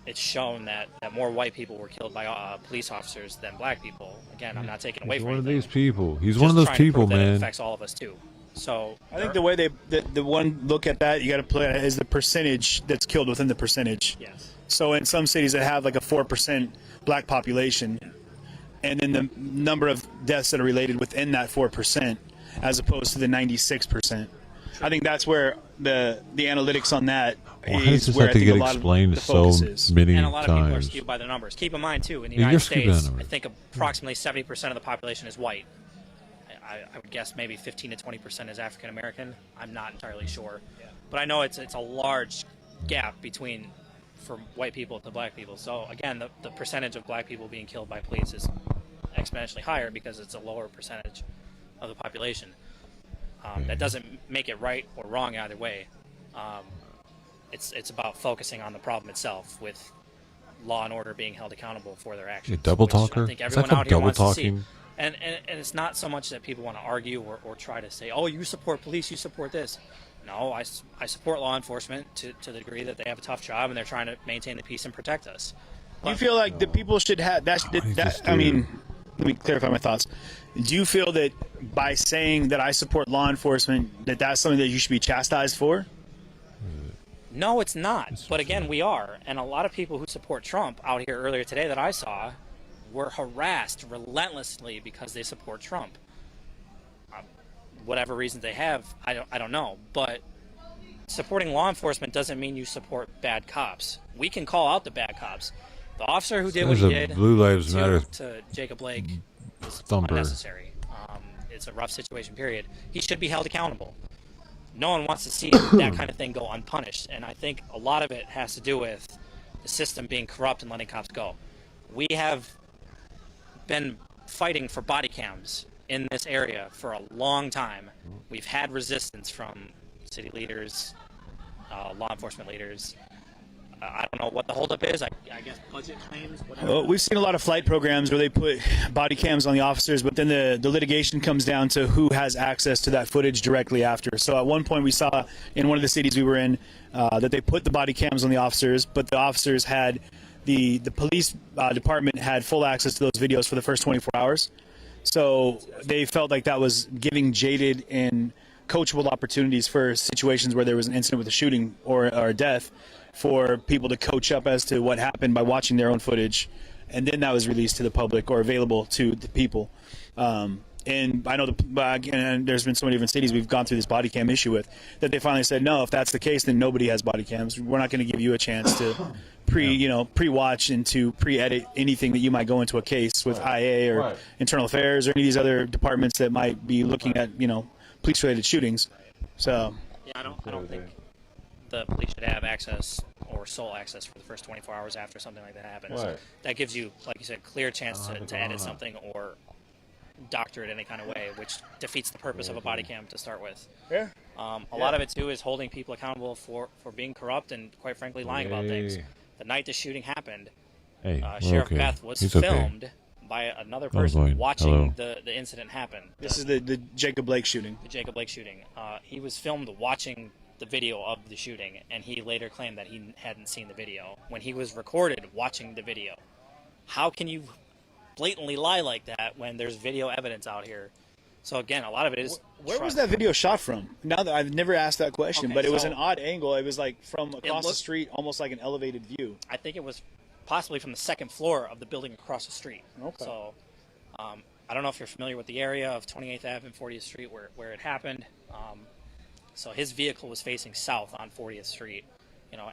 it's shown that more white people were killed by police officers than black people. Again, I'm not taking away He's from one of anything. these people. He's Just one of those trying to people, prove that it man. affects all of us too. So I think the way the one look at that you got to play at is the percentage that's killed within the percentage. Yes. So in some cities that have like a 4% black population, and then the number of deaths that are related within that 4%, as opposed to the 96%. I think that's where the analytics on that Why does is this where have I to think get a lot of explained the so focus is. many and a lot of people are times? skewed by the numbers. Keep in mind too, in the Yeah, United you're skewed by the States, numbers. I think approximately 70% of the population is white. I would guess maybe 15 to 20% is African American. I'm not entirely sure, but I know it's a large gap between for white people to black people. So again, the percentage of black people being killed by police is exponentially higher because it's a lower percentage of the population. That doesn't make it right or wrong either way. It's about focusing on the problem itself, with law and order being held accountable for their actions. You double talker? I think Is that everyone called out here double wants to see. talking? And it's not so much that people want to argue or try to say, oh, you support police, you support this. No, I support law enforcement to the degree that they have a tough job and they're trying to maintain the peace and protect us. Do you feel like the people should have that? I mean, let me clarify my thoughts. Do you feel that by saying that I support law enforcement, that that's something that you should be chastised for? No, it's not. But again, we are. And a lot of people who support Trump out here earlier today that I saw were harassed relentlessly because they support Trump. Whatever reasons they have, I don't know. But supporting law enforcement doesn't mean you support bad cops. We can call out the bad cops. The officer who did what he did Blue Lives Matter to Jacob Blake is thumper. unnecessary. It's a rough situation, period. He should be held accountable. No one wants to see that kind of thing go unpunished. And I think a lot of it has to do with the system being corrupt and letting cops go. We have been fighting for body cams in this area for a long time. We've had resistance from city leaders, law enforcement leaders. I don't know what the holdup is. I guess budget claims, whatever. Well, we've seen a lot of flight programs where they put body cams on the officers, but then the litigation comes down to who has access to that footage directly after. So at one point we saw in one of the cities we were in that they put the body cams on the officers, but the officers had the police department had full access to those videos for the first 24 hours. So they felt like that was giving jaded and coachable opportunities for situations where there was an incident with a shooting or a death, for people to coach up as to what happened by watching their own footage, and then that was released to the public or available to the people. And I know and there's been so many different cities we've gone through this body cam issue with, that they finally said, no, if that's the case, then nobody has body cams. We're not going to give you a chance to pre-watch and to pre-edit anything that you might go into a case with IA or Internal Affairs or any of these other departments that might be looking at, police-related shootings. So yeah, I don't think the police should have access or sole access for the first 24 hours after something like that happens. Right. That gives you, like you said, clear chance to edit something or doctor it any kind of way, which defeats the purpose of a body cam to start with. Yeah. A lot of it too is holding people accountable for being corrupt and, quite frankly, lying about things. The night the shooting happened, Sheriff Beth was filmed by another person watching the incident happen. This is the Jacob Blake shooting. The Jacob Blake shooting. He was filmed watching the video of the shooting, and he later claimed that he hadn't seen the video when he was recorded watching the video. How can you blatantly lie like that when there's video evidence out here? So again, a lot of it is where was that video shot from? Now that I've never asked that question, but it was an odd angle. It was like from across the street, almost like an elevated view. I think it was possibly from the second floor of the building across the street. Okay. So I don't know if you're familiar with the area of 28th Ave and 40th Street where it happened. So his vehicle was facing south on 40th Street.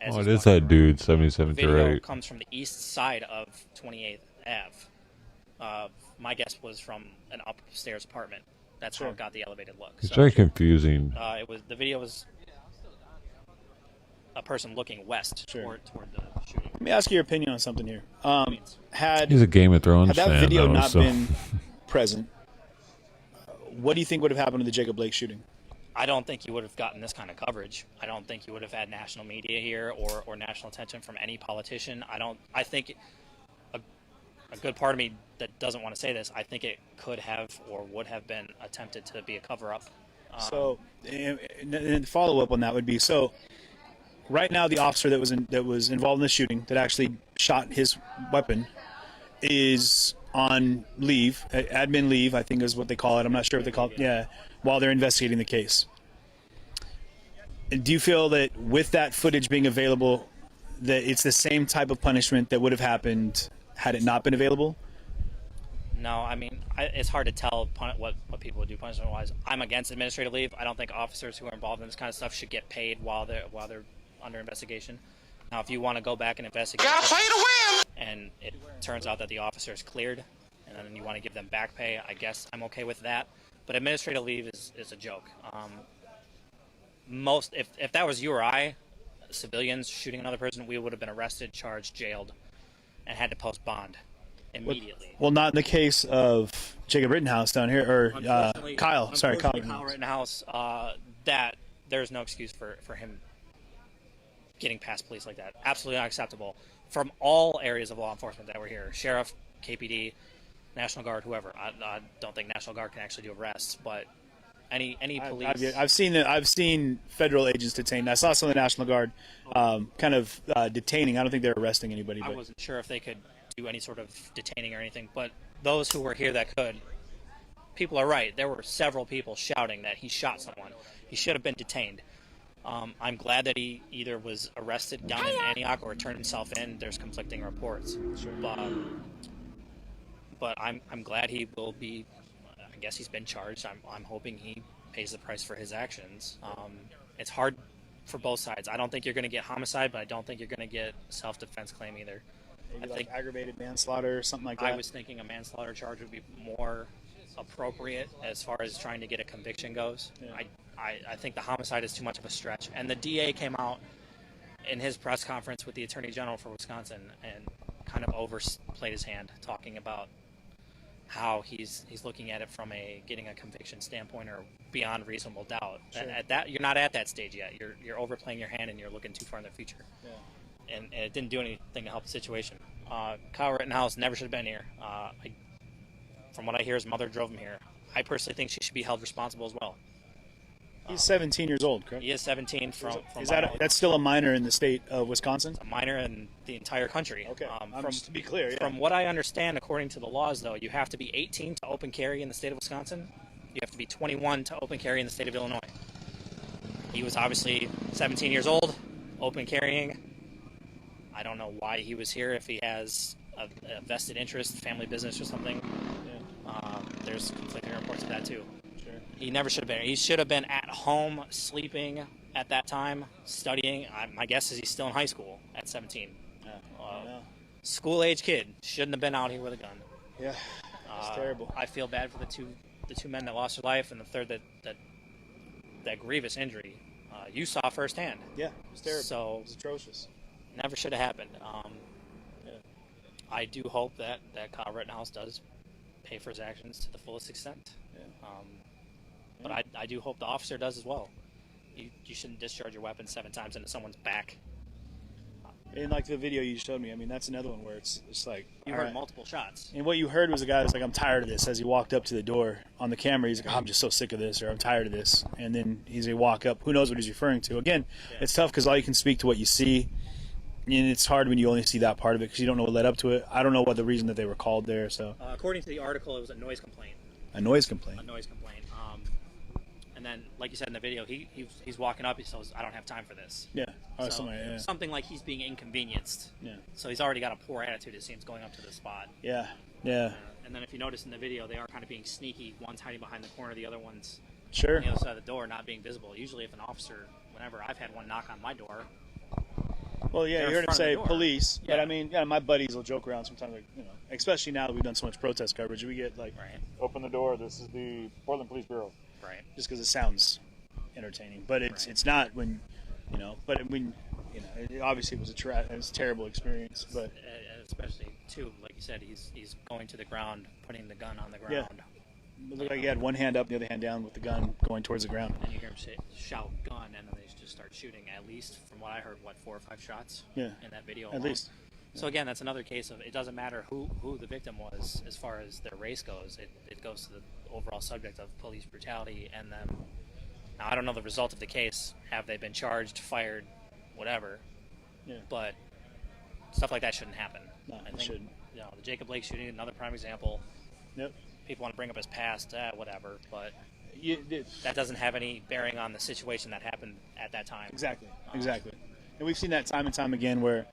As it is that dude, 77th video or 8. Comes from the east side of 28th Ave. My guess was from an upstairs apartment. That's how it got the elevated look. It's very confusing. The video was a person looking west toward the shooting. Let me ask you your opinion on something here. He's a Game of Thrones had that fan, video though, not so. been present, what do you think would have happened to the Jacob Blake shooting? I don't think you would have gotten this kind of coverage. I don't think you would have had national media here or national attention from any politician. I think a good part of me that doesn't want to say this, I think it could have or would have been attempted to be a cover-up. So, and follow up on that would be, so right now the officer that was involved in the shooting, that actually shot his weapon, is on leave, admin leave, I think is what they call it. I'm not sure what they call it. Yeah, while they're investigating the case. Do you feel that with that footage being available, that it's the same type of punishment that would have happened had it not been available? No, I mean, it's hard to tell what people would do punishment-wise. I'm against administrative leave. I don't think officers who are involved in this kind of stuff should get paid while they're under investigation. Now, if you want to go back and investigate, Gotta play to win, and it turns out that the officer is cleared, and then you want to give them back pay, I guess I'm okay with that. But administrative leave is a joke. If that was you or I, civilians shooting another person, we would have been arrested, charged, jailed, and had to post bond immediately. Well, not in the case of Jacob Rittenhouse down here, or Kyle. Sorry, Kyle. Kyle Rittenhouse. That there's no excuse for him getting past police like that. Absolutely unacceptable from all areas of law enforcement that were here. Sheriff, KPD, National Guard, whoever. I don't think National Guard can actually do arrests, but any police. I've seen federal agents detained. I saw some of the National Guard kind of detaining. I don't think they're arresting anybody. I wasn't sure if they could do any sort of detaining or anything, but those who were here that could. People are right. There were several people shouting that he shot someone. He should have been detained. I'm glad that he either was arrested down in Antioch or turned himself in. There's conflicting reports. Sure. But I'm glad he will be. I guess he's been charged. I'm hoping he pays the price for his actions. It's hard for both sides. I don't think you're going to get homicide, but I don't think you're going to get self-defense claim either. Maybe like aggravated manslaughter or something like that. I was thinking a manslaughter charge would be more appropriate as far as trying to get a conviction goes. Yeah. I think the homicide is too much of a stretch. And the DA came out in his press conference with the Attorney General for Wisconsin and kind of overplayed his hand, talking about how he's looking at it from getting a conviction standpoint or beyond reasonable doubt. Sure. At that, you're not at that stage yet. You're overplaying your hand and you're looking too far in the future. Yeah. And it didn't do anything to help the situation. Kyle Rittenhouse never should have been here. From what I hear, his mother drove him here. I personally think she should be held responsible as well. He's 17 years old, correct? He is 17. That's still a minor in the state of Wisconsin? It's a minor in the entire country. Okay. Just to be clear, yeah. From what I understand, according to the laws, though, you have to be 18 to open carry in the state of Wisconsin. You have to be 21 to open carry in the state of Illinois. He was obviously 17 years old, open carrying. I don't know why he was here, if he has a vested interest, family business or something. Yeah. There's conflicting reports of that too. Sure. He never should have been. He should have been at home, sleeping at that time, studying. My guess is he's still in high school at 17. Yeah. School-age kid. Shouldn't have been out here with a gun. Yeah, it's terrible. I feel bad for the two men that lost their life, and the third that grievous injury. You saw firsthand. Yeah, it was terrible. So it was atrocious. Never should have happened. I do hope that Kyle Rittenhouse does pay for his actions to the fullest extent. Yeah. But I do hope the officer does as well. You shouldn't discharge your weapon 7 times into someone's back. And like the video you showed me, I mean, that's another one where it's like... You heard multiple shots. And what you heard was a guy was like, I'm tired of this. As he walked up to the door on the camera, he's like, oh, I'm just so sick of this, or I'm tired of this. And then he's going to walk up. Who knows what he's referring to? Again, It's tough because all you can speak to what you see. And it's hard when you only see that part of it because you don't know what led up to it. I don't know what the reason that they were called there. So according to the article, it was a noise complaint. A noise complaint? A noise complaint. And then, like you said in the video, he's walking up. He says, I don't have time for this. Yeah. Something like he's being inconvenienced. Yeah. So he's already got a poor attitude, it seems, going up to the spot. Yeah. Yeah. And then if you notice in the video, they are kind of being sneaky. One's hiding behind the corner, the other one's on the other side of the door, not being visible. Usually if an officer, whenever I've had one knock on my door, well, yeah, you heard him say police, but I mean, my buddies will joke around sometimes, like, especially now that we've done so much protest coverage, we get like, open the door, this is the Portland Police Bureau. Right. Just because it sounds entertaining, but it's not when, but when, it obviously was it was a terrible experience, but especially too, like you said, he's going to the ground, putting the gun on the ground. Yeah. It looked like he had one hand up, the other hand down with the gun going towards the ground. And you hear him shout gun, and then they just start shooting. At least, from what I heard, 4 or 5 shots in that video alone. At least. So again, that's another case of it doesn't matter who the victim was as far as their race goes. It goes to the overall subject of police brutality and them. Now, I don't know the result of the case. Have they been charged, fired, whatever? Yeah. But stuff like that shouldn't happen. No, it shouldn't. The Jacob Blake shooting, another prime example. Yep. People want to bring up his past, whatever, but that doesn't have any bearing on the situation that happened at that time. Exactly. Exactly. And we've seen that time and time again where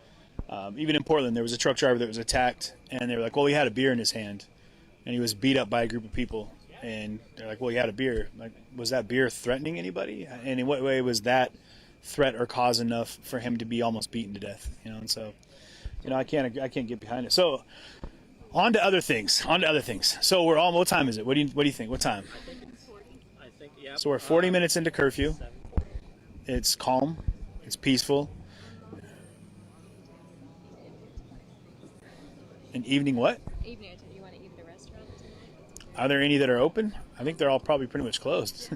even in Portland, there was a truck driver that was attacked, and they were like, well, he had a beer in his hand, and he was beat up by a group of people. And they're like, well, he had a beer. Like, was that beer threatening anybody? And in what way was that threat or cause enough for him to be almost beaten to death? And so, I can't get behind it. So, on to other things. So we're all. What time is it? What do you think? What time? I think yeah. So we're 40 minutes into curfew. It's calm. It's peaceful. An evening what? Evening activity. You want to eat at a restaurant? Are there any that are open? I think they're all probably pretty much closed.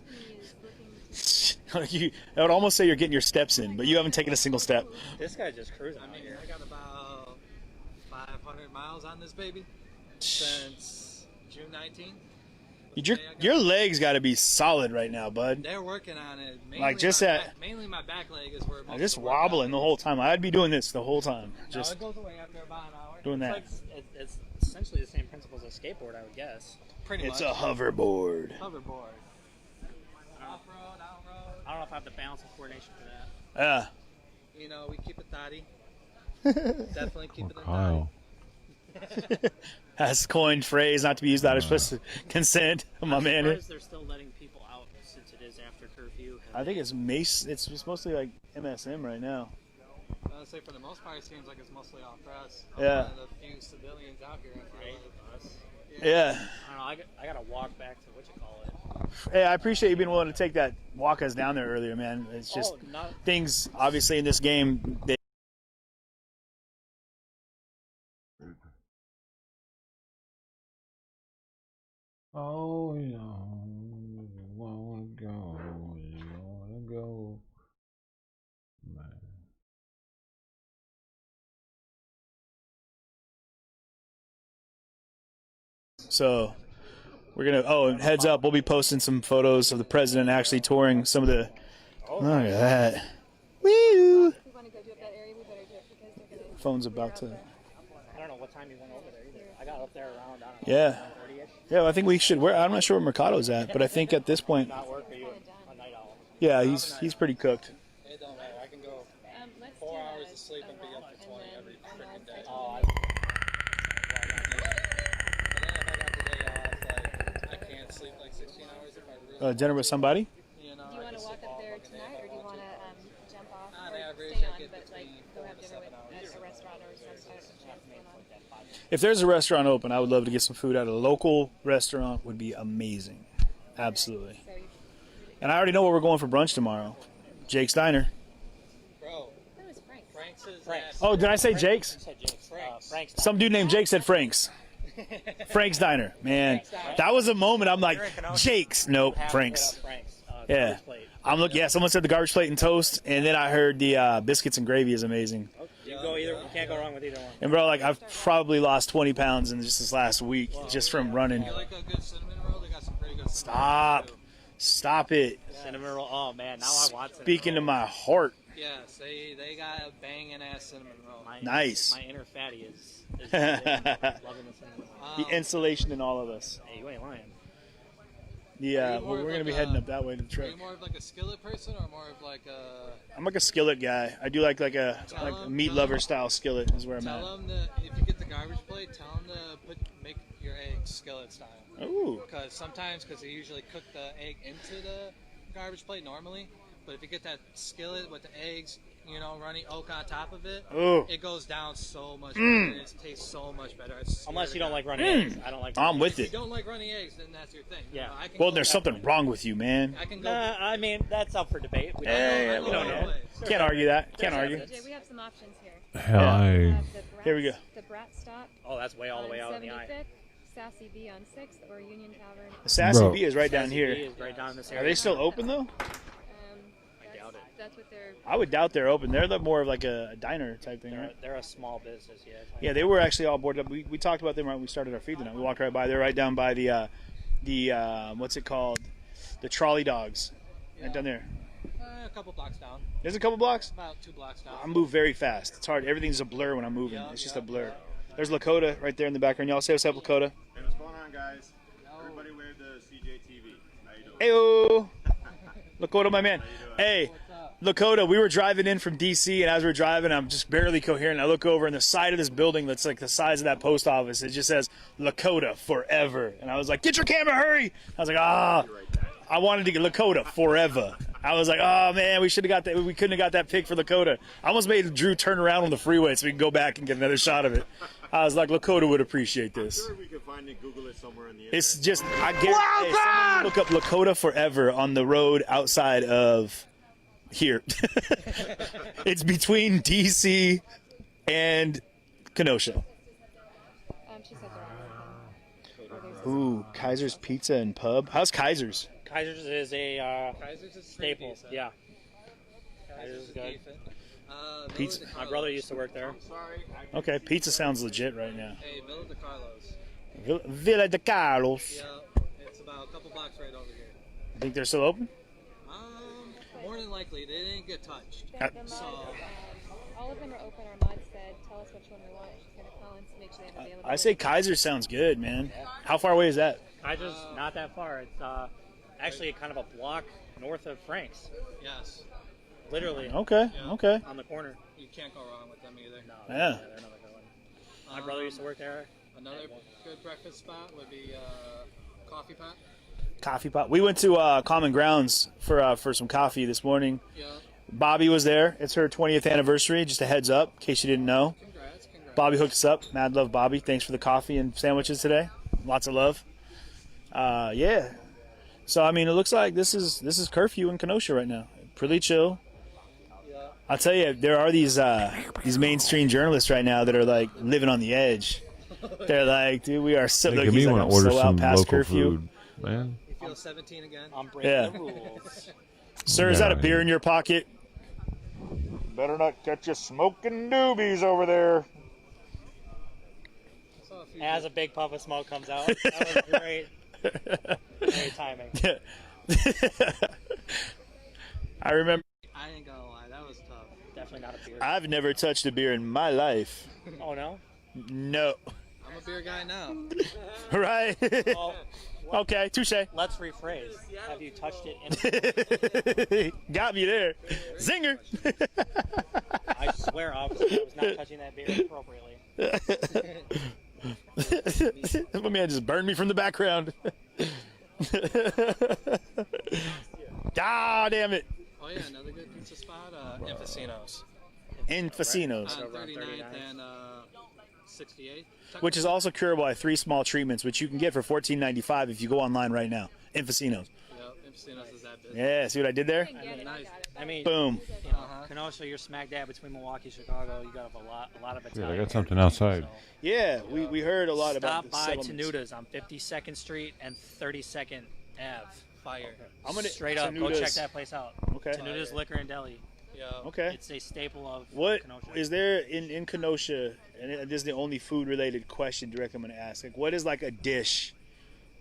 I would almost say you're getting your steps in, but you haven't taken a single step. This guy just cruising. I mean, I got about 500 miles on this baby since June 19th. Your legs got to be solid right now, bud. They're working on it. Mainly Like just mainly my back leg is where most just wobbling the whole time. I'd be doing this the whole time. Just it goes away after about an hour. Doing that. It's essentially the same principles as skateboard, I would guess. Pretty much. It's a hoverboard. Hoverboard. Off-road, out-road. I don't know if I have the balance and coordination for that. Yeah. You know, we keep it thotty. Definitely keep it in Kyle. That's coined phrase, not to be used without explicit consent. My man. They're still letting people out since it is after curfew. I think it's mostly like MSM right now. I would say for the most part, it seems like it's mostly off press. Yeah. Of the few civilians out here. Yeah. I don't know. I gotta walk back to what you call it. Hey, I appreciate you being willing to take that walk us down there earlier, man. It's just things obviously in this game. Oh, you wanna go, you wanna go, man. So we're gonna and heads up, we'll be posting some photos of the president actually touring some of the look at that. Woo! Phone's about to I don't know what time you went over there either. I got up there around, I don't know, yeah. 9:30-ish. Yeah, well, I think we should. I'm not sure where Mercado's at, but I think at this point, Not work, or you a night owl? yeah, he's pretty cooked. It don't matter. I can go 4 hours of sleep and be up to 20 every freaking day. Oh, I can't sleep like 16 hours if I really Dinner with somebody? Do you want to walk up there tonight, or do you want to jump off On or average, stay I on, get but like between go 4 have to dinner 7 hours. at a restaurant or something? If there's a restaurant open, I would love to get some food at a local restaurant. Would be amazing, absolutely. And I already know where we're going for brunch tomorrow. Jake's Diner. Bro, Frank's. Oh, did I say Jake's? Frank's. Some dude named Jake said Frank's. Frank's Diner, man. That was a moment. I'm like, Jake's. Nope, Frank's. Yeah. I'm looking. Yeah, someone said the garbage plate and toast, and then I heard the biscuits and gravy is amazing. You can't go wrong with either one. And bro, like I've probably lost 20 pounds in just this last week, just from running. You like a good cinnamon roll? They got some pretty good Stop it. Cinnamon roll. Oh man, now I want cinnamon. Speaking to my heart. Yes, they got a banging ass cinnamon roll. Nice. My inner fatty is loving the cinnamon roll. The insulation in all of us. Hey, you ain't lying. Yeah, we're going to be heading up that way to the Are truck. you more of like a skillet person or more of like a... I'm like a skillet guy. I do like a meat lover style skillet is where I'm at. Tell them that if you get the garbage plate, tell them to make your eggs skillet style. Ooh. Because sometimes, they usually cook the egg into the garbage plate normally, but if you get that skillet with the eggs, you know, runny oak on top of it, it goes down so much better. It tastes so much better. Unless you don't like runny eggs. I don't like runny I'm with If it. you don't like runny eggs, then that's your thing. Yeah. Well, there's something wrong with you, man. I can go. I mean, that's up for debate. We Hey, don't know. Can't argue that. Can't argue. We have some options here. Hell, Here we go. The Brat Stop. Oh, that's way all the way out in the eye. 75th, Sassy B on 6th, or Union Tavern. The Sassy Bro. B is right down Sassy here. B is right down in this Are area. they still open though? I doubt it. That's what they're. I would doubt they're open. They're more of like a diner type thing, right? They're a small business, yeah. Yeah, they were actually all boarded up. We talked about them right when we started our feed tonight. We walked right by. They're right down by the what's it called? The trolley dogs. Right down there. A couple blocks down. There's a couple blocks? About 2 blocks down. I move very fast. It's hard. Everything's a blur when I'm moving. It's just a blur. There's Lakota right there in the background. Y'all say what's up, Lakota. Hey, what's going on, guys? Everybody wave the CJTV. How you doing? Heyo. Lakota, my man. Hey, Lakota, we were driving in from DC, and as we're driving, I'm just barely coherent. I look over, and the side of this building that's like the size of that post office, it just says Lakota forever. And I was like, get your camera, hurry. I was like, I wanted to get Lakota forever. I was like, oh man, we should have got that. We couldn't have got that pic for Lakota. I almost made Drew turn around on the freeway so we can go back and get another shot of it. I was like, Lakota would appreciate this. I'm sure we can find it, Google it somewhere in the internet. It's just, I guarantee, someone look up Lakota forever on the road outside of here. It's between DC and Kenosha. She said they're open. Ooh, Kaiser's Pizza and Pub. How's Kaiser's? Kaiser's is a Kaiser's is staple. decent. Yeah. Kaiser's is good. Pizza. My brother used to work there. Okay, pizza sounds legit right now. Hey, Villa de Carlos. Villa de Carlos. Yeah, it's about a couple blocks right over here. I think they're still open? More than likely, they didn't get touched. So, All of them are open. Our mod said, tell us which one we want. She's going to call and make sure they have available. I say Kaiser sounds good, man. How far away is that? Kaiser's not that far. It's actually kind of a block north of Frank's. yes. Literally. Okay, okay. On the corner. You can't go wrong with them either. No, Yeah. they're another good one. My brother used to work there. Another good breakfast spot would be Coffee Pot. Coffee Pot. We went to Common Grounds for some coffee this morning. Yeah. Bobby was there. It's her 20th anniversary. Just a heads up, in case you didn't know. Congrats. Bobby hooked us up. Mad love, Bobby. Thanks for the coffee and sandwiches today. Lots of love. Yeah. So I mean, it looks like this is curfew in Kenosha right now. Pretty chill. Yeah. I'll tell you, there are these mainstream journalists right now that are like living on the edge. They're like, dude, we are so. Hey, Like, give he's me like, want I'm to order so out some past local curfew. food, man. You feel 17 again? I'm breaking Yeah. the rules. Sir, is that a beer in your pocket? Better not catch you smoking doobies over there. As a big puff of smoke comes out. That was great. Great timing. I remember. I ain't gonna lie, that was tough. Definitely not a beer. I've never touched a beer in my life. Oh, no? No. I'm a beer guy now. Right? Well, Okay, touche. let's rephrase. Have you touched it in Got me there. Zinger. I swear, officer, I was not touching that beer appropriately. My man just burned me from the background. Ah, damn it. Oh yeah, another good pizza spot, Infacino's. In Facino's. On 39th and 68th. Which is also curable by 3 small treatments, which you can get for $14.95 if you go online right now. In Facino's. Yep, Infacino's is that business. Yeah, see what I did there? I mean, Boom. You know, Kenosha, you're smack dab between Milwaukee, Chicago. You got a lot of Italian. Yeah, I got something outside. So, Yeah, we heard a lot about the stop by settlements. Tenuda's on 52nd Street and 32nd Ave. Fire. I'm gonna Straight up, go Tenuda's. check that place out. Okay. Tenuda's Liquor and Deli. Yeah. Okay. It's a staple of What Kenosha. is there in Kenosha? And this is the only food-related question directly I'm gonna ask. Like, what is like a dish,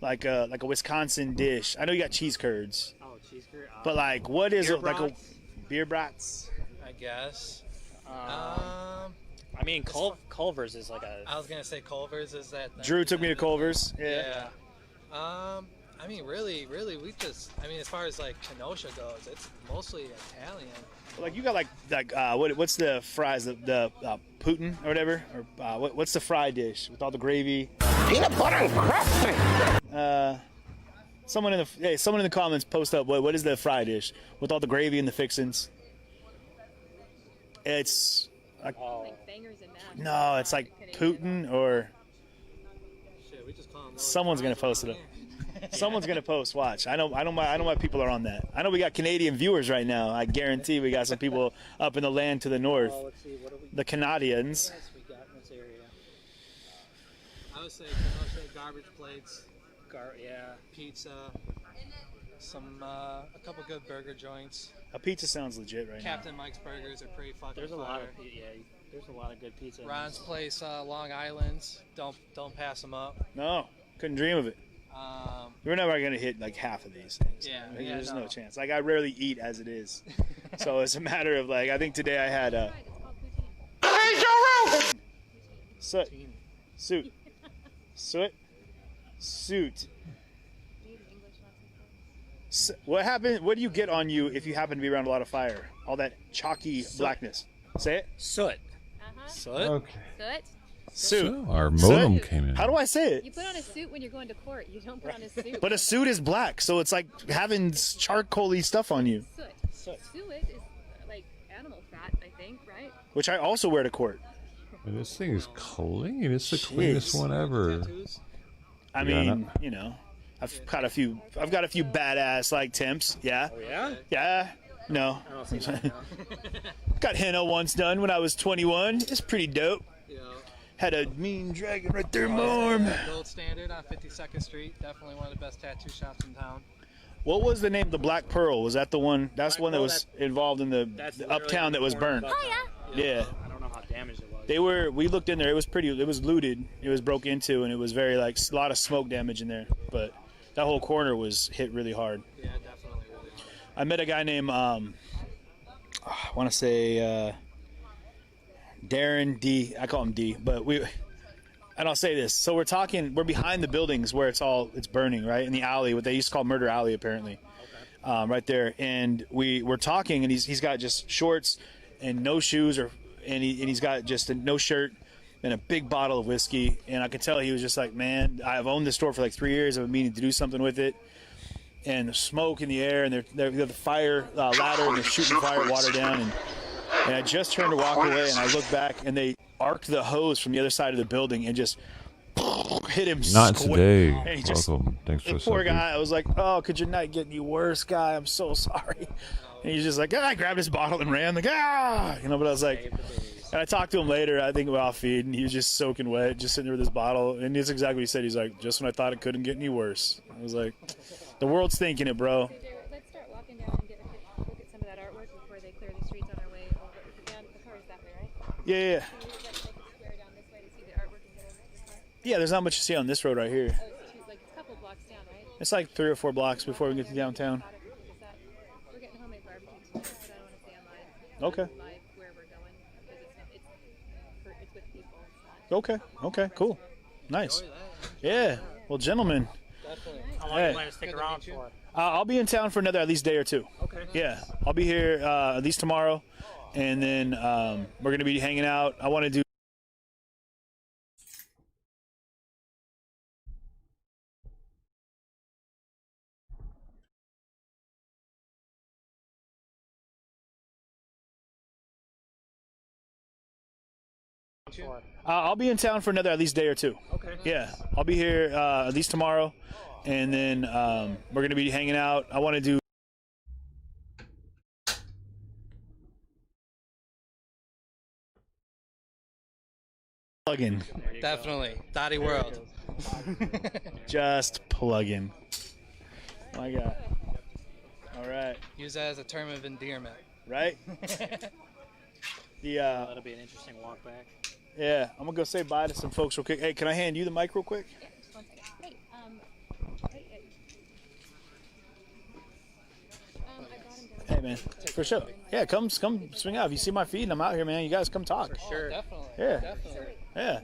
like a Wisconsin dish? I know you got cheese curds, Oh, cheese curd. but like, what is beer it like a brats? beer brats? I guess. I mean, Culver's is like a. I was gonna say Culver's is that. Drew took me to Culver's. Yeah. I mean, really, we just. I mean, as far as like Kenosha goes, it's mostly Italian. Like you got what's the fries? The Putin or whatever, or what's the fry dish with all the gravy? Peanut butter and crust. Someone in the comments post up what is the fry dish with all the gravy and the fixins? It's like, no, it's like Putin or Shit, we just call them someone's gonna post it up. Someone's gonna post. Watch. I know my people are on that. I know we got Canadian viewers right now. I guarantee we got some people up in the land to the north. Let's see, what do we? The Canadians. What else we got in this area? I would say Kenosha garbage plates, Yeah. pizza, a couple good burger joints. A pizza sounds legit right Captain Mike's burgers are pretty fucking There's a fire. lot of there's a lot of good pizza. in Ron's this. place, Long Island's. Don't pass them up. now. No, couldn't dream of it. We're never gonna hit like half of these things. Yeah, Like, yeah, there's no no. chance. Like I rarely eat as it is, so it's a matter of like I think today I had suit. What happened? What do you get on you if you happen to be around a lot of fire? All that chalky blackness. Say it. Soot. Soot. Okay. Soot? Suit. So our modem Soot? came in. How do I say it? You put on a suit when you're going to court. You don't put on a suit. But a suit is black, so it's like having charcoaly stuff on you, Soot. Soot. Suet is like animal fat, I think, right? which I also wear to court. But this thing is clean. It's the cleanest one ever. I You got mean, you know, I've got a few badass like temps. Yeah. Oh yeah. Yeah. No. I don't see that now. Got henna once done when I was 21. It's pretty dope. Yeah. Had a mean dragon right there, Marm. Gold Standard on 52nd Street. Definitely one of the best tattoo shops in town. What was the name? The Black Pearl. Was that the one? That's the one that was involved in the uptown that was burned. Oh Yeah. I don't know how damaged it was. They were. We looked in there. It was pretty. It was looted. It was broke into, and it was very like a lot of smoke damage in there. But that whole corner was hit really hard. Yeah, definitely really hard. I met a guy named I want to say Darren D. I call him D. But and I'll say this. So we're talking. We're behind the buildings where it's burning, right in the alley, what they used to call Murder Alley, apparently. Okay. Right there, and we're talking, and he's got just shorts and no shoes, and he's got just no shirt and a big bottle of whiskey, and I could tell he was just like, man, I've owned this store for like 3 years. I've been meaning to do something with it. And the smoke in the air, and they've got the fire ladder, and they're shooting fire water down, and I just turned to walk away, and I look back, and they arced the hose from the other side of the building and just hit him. Not today. And he just, Welcome. Thanks for the poor subbing. guy. I was like, oh, could your night get any worse, guy? I'm so sorry. And he's just like, I grabbed his bottle and ran, like, but I was like, and I talked to him later, I think about feed, and he was just soaking wet, just sitting there with his bottle, and that's exactly what he said. He's like, just when I thought it couldn't get any worse. I was like, the world's thinking it, bro. Let's start walking down and look at some of that artwork before they clear the streets on our way over. Down, the car is that way, right? Yeah. Can we take a square down this way to see the artwork and get over this way? Yeah, there's not much to see on this road right here. Oh, it's like a couple blocks down, right? It's like 3 or 4 blocks before we get to downtown. We're getting homemade barbecue tonight, but I don't want to stay on live. Okay. Live where we're going because it's with people. It's not. Okay. Okay. Cool. Nice. Yeah. Well, gentlemen. Definitely. How long do you plan to stick around for? I'll be in town for another at least day or two. Okay. Yeah. I'll be here at least tomorrow, and then we're gonna be hanging out. I want to do. I'll be in town for another at least day or two. Okay. Yeah, I'll be here at least tomorrow, and then we're gonna be hanging out. I want to do. Plug-in. Definitely. Dotty World. Just plug-in. My God. All right. Use that as a term of endearment. Right? That'll be an interesting walk back. Yeah, I'm gonna go say bye to some folks real quick. Hey, can I hand you the mic real quick? Yeah, just 1 second. Hey, I brought him down. Hey, man, for sure. Yeah, come swing out. If you see my feed and I'm out here, man, you guys come talk. Sure. Definitely. Yeah. Definitely. Yeah.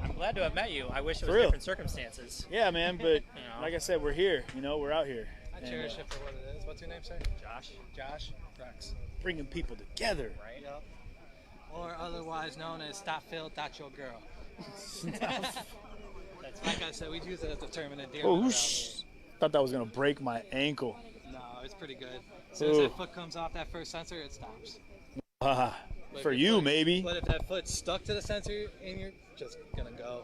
I'm glad to have met you. I wish it For was real. different circumstances. Yeah, man, but like I said, we're here. We're out here. I cherish it for what it is. What's your name, sir? Josh. Josh Rex. Bringing people together. Right. Yep. Or otherwise known as Stop Phil, Dot Your Girl. Like I said, we use it as a term of endearment. Oh, thought that was gonna break my ankle. No, it's pretty good. As soon as that foot comes off that first sensor, it stops. For you, maybe. But if that foot's stuck to the sensor and you're just gonna go,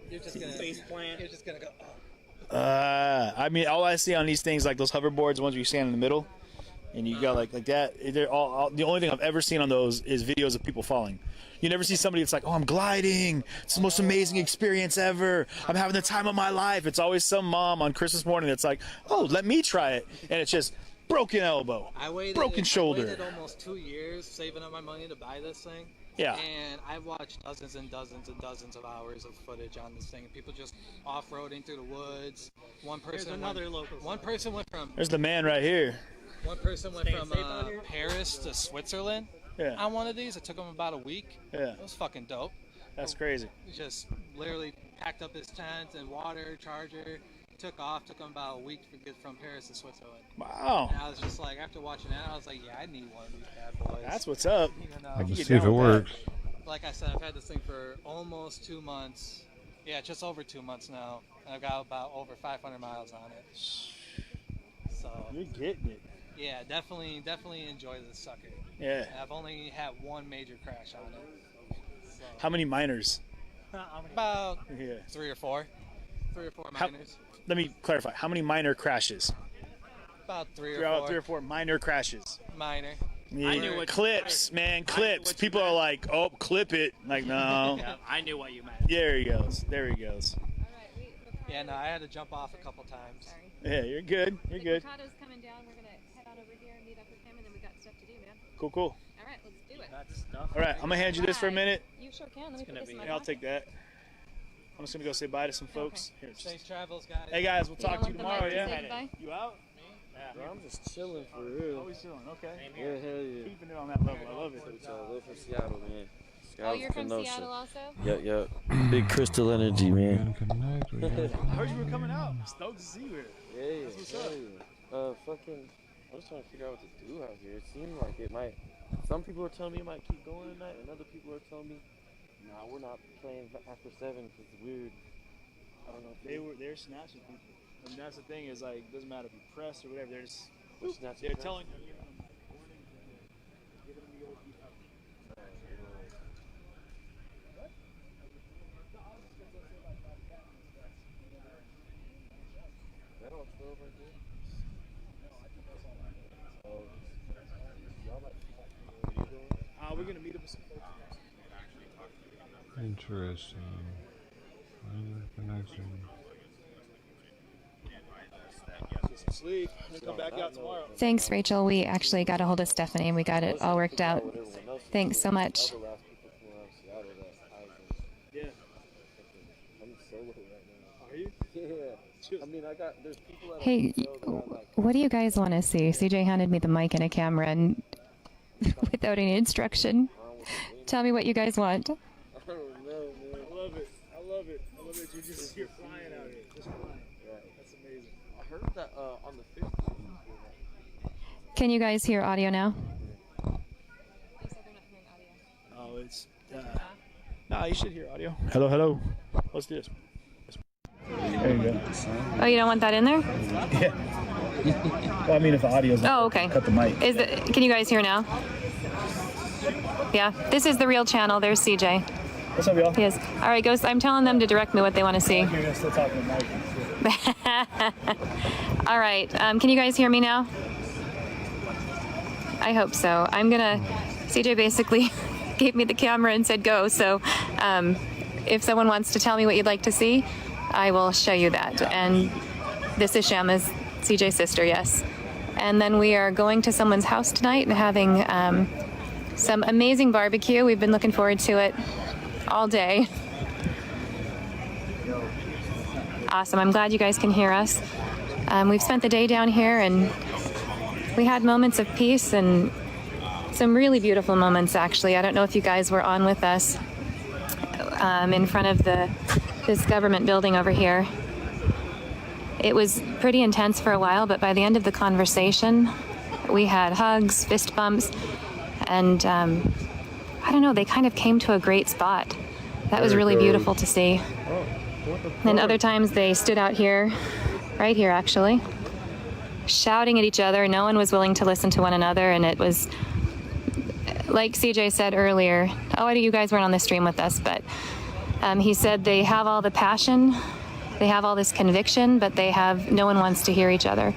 you're just gonna face plant. You're just gonna go. I mean, all I see on these things, like those hoverboards, ones where you stand in the middle, and you got like that. They're all the only thing I've ever seen on those is videos of people falling. You never see somebody that's like, oh, I'm gliding. It's the most amazing experience ever. I'm having the time of my life. It's always some mom on Christmas morning that's like, oh, let me try it, and it's just broken elbow, broken shoulder. I waited almost 2 years saving up my money to buy this thing. Yeah. And I've watched dozens and dozens and dozens of hours of footage on this thing. People just off-roading through the woods. One person went from. There's the man right here. One person went from Paris to Switzerland. Yeah. On one of these, it took him about a week. Yeah. It was fucking dope. That's crazy. He just literally packed up his tent and water, charger, took off. Took him about a week to get from Paris to Switzerland. Wow. And I was just like, after watching that, I was like, yeah, I need one of these bad boys. That's what's up. I can see if it works. Like I said, I've had this thing for almost 2 months. Yeah, just over 2 months now. And I've got about over 500 miles on it. So you're getting it. Yeah, definitely enjoy this sucker. Yeah. And I've only had one major crash on it. So. How many minors? About 3 or 4. 3 or 4 minors. Let me clarify. How many minor crashes? About 3 or 4. 3 or 4 minor crashes. Minor. Yeah, I knew what clips, man, clips. People are like, oh, clip it. Like, no. Yeah, I knew what you meant. There he goes. There he goes. Yeah, no, I had to jump off a couple times. Yeah, you're good. You're good. Ricardo's coming down. We're gonna head on over here and meet up with him, and then we got stuff to do, man. Cool, cool. All right, let's do it. All right, I'm gonna hand you this for a minute. You sure can. Let me put this in my Yeah, I'll pocket. take that. I'm just gonna go say bye to some folks. Here, Safe travels, guys. hey guys, we'll talk to you want the tomorrow. mic to say Yeah. goodbye? You out? Bro, I'm just chilling for real. Always chilling. Okay. Yeah, hell yeah. Keeping it on that level. I love it. I live from Seattle, man. Oh, you're from Seattle also? Yep. Big crystal energy, man. I heard you were coming out. I'm stoked to see you here. Yeah. That's what's up. Fucking, I was trying to figure out what to do out here. It seemed like it might. Some people are telling me it might keep going tonight, and other people are telling me, nah, we're not playing after 7 because it's weird. I don't know. They're snatching people. I mean, that's the thing is like, it doesn't matter if you press or whatever. They're just snatching. they're telling you. We're gonna meet up with some folks. Interesting. Connection. Get some sleep and come back out tomorrow. Thanks, Rachel. We actually got a hold of Stephanie and we got it all worked out. Thanks so much. Yeah. I'm solo right now. Are you? Yeah. I mean, there's people that Hey, what do you guys want to see? CJ handed me the mic and a camera and without any instruction. Tell me what you guys want. I don't know, man. I love it. I love it. You're just you're flying out here. Just flying. That's amazing. I heard that on the 5th. Can you guys hear audio now? Oh, it's. No, you should hear audio. Hello, hello. Let's do this. There you go. Oh, you don't want that in there? Yeah. Well, I mean, if the audio's not, oh, okay. Cut the mic. Can you guys hear now? Yeah. This is the real channel. There's CJ. What's up, y'all? Yes. All right, Ghost. I'm telling them to direct me what they want to see. You're still talking to Mike. All right. Can you guys hear me now? I hope so. CJ basically gave me the camera and said go. So if someone wants to tell me what you'd like to see, I will show you that. And this is Shama's, CJ's sister, yes. And then we are going to someone's house tonight and having some amazing barbecue. We've been looking forward to it all day. Awesome. I'm glad you guys can hear us. We've spent the day down here and we had moments of peace and some really beautiful moments, actually. I don't know if you guys were on with us in front of this government building over here. It was pretty intense for a while, but by the end of the conversation, we had hugs, fist bumps, and I don't know, they kind of came to a great spot. That was really beautiful to see. And other times they stood out here, right here actually, shouting at each other. No one was willing to listen to one another, and it was, like CJ said earlier, you guys weren't on the stream with us, but he said they have all the passion, they have all this conviction, but no one wants to hear each other.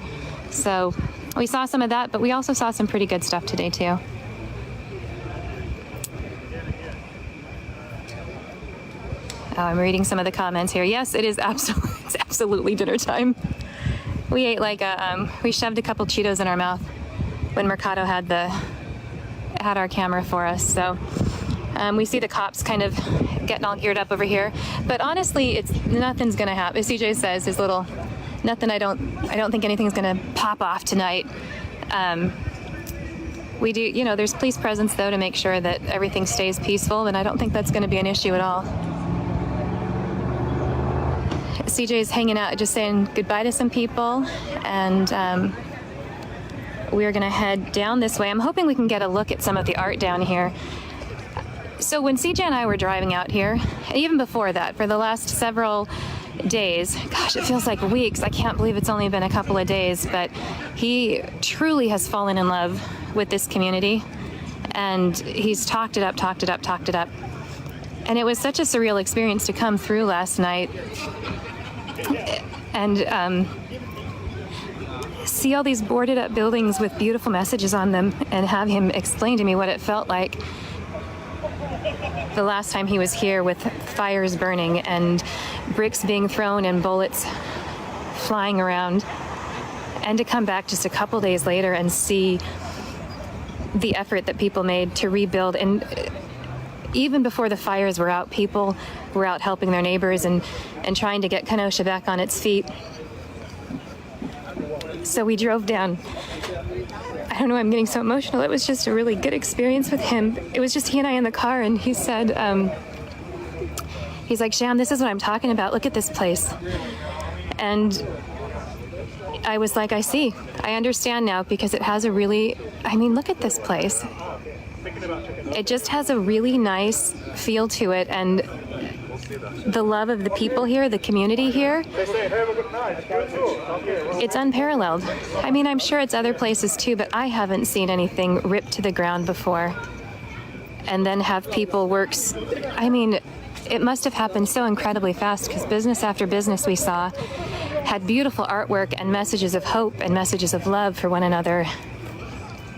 So we saw some of that, but we also saw some pretty good stuff today too. I'm reading some of the comments here. Yes, it's absolutely dinner time. We ate we shoved a couple Cheetos in our mouth when Mercado had our camera for us. So we see the cops kind of getting all geared up over here. But honestly, nothing's gonna happen. As CJ says, nothing. I don't think anything's gonna pop off tonight. We do, there's police presence though to make sure that everything stays peaceful, and I don't think that's gonna be an issue at all. CJ's hanging out, just saying goodbye to some people, and we're gonna head down this way. I'm hoping we can get a look at some of the art down here. So when CJ and I were driving out here, and even before that, for the last several days, gosh, it feels like weeks. I can't believe it's only been a couple of days, but he truly has fallen in love with this community, and he's talked it up. And it was such a surreal experience to come through last night and see all these boarded up buildings with beautiful messages on them and have him explain to me what it felt like the last time he was here, with fires burning and bricks being thrown and bullets flying around, and to come back just a couple days later and see the effort that people made to rebuild. And even before the fires were out, people were out helping their neighbors and trying to get Kenosha back on its feet. So we drove down. I don't know, I'm getting so emotional. It was just a really good experience with him. It was just he and I in the car, and he said, he's like, Sham, this is what I'm talking about. Look at this place. And I was like, I see. I understand now, because it has a really, I mean, look at this place. It just has a really nice feel to it, and the love of the people here, the community here, it's unparalleled. I mean, I'm sure it's other places too, but I haven't seen anything ripped to the ground before. And then have people work, I mean, it must have happened so incredibly fast, because business after business we saw had beautiful artwork and messages of hope and messages of love for one another.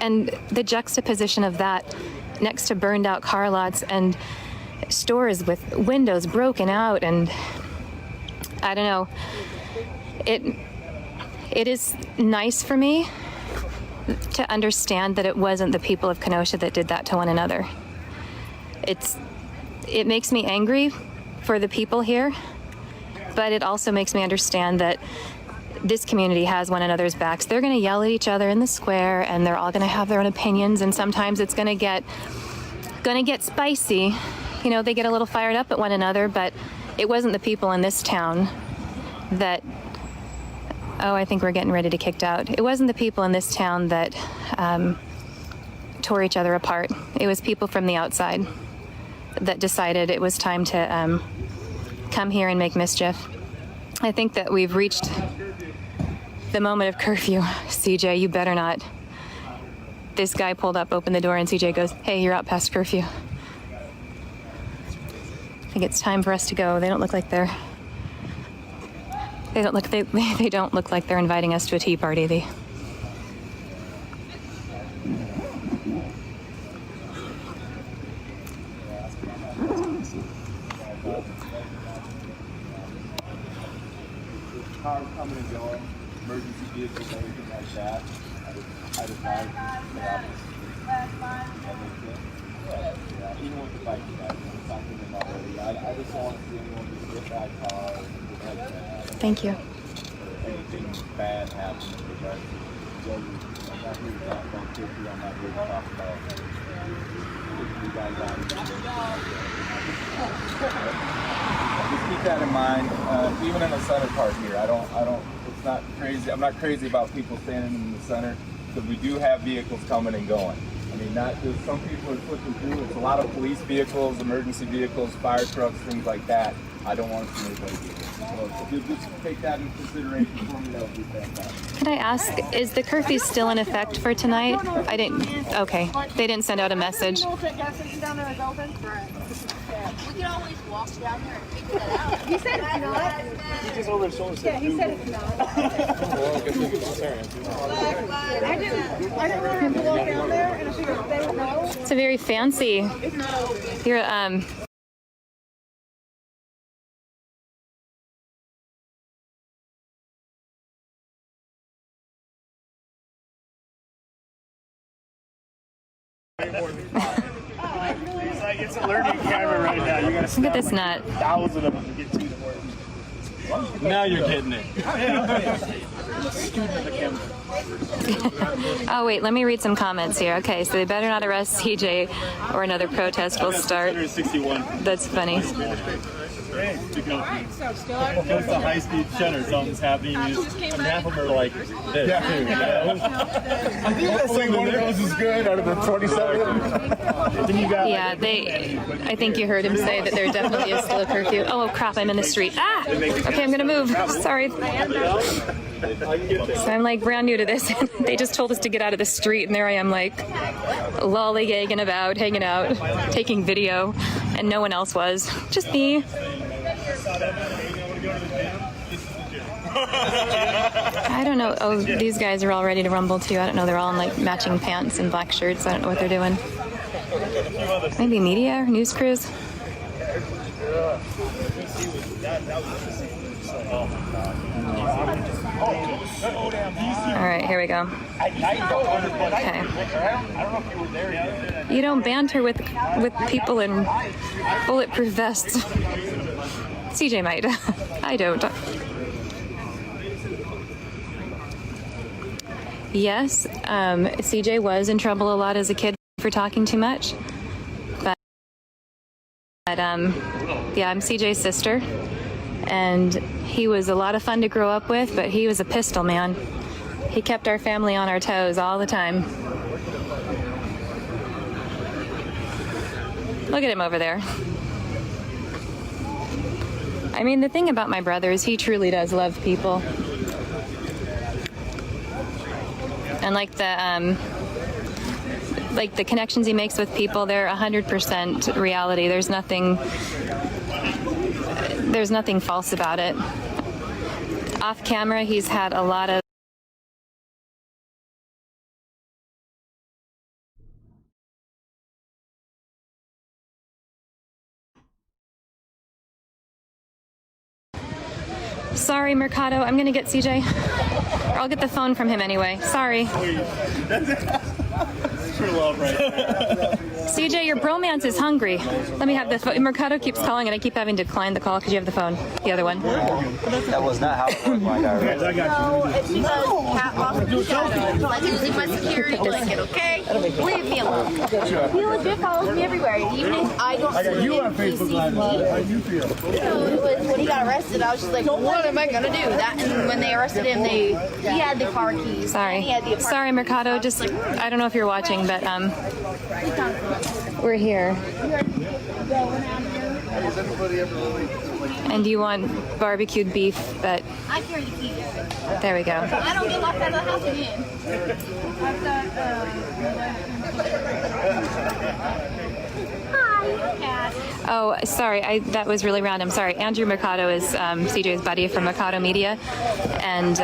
And the juxtaposition of that next to burned out car lots and stores with windows broken out, and I don't know, it is nice for me to understand that it wasn't the people of Kenosha that did that to one another. It makes me angry for the people here, but it also makes me understand that this community has one another's backs. They're going to yell at each other in the square, and they're all going to have their own opinions, and sometimes it's going to get spicy. You know, they get a little fired up at one another, but it wasn't the people in this town that, oh, I think we're getting ready to get kicked out. It wasn't the people in this town that tore each other apart. It was people from the outside that decided it was time to come here and make mischief. I think that we've reached the moment of curfew. CJ, you better not. This guy pulled up, opened the door, and CJ goes, hey, you're out past curfew. I think it's time for us to go. They don't look like they're they don't look like they're inviting us to a tea party. They Cars coming and going, emergency vehicles, everything like that. I just even with the bike guys, I'm talking to them already. I just don't want to see anyone just get that car and get that. Thank you. Anything bad happens because I'm not here to talk about safety. I'm not here to talk about you guys out. Just keep that in mind. Even in the center part here, it's not crazy. I'm not crazy about people standing in the center, because we do have vehicles coming and going. I mean, not just some people are flipping through. It's a lot of police vehicles, emergency vehicles, fire trucks, things like that. I don't want to see anybody do this. So if you just take that into consideration for me, that would be fantastic. Can I ask, is the curfew still in effect for tonight? I didn't, okay. They didn't send out a message. The gas station down there is open? Right. We can always walk down there and figure that out. He said it's not. He just over his shoulder said, yeah, he said it's not. Well, I guess we could just I didn't want him to walk down there, and I figured they would know. It's a very fancy, here, It's a learning camera right now. You gotta look at this nut. 1,000 of them to get to the word. now you're getting it. Oh wait, let me read some comments here. Okay, so they better not arrest CJ or another protest will start. That's funny. It's a high-speed shutter. Something's happening. Half of them are like this. Yeah. I think that's like one of those is good out of the 27. Yeah, I think you heard him say that there definitely is still a curfew. Oh crap, I'm in the street. Ah! Okay, I'm gonna move. Sorry. So I'm like brand new to this. They just told us to get out of the street, and there I am like lollygagging about, hanging out, taking video, and no one else was. Just me. I don't know. Oh, these guys are all ready to rumble too. I don't know. They're all in like matching pants and black shirts. I don't know what they're doing. Maybe media or news crews. All right, here we go. Okay. You don't banter with people in bulletproof vests. CJ might. I don't. Yes, CJ was in trouble a lot as a kid for talking too much. But yeah, I'm CJ's sister. And he was a lot of fun to grow up with, but he was a pistol man. He kept our family on our toes all the time. Look at him over there. I mean, the thing about my brother is he truly does love people. And like the connections he makes with people, they're 100% reality. There's nothing false about it. Off camera, he's had a lot of Sorry, Mercado, I'm gonna get CJ. Or I'll get the phone from him anyway. Sorry. True love right there. CJ, your bromance is hungry. Let me have the phone. Mercado keeps calling and I keep having to decline the call because you have the phone. The other one. That was not how it worked, my guy. Right? No, it's because Cat lost the shadow. I using my security blanket, okay? Leave me alone. He legit follows me everywhere. Even if I don't see him, he sees me. How you feel? So it was when he got arrested, I was just like, what am I gonna do? That, and when they arrested him, he had the car keys. Sorry. Sorry, Mercado. Just, I don't know if you're watching, but we're here. And you want barbecued beef, but I carry the keys. there we go. I don't get locked out of the house again. I've got, hi, Cat. Oh, sorry, that was really random. Sorry, Andrew Mercado is CJ's buddy from Mercado Media, and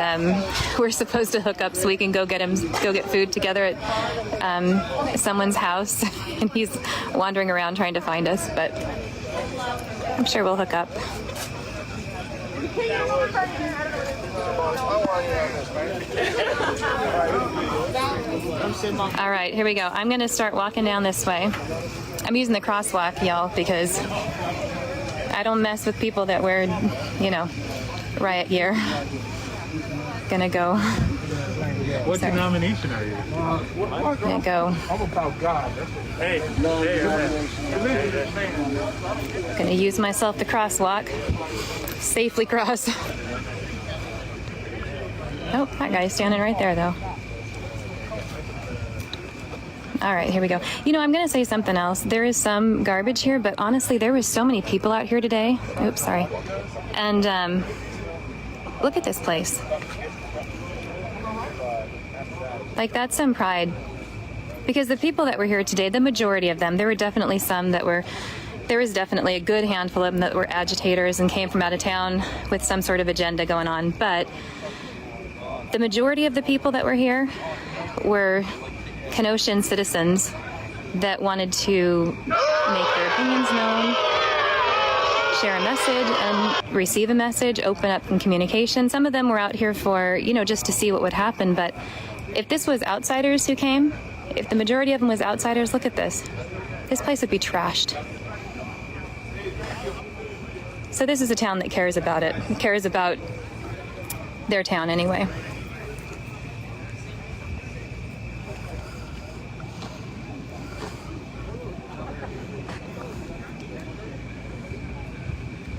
we're supposed to hook up so we can go get food together at someone's house, and he's wandering around trying to find us, but I'm sure we'll hook up. All right, here we go. I'm going to start walking down this way. I'm using the crosswalk, y'all, because I don't mess with people that wear, you know, riot gear. Gonna go. What denomination are you? Gonna go. I'm about God. Hey, Gonna use myself the crosswalk. Safely cross. Oh, that guy's standing right there, though. All right, here we go. You know, I'm going to say something else. There is some garbage here, but honestly, there was so many people out here today. Oops, sorry. And look at this place. Like, that's some pride. Because the people that were here today, the majority of them, there were definitely some that were, there was definitely a good handful of them that were agitators and came from out of town with some sort of agenda going on. But the majority of the people that were here were Kenoshan citizens that wanted to make their opinions known, share a message and receive a message, open up in communication. Some of them were out here for, you know, just to see what would happen. But if this was outsiders who came, if the majority of them was outsiders, look at this. This place would be trashed. So this is a town that cares about it. It cares about their town anyway.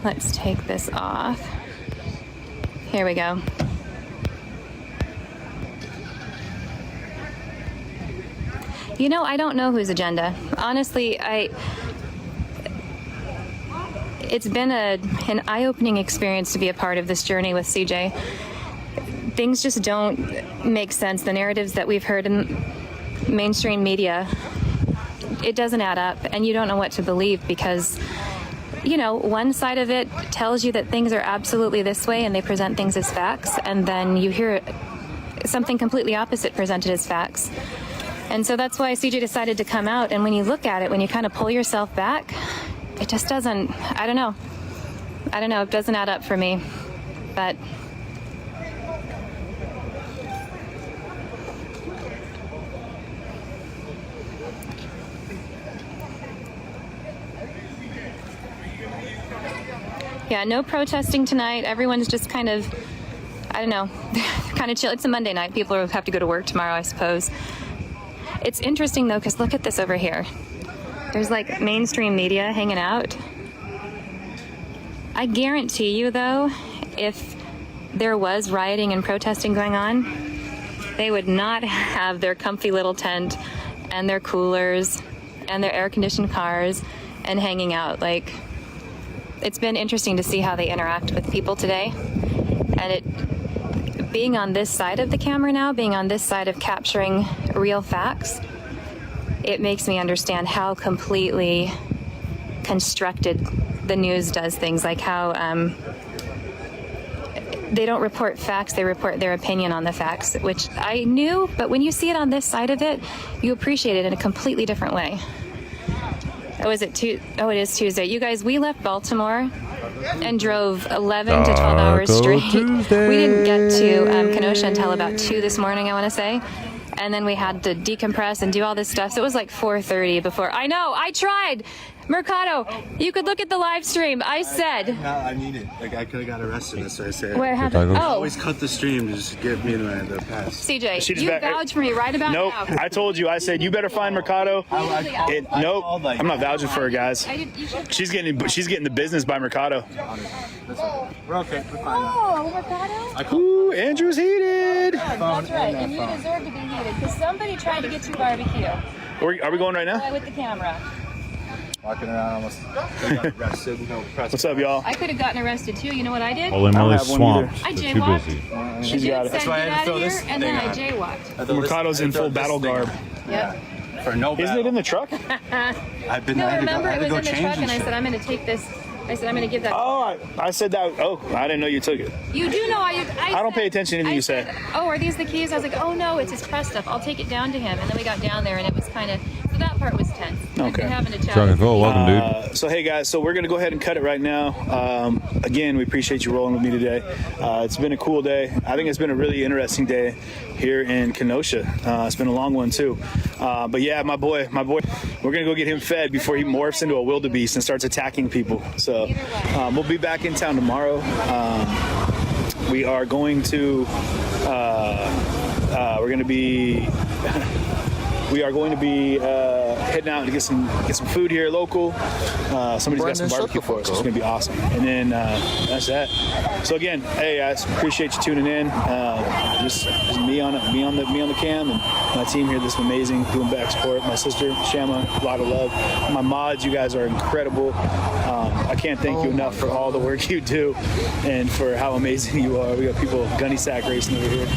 Let's take this off. Here we go. You know, I don't know whose agenda. Honestly, it's been an eye-opening experience to be a part of this journey with CJ. Things just don't make sense. The narratives that we've heard in mainstream media, it doesn't add up, and you don't know what to believe because you know, one side of it tells you that things are absolutely this way and they present things as facts, and then you hear something completely opposite presented as facts. And so that's why CJ decided to come out, and when you look at it, when you kind of pull yourself back, it just doesn't, I don't know, it doesn't add up for me. But yeah, no protesting tonight. Everyone's just kind of, I don't know, kind of chill. It's a Monday night. People have to go to work tomorrow, I suppose. It's interesting though, because look at this over here. There's like mainstream media hanging out. I guarantee you though, if there was rioting and protesting going on, they would not have their comfy little tent and their coolers and their air-conditioned cars and hanging out. Like, it's been interesting to see how they interact with people today. And it, being on this side of the camera now, being on this side of capturing real facts, it makes me understand how completely constructed the news does things, like how they don't report facts, they report their opinion on the facts, which I knew, but when you see it on this side of it, you appreciate it in a completely different way. Oh, is it it is Tuesday. You guys, we left Baltimore and drove 11 to 12 hours straight. Tuesday. We didn't get to Kenosha until about 2 this morning, I want to say. And then we had to decompress and do all this stuff. So it was like 4:30 before. I know, I tried. Mercado, you could look at the live stream. I said. No, I need it. Like, I could have got arrested. That's what I said. What happened? I Oh. always cut the stream to just give me the pass. CJ, you vouched for me right about nope. now. I told you. I said you better find Mercado. Nope. I'm not vouching for her, guys. She's getting the business by Mercado. We're okay. We're fine. Oh, Mercado? Ooh, Andrew's heated. That's right, and you deserve to be heated, because somebody tried to get you barbecue. Are we going right now? With the camera. Walking around almost got arrested. What's up, y'all? I could have gotten arrested too. You know what I did? Holy moly, swamp. I They're jaywalked. too busy. She's got it. That's why I had to throw this and then I jaywalked. Mercado's in full battle garb. Yep. For no battle. Isn't it in the truck? I've been. No, remember it was in the truck, and I said I'm going to take this. I said I'm going to give that. Oh, I said that. Oh, I didn't know you took it. You do know I don't pay attention to anything you say. Oh, are these the keys? I was like, oh no, it's his press stuff. I'll take it down to him. And then we got down there, and it was kind of. So that part was tense. Okay. Having a chat. Drunk and full. Welcome, dude. So hey guys, so we're gonna go ahead and cut it right now. Again, we appreciate you rolling with me today. It's been a cool day. I think it's been a really interesting day here in Kenosha. It's been a long one too. But yeah, my boy, we're gonna go get him fed before he morphs into a wildebeest and starts attacking people. So we'll be back in town tomorrow. We are going to we are going to be heading out to get some food here local. Somebody's got some barbecue for us. So it's going to be awesome. And then that's that. So again, hey guys, appreciate you tuning in. Just me on the cam and my team here. This is amazing. Doing back support. My sister Shama, a lot of love. My mods, you guys are incredible. I can't thank you enough for all the work you do and for how amazing you are. We got people gunny sack racing over here,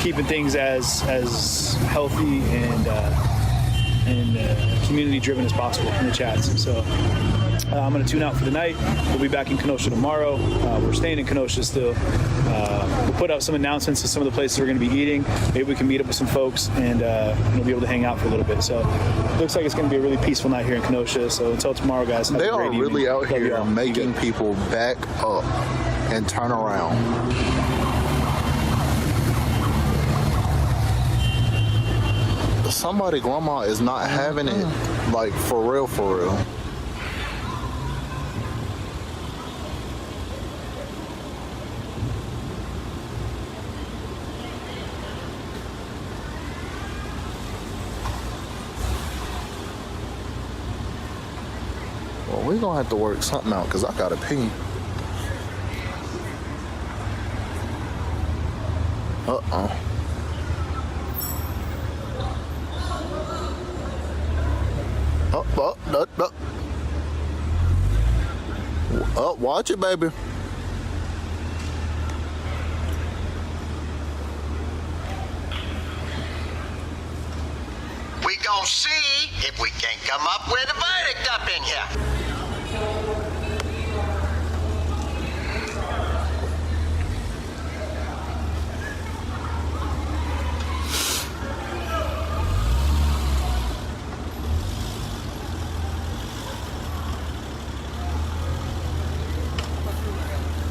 keeping things as healthy and community driven as possible in the chats. So I'm going to tune out for the night. We'll be back in Kenosha tomorrow. We're staying in Kenosha still. We'll put out some announcements of some of the places we're going to be eating. Maybe we can meet up with some folks and we'll be able to hang out for a little bit. So it looks like it's going to be a really peaceful night here in Kenosha. So until tomorrow, guys. They are really out here making people back up and turn around. Somebody grandma is not having it, like for real, for real. Well, we're gonna have to work something out because I gotta pee. Uh-oh. Watch it, baby. We gon' see if we can come up with a verdict up in here.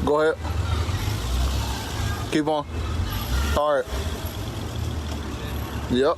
Go ahead. Keep on. All right. Yep.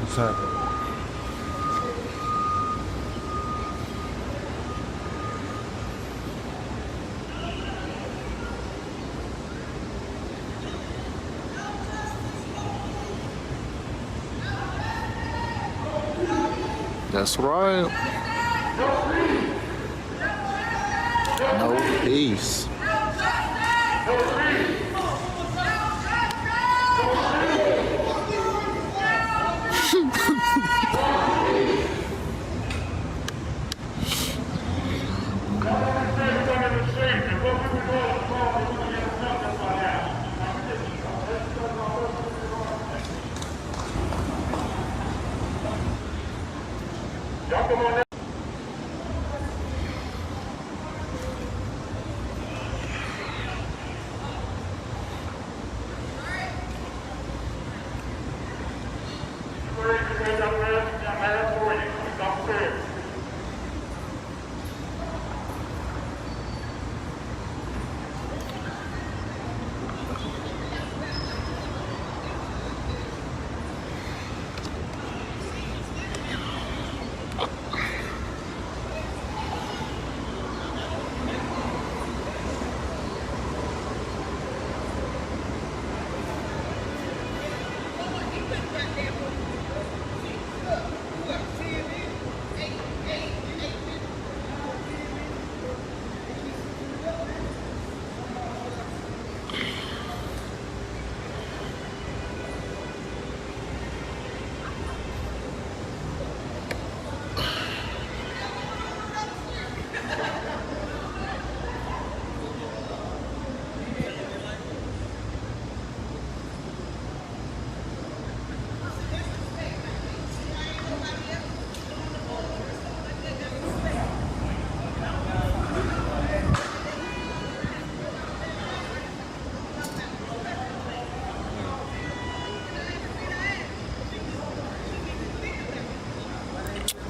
What's happening? That's right. No peace.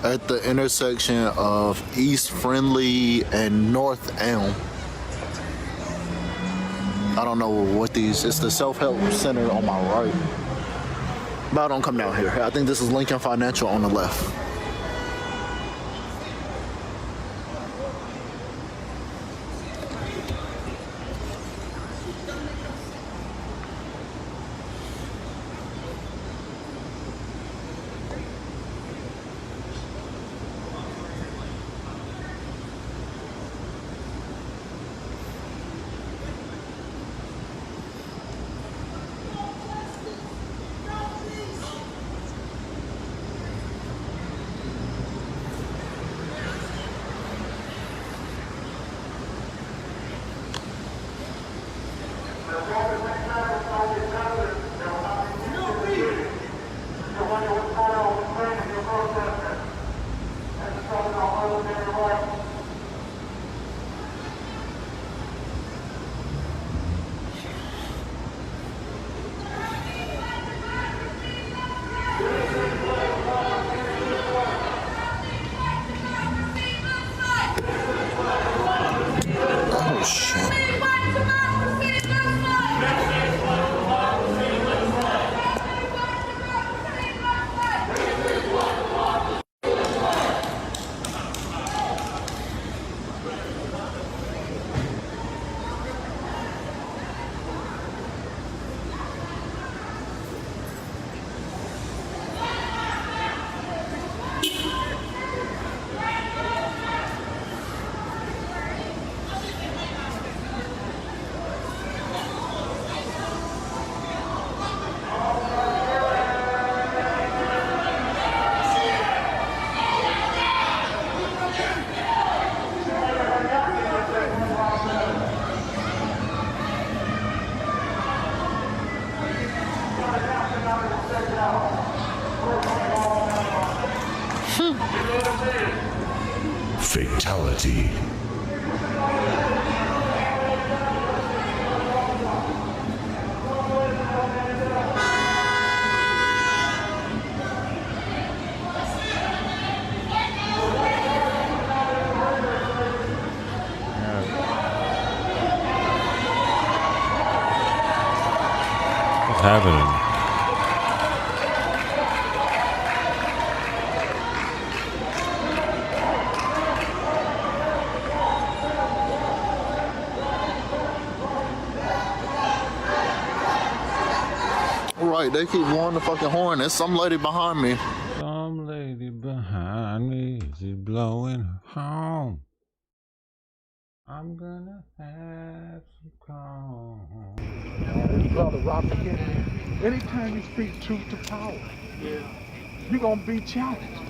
At the intersection of East Friendly and North Elm. I don't know what these, it's the self-help center on my right. But I don't come down here. I think this is Lincoln Financial on the left. Fatality. What's happening? Right, they keep blowing the fucking horn. There's some lady behind me. Some lady behind me is blowing her horn. I'm gonna have some corn. Brother Robert Kennedy, anytime you speak truth to power, you're gonna be challenged.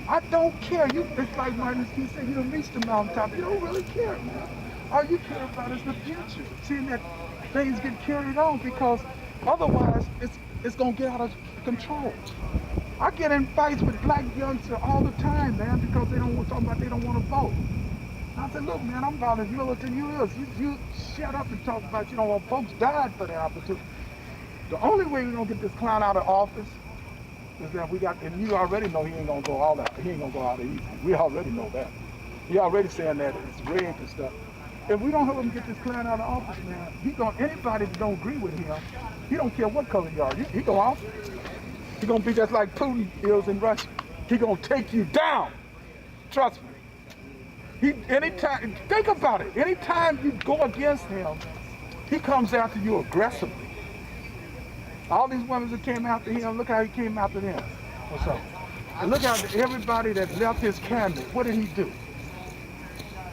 I don't care. It's like Martin Luther King said, you don't reach the mountaintop. You don't really care, man. All you care about is the future. Seeing that things get carried on, because otherwise it's gonna get out of control. I get in fights with black youngsters all the time, man, because they don't want to talk about they don't want to vote. I said, look, man, I'm about as militant you is. You shut up and talk about, folks died for that opportunity. The only way we're gonna get this clown out of office is that and you already know he ain't gonna go all out. He ain't gonna go out easy. We already know that. He already saying that it's rigged and stuff. If we don't help him get this clown out of office, man, anybody that don't agree with him, he don't care what color you are. He go off. He gonna be just like Putin is in Russia. He gonna take you down. Trust me. Anytime, think about it. Anytime you go against him, he comes after you aggressively. All these women that came after him, look how he came after them. What's up? And look at everybody that left his cabinet. What did he do?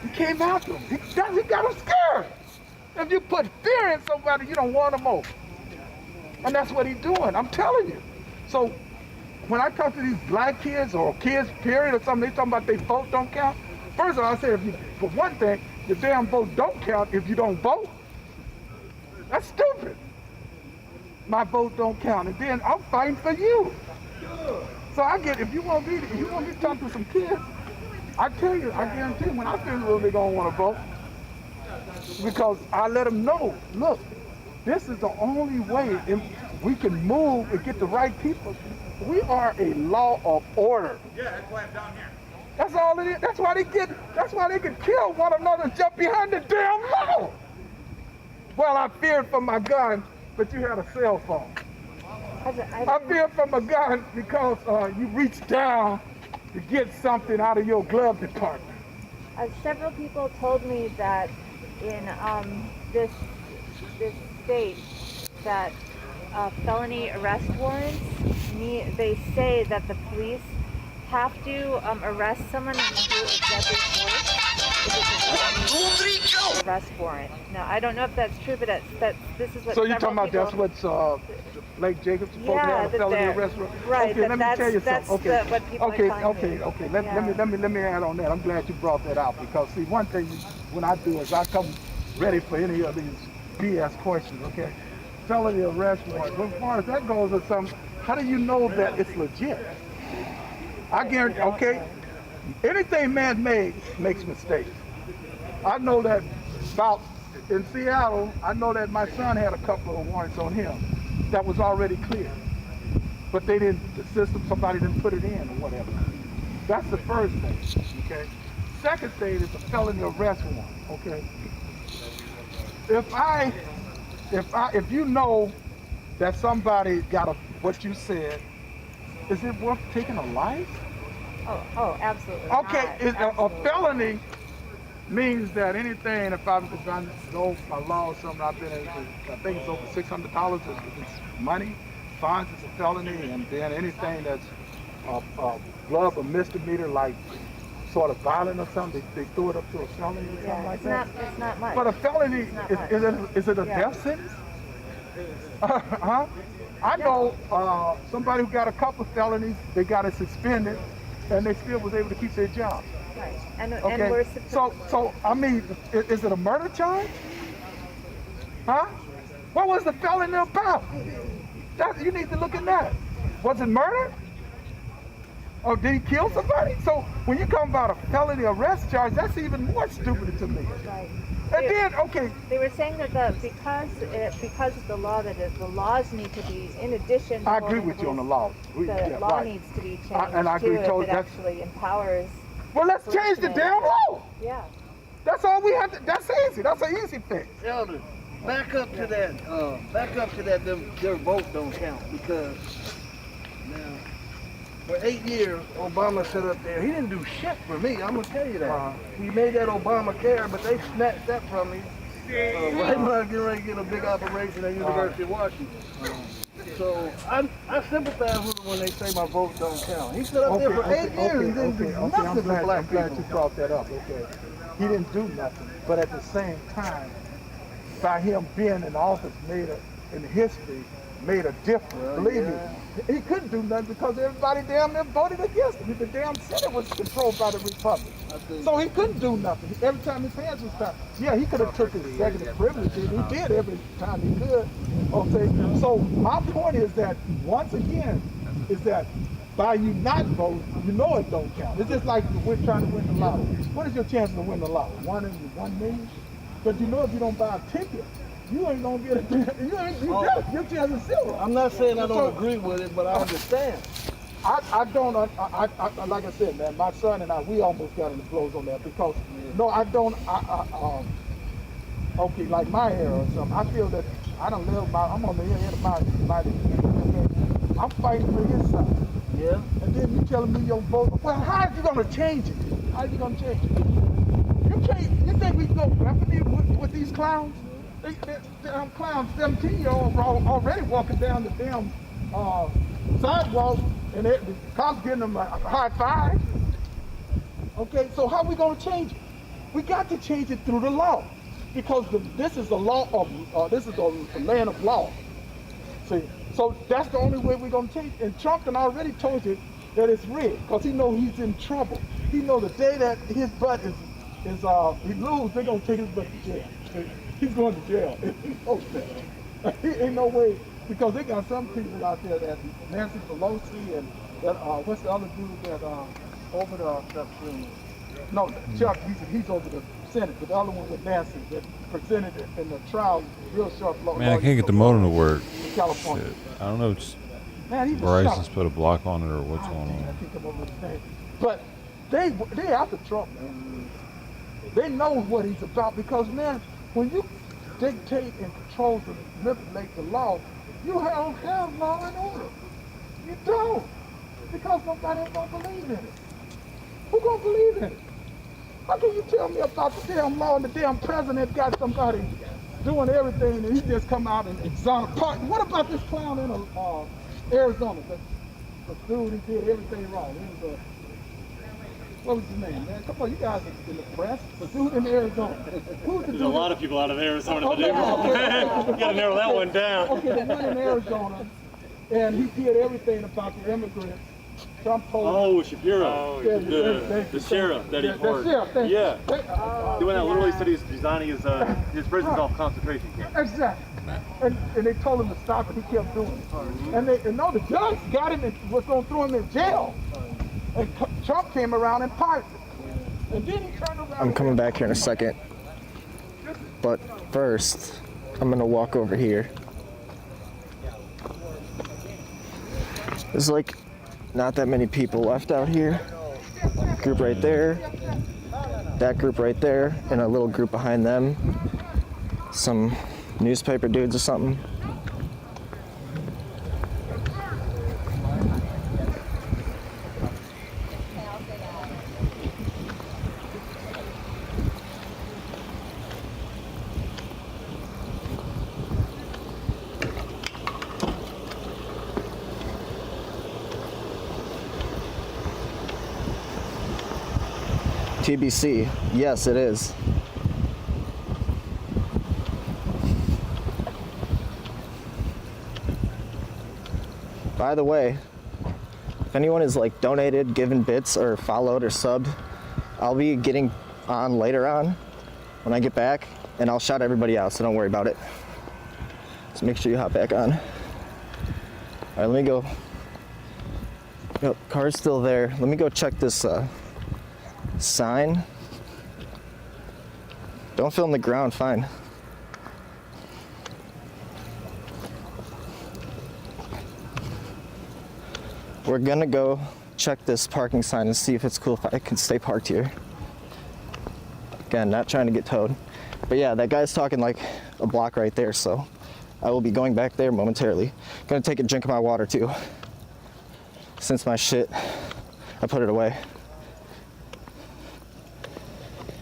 He came after them. He got them scared. If you put fear in somebody, you don't want them over. And that's what he's doing. I'm telling you. So when I talk to these black kids or kids, period, or something, they talking about their vote don't count. First of all, I say, for one thing, your damn vote don't count if you don't vote. That's stupid. My vote don't count, and then I'm fighting for you. So if you want me to talk to some kids, I tell you, I guarantee you, when I feel they're gonna want to vote, because I let them know, look, this is the only way we can move and get the right people. We are a law of order. Yeah, that's why I'm down here. That's all it is. That's why they can kill one another and jump behind the damn law. Well, I feared for my gun, but you had a cell phone. I feared for my gun because you reached down to get something out of your glove department. Several people told me that in this state that felony arrest warrants, they say that the police have to arrest someone and do deadly force arrest warrant. Now, I don't know if that's true, but this is what. So you're talking about that's what's Blake Jacobs supposed to have a felony arrest warrant? Right. Okay, let me tell you something. Okay. What people are telling me. Let me add on that. I'm glad you brought that out, because see, one thing when I do is I come ready for any of these BS questions. Okay. Felony arrest warrant. As far as that goes, or something, how do you know that it's legit? I guarantee, okay, anything man-made makes mistakes. I know that in Seattle, I know that my son had a couple of warrants on him that was already clear. But the system, somebody didn't put it in or whatever. That's the first thing, okay? Second thing is a felony arrest warrant, okay? If you know that somebody got what you said, is it worth taking a life? Oh, absolutely. Okay, a felony means that anything, if I know my law or something, I think it's over $600 it's money. Fines is a felony, and then anything that's glove or misdemeanor, like sort of violent or something, they throw it up to a felony or something like that. It's not much. But a felony, is it a death sentence? Huh? I know somebody who got a couple of felonies, they got it suspended, and they still was able to keep their job. Right. And Okay. we're So I mean, is it a murder charge? Huh? What was the felony about? You need to look at that. Was it murder? Oh, did he kill somebody? So when you come about a felony arrest charge, that's even more stupid to me. Right. And then, okay. They were saying that because of the law, that the laws need to be, in addition to I agree with you on the law. The law needs to be changed and I agree too, totally. if it actually empowers. Well, let's change the damn law. Yeah. That's all we have to, that's easy. That's an easy fix. Elder, back up to that, their vote don't count, because now, for 8 years, Obama sat up there. He didn't do shit for me, I'm gonna tell you that. He made that Obamacare, but they snatched that from me. Right when I was getting ready to get a big operation at University of Washington. So I sympathize with him when they say my vote don't count. He sat up there for 8 years, he didn't do nothing for black people. I'm glad you brought that up, okay. He didn't do nothing, but at the same time, by him being in office in history, made a difference. Believe me, he couldn't do nothing because everybody damn near voted against him. The damn Senate was controlled by the Republicans. So he couldn't do nothing. Every time his hands was tied. Yeah, he could have took his executive privileges. He did every time he could. Okay, so my point is that, once again, is that by you not voting, you know it don't count. It's just like we're trying to win the lottery. What is your chance to win the lottery? 1 in 1 million? But you know if you don't buy a ticket, you ain't gonna get your chance is zero. I'm not saying I don't agree with it, but I understand. I don't, like I said, man, my son and I, we almost got in the blows on that because, no, I don't, okay, like my era or something, I feel that I don't live I'm on the end of my I'm fighting for his side. Yeah. And then you telling me your vote, well, how are you gonna change it? How are you gonna change it? You think we go with these clowns? Them clowns, 17-year-olds already walking down the damn sidewalk, and the cops getting them a high five. Okay, so how are we going to change it? We got to change it through the law, because this is a law of this is a land of law. See, so that's the only way we're going to change it. And Trump already told you that it's rigged, because he knows he's in trouble. He knows the day that his butt is he lose, they're going to take his butt to jail. He's going to jail. Ain't no way, because they got some people out there that Nancy Pelosi and that what's the other dude that over the no, Chuck, he's over the Senate, but the other one with Nancy that presented it in the trial, real sharp law. Man, I can't get the modem to work. California. Shit. I don't know if it's Verizon's put a block on it or what's going on. I can't come up with his name. But they after Trump, man. They know what he's about, because, man, when you dictate and control and manipulate the law, you don't have law and order. You don't. Because nobody ain't gonna believe in it. Who gonna believe in it? How can you tell me about the damn law and the damn president got somebody doing everything and he just come out and exonerate? What about this clown in Arizona? The dude, he did everything wrong. He was what was his name, man? Come on, you guys are in the press. The dude in Arizona. Who's the dude? There's a lot of people out of Arizona, but okay. you gotta narrow that one down. Okay, the one in Arizona, and he did everything about the immigrants. Trump told Shapiro, the sheriff that he poured. Yeah. The one that literally said he's designing his prisons off concentration camps. Exactly. And they told him to stop it, he kept doing it. And the judge got him and was going to throw him in jail. And Trump came around and pardoned him. And then he turned around. I'm coming back here in a second. But first, I'm going to walk over here. There's like not that many people left out here. Group right there. That group right there. And a little group behind them. Some newspaper dudes or something. TBC, yes it is. By the way, if anyone is like donated, given bits, or followed or subbed, I'll be getting on later on when I get back, and I'll shout everybody out, so don't worry about it. So make sure you hop back on. All right, let me go Yep, car's still there. Let me go check this sign. Don't film the ground, fine. We're gonna go check this parking sign and see if it's cool if I can stay parked here. Again, not trying to get towed. But yeah, that guy's talking like a block right there, so I will be going back there momentarily. Gonna take a drink of my water too. Since my shit, I put it away.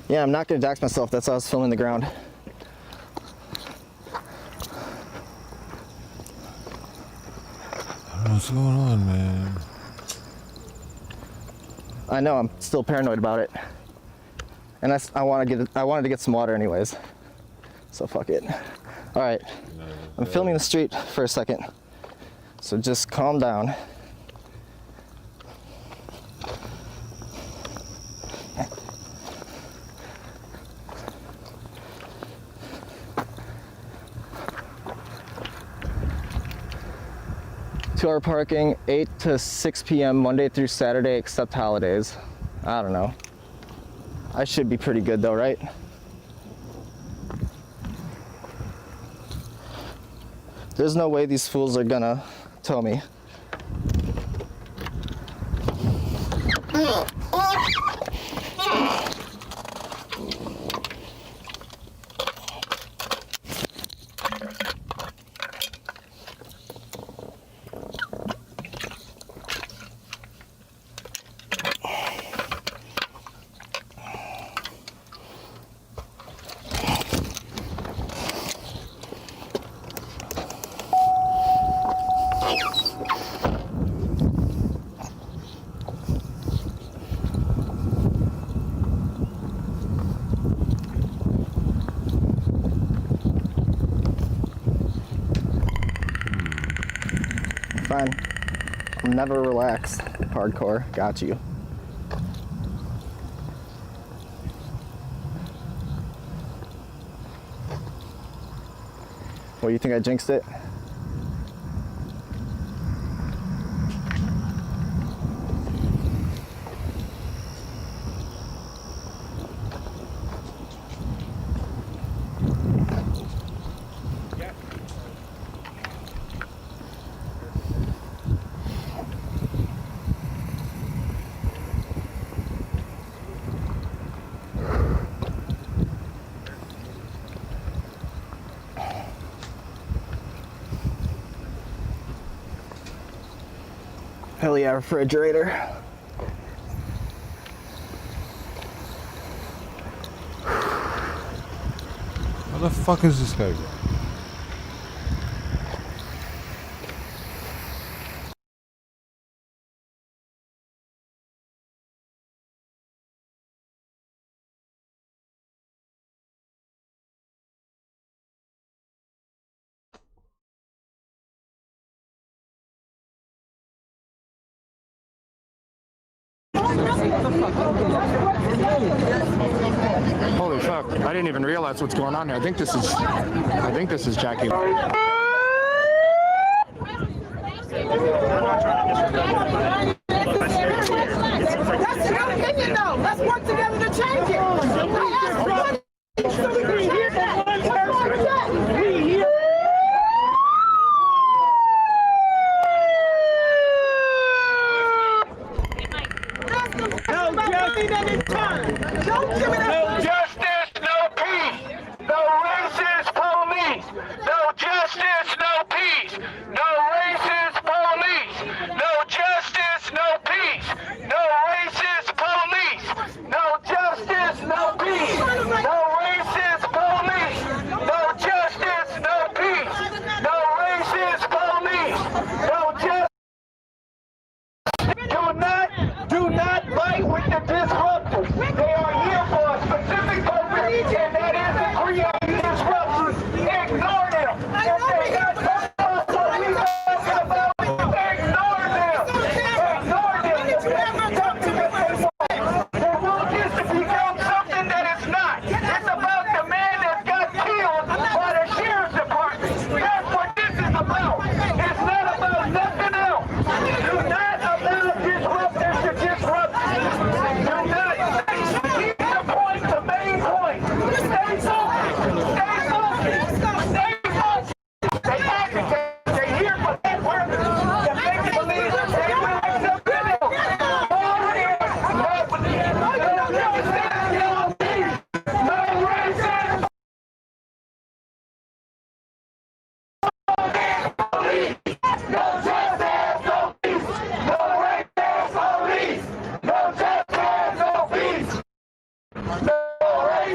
Yeah, I'm not gonna dox myself, that's why I was filming the ground. What's going on, man? I know, I'm still paranoid about it. And I wanted to get some water anyways. So fuck it. All right, I'm filming the street for a second. So just calm down. Two-hour parking, 8 to 6 p.m. Monday through Saturday, except holidays. I don't know. I should be pretty good though, right? There's no way these fools are gonna tow me. Fine. I'll never relax. Hardcore. Got you. What, you think I jinxed it? Hell yeah, refrigerator. Where the fuck is this guy going? Holy fuck, I didn't even realize what's going on here. I think this is Jackie. That's your opinion though. Let's work together to change it. I asked for so we can change that. No justice, no peace. No racist police. No justice, no peace. No racist police. No justice,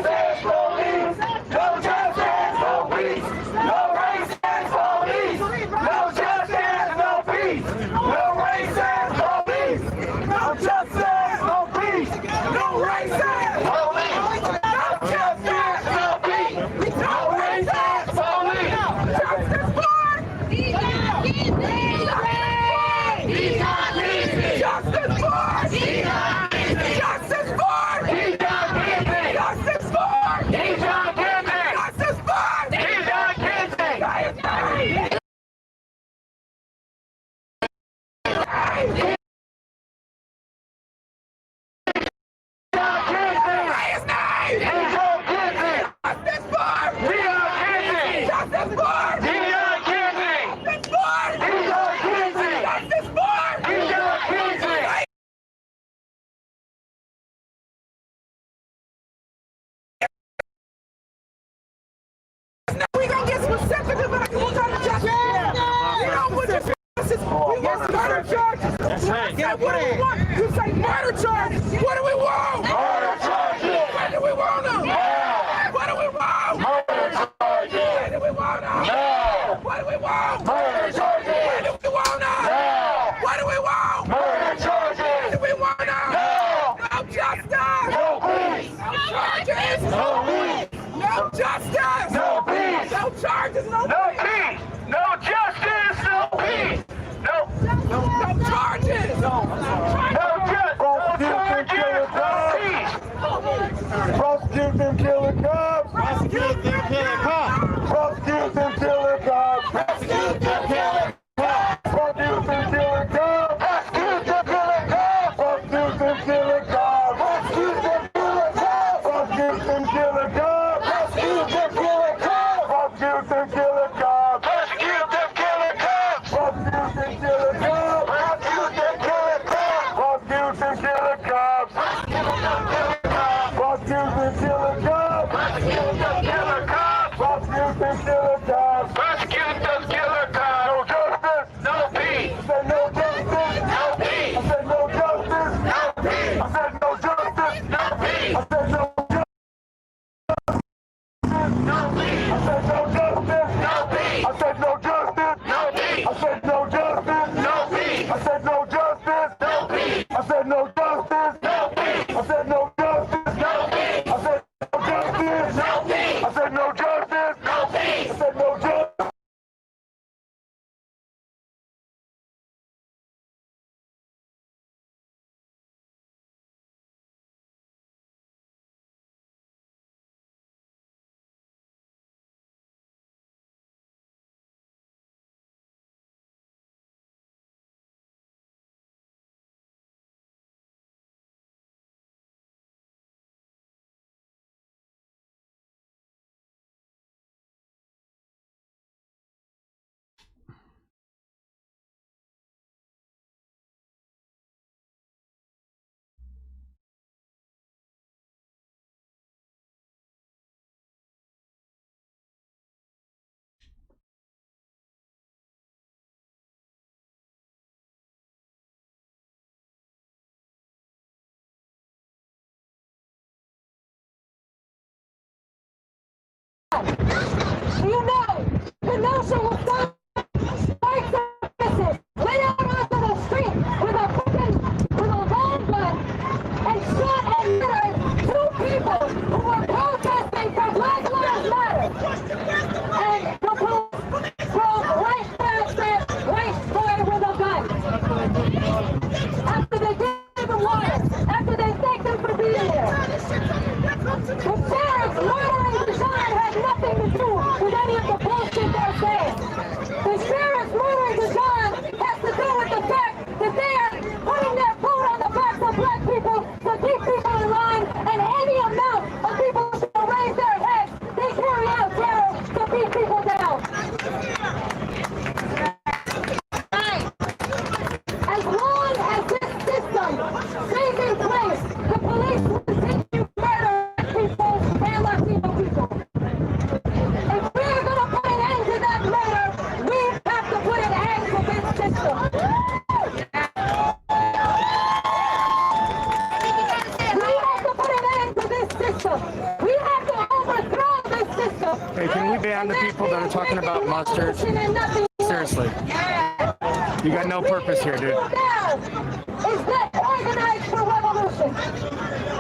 racist police! No justice, no peace! No racist police! No justice, no peace! No racist police! No justice, no peace! No racist police! No justice, no peace! No racist police! Justice for Justice for Justice for Justice for Justice we gonna get specific about what kind of justice. You know what the justice? We want murder charges. Yeah, what do we want? You say murder charges. What do we want? Murder charges. What do we want them? What do we want? Murder charges. What do we want them? What do we want? Murder charges. What do we want them? What do we want? Murder charges. What do we want them? No justice. No peace. No charges. No peace. No justice. No peace. No charges. No peace. No justice. No peace. No charges. No justice. Prosecute them killer cops. Prosecute them killer cops. Prosecute them killer cops. Prosecute them killer cops. Prosecute them killer cops. Prosecute them killer cops. Prosecute them killer cops. Prosecute them killer cops. Prosecute them killer cops. Prosecute them killer cops. Prosecute them killer cops. Prosecute them killer cops. Prosecute them killer cops. Prosecute them killer cops. Prosecute them killer cops. Prosecute them killer cops. Prosecute them killer cops. Prosecute them killer cops. Prosecute them killer cops. No justice, no peace. I said no justice, no peace. I said no justice, no peace. I said no justice, no peace. I said no justice, no peace. I said no justice, no peace. I said no justice, no peace. I said no justice, no peace. I said no justice, no peace. I said no justice, no peace. I said no justice, no peace. I said no justice, no peace. I said no justice, no peace. I said no justice. You know, the notion will stop white services went out onto the street with a long gun and shot and murdered 2 people who were protesting for Black Lives Matter. And the police drove right past that white boy with a gun. After they gave him water, after they thanked him for being there. The sheriff's murdering Deshaun had nothing to do with any of the bullshit they're saying. The sheriff's murdering Deshaun has to do with the fact that they are putting their food on the backs of black people to keep people in line, and any amount of people who raise their heads, they carry out terror to beat people down. As long as this system stays in place, the police will continue murdering people and Latino people. If we're going to put an end to that murder, we have to put an end to this system. We have to put an end to this system. We have Hey, can we ban the people that are talking about mustards? Seriously. You got no purpose here, dude. Is get organized for revolution.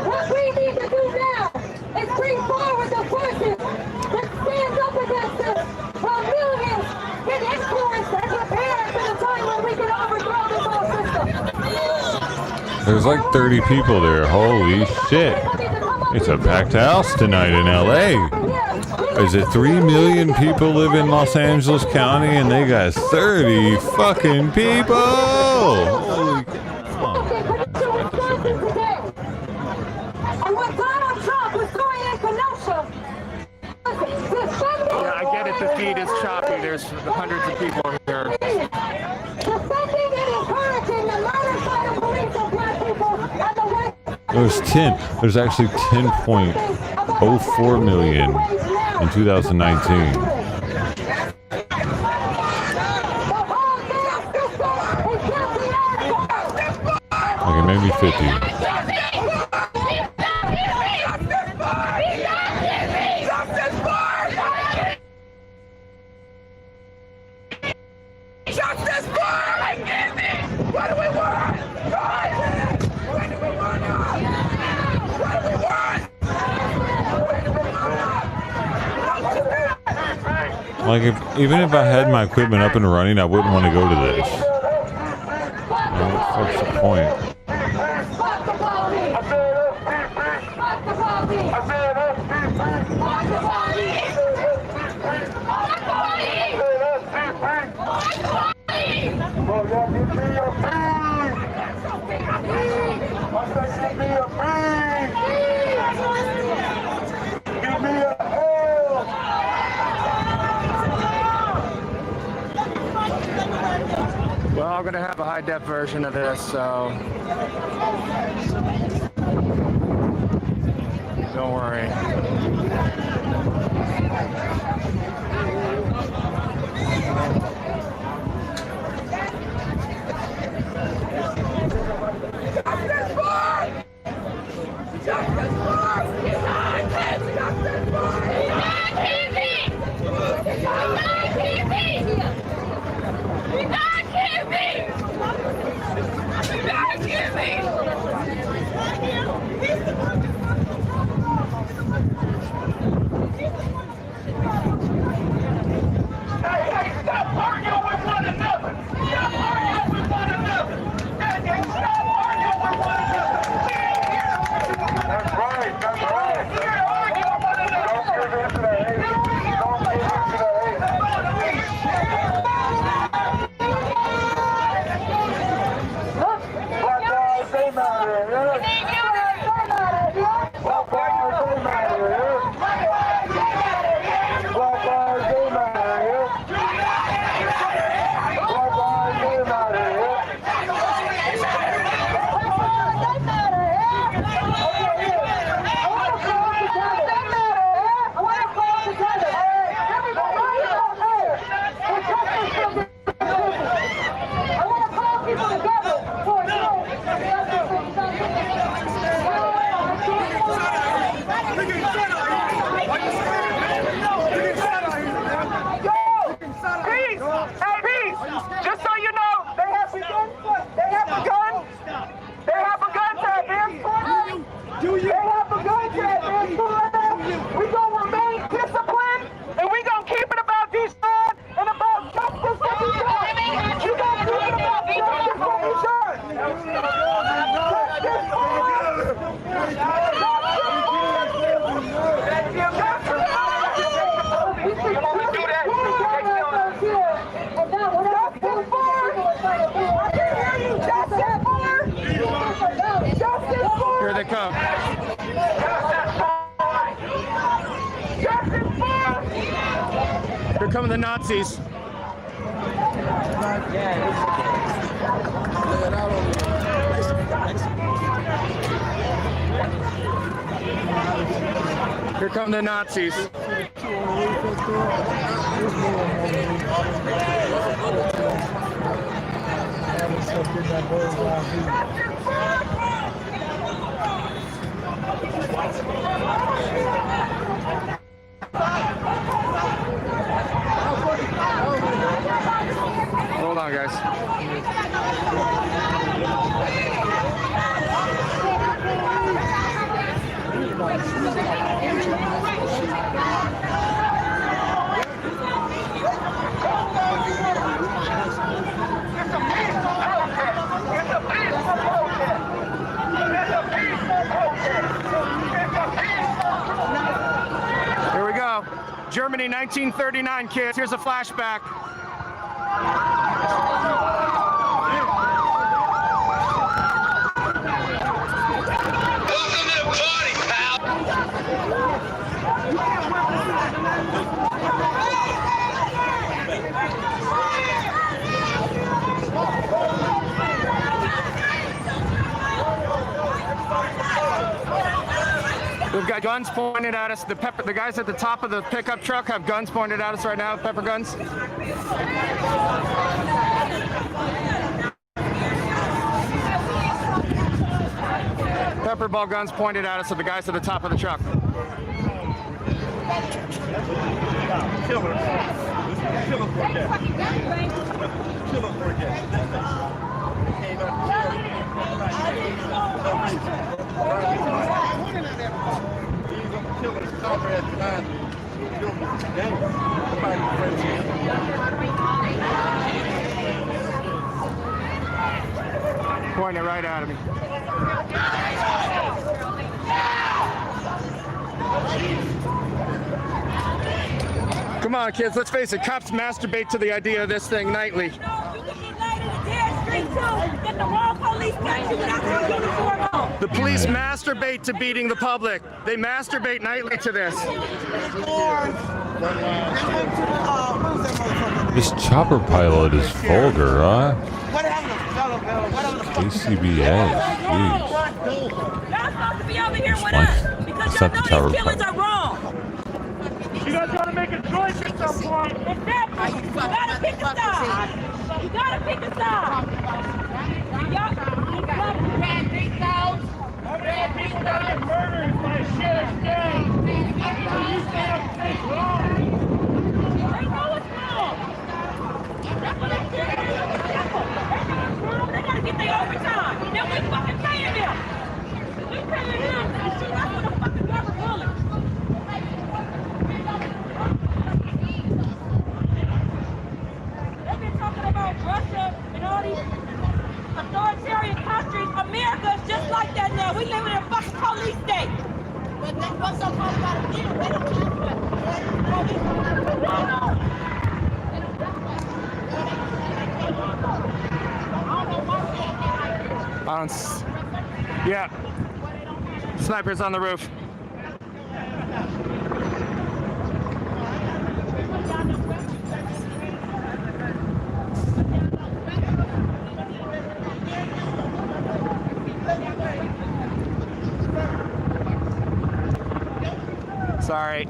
What we need to do now is bring forward the forces that stand up against us while millions get influenced and prepared for the time when we can overthrow this whole system. There's like 30 people there. Holy shit. It's a packed house tonight in LA. Is it 3 million people live in Los Angeles County and they got 30 fucking people? Holy cow. And what Donald Trump was doing in Kenosha. Yeah, I get it. The feed is choppy. There's hundreds of people here. Defending and encouraging the murder by the police of black people and the white. There's actually 10.04 million in 2019. Okay, maybe 50. Justice for what do we want? What do we want? What do we want? Like, even if I had my equipment up and running, I wouldn't want to go to this. What's the point? Well, I'm gonna have a high-def version of this, so don't worry. Here they come. Here come the Nazis. Here come the Nazis. Here we go. Germany, 1939, kids. Here's a flashback. Welcome to the party, pal. We've got guns pointed at us. The guys at the top of the pickup truck have guns pointed at us right now, pepper guns. Pepper ball guns pointed at us at the guys at the top of the truck. Pointing it right at me. Come on, kids, let's face it, cops masturbate to the idea of this thing nightly. The police masturbate to beating the public. They masturbate nightly to this. This chopper pilot is vulgar, huh? KCBS, jeez. It's not the chopper pilot. You guys gotta make a choice at some point. Exactly. You gotta pick a side. You gotta pick a side. Red big dogs. Red big dogs. Murder is my shit of day. You stay up and take wrong. They know what's wrong. That's what they did. They gotta get their overtime. Then we fucking paying them. We paying them. That's what the fucking government bullet. Russia and all these authoritarian countries, America is just like that now. We live in a fucking police state. But that's what's so funny about it. They don't Yeah. Snipers on the roof. Sorry,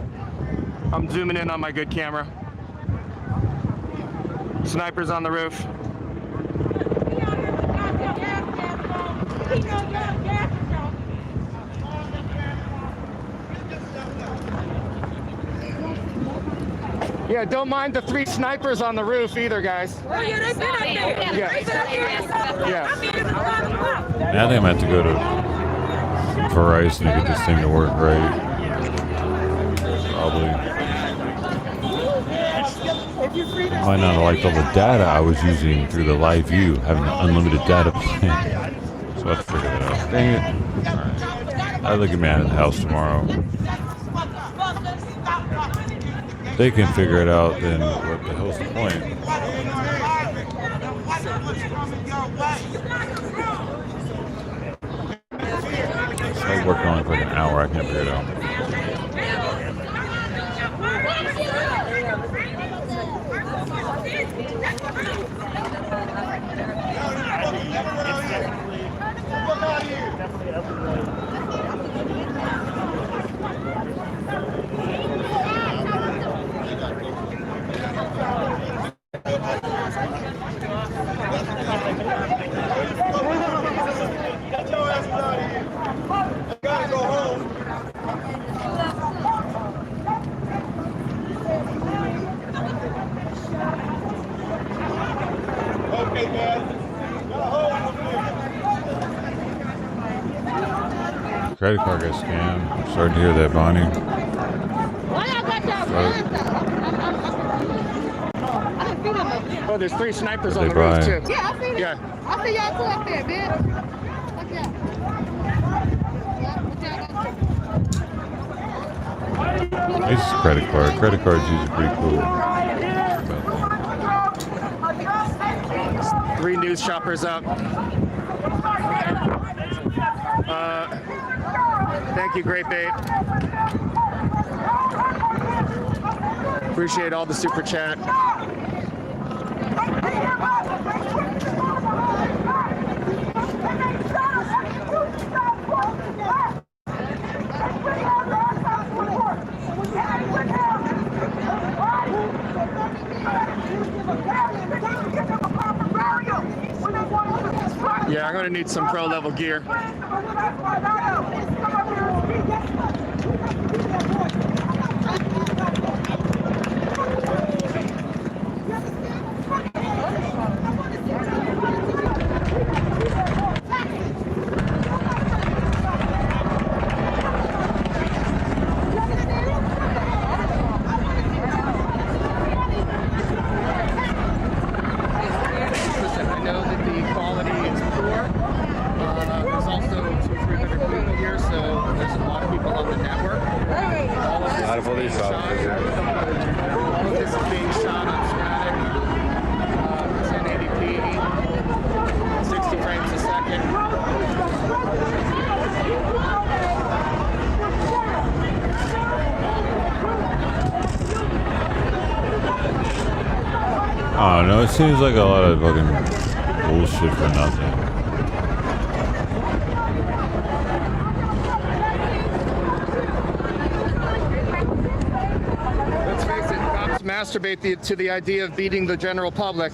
I'm zooming in on my good camera. Snipers on the roof. Yeah, don't mind the 3 snipers on the roof either, guys. Oh yeah, they've been up there. Yeah. Yeah. I think I'm gonna have to go to Verizon to get this thing to work right. Probably. I might not have liked all the data I was using through the live view, having an unlimited data plan. So I have to figure that out. Dang it. Alright. I'll look at man at the house tomorrow. If they can figure it out, then what the hell's the point? So I worked on it for like an hour, I can't figure it out. credit card got scammed. I'm starting to hear that, Bonnie. Oh, there's 3 snipers on They the roof buy. too. Yeah, I see that. Yeah. I see y'all too up there, bitch. Look out. This is credit card. Credit cards usually pretty cool. 3 news shoppers up. Thank you, Great Bait. Appreciate all the super chat. Yeah, I'm gonna need some pro level gear. I don't know, it seems like a lot of fucking bullshit for nothing. Let's face it, cops masturbate to the idea of beating the general public.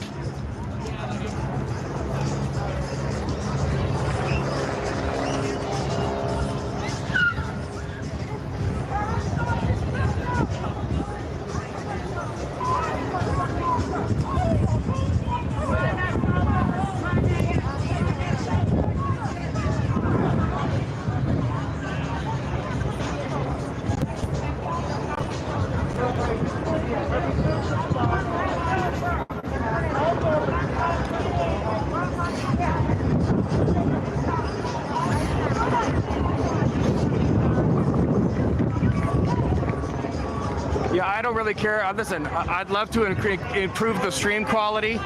Yeah, I don't really care. Listen, I'd love to improve the stream quality.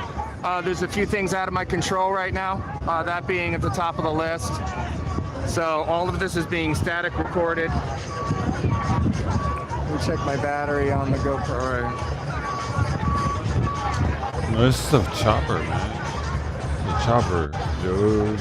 There's a few things out of my control right now, that being at the top of the list. So all of this is being static recorded. Let me check my battery on the GoPro. All right. No, this is a chopper, man. The chopper, dude.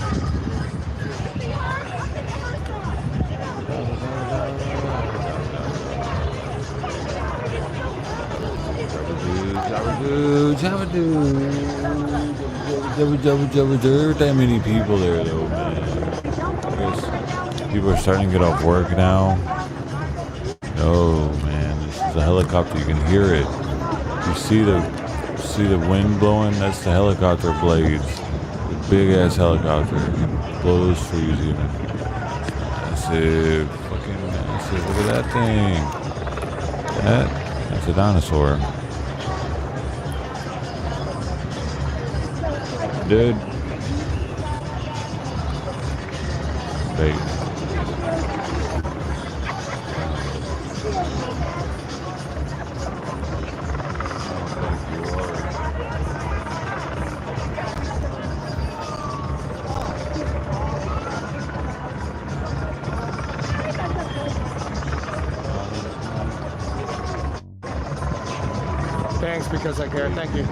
That many people there though, man. I guess people are starting to get off work now. Oh man, this is a helicopter. You can hear it. You see the wind blowing? That's the helicopter blades. The big ass helicopter. You can blow those trees even. Massive, fucking massive. Look at that thing. That's a dinosaur. Dude. Bait. Thanks, because I care. Thank you.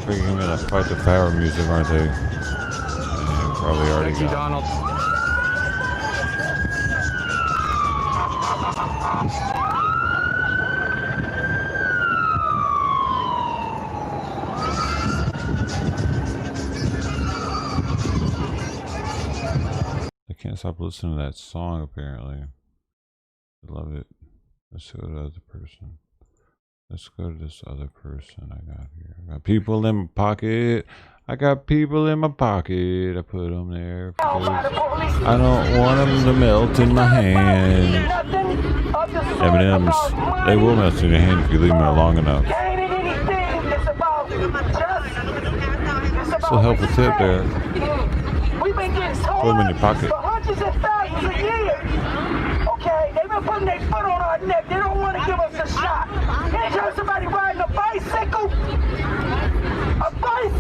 Freaking gonna fight the power music, aren't they? Yeah, probably already Thank you, got it. Donald. stop listening to that song, apparently. I love it. Let's go to the other person. Let's go to this other person I got here. I got people in my pocket. I got people in my pocket. I put them there because I don't want them to melt in my hand. M&M's, they will melt in your hand if you leave them there long enough. So helpful tip there. Put them in your pocket. Okay, they've been putting their foot on our neck. They don't want to give us a shot. Anytime somebody riding a bicycle, why is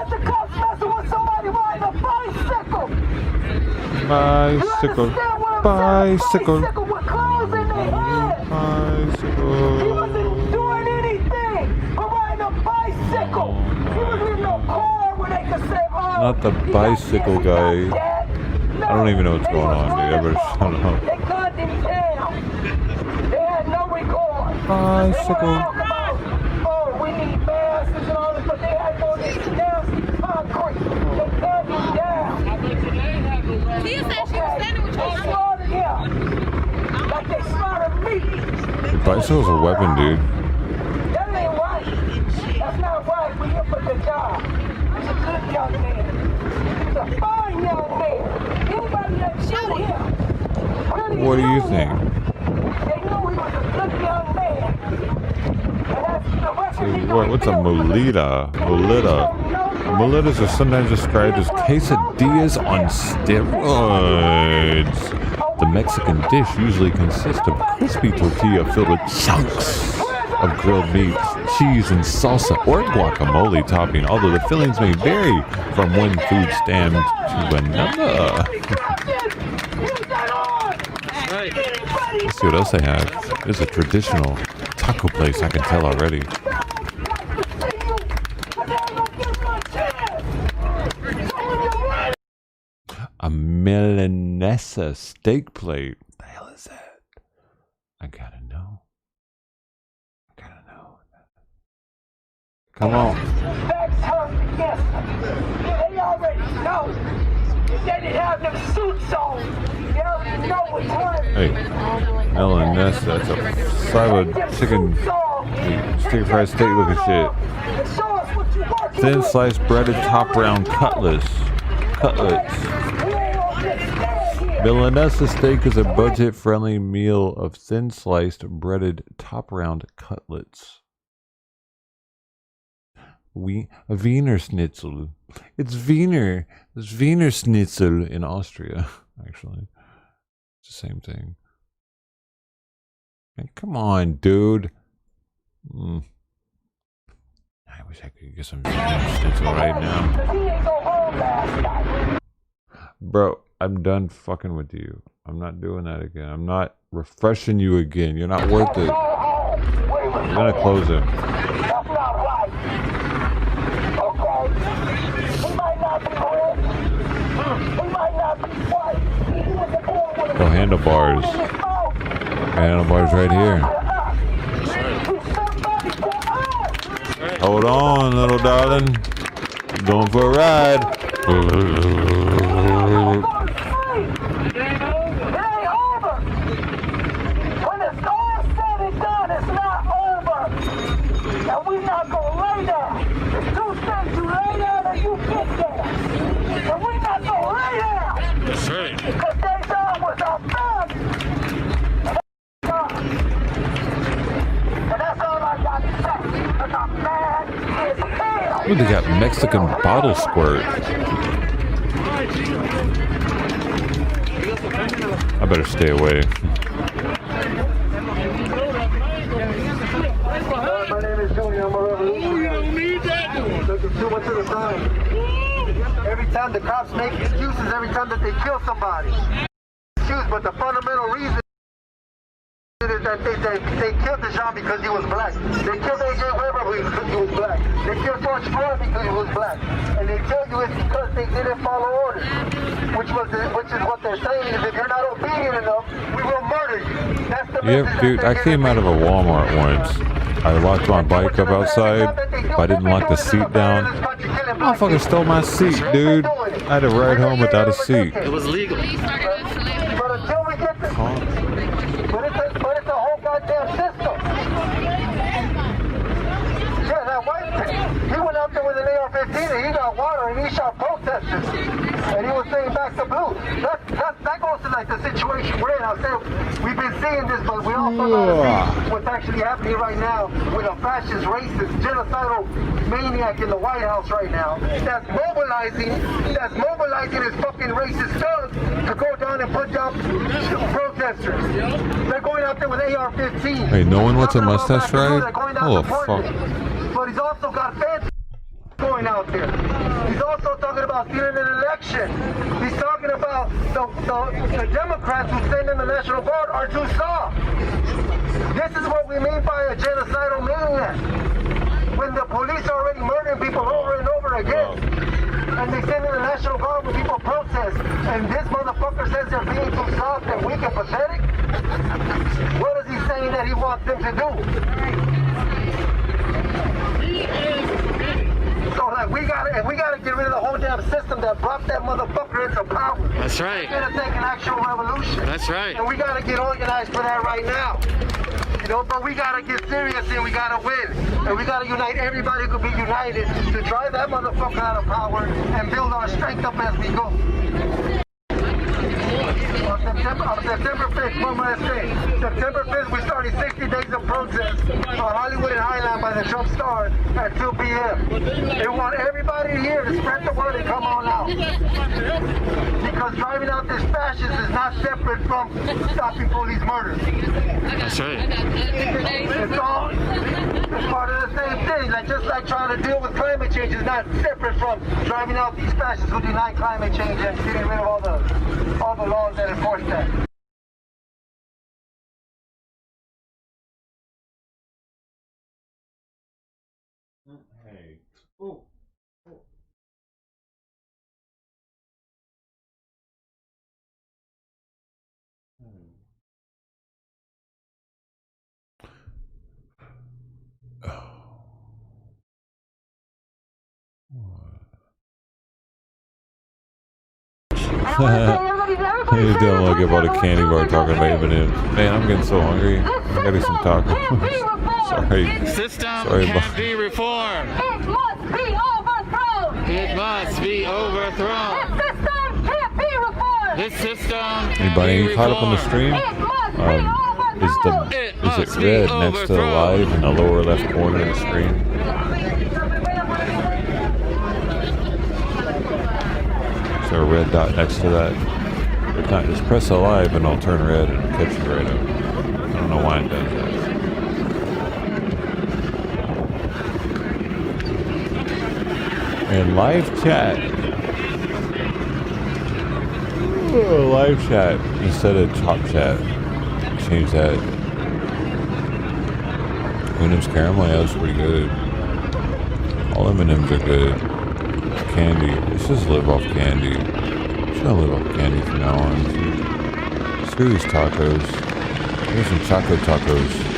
the cops messing with somebody riding a bicycle? Bicycle. Bicycle. With clothes in their head. Bicycle. He wasn't doing anything but riding a bicycle. He wasn't in no car where they could say, oh, Not the bicycle guy. I don't even know what's going on, dude. I better shut up. They gunned him down. They had no regard. Bicycle. Oh, we need masks and all this, but they had no nasty concrete. They gunned him down. He said she was standing with you. They slaughtered him. Like they slaughtered me. Bicycle's a weapon, dude. That ain't right. That's not right. We're here for the job. He's a good young man. He's a fine young man. Anybody that shoot him. Really What do you think? They knew he was a good young man. And that's the So what's a molita? Molitas are sometimes described as quesadillas on steroids. The Mexican dish usually consists of crispy tortilla filled with chunks of grilled meat, cheese, and salsa or guacamole topping, although the fillings may vary from one food stand to another. Let's see what else they have. This is a traditional taco place, I can tell already. A Milanesa steak plate. What the hell is that? I gotta know. Come on. They already know. They didn't have them suits on. They already know what time. Hey, Milanesa, that's a side of chicken, sticky fried steak looking shit. Thin sliced breaded top round cutlets. Milanesa steak is a budget-friendly meal of thin-sliced, breaded, top-round cutlets. Wiener Schnitzel. It's Wiener Schnitzel in Austria, actually. It's the same thing. Man, come on, dude. I wish I could get some Wiener Schnitzel right now. Bro, I'm done fucking with you. I'm not doing that again. I'm not refreshing you again. You're not worth it. We're gonna close him. Oh, handlebars. Handlebars right here. Hold on, little darling. Going for a ride. Ooh, they got Mexican bottle squirt. I better stay away. My name is Junior. I'm a revolutionary. Looking too much of the time. Every time the cops make excuses, every time that they kill somebody. Excuse, but the fundamental reason is that they killed Dijon because he was black. They killed A.J. Weber because he was black. They killed George Floyd because he was black. And they tell you it's because they didn't follow orders. Which is what they're saying is if you're not obedient enough, we will murder you. That's the Yep, dude, I came out of a Walmart once. I locked my bike up outside, but I didn't lock the seat down. Motherfucker stole my seat, dude. I had to ride home without a seat. It was legal. But until we get this, but it's a whole goddamn system. Yeah, that white thing. He went out there with an AR-15 and he got water and he shot protesters. And he was saying back to blue. That goes to like the situation we're in. I said we've been seeing this, but we also know what's actually happening right now with a fascist, racist, genocidal maniac in the White House right now. That's mobilizing his fucking racist thugs to go down and put down protesters. They're going out there with AR-15. Hey, no one wants a mustache ride? Oh fuck. But he's also got fans going out there. He's also talking about stealing an election. He's talking about the Democrats who send in the National Guard are too soft. This is what we mean by a genocidal maniac. When the police are already murdering people over and over again, and they send in the National Guard when people protest, and this motherfucker says they're being too soft and weak and pathetic? What is he saying that he wants them to do? So like we gotta get rid of the whole damn system that brought that motherfucker into power. That's right. We're gonna take an actual revolution. That's right. And we gotta get organized for that right now. You know, but we gotta get serious and we gotta win. And we gotta unite everybody who could be united to drive that motherfucker out of power and build our strength up as we go. On September 5th, what am I saying? September 5th, we started 60 days of protest on Hollywood and Highline by the Trump Star at 2 p.m. They want everybody here to spread the word and come on out. Because driving out this fascist is not separate from stopping police murders. That's right. It's all part of the same thing. Like just like trying to deal with climate change is not separate from driving out these fascists who deny climate change and getting rid of all the laws that enforce that. Hey. Oh. You don't look about a candy bar talking about M&M's. Man, I'm getting so hungry. I gotta eat some tacos. Sorry. System Sorry, can't be reformed. It must be overthrown. It must be overthrown. This system can't be reformed. This system Anybody caught up on the stream? Is it red next to the live in the lower left corner of the screen? Is there a red dot next to that? If not, just press a live and I'll turn red and catch you right up. I don't know why it does that. And live chat. Oh, live chat instead of chop chat. Change that. M&M's caramel, yeah, that's pretty good. All M&M's are good. Candy, let's just live off candy. Just gonna live off candy from now on. Screw these tacos. Here's some choco tacos.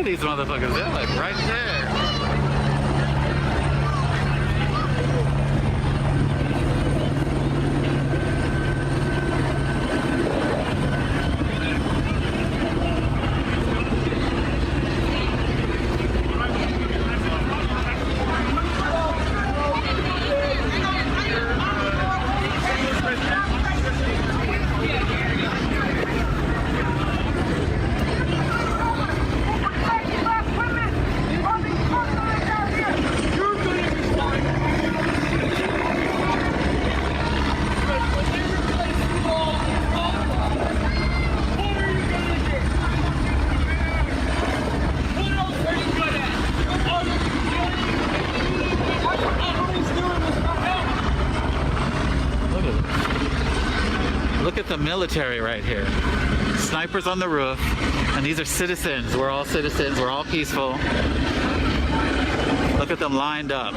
These motherfuckers, they're like right there. the military right here. Snipers on the roof, and these are citizens. We're all citizens. We're all peaceful. Look at them lined up.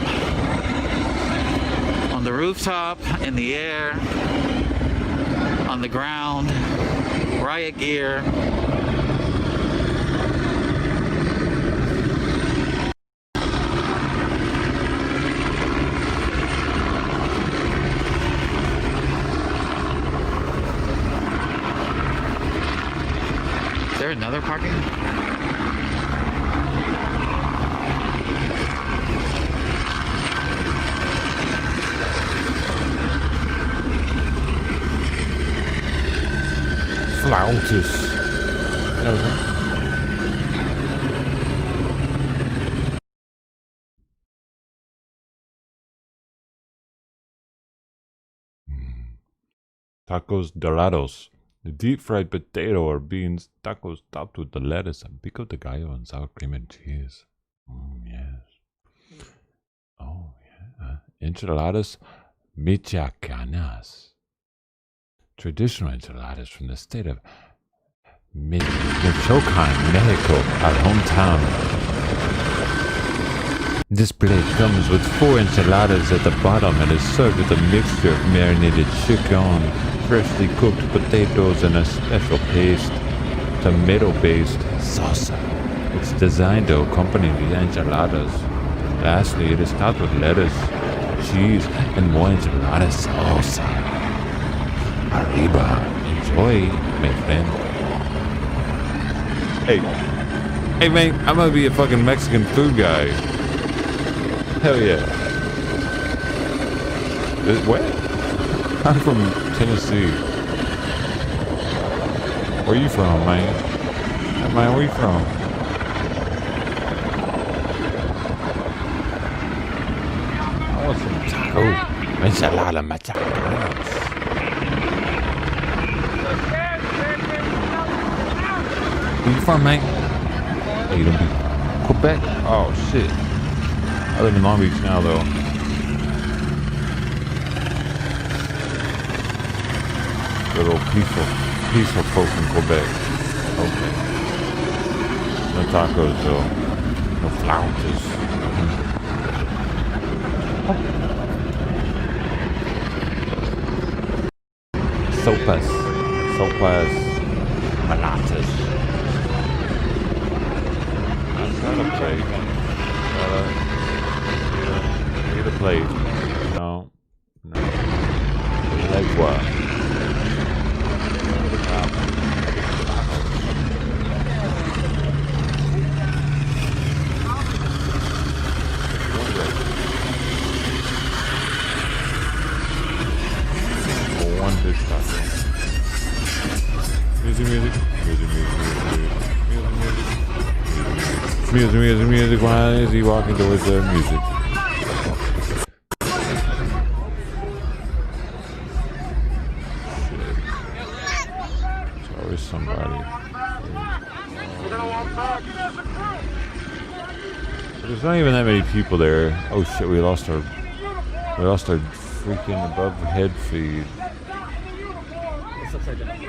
On the rooftop, in the air, on the ground, riot gear. Is there another parking? Flautist. Tacos dorados. The deep-fried potato or beans tacos topped with the lettuce and pico de gallo and sour cream and cheese. Yes. Oh, yeah. Enchiladas michoacanas. Traditional enchiladas from the state of Michoacan, Mexico, our hometown. This plate comes with 4 enchiladas at the bottom and is served with a mixture of marinated chicken, freshly cooked potatoes, and a special paste, tomato-based salsa. It's designed to accompany the enchiladas. Lastly, it is topped with lettuce, cheese, and more enchilada salsa. Arriba. Enjoy, my friend. Hey man, I'm gonna be a fucking Mexican food guy. Hell yeah. What? I'm from Tennessee. Where you from, man? Man, where you from? I want some taco. Enchilada machacanas. Where you from, man? Hey, you don't be Quebec? Oh shit. I live in Long Beach now, though. Good old peaceful folk in Quebec. Okay. No tacos, though. No flautas. Sopas. Malatas. Get a plate. No. Like what? One fish taco. Music. Why is he walking towards the music? There's always somebody. There's not even that many people there. Oh shit, we lost our freaking above head feed. It's upside down.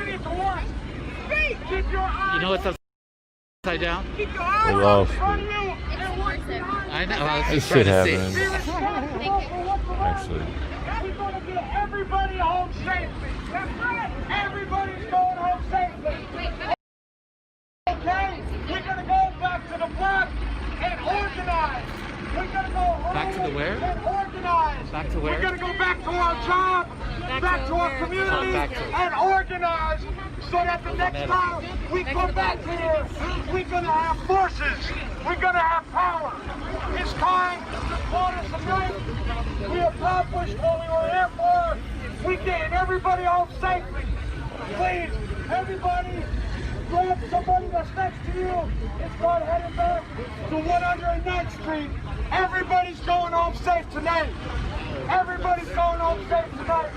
You know what's upside down? We lost it. I know. This shit happening. Actually. We're going to get everybody home safely. Everybody's going home safely. Okay? We're going to go back to the block and organize. We're going to go home back to the where? And organize. Back to where? We're going to go back to our job, back to our community, and organize so that the next time we come back here, we're going to have forces. We're going to have power. It's time for us tonight. We accomplished what we were here for. We're getting everybody home safely. Please, everybody, grab somebody that's next to you and start heading back to 109th Street. Everybody's going home safe tonight. Everybody's going home safe tonight.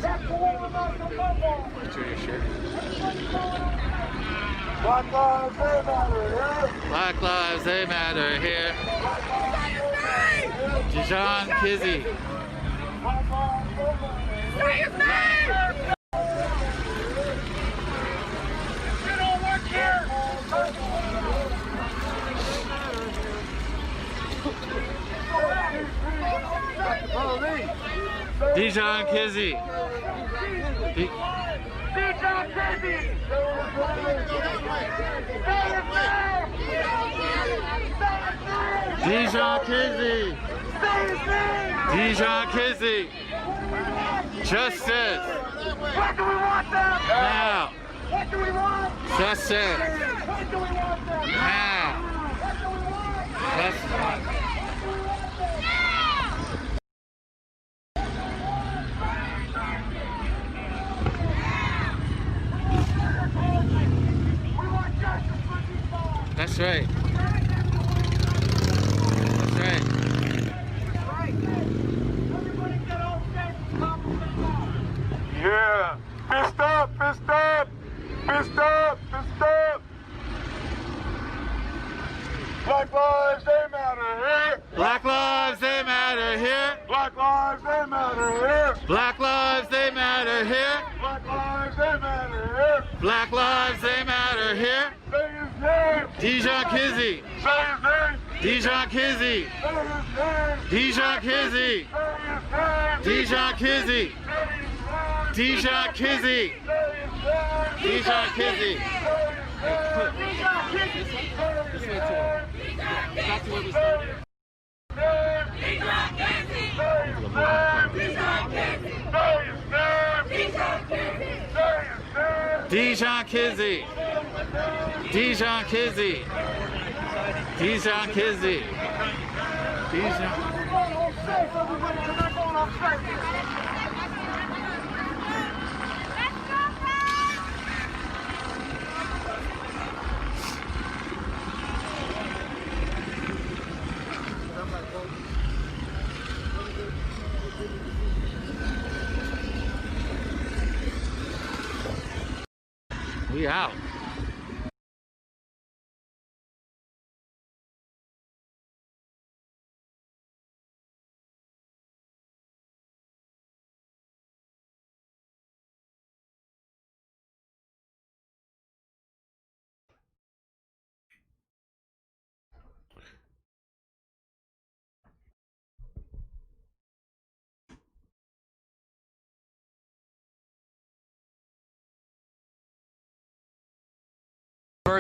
That's the way we're about to move. Picture your shirt. Black Lives They Matter here. Black Lives They Matter here. Jijon Kizzy. Say his name! Dijon Kizzy. Dijon Kizzy. Dijon Kizzy. Justice. What do we want them? Now. What do we want? Justice. What do we want them? Now. Justice. That's right. That's right. Yeah. Fist up, fist up, fist up, fist up. Black lives, they matter here. Black lives, they matter here. Black lives, they matter here. Black lives, they matter here. Black lives, they matter here. Black lives, they matter here. Say his name. Dijon Kizzy. Say his name. Dijon Kizzy. Say his name. Dijon Kizzy. Dijon Kizzy. Dijon Kizzy. Dijon Kizzy. This way to him. Back to where we started. Dijon Kizzy. Dijon Kizzy. Dijon Kizzy. Dijon. We out.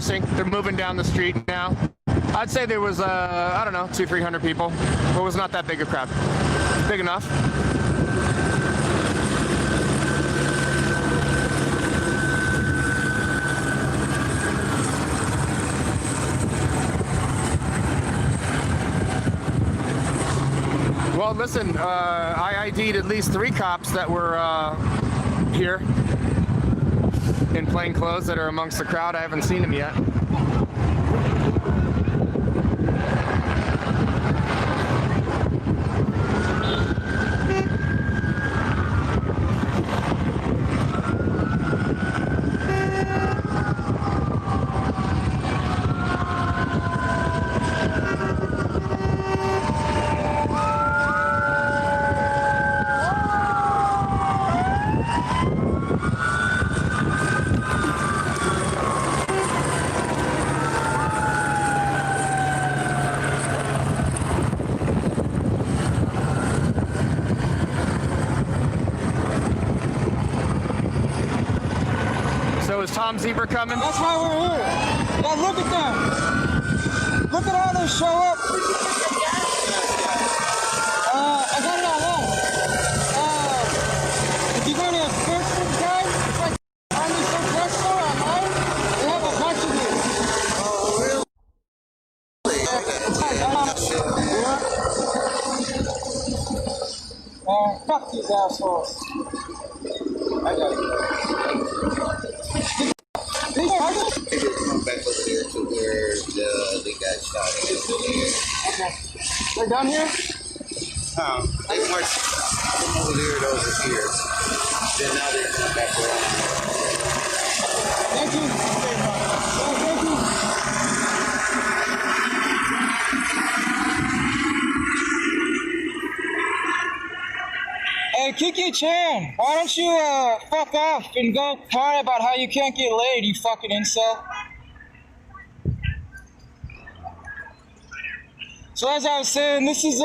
They're moving down the street now. I'd say there was, I don't know, 200-300 people. But it was not that big a crowd. Big enough. Well, listen, I ID'd at least 3 cops that were here in plain clothes that are amongst the crowd. I haven't seen them yet. Is Tom Zebra coming? That's why we're here. Yeah, look at them. Look at how they show up. I got it all home. If you go to a sports food guy, it's like Army Surplus store online. They have a bunch of these. Oh, really? Fuck these assholes. I got it. Come back over there to where they got shot at. Okay. They're down here? They marched from over there to over here. Then now they're coming back around. Thank you. Thank you. Hey, Kiki Chan, why don't you fuck off and go cry about how you can't get laid, you fucking incel? So as I was saying, this is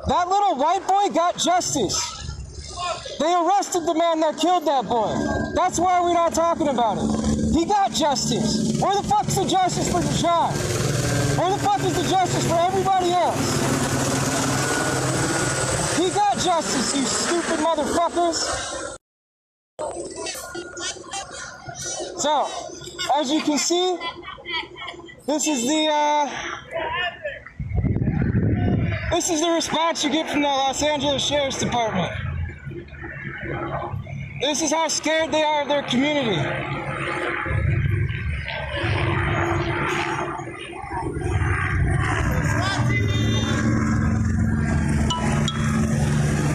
That little white boy got justice. They arrested the man that killed that boy. That's why we're not talking about it. He got justice. Where the fuck's the justice for Deshaun? Where the fuck is the justice for everybody else? He got justice, you stupid motherfuckers. So, as you can see, this is the response you get from the Los Angeles Sheriff's Department. This is how scared they are of their community.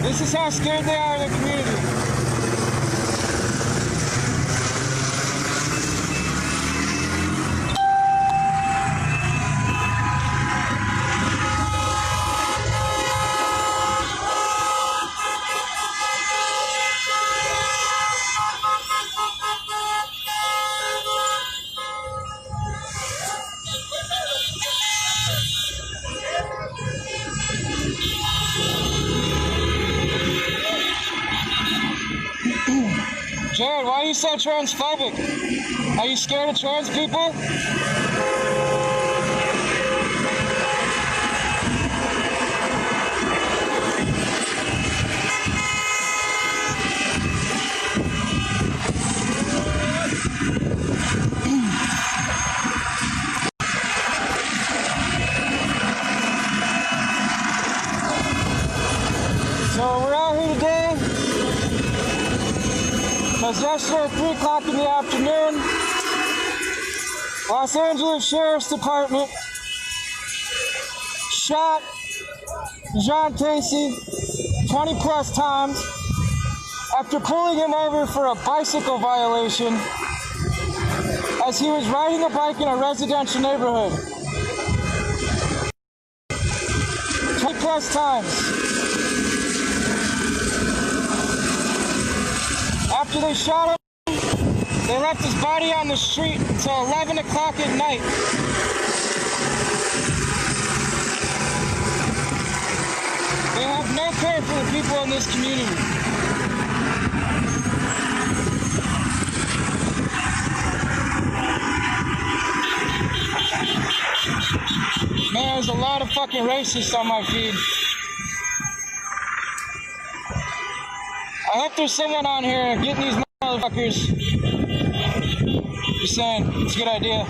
This is how scared they are of their community. Jared, why are you so transphobic? Are you scared of trans people? So we're out here today because yesterday at 3 o'clock in the afternoon, Los Angeles Sheriff's Department shot John Casey 20 plus times after pulling him over for a bicycle violation as he was riding a bike in a residential neighborhood. 20 plus times. After they shot him, they left his body on the street until 11 o'clock at night. They have no care for the people in this community. Man, there's a lot of fucking racists on my feed. I hope there's someone on here getting these motherfuckers. Just saying, it's a good idea.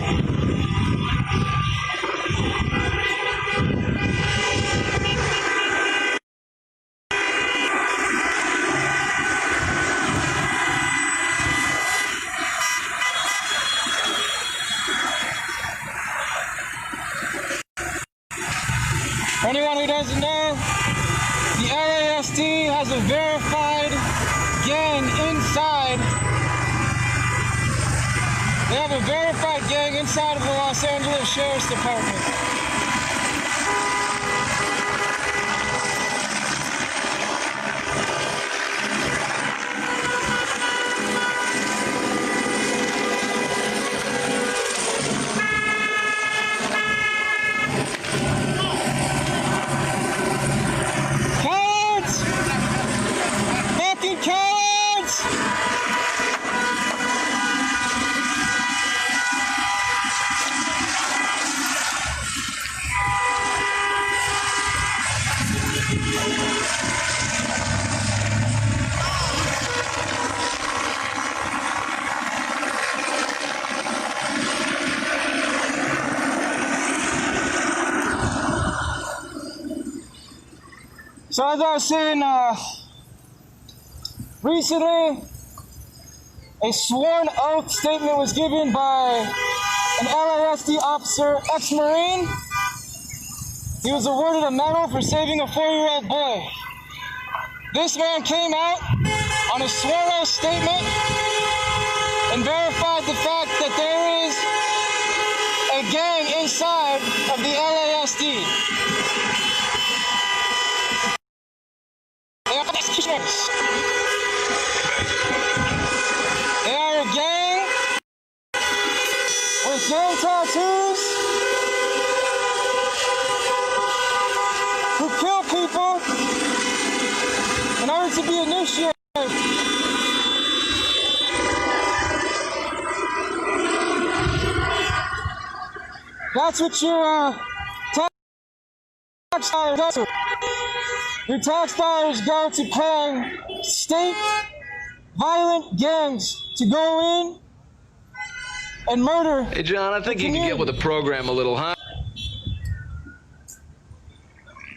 For anyone who doesn't know, the LASD has a verified gang inside. They have a verified gang inside of the Los Angeles Sheriff's Department. Cowards! Fucking cowards! So as I was saying, recently a sworn oath statement was given by an LASD officer, ex-Marine. He was awarded a medal for saving a 4-year-old boy. This man came out on a sworn oath statement and verified the fact that there is a gang inside of the LASD. They are executioners. They are a gang with gang tattoos who kill people be initiated. That's what your tax dollars go to. Your tax dollars go to pay state violent gangs to go in and murder. Hey, John, I think you can get with the program a little, huh?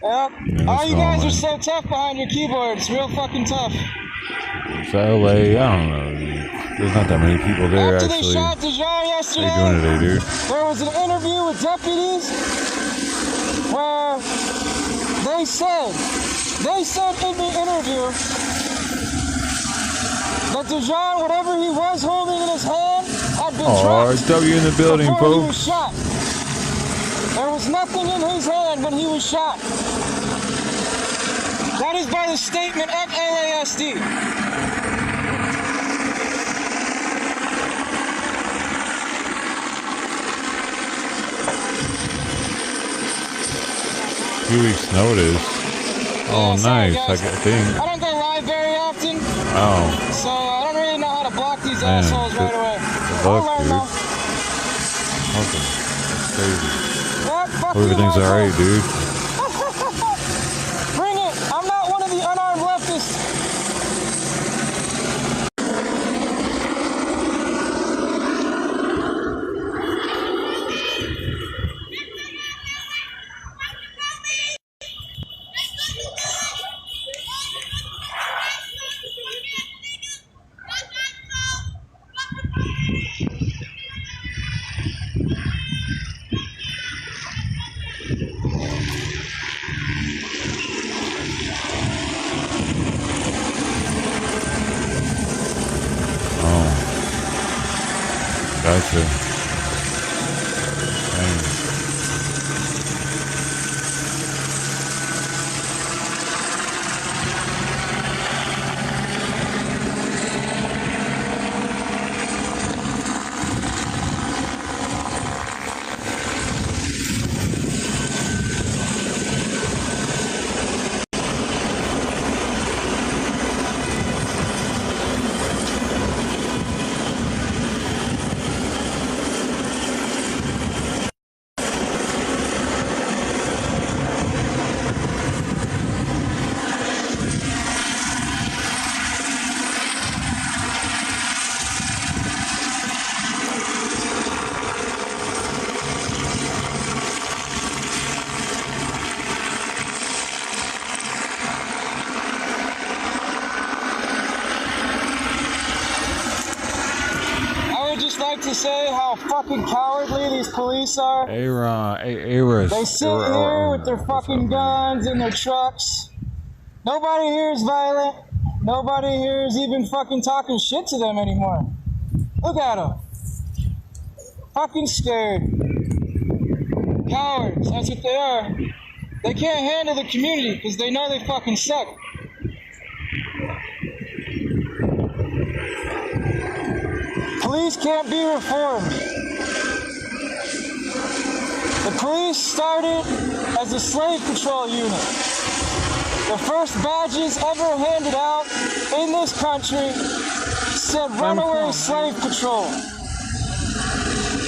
Yep. All you guys are so tough behind your keyboards. Real fucking tough. It's LA, I don't know. There's not that many people there, After actually. they shot DeJoe yesterday, How you doing today, dude? there was an interview with deputies where they said in the interview that DeJoe, whatever he was holding in his hand, had been dropped W in the building, before he was folks. shot. There was nothing in his hand when he was shot. That is by the statement at LASD. Few weeks notice. Oh, nice. I think. I don't go live very often. Oh. So I don't really know how to block these Man, assholes right away. Good luck, I'll learn dude. though. Awesome. That's crazy. What? Fuck Hope you, everything's asshole. alright, dude. Bring it. I'm not one of the unarmed leftists. Gotcha. Dang. To say how fucking cowardly these police are. They sit here with their fucking guns and their trucks. Nobody here is violent. Nobody here is even fucking talking shit to them anymore. Look at them. Fucking scared. Cowards, that's what they are. They can't handle the community because they know they fucking suck. Police can't be reformed. The police started as a slave patrol unit. The first badges ever handed out in this country said runaway slave patrol.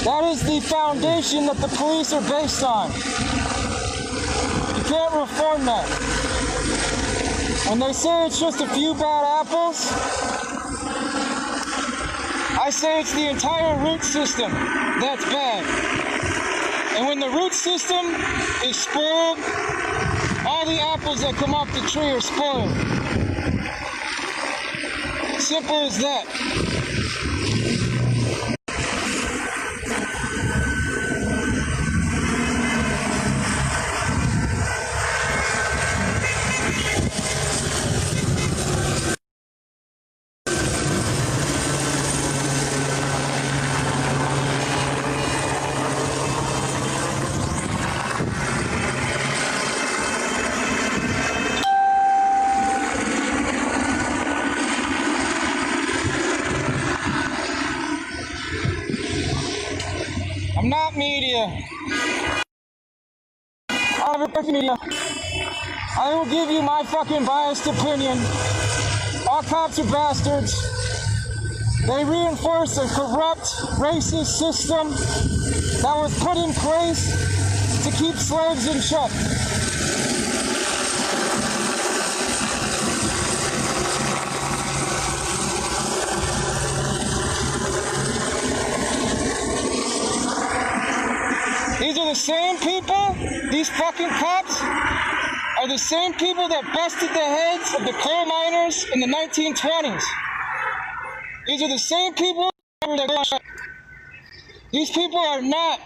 That is the foundation that the police are based on. You can't reform that. When they say it's just a few bad apples, I say it's the entire root system that's bad. And when the root system is spoiled, all the apples that come off the tree are spoiled. Simple as that. I'm not media. I'm not media. I will give you my fucking biased opinion All cops are bastards. They reinforce a corrupt, racist system that was put in place to keep slaves in check. These are the same people, these fucking cops, are the same people that busted the heads of the coal miners in the 1920s. These are the same people that these people are not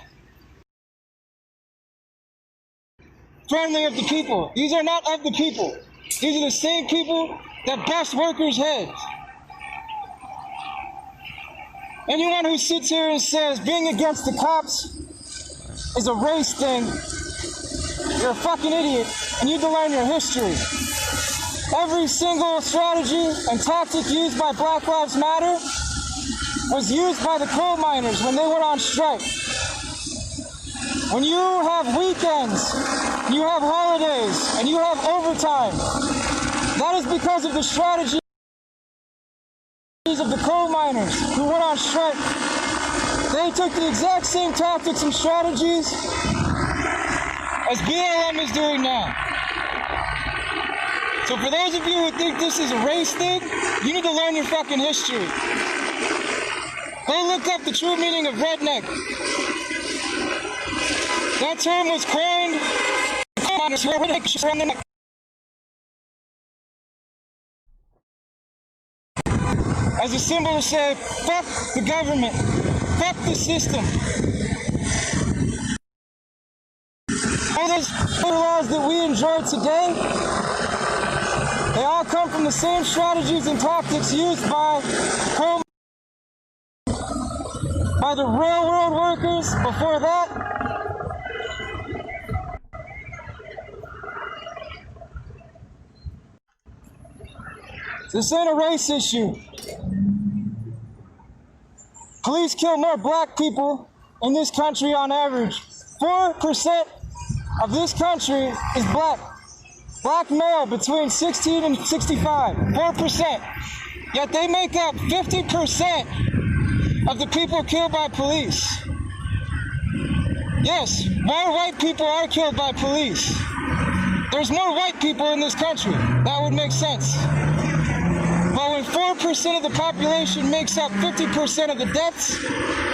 friendly of the people. These are not of the people. These are the same people that bust workers' heads. Anyone who sits here and says being against the cops is a race thing, you're a fucking idiot, and you need to learn your history. Every single strategy and tactic used by Black Lives Matter was used by the coal miners when they went on strike. When you have weekends, you have holidays, and you have overtime, that is because of the strategies of the coal miners who went on strike. They took the exact same tactics and strategies as BLM is doing now. So for those of you who think this is a race thing, you need to learn your fucking history. Go look up the true meaning of redneck. That term was coined as a symbol to say, fuck the government, fuck the system. All those laws that we enjoy today, they all come from the same strategies and tactics used by the railroad workers before that. This ain't a race issue. Police kill more black people in this country on average. 4% of this country is black. Black male between 16 and 65, 4%. Yet they make up 50% of the people killed by police. Yes, more white people are killed by police. There's more white people in this country. That would make sense. But when 4% of the population makes up 50% of the deaths,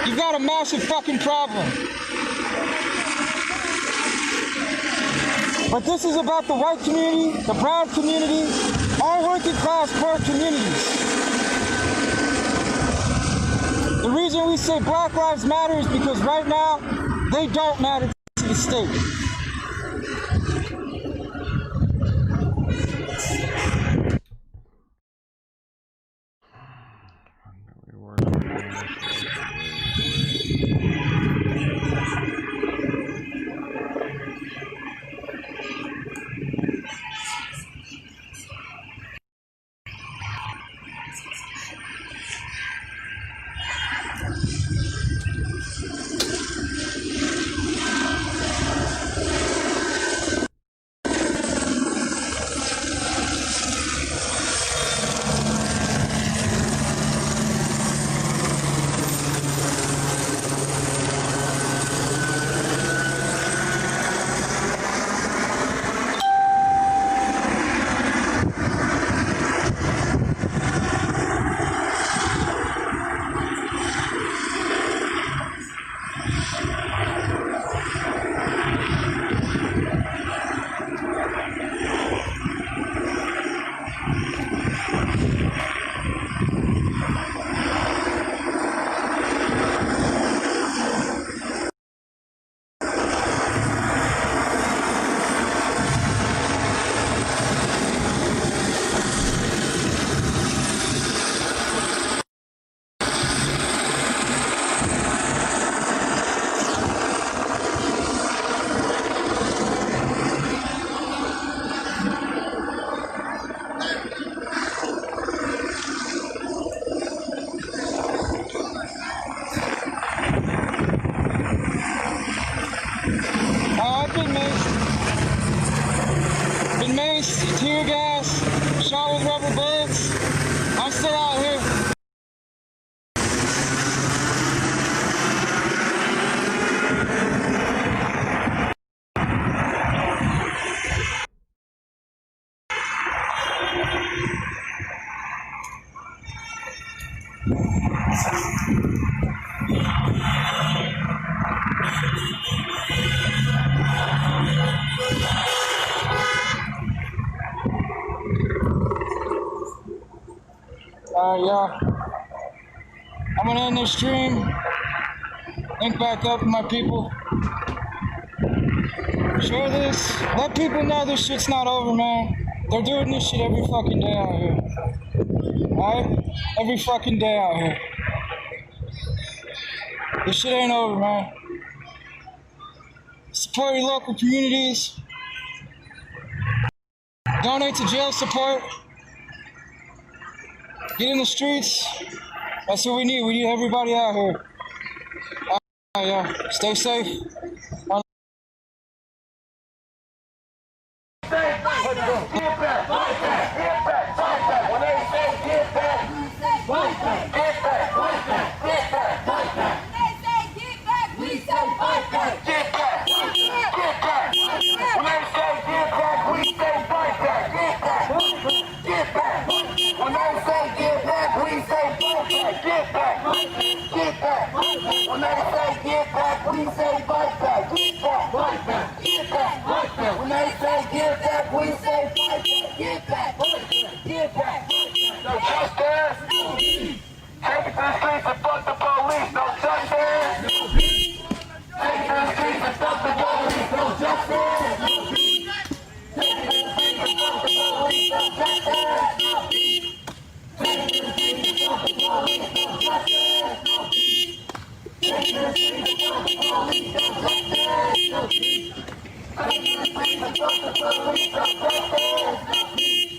you've got a massive fucking problem. But this is about the white community, the brown community, all working class poor communities. The reason we say Black Lives Matter is because right now, they don't matter to the state. Been maced, tear gas, shot with rubber bullets. Yeah. I'm gonna end this stream. Link back up, my people. Share this. Let people know this shit's not over, man. They're doing this shit every fucking day out here. Alright? Every fucking day out here. This shit ain't over, man. Support your local communities. Donate to jail support. Get in the streets. That's what we need. We need everybody out here. Yeah. Stay safe. Get back, get back, get back, fight back. When they say get back, fight back, get back, fight back, get back, fight back. When they say get back, we say fight back, get back, get back. When they say get back, we say fight back, get back, get back. When they say get back, we say fight back, get back, get back. When they say get back, we say fight back, get back, fight back, get back, fight back. When they say get back, we say fight back, get back, get back. No justice, no peace. Take it to the streets and fuck the police. No justice, no peace. Take it to the streets and fuck the police. No justice, no peace. Take it to the streets and fuck the police. No justice, no peace. Take it to the streets and fuck the police. No justice, no peace. Take it to the streets and fuck the police. No justice, no peace. Take it to the streets and fuck the police. No justice, no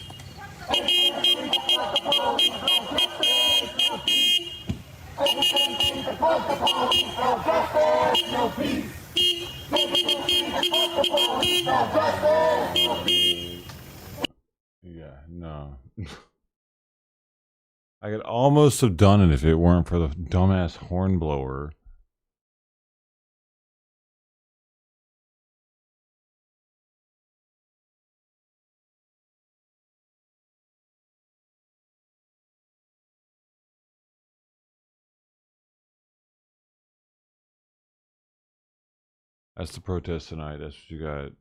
peace. Take it to the streets and fuck the police. No justice, no peace. Take it to the streets and fuck the police. No justice, no peace. Take it to the streets and fuck the police. No justice, no peace. Yeah, no. I could almost have done it if it weren't for the dumbass hornblower. That's the protest tonight. That's what you got.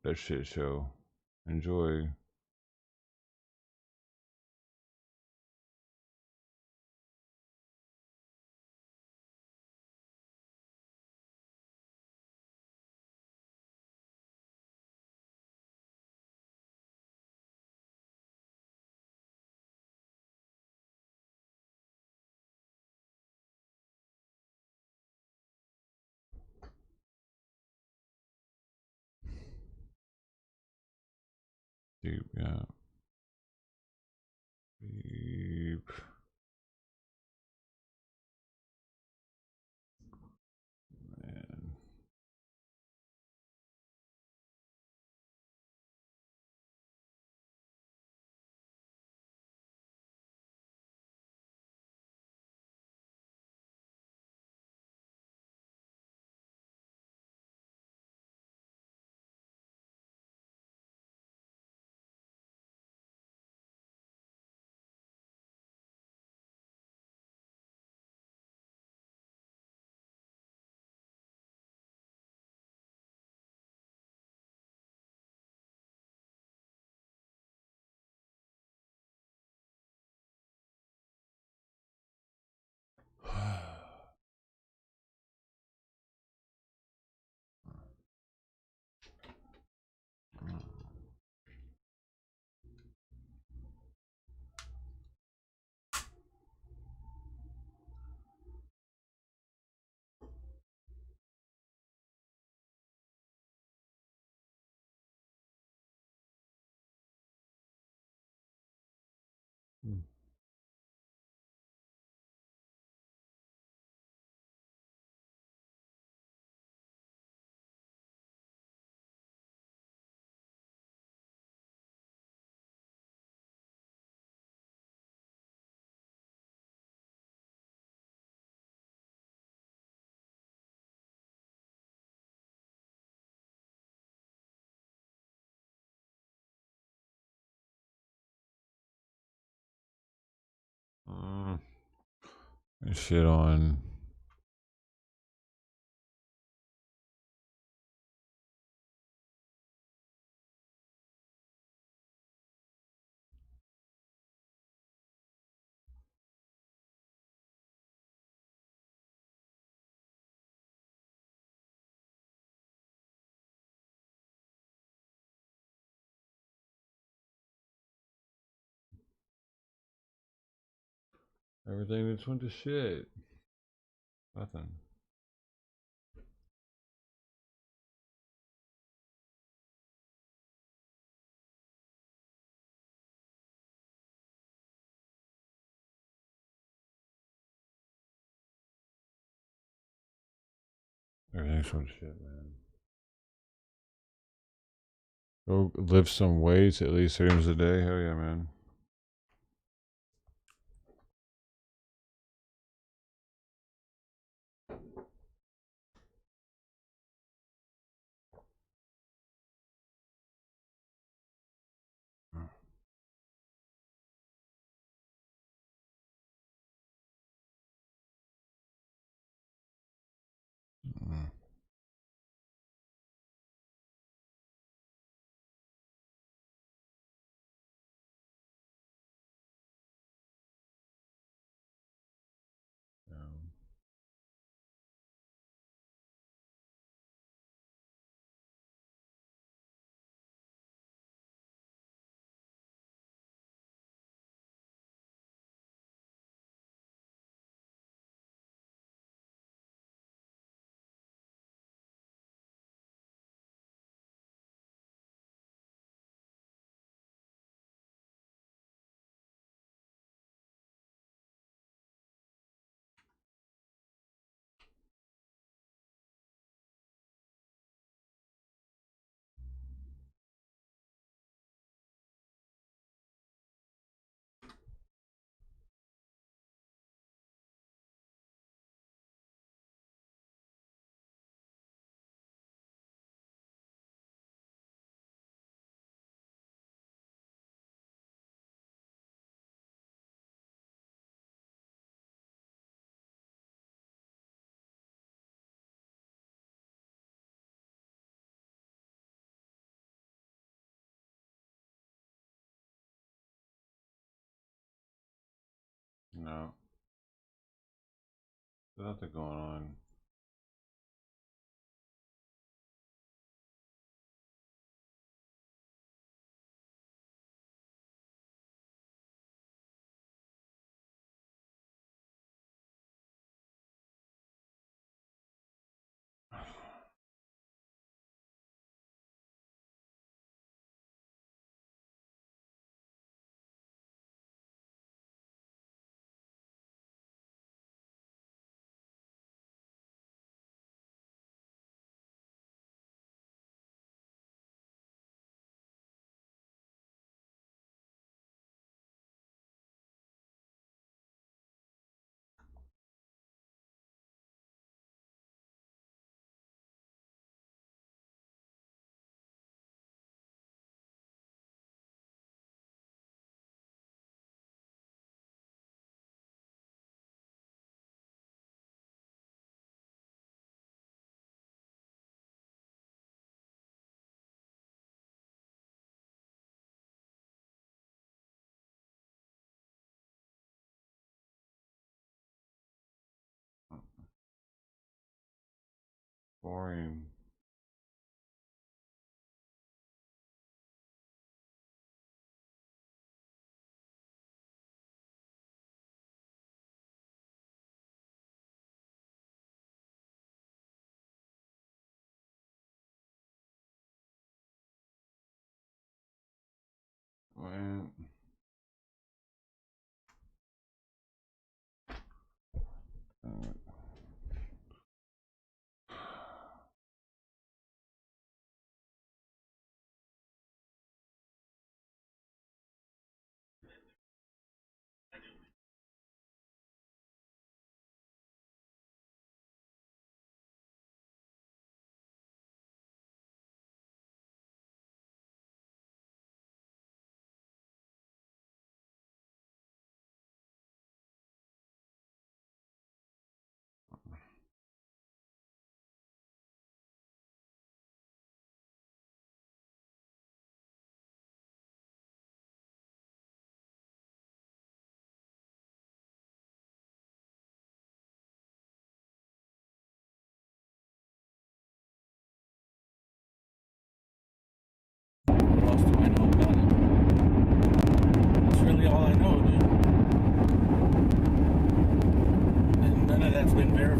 That shit show. Enjoy. Deep, yeah. Deep. Man. Shit on. Everything just went to shit. Nothing. Everything's went to shit, man. Go lift some weights at least 3 times a day. Hell yeah, man. No. There's nothing going on. Boring. When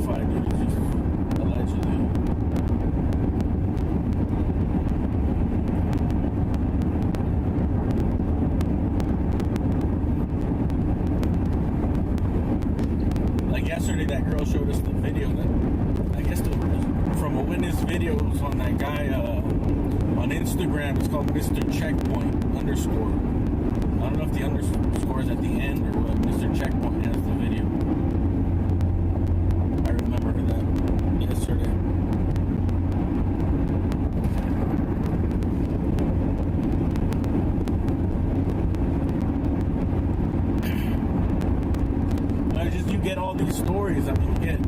verified. It was just allegedly. Like yesterday, that girl showed us the video that I guess from a witness videos on that guy on Instagram. It's called Mr. Checkpoint _ I don't know if the underscore is at the end or what. Mr. Checkpoint has the video. I remember that yesterday. You get all these stories. I mean, you get,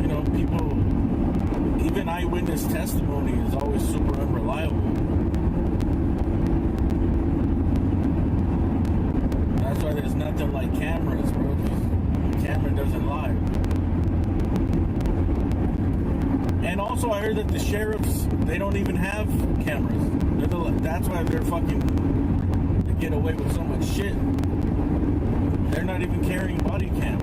you know, people, even eyewitness testimony is always super unreliable. That's why there's nothing like cameras, bro. The camera doesn't lie. And also, I heard that the sheriffs, they don't even have cameras. That's why they're fucking, they get away with so much shit. They're not even carrying body cams.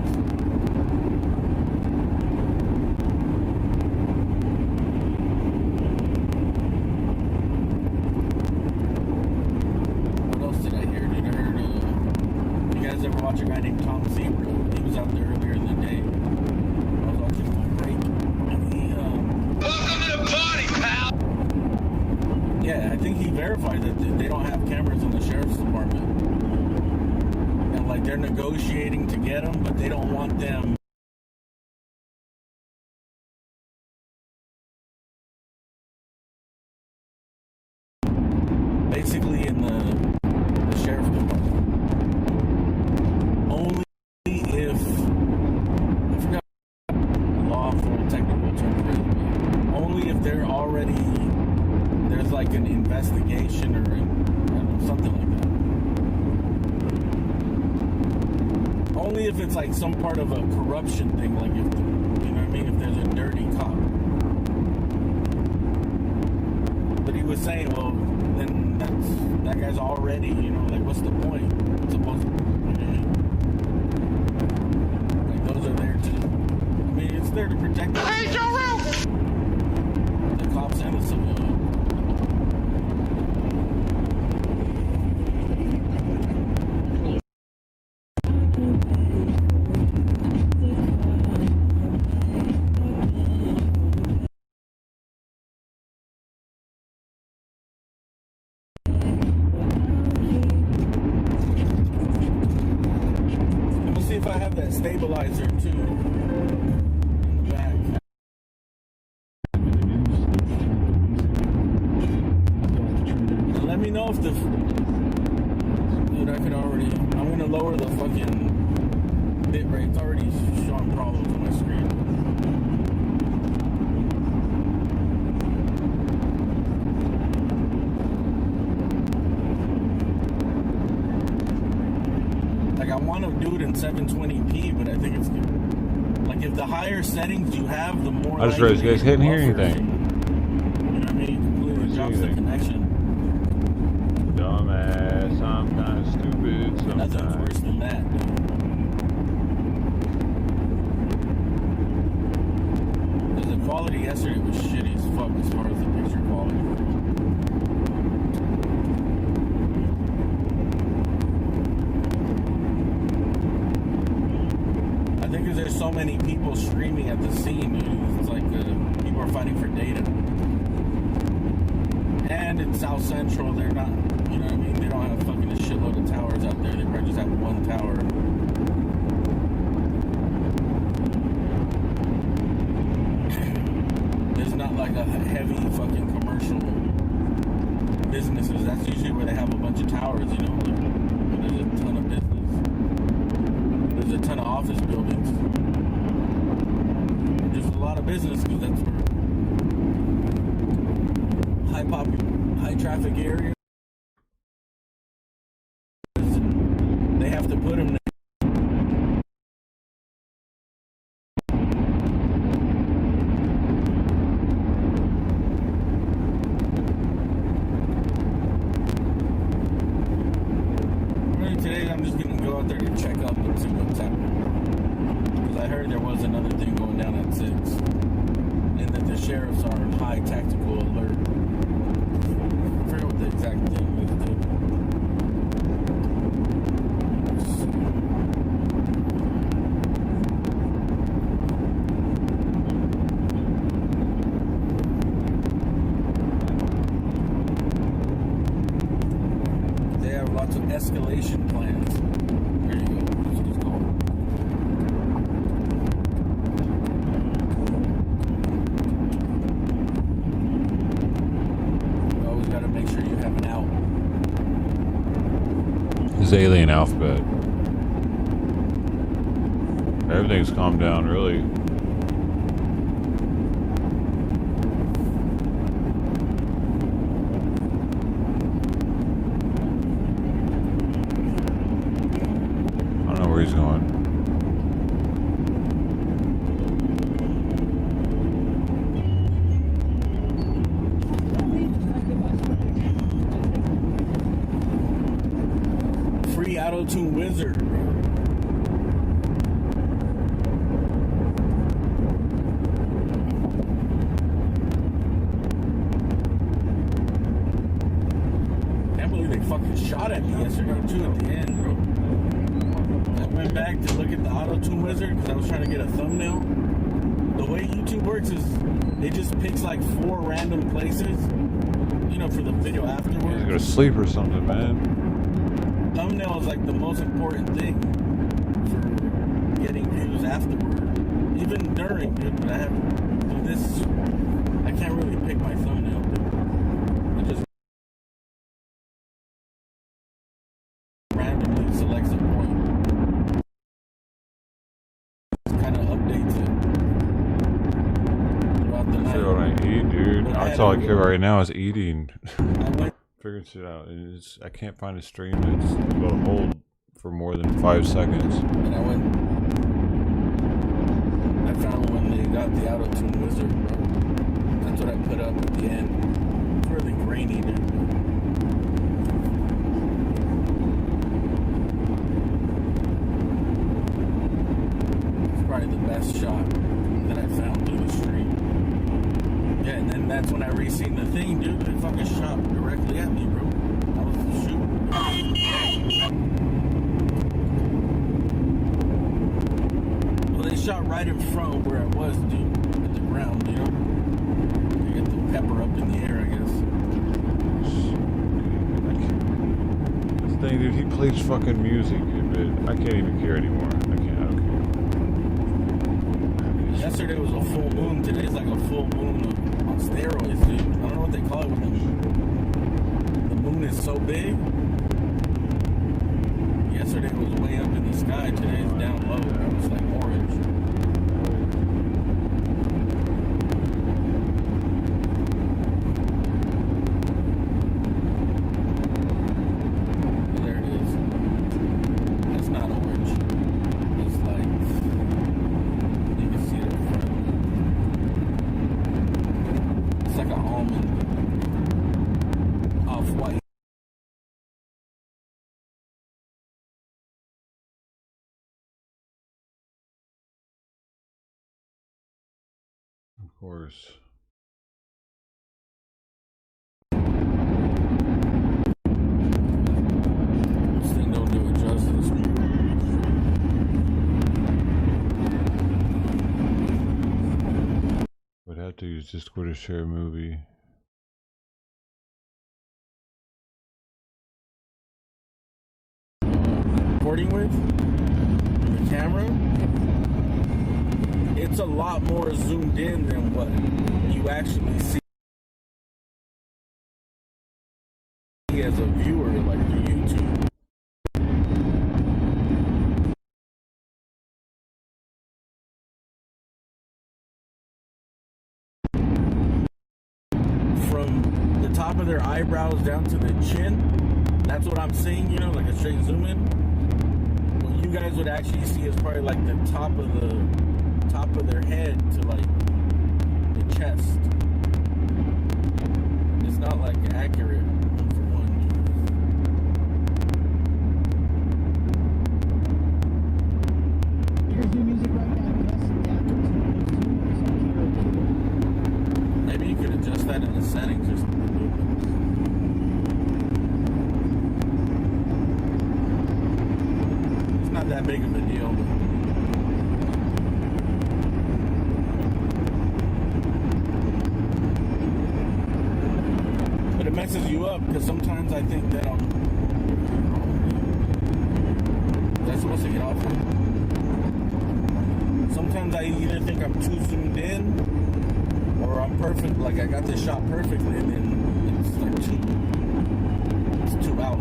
What else did I hear? Did I heard, you guys ever watch a guy named Tom Zebra? He was out there earlier in the day. I was watching him on break. And he, welcome to the party, pal! Yeah, I think he verified that they don't have cameras in the sheriff's department. Like they're negotiating to get them, but they don't want them basically in the sheriff's department. Only if, I forgot the lawful technical term, only if they're already, there's like an investigation or I don't know, something like that. Only if it's like some part of a corruption thing, like if, you know what I mean, if there's a dirty cop. But he was saying, well, then that guy's already, you know, like what's the point? It's supposed to, like those are there to, I mean, it's there to protect the cops and the civilians. Stabilizer too in the back. So let me know if the dude, I could already, I'm gonna lower the fucking bit rate. It's already showing problems on my screen. Like I want to do it in 720p, but I think it's good. Like if the higher settings you have, the more. I just realized you guys couldn't hear anything. You know what I mean? It completely drops the connection. Dumbass, I'm kind of stupid sometimes. Nothing's worse than that, dude. Because the quality yesterday was shitty as fuck as far as the picture quality. There's so many people screaming at the scene, dude. It's like people are fighting for data. And in South Central, they're not, you know what I mean? They don't have fucking a shitload of towers out there. They probably just have one tower. There's not like a heavy fucking commercial businesses. That's usually where they have a bunch of towers, you know? Like, there's a ton of business. There's a ton of office buildings. Just a lot of business because that's where high traffic areas. They have to put them there. Today I'm just gonna go out there to check up and see what's happening. Because I heard there was another thing going down tactical alert. I forget what the exact thing was, dude. They have lots of escalation plans. There you go. That's what it's called. You always got to make sure you have an out. This alien alphabet. Everything's calmed down, really. I don't know where he's going. Free auto-tune wizard. Can't believe they fucking shot at me yesterday too at the end, bro. I went back to look at the auto-tune wizard because I was trying to get a thumbnail. The way YouTube works is it just picks like 4 random places, you know, for the video afterwards. He's gonna sleep or something, man. Thumbnail is like the most important thing for getting views afterward. Even during, dude, but I have this. I can't really pick my thumbnail, dude. It just randomly selects a point. It kind of updates it throughout the night. That's what I eat, dude. That's all I care about right now is eating. Figuring shit out. And I can't find a stream that's will hold for more than 5 seconds. And I found when they got the auto-tune wizard, bro. That's what I put up at the end. It's really grainy, dude. It's probably the best shot that I found through the stream. Yeah, and then that's when I re-seen the thing, dude. They fucking shot directly at me, bro. I was shooting. Well, they shot right in front of where I was, dude. At the ground, you know? They get the pepper up in the air, I guess. This thing, dude, he plays fucking music, but I can't even care anymore. I don't care. Yesterday was a full moon. Today's like a full moon on steroids, dude. I don't know what they call it when the moon is so big. Yesterday was way up in the sky. Today it's down low. It's like orange. There it is. That's not orange. It's like, you can see it in front of you. It's like an almond. Off-white. Of course. This thing don't do it justice. Would have to use Discord to share a movie. Recording with the camera, it's a lot more zoomed in than what you actually see as a viewer, like through YouTube. From the top of their eyebrows down to the chin, that's what I'm seeing, you know, like a straight zoom in. What you guys would actually see is probably like the top of their head to like the chest. It's not like accurate for one. Maybe you could adjust that settings or something. It's not that big of a deal. But it messes you up because sometimes I think that that's supposed to get off. Sometimes I either think I'm too zoomed in or I'm perfect, like I got this shot perfectly, and then it's like it's too out.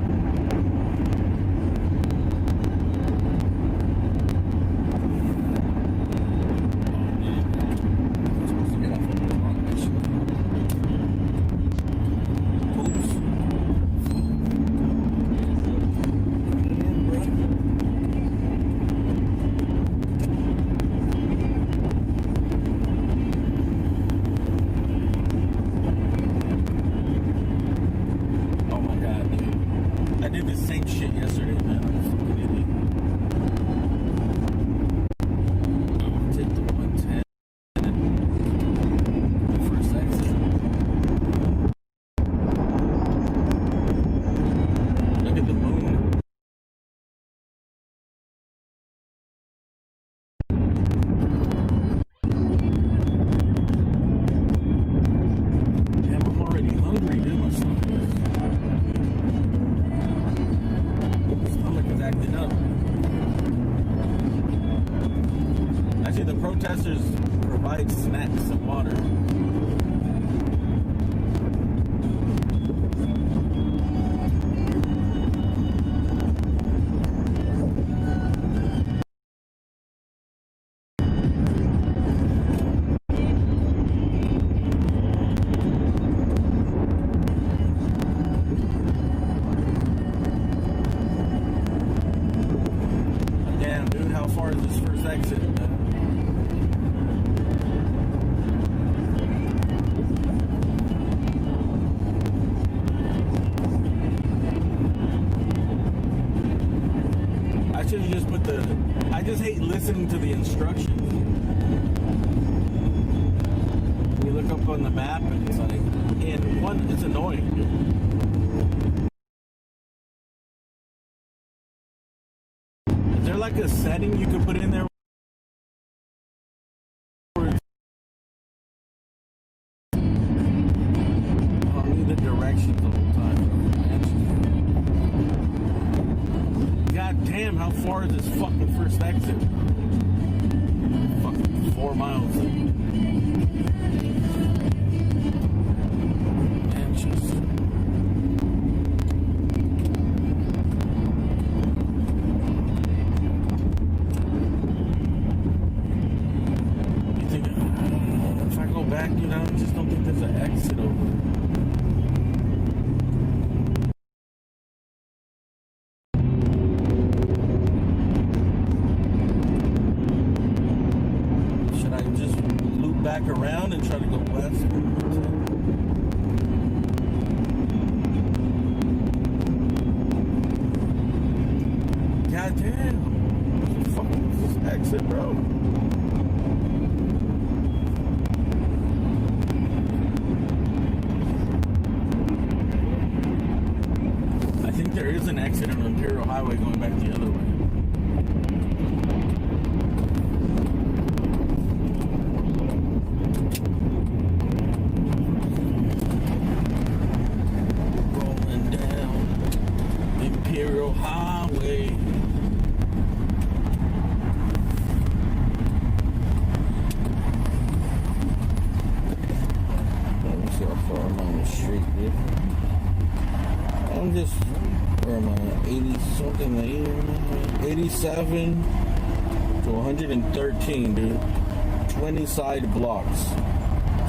Protesters provide snacks and water. Damn, dude, how far is this first exit? I just hate listening to the instructions. You look up on the map and it's like, and one, it's annoying. Is there like a setting you could put in there? I'll need the directions all the time. God damn, how far is this fucking first exit? Fucking 4 miles. Anxious. You think, if I go back, you know, I just don't think there's an exit over there. Back around and try to go west. God damn. What the fuck is this exit, bro? I think there is an exit on Imperial Highway going back the other way. Highway. Let me see how far I'm on the street, dude. I'm just, where am I at? 80 something, 87 to 113, dude. 20 side blocks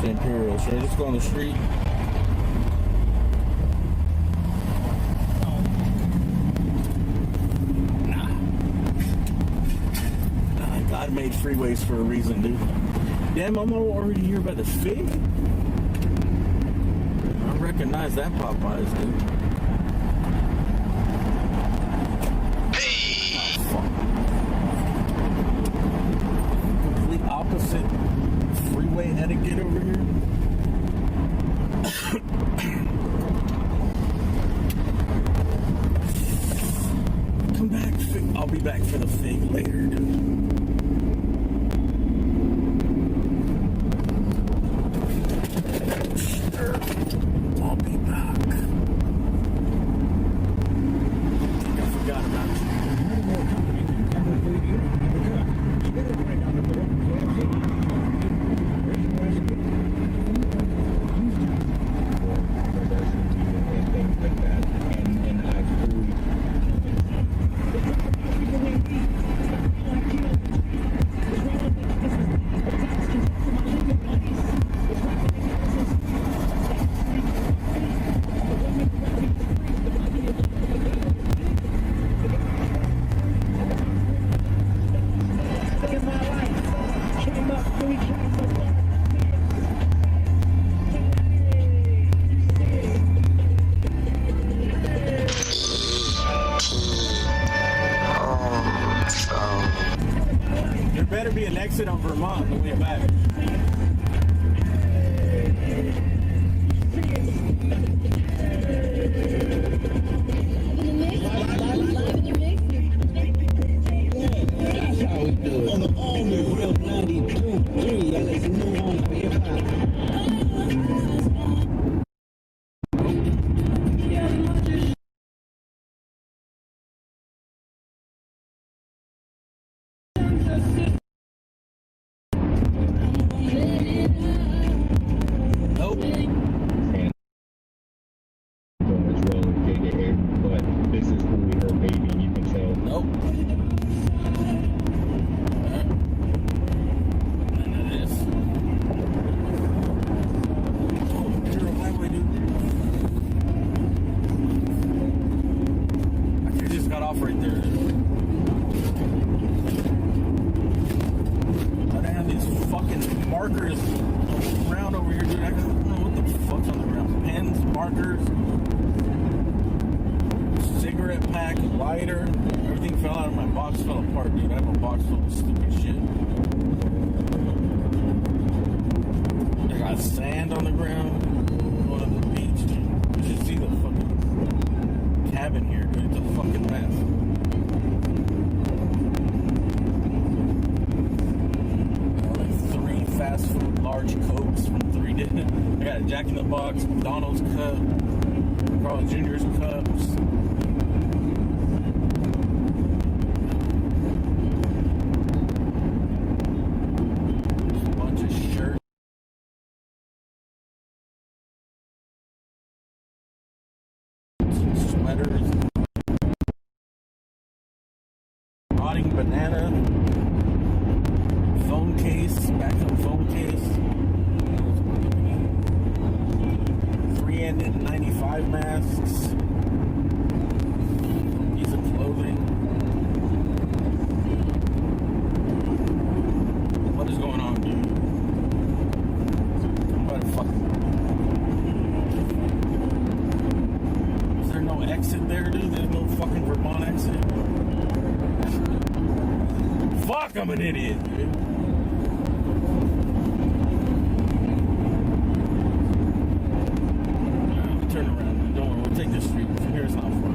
to Imperial. Should I just go on the street? God made freeways for a reason, dude. Damn, I'm already here by the Fig. I recognize that Popeyes, dude. Hey! Oh, fuck. Complete opposite freeway etiquette over here. Come back. I'll be back for the fig later, dude. I'll be back. I forgot about you. There better be an exit on Vermont on the way back. That's how we do it. On the all-new Real 92.3 LSU on hip-hop. Banana, phone case, backup phone case, 3N95 masks, piece of clothing. What is going on, dude? What the fuck? Is there no exit there, dude? There's no fucking Vermont exit. Fuck, I'm an idiot, dude. Turn around. Don't worry, we'll take this street. From here it's not far.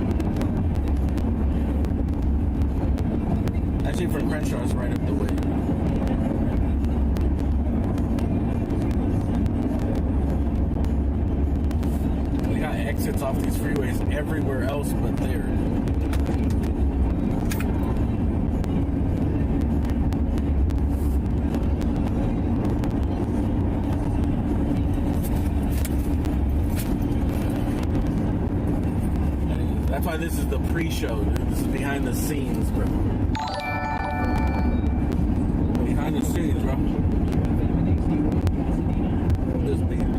Actually, from Crenshaw, it's right up the way. We got exits off these freeways everywhere else but there. That's why this is the pre-show, dude. This is behind the scenes, bro. Behind the scenes, bro. This being,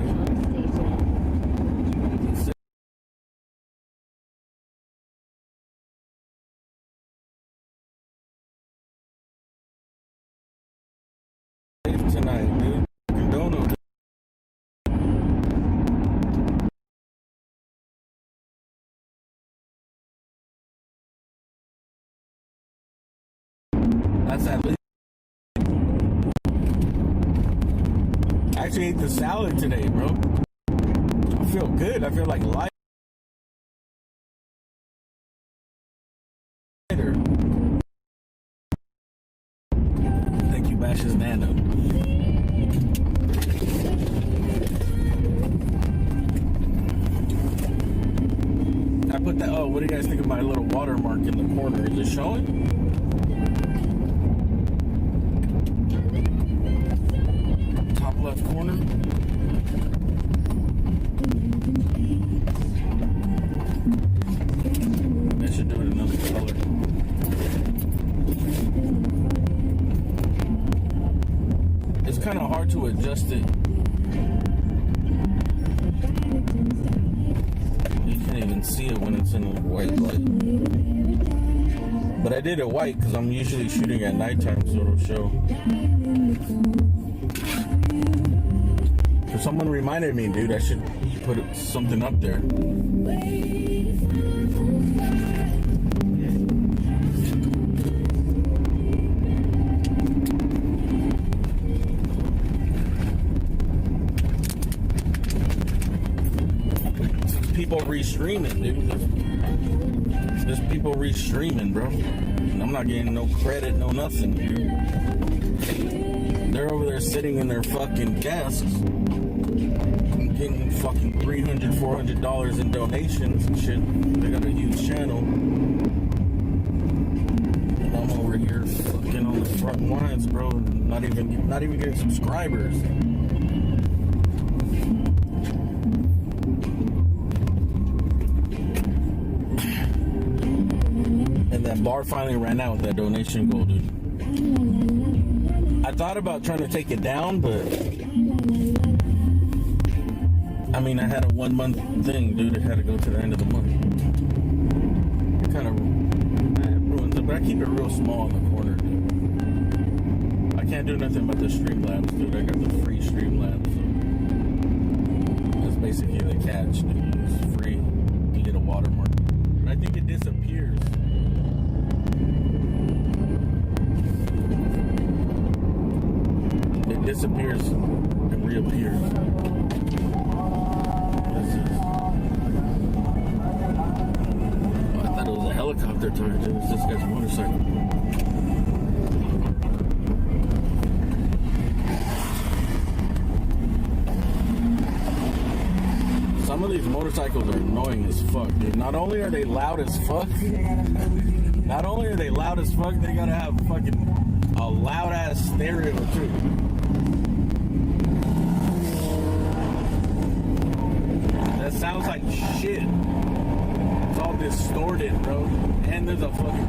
tonight, dude. Condone. That's at least. I actually ate the salad today, bro. I feel good. I feel like lighter. Thank you, Bash's Nano. I put that. Oh, what do you guys think of my little watermark in the corner? Is it showing? Top left corner. I should do it another color. It's kind of hard to adjust it. You can't even see it when it's in a white light. But I did it white because I'm usually shooting at nighttime, so it'll show. So someone reminded me, dude, I should put something up there. People restreaming, dude. There's people restreaming, bro. And I'm not getting no credit, no nothing, dude. They're over there sitting in their fucking desks and getting fucking $300, $400 in donations and shit. They got a huge channel. And I'm over here fucking on the front lines, bro. Not even getting subscribers. That bar finally ran out with that donation goal, dude. I thought about trying to take it down, but I mean, I had a 1 month thing, dude. It had to go to the end of the month. It kind of ruins it, but I keep it real small in the corner, dude. I can't do nothing but the Streamlabs, dude. I got the free Streamlabs. So that's basically the catch, dude. It's free. You get a watermark. But I think it disappears. It disappears and reappears. I thought it was a helicopter turret. It was this guy's motorcycle. Some of these motorcycles are annoying as fuck, dude. Not only are they loud as fuck, they gotta have fucking a loud ass stereo too. That sounds like shit. It's all distorted, bro. And there's a fucking,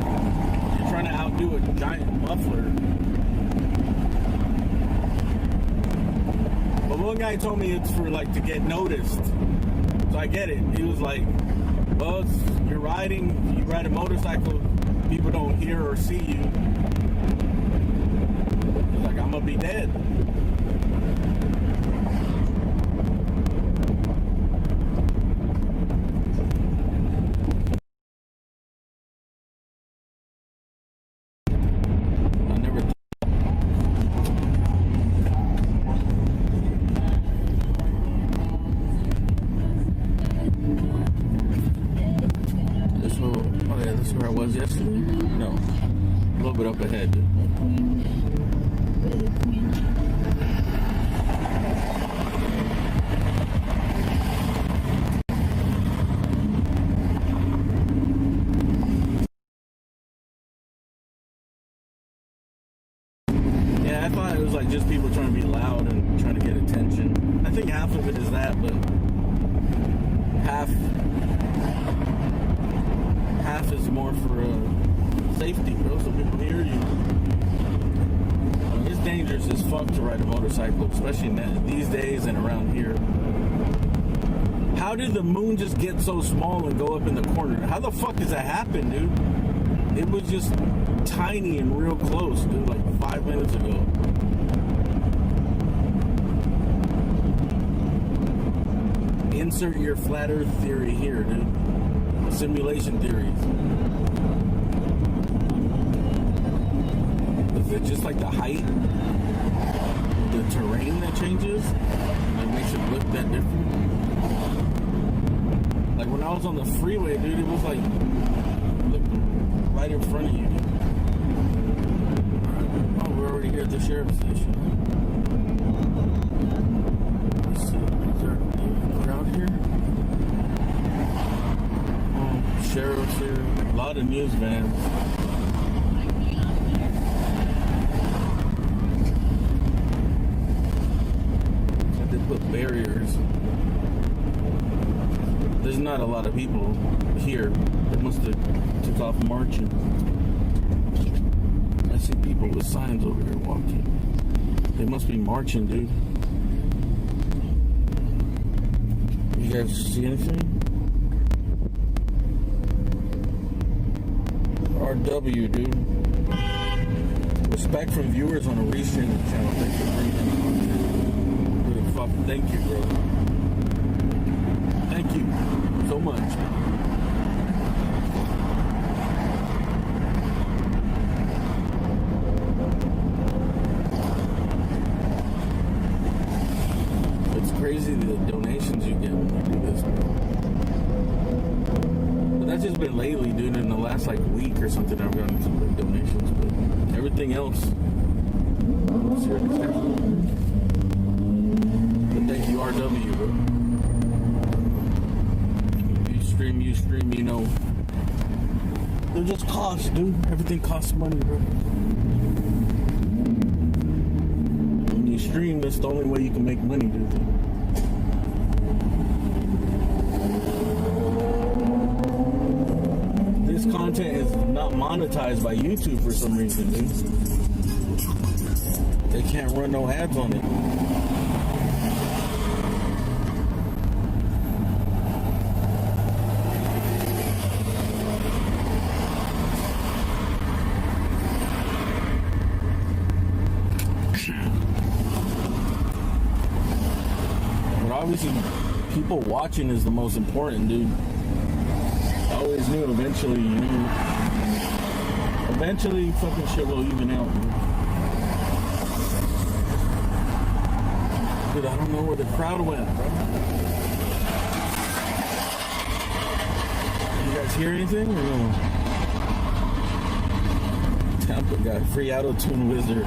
you're trying to outdo a giant muffler. But one guy told me it's for like to get noticed. So I get it. He was like, well, you're riding, you ride a motorcycle, people don't hear or see you. He's like, I'm gonna be dead. This is where I was yesterday? No. A little bit up ahead. Yeah, I thought it was like just people trying to be loud and trying to get attention. I think half of it is that, but half is more for safety, bro, so people hear you. I mean, it's dangerous as fuck to ride a motorcycle, especially these days and around here. How did the moon just get so small and go up in the corner? How the fuck does that happen, dude? It was just tiny and real close, dude, like 5 minutes ago. Insert your flat earth theory here, dude. Simulation theories. Is it just like the height, the terrain that changes? That makes it look that different? I was on the freeway, dude, it was like right in front of you, dude. Oh, we're already here at the sheriff's station. Let's see, is there a crowd here? Oh, sheriff's here. A lot of news vans. They put barriers. There's not a lot of people here. They must have took off marching. I see people with signs over here walking. They must be marching, dude. You guys see anything? RW, dude. Respect from viewers on a restreaming channel. Thanks for bringing good fuck. Thank you, bro. Thank you so much. It's crazy the donations you get when you do this, bro. But that's just been lately, dude. In the last like week or something, I've gotten some big donations. But everything else, but thank you, RW, bro. You stream, you know. They're just costs, dude. Everything costs money, bro. When you stream, that's the only way you can make money, dude. This content is not monetized by YouTube for some reason, dude. They can't run no ads on it. Obviously, people watching is the most important, dude. I always knew eventually, you know, eventually fucking shit will even out, dude. Dude, I don't know where the crowd went, bro. You guys hear anything or no? Tampa got free auto-tune wizard.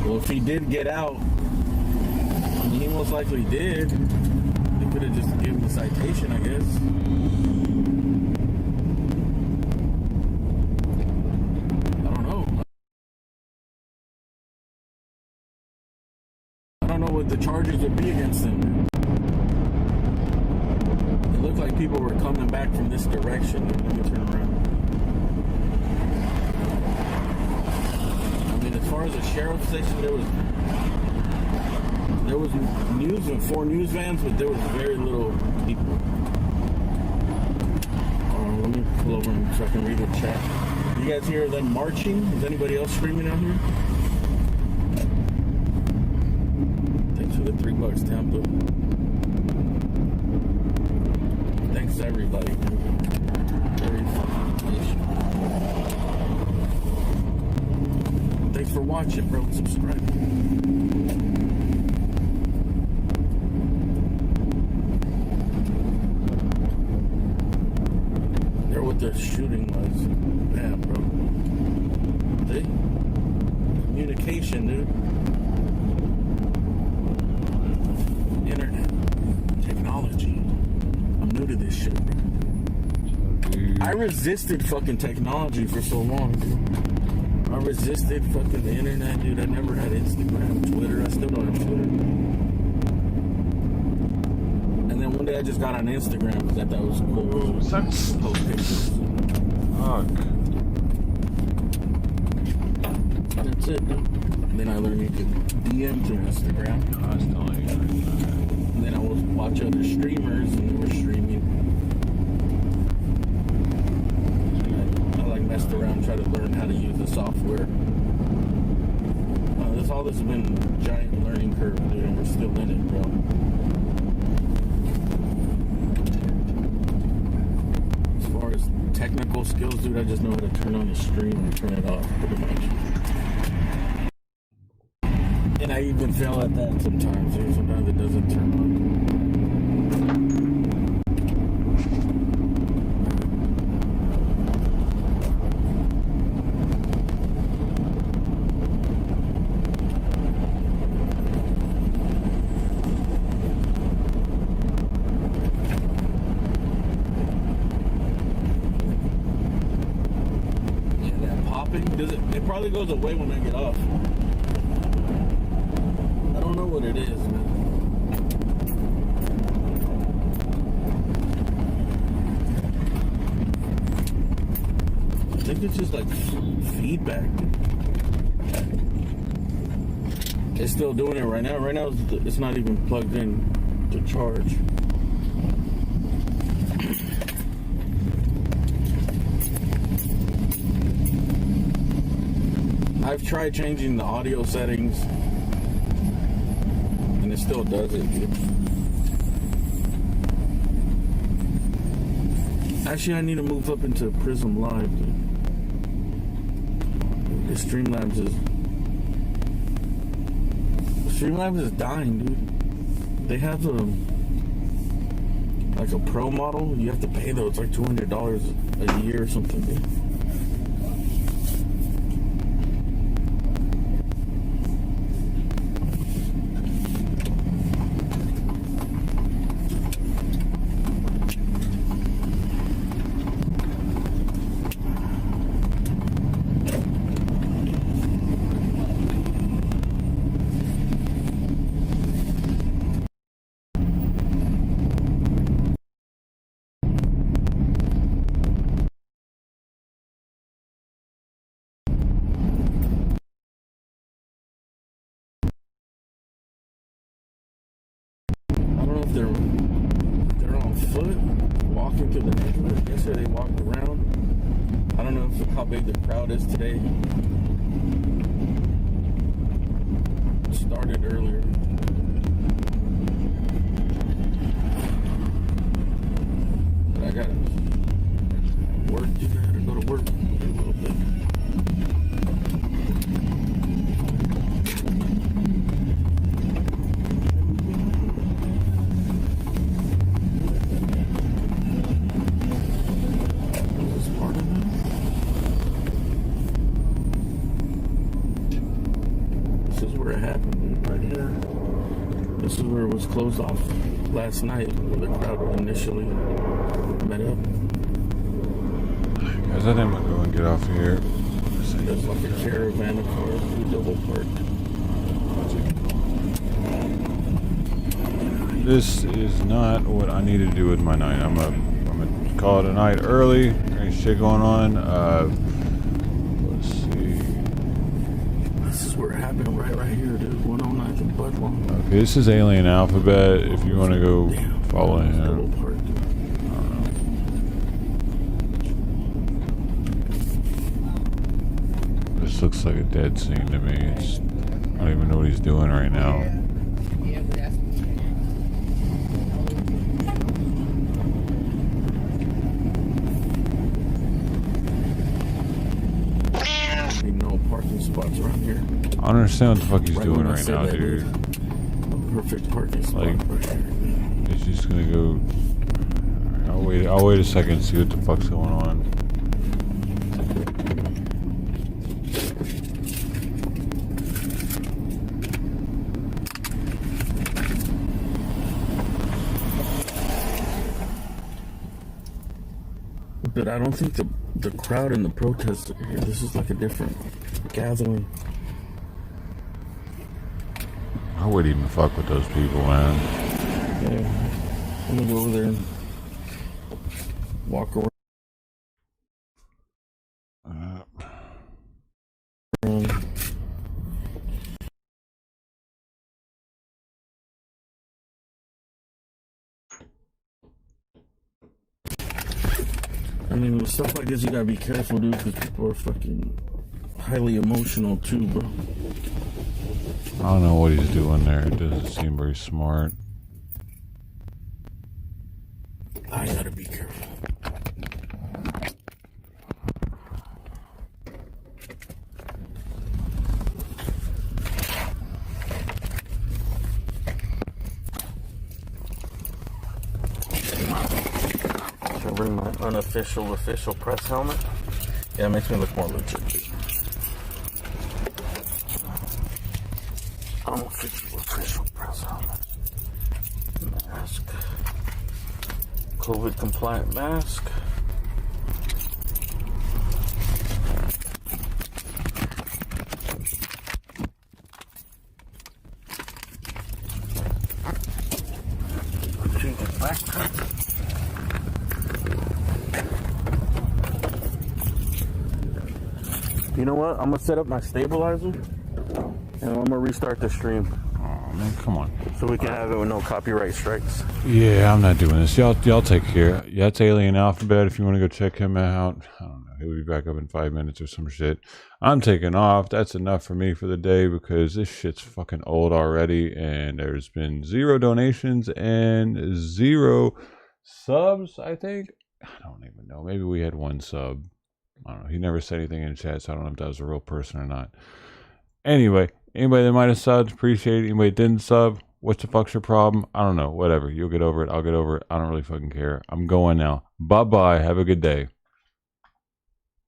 Well, if he did get out, and he most likely did, they could have just given him a citation, I guess. I don't know. I don't know what the charges would be against him. It looked like people were coming back from this direction. Let me turn around. As far as the sheriff's station, there was news and 4 news vans, but there was very little people. Let me pull over so I can read the chat. You guys hear them marching? Is anybody else screaming out here? Thanks for the $3, Tampa. Thanks to everybody. Very fun. Thanks for watching, bro. Subscribe. They're what the shooting was. Yeah, bro. See? Communication, dude. Internet. Technology. I'm new to this shit, bro. I resisted fucking technology for so long, dude. I resisted fucking the internet, dude. I never had Instagram, Twitter. I still don't have Twitter. And then one day I just got on Instagram because I thought it was cool. Post pictures. Fuck. That's it, dude. And then I learned you could DM through Instagram. And then I would watch other streamers and they were streaming. Messed around, try to learn how to use the software. All this has been a giant learning curve, dude, and we're still in it, bro. As far as technical skills, dude, I just know how to turn on the stream and turn it off, pretty much. And I even fail at that sometimes, dude. Sometimes it doesn't turn on. probably goes away when I get off. I don't know what it is, man. I think it's just like feedback. It's still doing it right now. Right now, it's not even plugged in to charge. I've tried changing the audio settings, and it still does it, dude. Actually, I need to move up into Prism Live, dude. The Streamlabs is dying, dude. They have like a pro model. You have to pay though. It's like $200 a year or something, dude. They're on foot, walking through the neighborhood. Yesterday they walked around. I don't know how big the crowd is today. It started earlier. But I gotta work. I gotta go to work a little bit. Closed off last night where the crowd initially met up. Guys, I think I'm gonna go and get off here. There's like a caravan of cars we double parked. This is not what I need to do with my night. I'm gonna call it a night early. There ain't shit going on. Let's see. This is where it happened right here, dude. 109th and Budwell. Okay, this is Alien Alphabet. If you want to go follow him. I don't know. This looks like a dead scene to me. I don't even know what he's doing right now. No parking spots around here. I don't understand what the fuck he's doing right now, dude. Perfect parking spot right here. It's just gonna go. I'll wait a second and see what the fuck's going on. But I don't think the crowd and the protests are here. This is like a different gathering. I wouldn't even fuck with those people, man. Yeah. I'm gonna go over there and walk around. I mean, with stuff like this, you gotta be careful, dude, because people are fucking highly emotional too, bro. I don't know what he's doing there. It doesn't seem very smart. I gotta be careful. Should I bring my official press helmet? Yeah, it makes me look more legit. Official press helmet. Mask. COVID compliant mask. know what? I'm gonna set up my stabilizer, and I'm gonna restart the stream. Oh man, come on. So we can have it with no copyright strikes. Yeah, I'm not doing this. Y'all take care. Yeah, it's Alien Alphabet. If you want to go check him out, I don't know. He'll be back up in 5 minutes or some shit. I'm taking off. That's enough for me for the day because this shit's fucking old already, and there's been 0 donations and 0 subs. I think. I don't even know. Maybe we had 1 sub. I don't know. He never said anything in chat, so I don't know if that was a real person or not. Anyway, anybody that might have subbed, appreciate it. Anybody that didn't sub, what's the fuck's your problem? I don't know. Whatever. You'll get over it. I'll get over it. I don't really fucking care. I'm going now. Bye-bye. Have a good day.